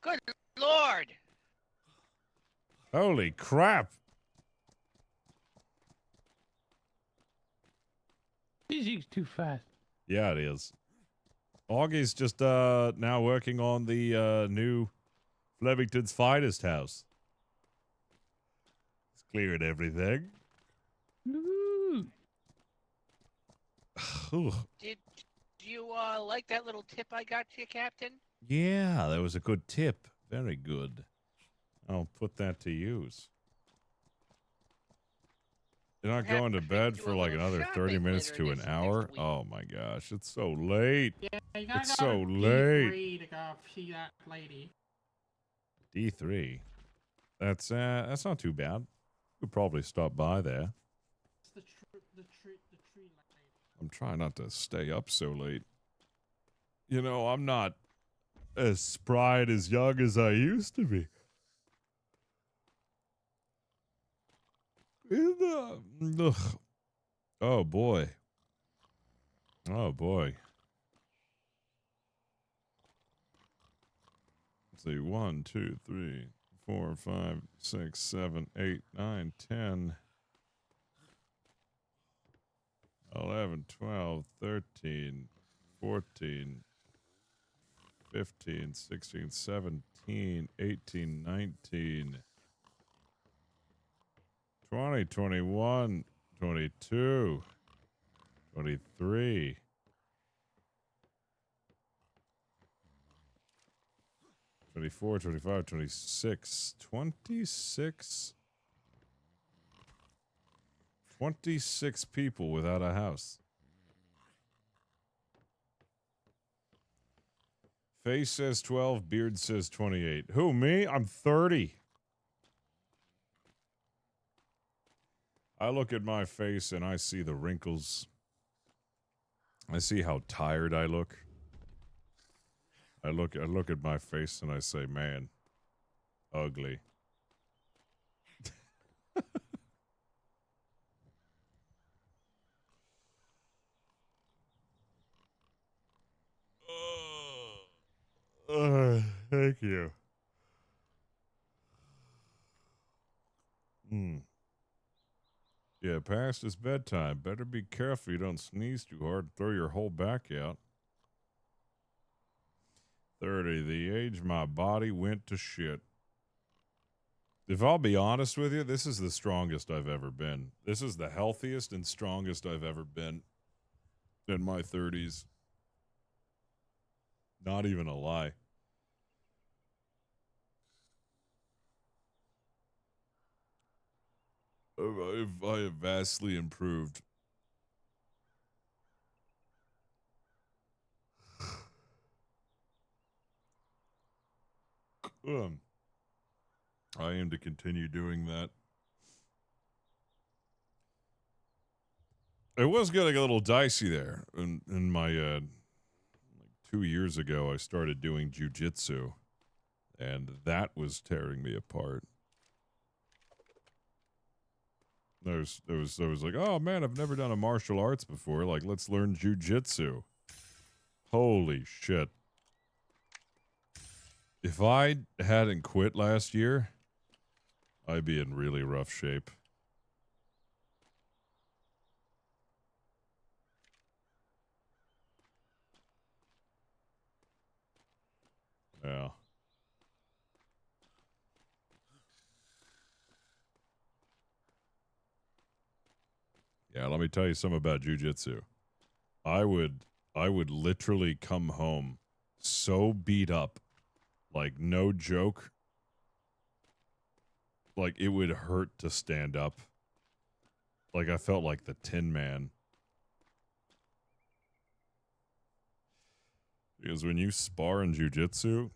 Good Lord! Holy crap! Music's too fast. Yeah, it is. Augie's just now working on the new Flemington's Finest house. He's clearing everything. Did you like that little tip I got you, Captain? Yeah, that was a good tip. Very good. I'll put that to use. You're not going to bed for like another 30 minutes to an hour? Oh my gosh, it's so late. Yeah, you gotta It's go so to late. D3 to go see that lady. D3. That's not too bad. We'll probably stop by there. It's the tree lady. I'm trying not to stay up so late. You know, I'm not as spry and as young as I used to be. Ugh. Oh boy. Oh boy. Let's see. 1, 2, 3, 4, 5, 6, 7, 8, 9, 10, 11, 12, 13, 14, 15, 16, 17, 18, 19, 20, 21, 22, 23, 24, 25, 26, 26, 26 people without a house. Face says 12, beard says 28. Who, me? I'm 30. I look at my face and I see the wrinkles. I see how tired I look. I look at my face and I say, man, ugly. Thank you. Yeah, past is bedtime. Better be careful you don't sneeze too hard and throw your whole back out. 30, the age my body went to shit. If I'll be honest with you, this is the strongest I've ever been. This is the healthiest and strongest I've ever been in my 30s. Not even a lie. I have vastly improved. I aim to continue doing that. It was getting a little dicey there. In my, like 2 years ago, I started doing jujitsu, and that was tearing me apart. I was like, oh man, I've never done a martial arts before. Like, let's learn jujitsu. Holy shit. If I hadn't quit last year, I'd be in really rough shape. Yeah. Yeah, let me tell you something about jujitsu. I would literally come home so beat up, like no joke. Like it would hurt to stand up. Like I felt like the Tin Man. Because when you spar in jujitsu,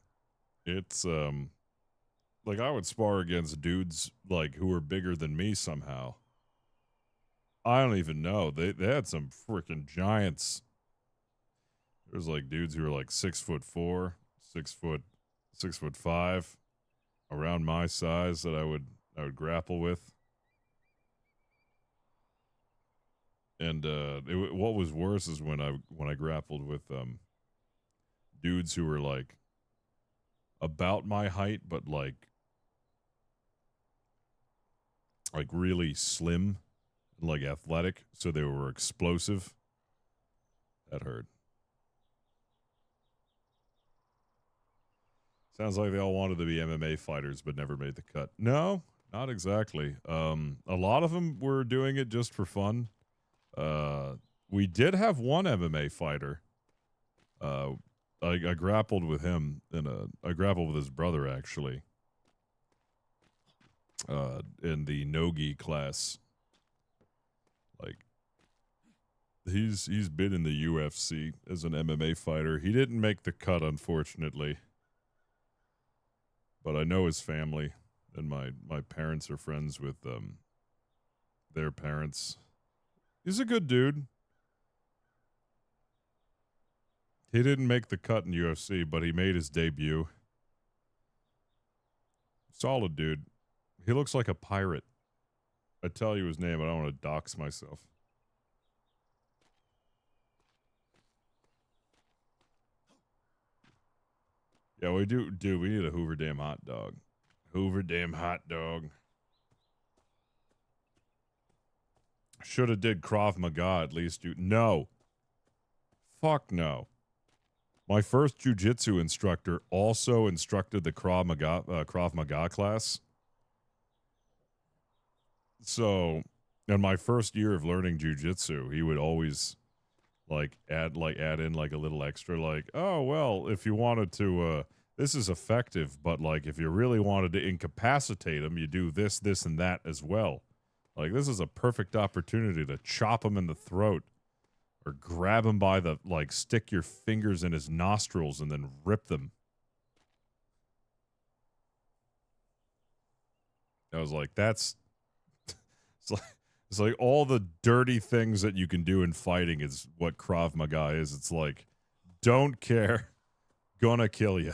it's like I would spar against dudes like who were bigger than me somehow. I don't even know. They had some freaking giants. There's like dudes who were like 6'4", 6'5", around my size that I would grapple with. And what was worse is when I grappled with dudes who were like about my height, but like really slim, like athletic, so they were explosive. That hurt. Sounds like they all wanted to be MMA fighters, but never made the cut. No, not exactly. A lot of them were doing it just for fun. We did have one MMA fighter. I grappled with him I grappled with his brother actually. In the no-gi class. Like he's been in the UFC as an MMA fighter. He didn't make the cut, unfortunately. But I know his family, and my parents are friends with their parents. He's a good dude. He didn't make the cut in UFC, but he made his debut. Solid dude. He looks like a pirate. I tell you his name, I don't want to dox myself. Yeah, we do. Dude, we need a Hoover Dam hot dog. Hoover Dam hot dog. Should have did Krav Maga at least. No. Fuck no. My first jiu-jitsu instructor also instructed the Krav Maga class. So, in my first year of learning jiu-jitsu, he would always add in like a little extra, like, oh well, if you wanted to this is effective, but like if you really wanted to incapacitate him, you do this, and that as well. Like this is a perfect opportunity to chop him in the throat Or grab him by the, like, stick your fingers in his nostrils and then rip them. I was like, that's... It's like all the dirty things that you can do in fighting is what Krav Maga is. It's like, don't care, gonna kill you.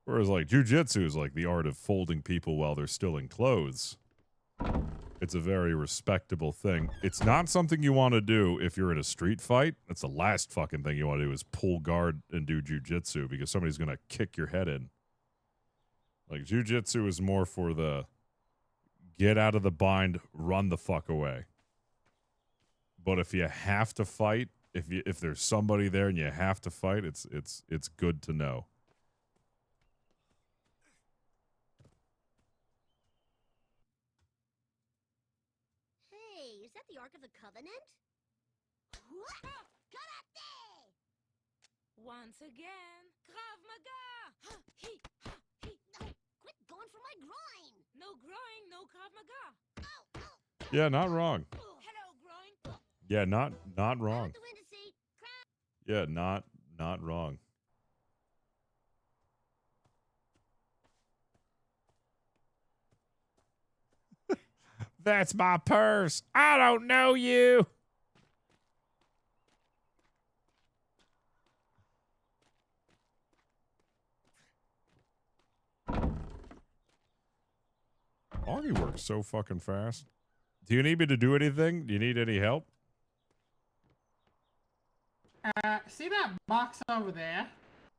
Whereas like jujitsu is like the art of folding people while they're still in clothes. It's a very respectable thing. It's not something you want to do if you're in a street fight. That's the last fucking thing you want to do is pull guard and do jujitsu because somebody's going to kick your head in. Like jujitsu is more for the get out of the bind, run the fuck away. But if you have to fight, if there's somebody there and you have to fight, it's good to know. Hey, is that the Ark of the Covenant? Once again, Krav Maga! No, quit going for my groin! No groin, no Krav Maga! Yeah, not wrong. Hello, groin! Yeah, not wrong. Yeah, not wrong. That's my purse. I don't know you. Augie works so fucking fast. Do you need me to do anything? Do you need any help? See that box over there?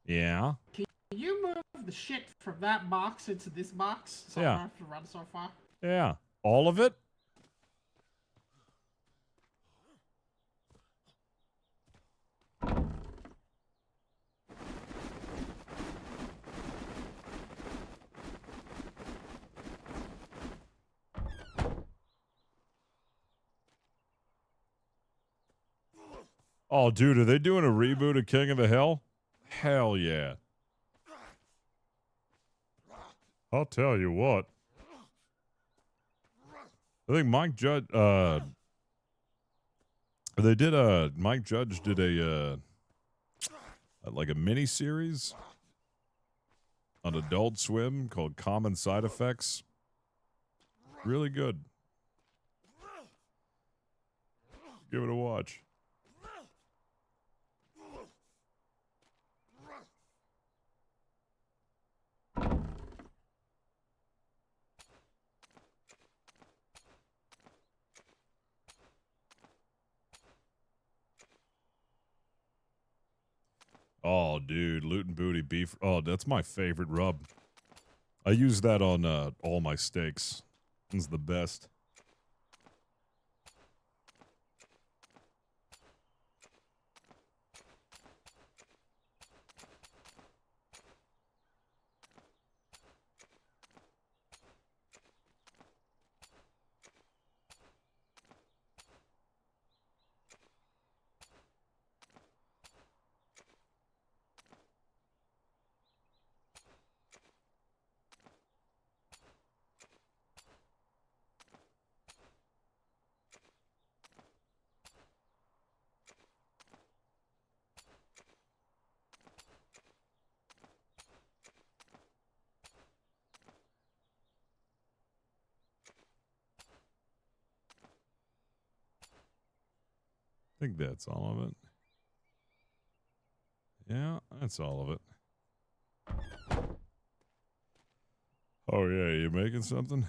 Yeah. Can you move the shit from that box into this box so I Yeah. don't have to run so far? Yeah. All of it? Oh, dude, are they doing a reboot of King of the Hill? Hell yeah. I'll tell you what. I think Mike Judge, they did Mike Judge did a, like a mini series on Adult Swim called Common Side Effects. Really good. Give it a watch. Oh, dude, Loot and Booty beef. Oh, that's my favorite rub. I use that on all my steaks. It's the best. I think that's all of it. Yeah, that's all of it. Oh, yeah, you making something?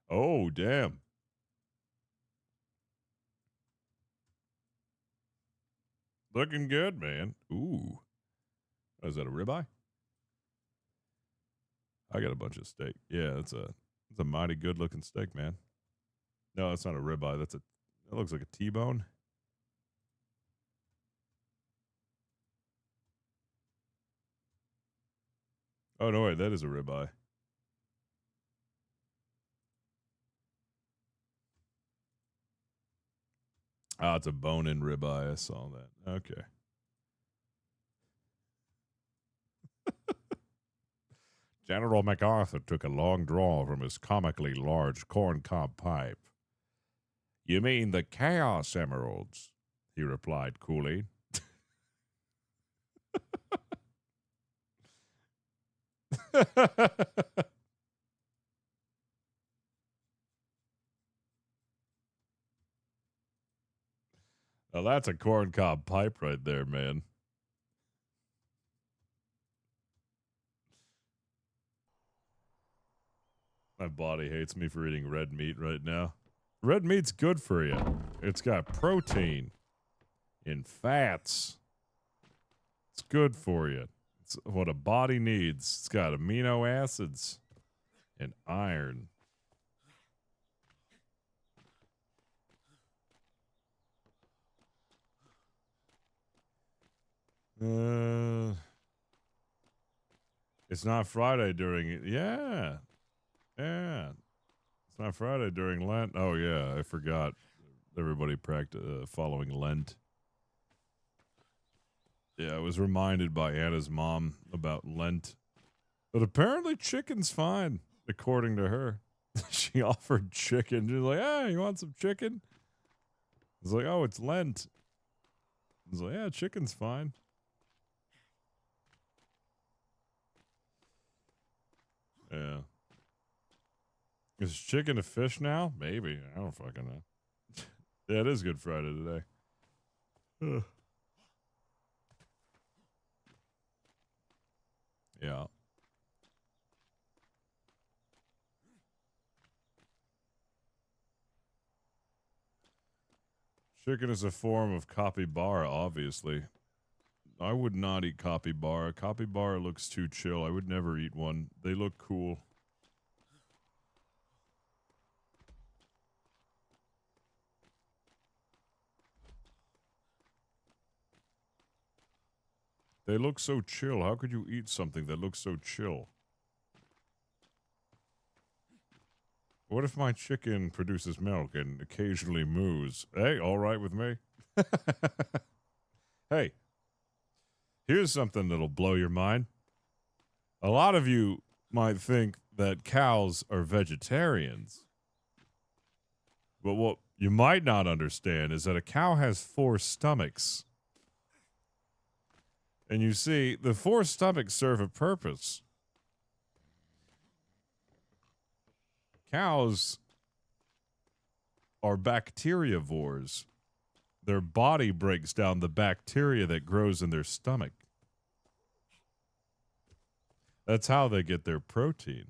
Oh, damn. Looking good, man. Ooh. Is that a ribeye? I got a bunch of steak. Yeah, it's a mighty good looking steak, man. No, it's not a ribeye. That looks like a T-bone. Oh, no, wait, that is a ribeye. Oh, it's a bone-in ribeye. I saw that. Okay. General MacArthur took a long draw from his comically large corncob pipe. You mean the Chaos Emeralds? He replied coolly. Well, that's a corncob pipe right there, man. My body hates me for eating red meat right now. Red meat's good for you. It's got protein and fats. It's good for you. It's what a body needs. It's got amino acids and iron. It's not Friday during it. Yeah. Yeah. It's not Friday during Lent. Oh, yeah. I forgot. Everybody following Lent. Yeah, I was reminded by Anna's mom about Lent. But apparently chicken's fine, according to her. She offered chicken. She's like, hey, you want some chicken? I was like, oh, it's Lent. I was like, yeah, chicken's fine. Yeah. Is chicken a fish now? Maybe. I don't fucking know. Yeah, it is Good Friday today. Ugh. Yeah. Chicken is a form of capybara, obviously. I would not eat capybara. Capybara looks too chill. I would never eat one. They look cool. They look so chill. How could you eat something that looks so chill? What if my chicken produces milk and occasionally moos? Hey, all right with me? Hey, here's something that'll blow your mind. A lot of you might think that cows are vegetarians. But what you might not understand is that a cow has 4 stomachs. And you see, the 4 stomachs serve a purpose. Cows are bacteriivores. Their body breaks down the bacteria that grows in their stomach. That's how they get their protein.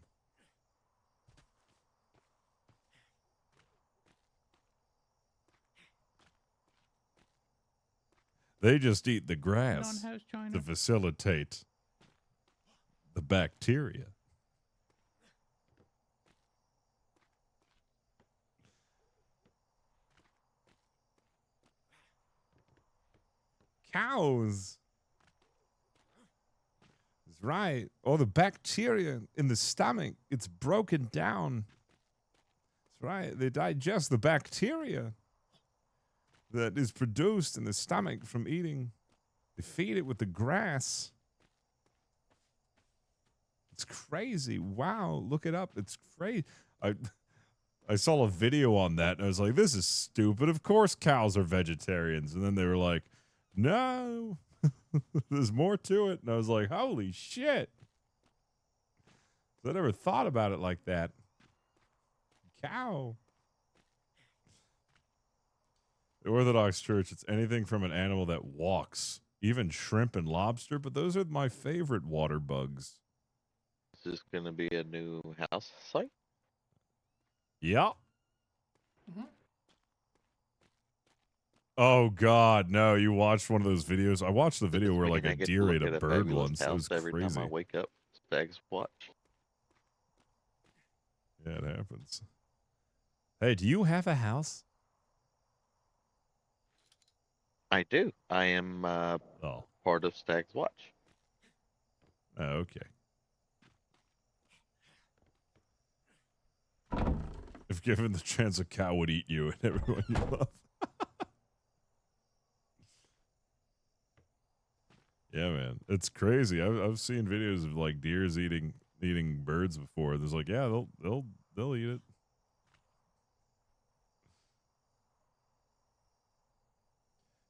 They just eat the grass to facilitate the bacteria. Cows. That's right. All the bacteria in the stomach, it's broken down. That's right. They digest the bacteria that is produced in the stomach from eating. They feed it with the grass. It's crazy. Wow. Look it up. It's crazy. I saw a video on that and I was like, this is stupid. Of course cows are vegetarians. And then they were like, no, there's more to it. And I was like, holy shit. I never thought about it like that. Cow. The Orthodox Church, it's anything from an animal that walks, even shrimp and lobster, but those are my favorite water bugs. Is this going to be a new house site? Yeah. Oh God, no! You watched one of those videos. I watched the video where like a deer ate a bird once. It was every crazy. time I wake up, Stags watch. Yeah, it happens. Hey, do you have a house? I do. I am part of Stag's Watch. Oh, okay. If given the chance, a cow would eat you and everyone you love. Yeah, man, it's crazy. I've seen videos of like deers eating birds before. There's like, yeah, they'll eat it.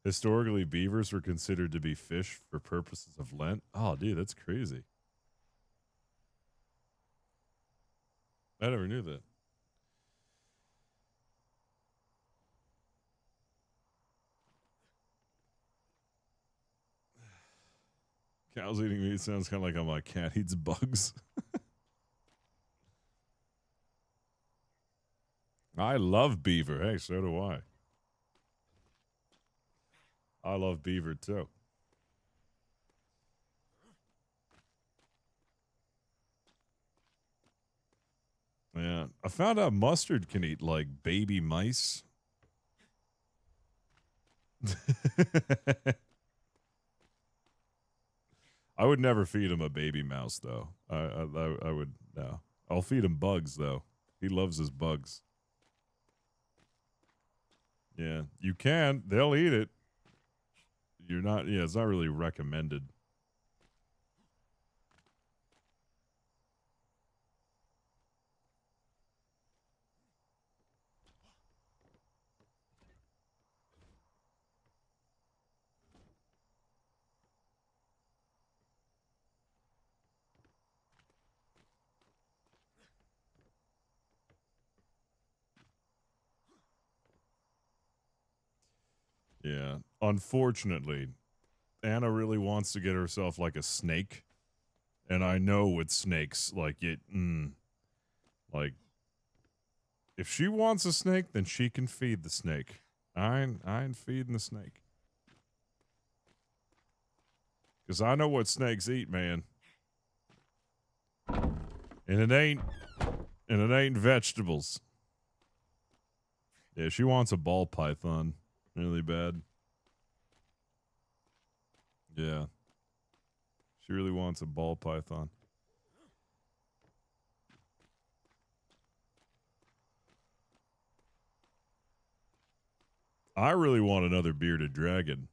Historically, beavers were considered to be fish for purposes of Lent. Oh, dude, that's crazy. I never knew that. Cows eating meat sounds kind of like how my cat eats bugs. I love beaver. Hey, so do I. I love beaver too. Yeah, I found out mustard can eat like baby mice. I would never feed him a baby mouse though. I would no. I'll feed him bugs though. He loves his bugs. Yeah, you can. They'll eat it. You're not. Yeah, it's not really recommended. Yeah. Unfortunately, Anna really wants to get herself like a snake. And I know with snakes, like like if she wants a snake, then she can feed the snake. I ain't feeding the snake. Cause I know what snakes eat, man. And it ain't vegetables. Yeah, she wants a ball python really bad. Yeah. She really wants a ball python. I really want another bearded dragon.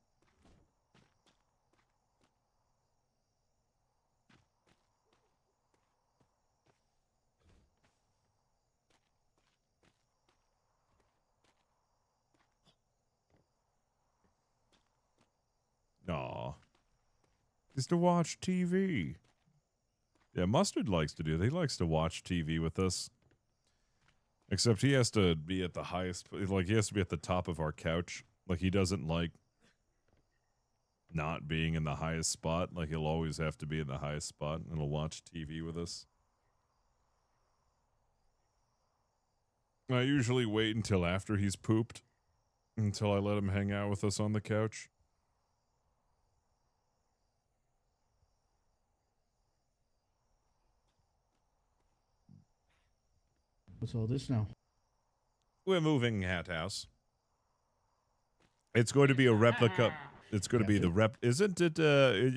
Aw. Just to watch TV. Yeah, Mustard likes to do that. He likes to watch TV with us. Except he has to be at the highest, like he has to be at the top of our couch. Like he doesn't like not being in the highest spot. Like he'll always have to be in the highest spot and he'll watch TV with us. I usually wait until after he's pooped until I let him hang out with us on the couch. What's all this now? We're moving Hat House. It's going to be a replica. It's going to be the rep. Isn't it?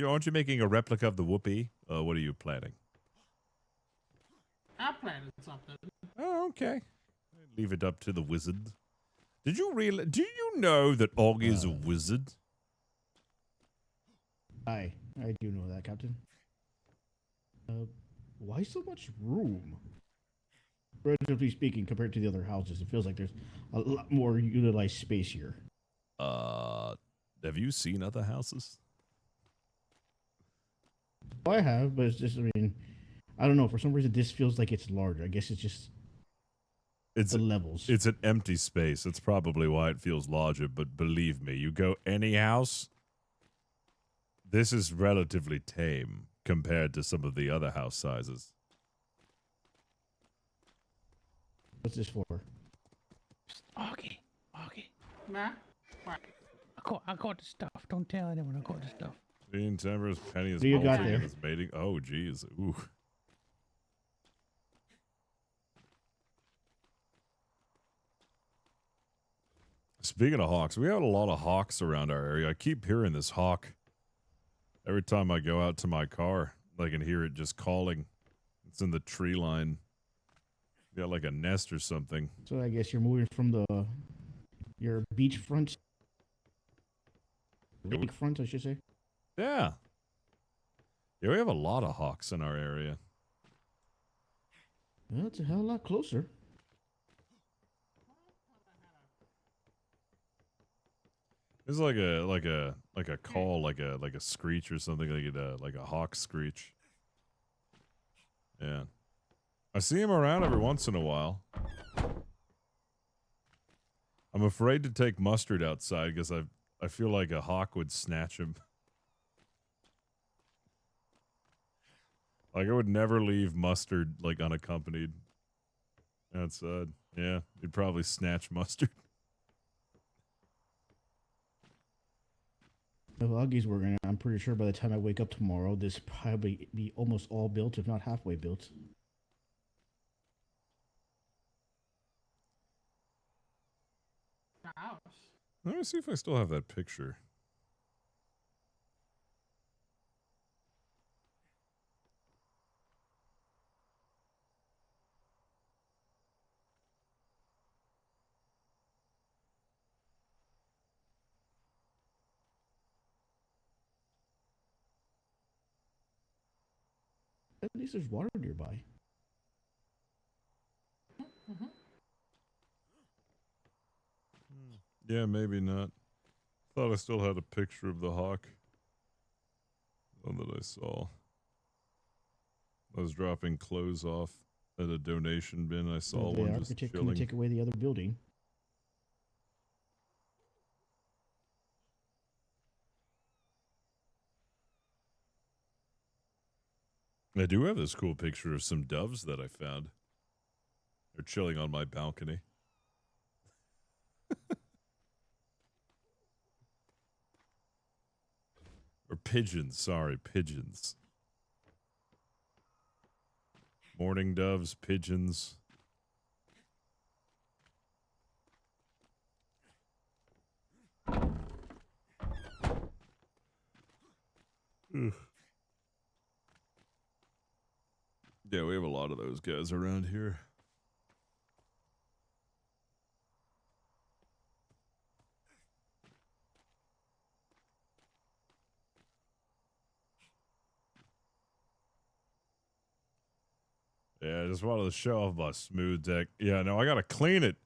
Aren't you making a replica of the Whoopee? What are you planning? I planted something. Oh, okay. Leave it up to the wizard. Do you know that Og is a wizard? I do know that, Captain. Why so much room? Relatively speaking, compared to the other houses, it feels like there's a lot more utilized space here. Have you seen other houses? Oh, I have, but it's just, I mean, I don't know. For some reason, this feels like it's larger. I guess it's just the levels. It's an empty space. That's probably why it feels larger. But believe me, you go any house, this is relatively tame compared to some of the other house sizes. What's this for? Augie. Nah. What? I got the stuff. Don't tell anyone I got the stuff. Bean Timbers, Penny is What do you got molting there? is mating. Oh, geez. Ooh. Speaking of hawks, we have a lot of hawks around our area. I keep hearing this hawk. Every time I go out to my car, I can hear it just calling. It's in the tree line. Got like a nest or something. So I guess you're moving from your beachfront, lakefront, I should say. Yeah. Yeah, we have a lot of hawks in our area. Well, it's a hell of a lot closer. It's like a call, like a screech or something, like a hawk screech. Yeah. I see him around every once in a while. I'm afraid to take Mustard outside because I feel like a hawk would snatch him. Like I would never leave Mustard like unaccompanied outside. Yeah, he'd probably snatch Mustard. If Augie's working, I'm pretty sure by the time I wake up tomorrow, this probably be almost all built, if not halfway built. House. Let me see if I still have that picture. At least there's water nearby. Yeah, maybe not. Thought I still had a picture of the hawk. One that I saw. I was dropping clothes off at a donation bin. I saw The one just architect couldn't chilling. take away the other building. I do have this cool picture of some doves that I found. They're chilling on my balcony. Or pigeons, sorry, pigeons. Morning doves, pigeons. Ugh. Yeah, we have a lot of those guys around here. Yeah, I just wanted to show off my smooth deck. Yeah, no, I gotta clean it.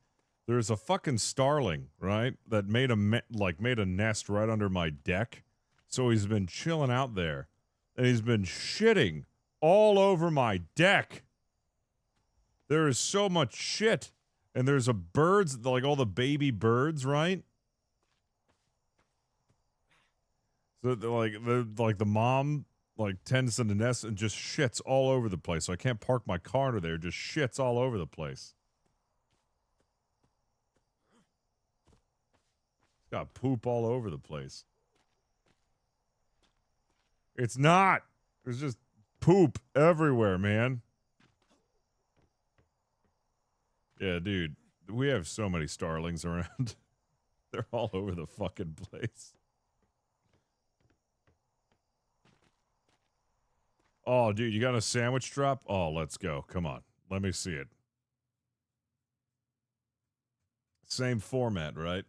There's a fucking starling, right, that made a nest right under my deck. So he's been chilling out there, and he's been shitting all over my deck. There is so much shit, and there's a birds, like all the baby birds, right? So the mom tends to the nest and just shits all over the place. So I can't park my car under there. Just shits all over the place. Got poop all over the place. It's not. There's just poop everywhere, man. Yeah, dude. We have so many starlings around. They're all over the fucking place. Oh, dude, you got a sandwich drop? Oh, let's go. Come on. Let me see it. Same format, right?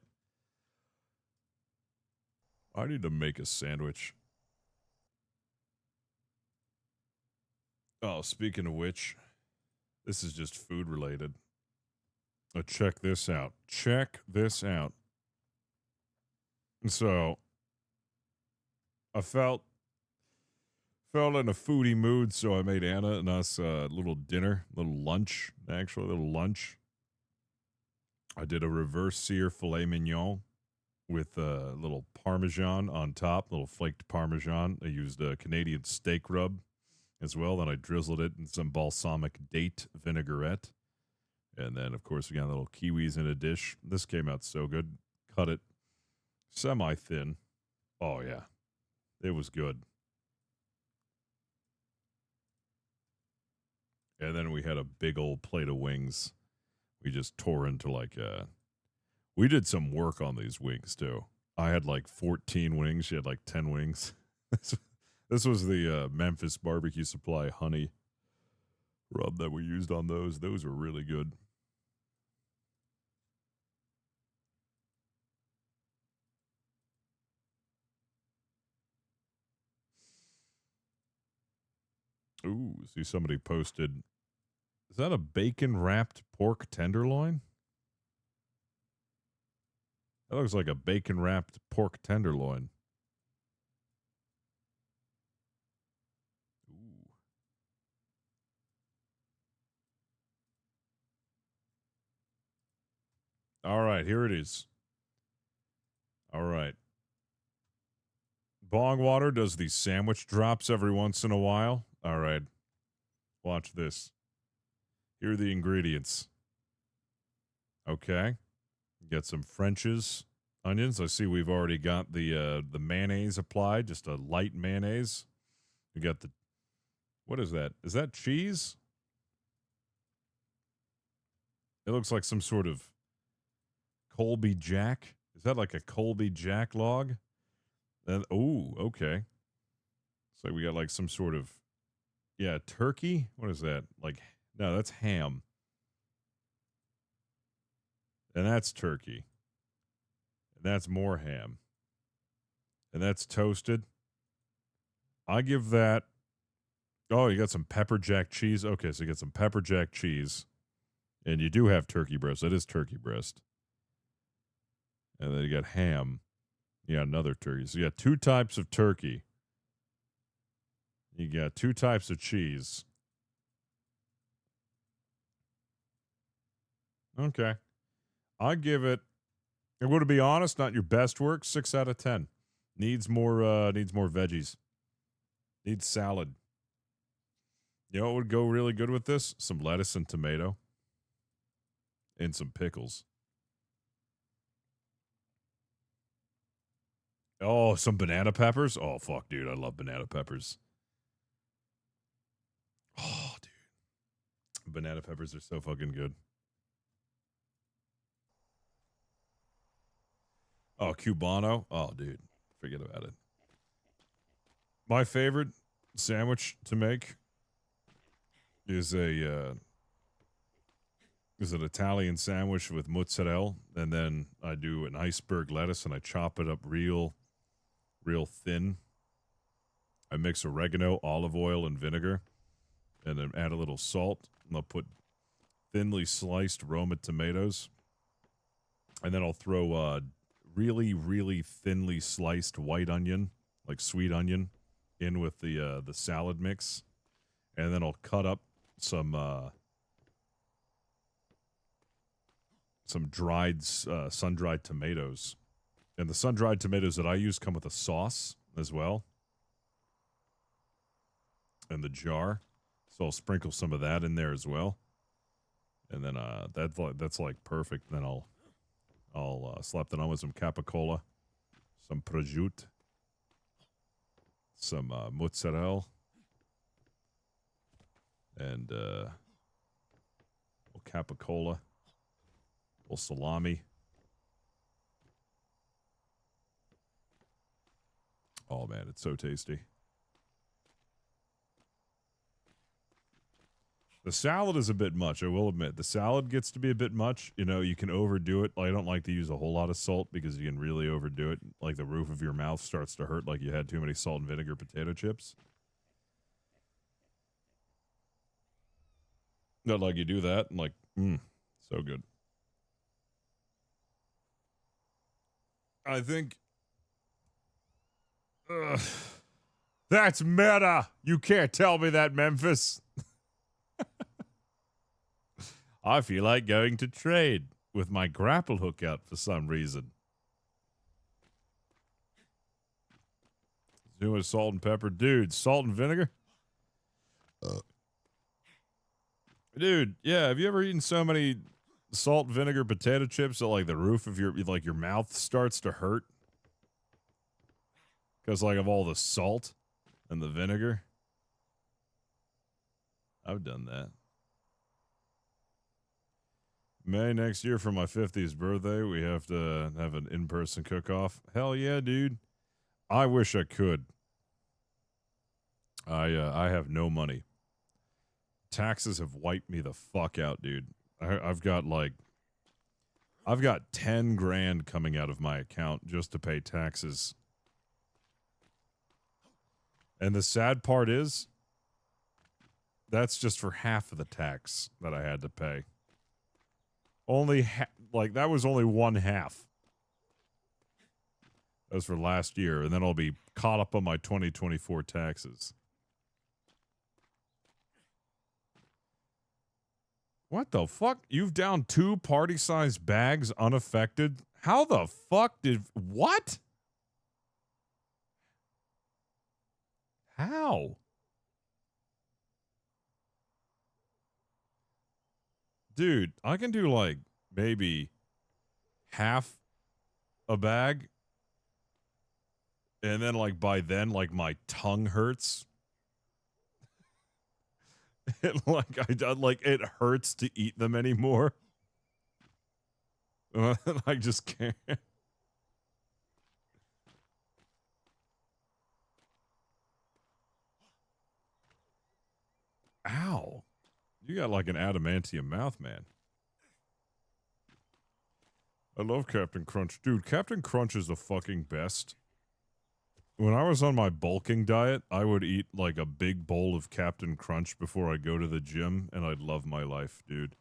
I need to make a sandwich. Oh, speaking of which, this is just food related. Check this out. Check this out. So, I felt in a foodie mood, so I made Anna and us a little dinner, little lunch, actually, a little lunch. I did a reverse sear filet mignon with a little Parmesan on top, little flaked Parmesan. I used a Canadian steak rub as well. Then I drizzled it in some balsamic date vinaigrette. And then, of course, we got little kiwis in a dish. This came out so good. Cut it semi-thin. Oh, yeah. It was good. And then we had a big old plate of wings. We just tore into we did some work on these wings, too. I had 14 wings. She had 10 wings. This was the Memphis Barbecue Supply honey rub that we used on those. Those were really good. Ooh, see somebody posted. Is that a bacon wrapped pork tenderloin? That looks like a bacon wrapped pork tenderloin. Ooh. All right, here it is. All right. Bongwater does these sandwich drops every once in a while. All right. Watch this. Here are the ingredients. Okay. Get some French's onions. I see we've already got the mayonnaise applied, just a light mayonnaise. We got the, what is that? Is that cheese? It looks like some sort of Colby Jack. Is that like a Colby Jack log? Oh, okay. So we got like some sort of, yeah, turkey. What is that? Like, no, that's ham. And that's turkey. And that's more ham. And that's toasted. I give that. Oh, you got some pepper jack cheese. Okay, so you got some pepper jack cheese. And you do have turkey breast. That is turkey breast. And then you got ham. Yeah, another turkey. So you got 2 types of turkey. You got 2 types of cheese. Okay. I give it, I'm going to be honest, not your best work, 6 out of 10. Needs more veggies. Needs salad. You know what would go really good with this? Some lettuce and tomato. And some pickles. Oh, some banana peppers? Oh, fuck, dude. I love banana peppers. Oh, dude. Banana peppers are so fucking good. Oh, Cubano? Oh, dude. Forget about it. My favorite sandwich to make is an Italian sandwich with mozzarella, and then I do an iceberg lettuce and I chop it up real thin. I mix oregano, olive oil, and vinegar, and then add a little salt, and I'll put thinly sliced Roma tomatoes, and then I'll throw really thinly sliced white onion, like sweet onion, in with the salad mix, and then I'll cut up some dried sun-dried tomatoes, and the sun-dried tomatoes that I use come with a sauce as well in the jar, so I'll sprinkle some of that in there as well, and then that's like perfect. Then I'll slap that on with some capicola, some prosciutto, some mozzarella, and capicola, little salami. Oh man, it's so tasty. The salad is a bit much, I will admit. The salad gets to be a bit much. You know, you can overdo it. I don't like to use a whole lot of salt because you can really overdo it. Like the roof of your mouth starts to hurt like you had too many salt and vinegar potato chips. Not like you do that and like, so good. I think... that's meta! You can't tell me that, Memphis! I feel like going to trade with my grapple hook out for some reason. Doing salt and pepper. Dude, salt and vinegar? Dude, yeah, have you ever eaten so many salt and vinegar potato chips that like the roof of your mouth starts to hurt? Because like of all the salt and the vinegar? I've done that. May next year for my 50th birthday, we have to have an in-person cook-off. Hell yeah, dude. I wish I could. I have no money. Taxes have wiped me the fuck out, dude. I've got 10 grand coming out of my account just to pay taxes. And the sad part is, That's just for half of the tax that I had to pay. Only like that was only one half. That was for last year, and then I'll be caught up on my 2024 taxes. What the fuck? You've downed 2 party-sized bags unaffected? How the fuck did... What? How? Dude, I can do like maybe half a bag. And then like by then, like my tongue hurts. It hurts to eat them anymore. I just can't. Ow. You got like an adamantium mouth, man. I love Captain Crunch. Dude, Captain Crunch is the fucking best. When I was on my bulking diet, I would eat like a big bowl of Captain Crunch before I go to the gym, and I'd love my life, dude.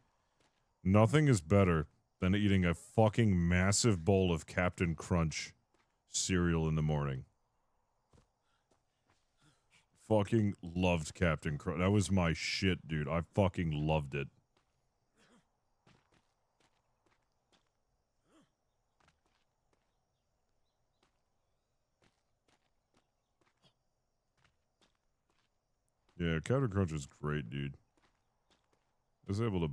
Nothing is better than eating a fucking massive bowl of Captain Crunch cereal in the morning. Fucking loved Captain Crunch. That was my shit, dude. I fucking loved it. Yeah, Captain Crunch is great, dude. I was able to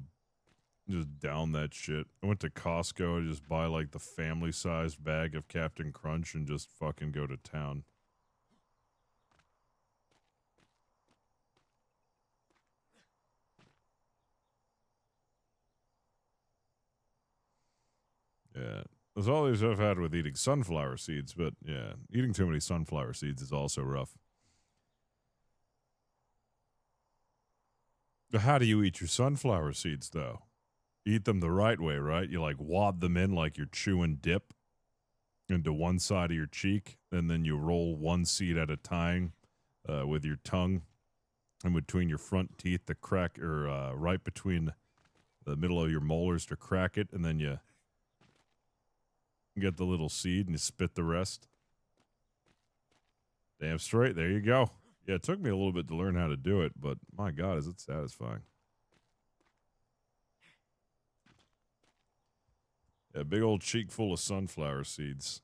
just down that shit. I went to Costco to just buy like the family-sized bag of Captain Crunch and just fucking go to town. Yeah. There's all these I've had with eating sunflower seeds, but yeah, eating too many sunflower seeds is also rough. How do you eat your sunflower seeds, though? Eat them the right way, right? You like wad them in like you're chewing dip into one side of your cheek, and then you roll one seed at a time with your tongue in between your front teeth to crack, or right between the middle of your molars to crack it, and then you get the little seed and you spit the rest. Damn straight. There you go. Yeah, it took me a little bit to learn how to do it, but my God, is it satisfying. Yeah, big old cheek full of sunflower seeds.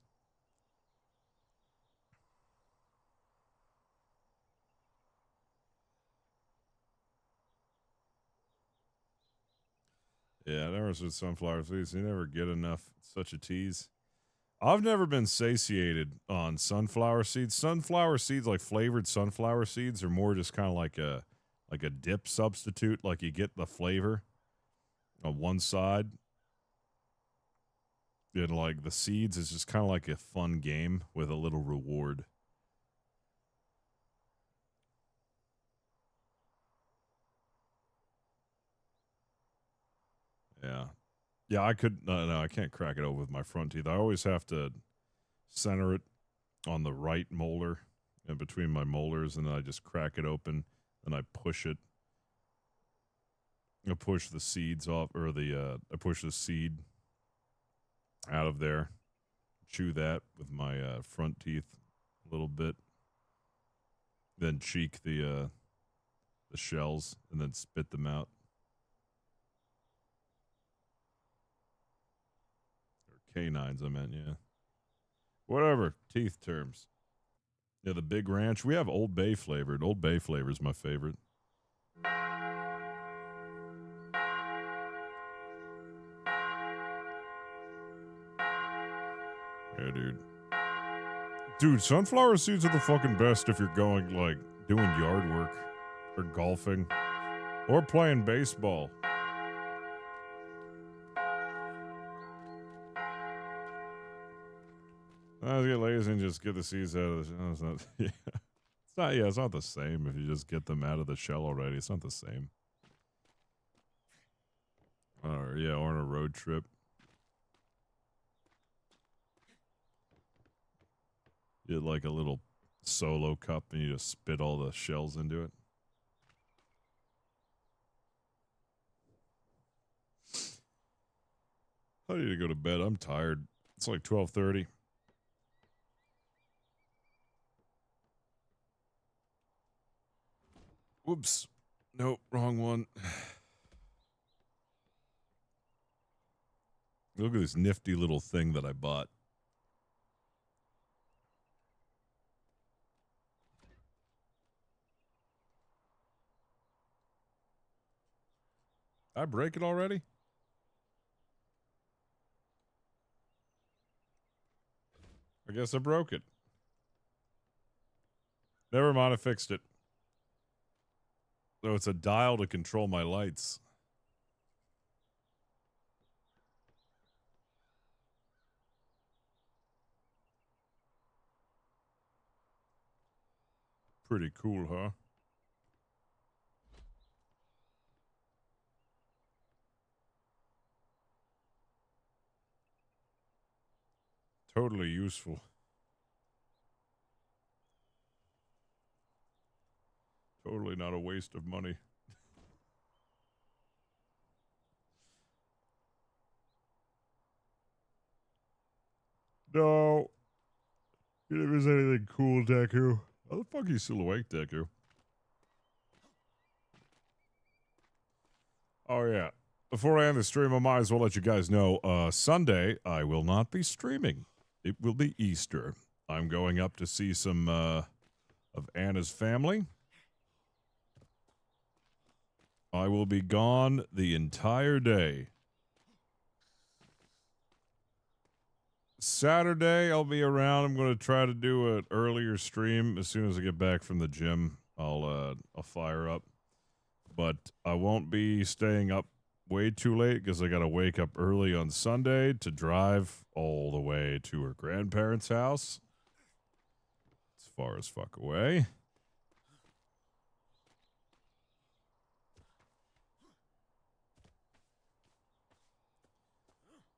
Yeah, never with sunflower seeds. You never get enough. It's such a tease. I've never been satiated on sunflower seeds. Sunflower seeds, like flavored sunflower seeds, are more just kind of like a dip substitute. Like you get the flavor on one side. And like the seeds is just kind of like a fun game with a little reward. Yeah. Yeah, I could, no, I can't crack it open with my front teeth. I always have to center it on the right molar and between my molars, and then I just crack it open and I push it. I push the seeds off, or I push the seed out of there. Chew that with my front teeth a little bit. Then cheek the shells and then spit them out. Canines, I meant, yeah. Whatever, teeth terms. Yeah, the Big Ranch. We have Old Bay flavored. Old Bay flavor is my favorite. Yeah, dude. Dude, sunflower seeds are the fucking best if you're going, like, doing yard work or golfing or playing baseball. I get lazy and just get the seeds out of the shell. It's not the same if you just get them out of the shell already. It's not the same. Or on a road trip. You get like a little solo cup and you just spit all the shells into it. I need to go to bed. I'm tired. It's like 12:30. Whoops. Nope, wrong one. Look at this nifty little thing that I bought. I break it already? I guess I broke it. Never mind, I fixed it. So it's a dial to control my lights. Pretty cool, huh? Totally useful. Totally not a waste of money. No. If there's anything cool, Deku. How the fuck are you still awake, Deku? Oh, yeah. Before I end the stream, I might as well let you guys know, Sunday, I will not be streaming. It will be Easter. I'm going up to see some, of Anna's family. I will be gone the entire day. Saturday, I'll be around. I'm going to try to do an earlier stream as soon as I get back from the gym. I'll fire up. But I won't be staying up way too late because I got to wake up early on Sunday to drive all the way to her grandparents' house. It's far as fuck away.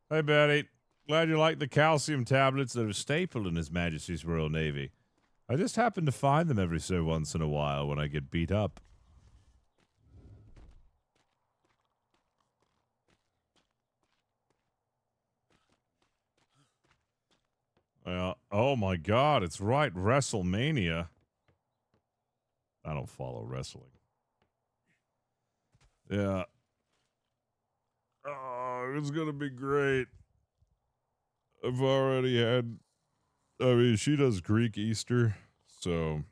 Hey, Betty. Glad you like the calcium tablets that are staple in His Majesty's Royal Navy. I just happen to find them every so once in a while when I get beat up. Oh my god, it's right, WrestleMania. I don't follow wrestling. Yeah. Oh, it's gonna be great. I've already had... I mean, she does Greek Easter, so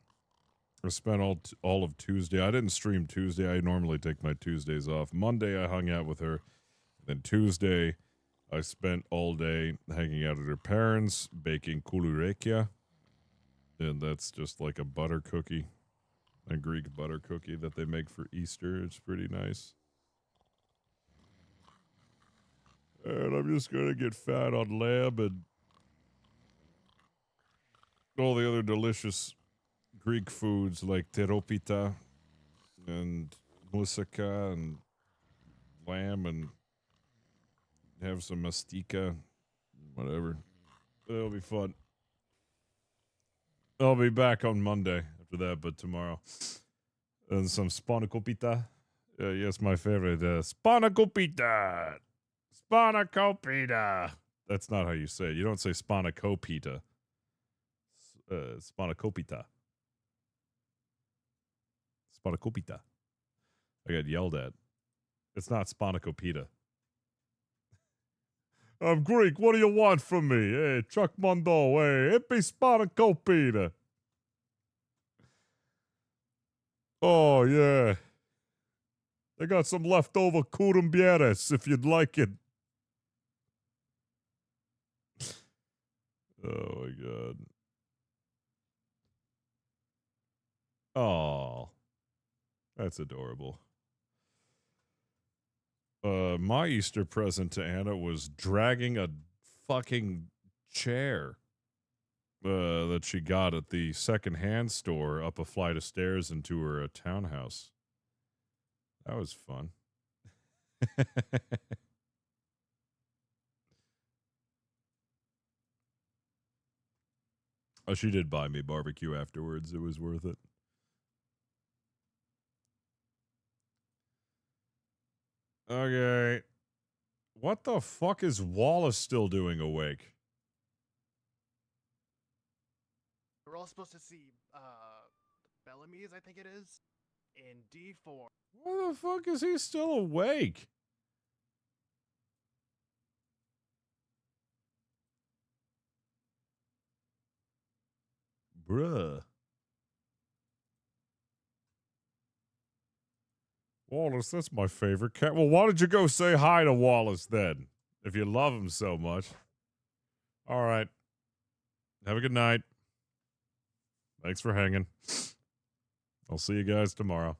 I spent all of Tuesday. I didn't stream Tuesday. I normally take my Tuesdays off. Monday, I hung out with her. Then Tuesday, I spent all day hanging out at her parents, baking kulurekia. And that's just like a butter cookie, a Greek butter cookie that they make for Easter. It's pretty nice. And I'm just going to get fat on lamb and all the other delicious Greek foods like teropita and moussaka and lamb and have some mastika, whatever. It'll be fun. I'll be back on Monday after that, but tomorrow. And some spanakopita. Yes, my favorite. Spanakopita! Spanakopita! That's not how you say it. You don't say spanakopita. Spanakopita. Spanakopita. I got yelled at. It's not spanakopita. I'm Greek. What do you want from me? Hey, Chuck Mondo. Hey, it be spanakopita. Oh, yeah. I got some leftover curumbieres if you'd like it. Oh, my God. Oh, that's adorable. My Easter present to Anna was dragging a fucking chair that she got at the secondhand store up a flight of stairs into her townhouse. That was fun. Oh, she did buy me barbecue afterwards. It was worth it. Okay. What the fuck is Wallace still doing awake? We're all supposed to see Bellamy's, I think it is, in D4. Why the fuck is he still awake? Bruh. Wallace, that's my favorite cat. Well, why don't you go say hi to Wallace then? If you love him so much. All right. Have a good night. Thanks for hanging. I'll see you guys tomorrow.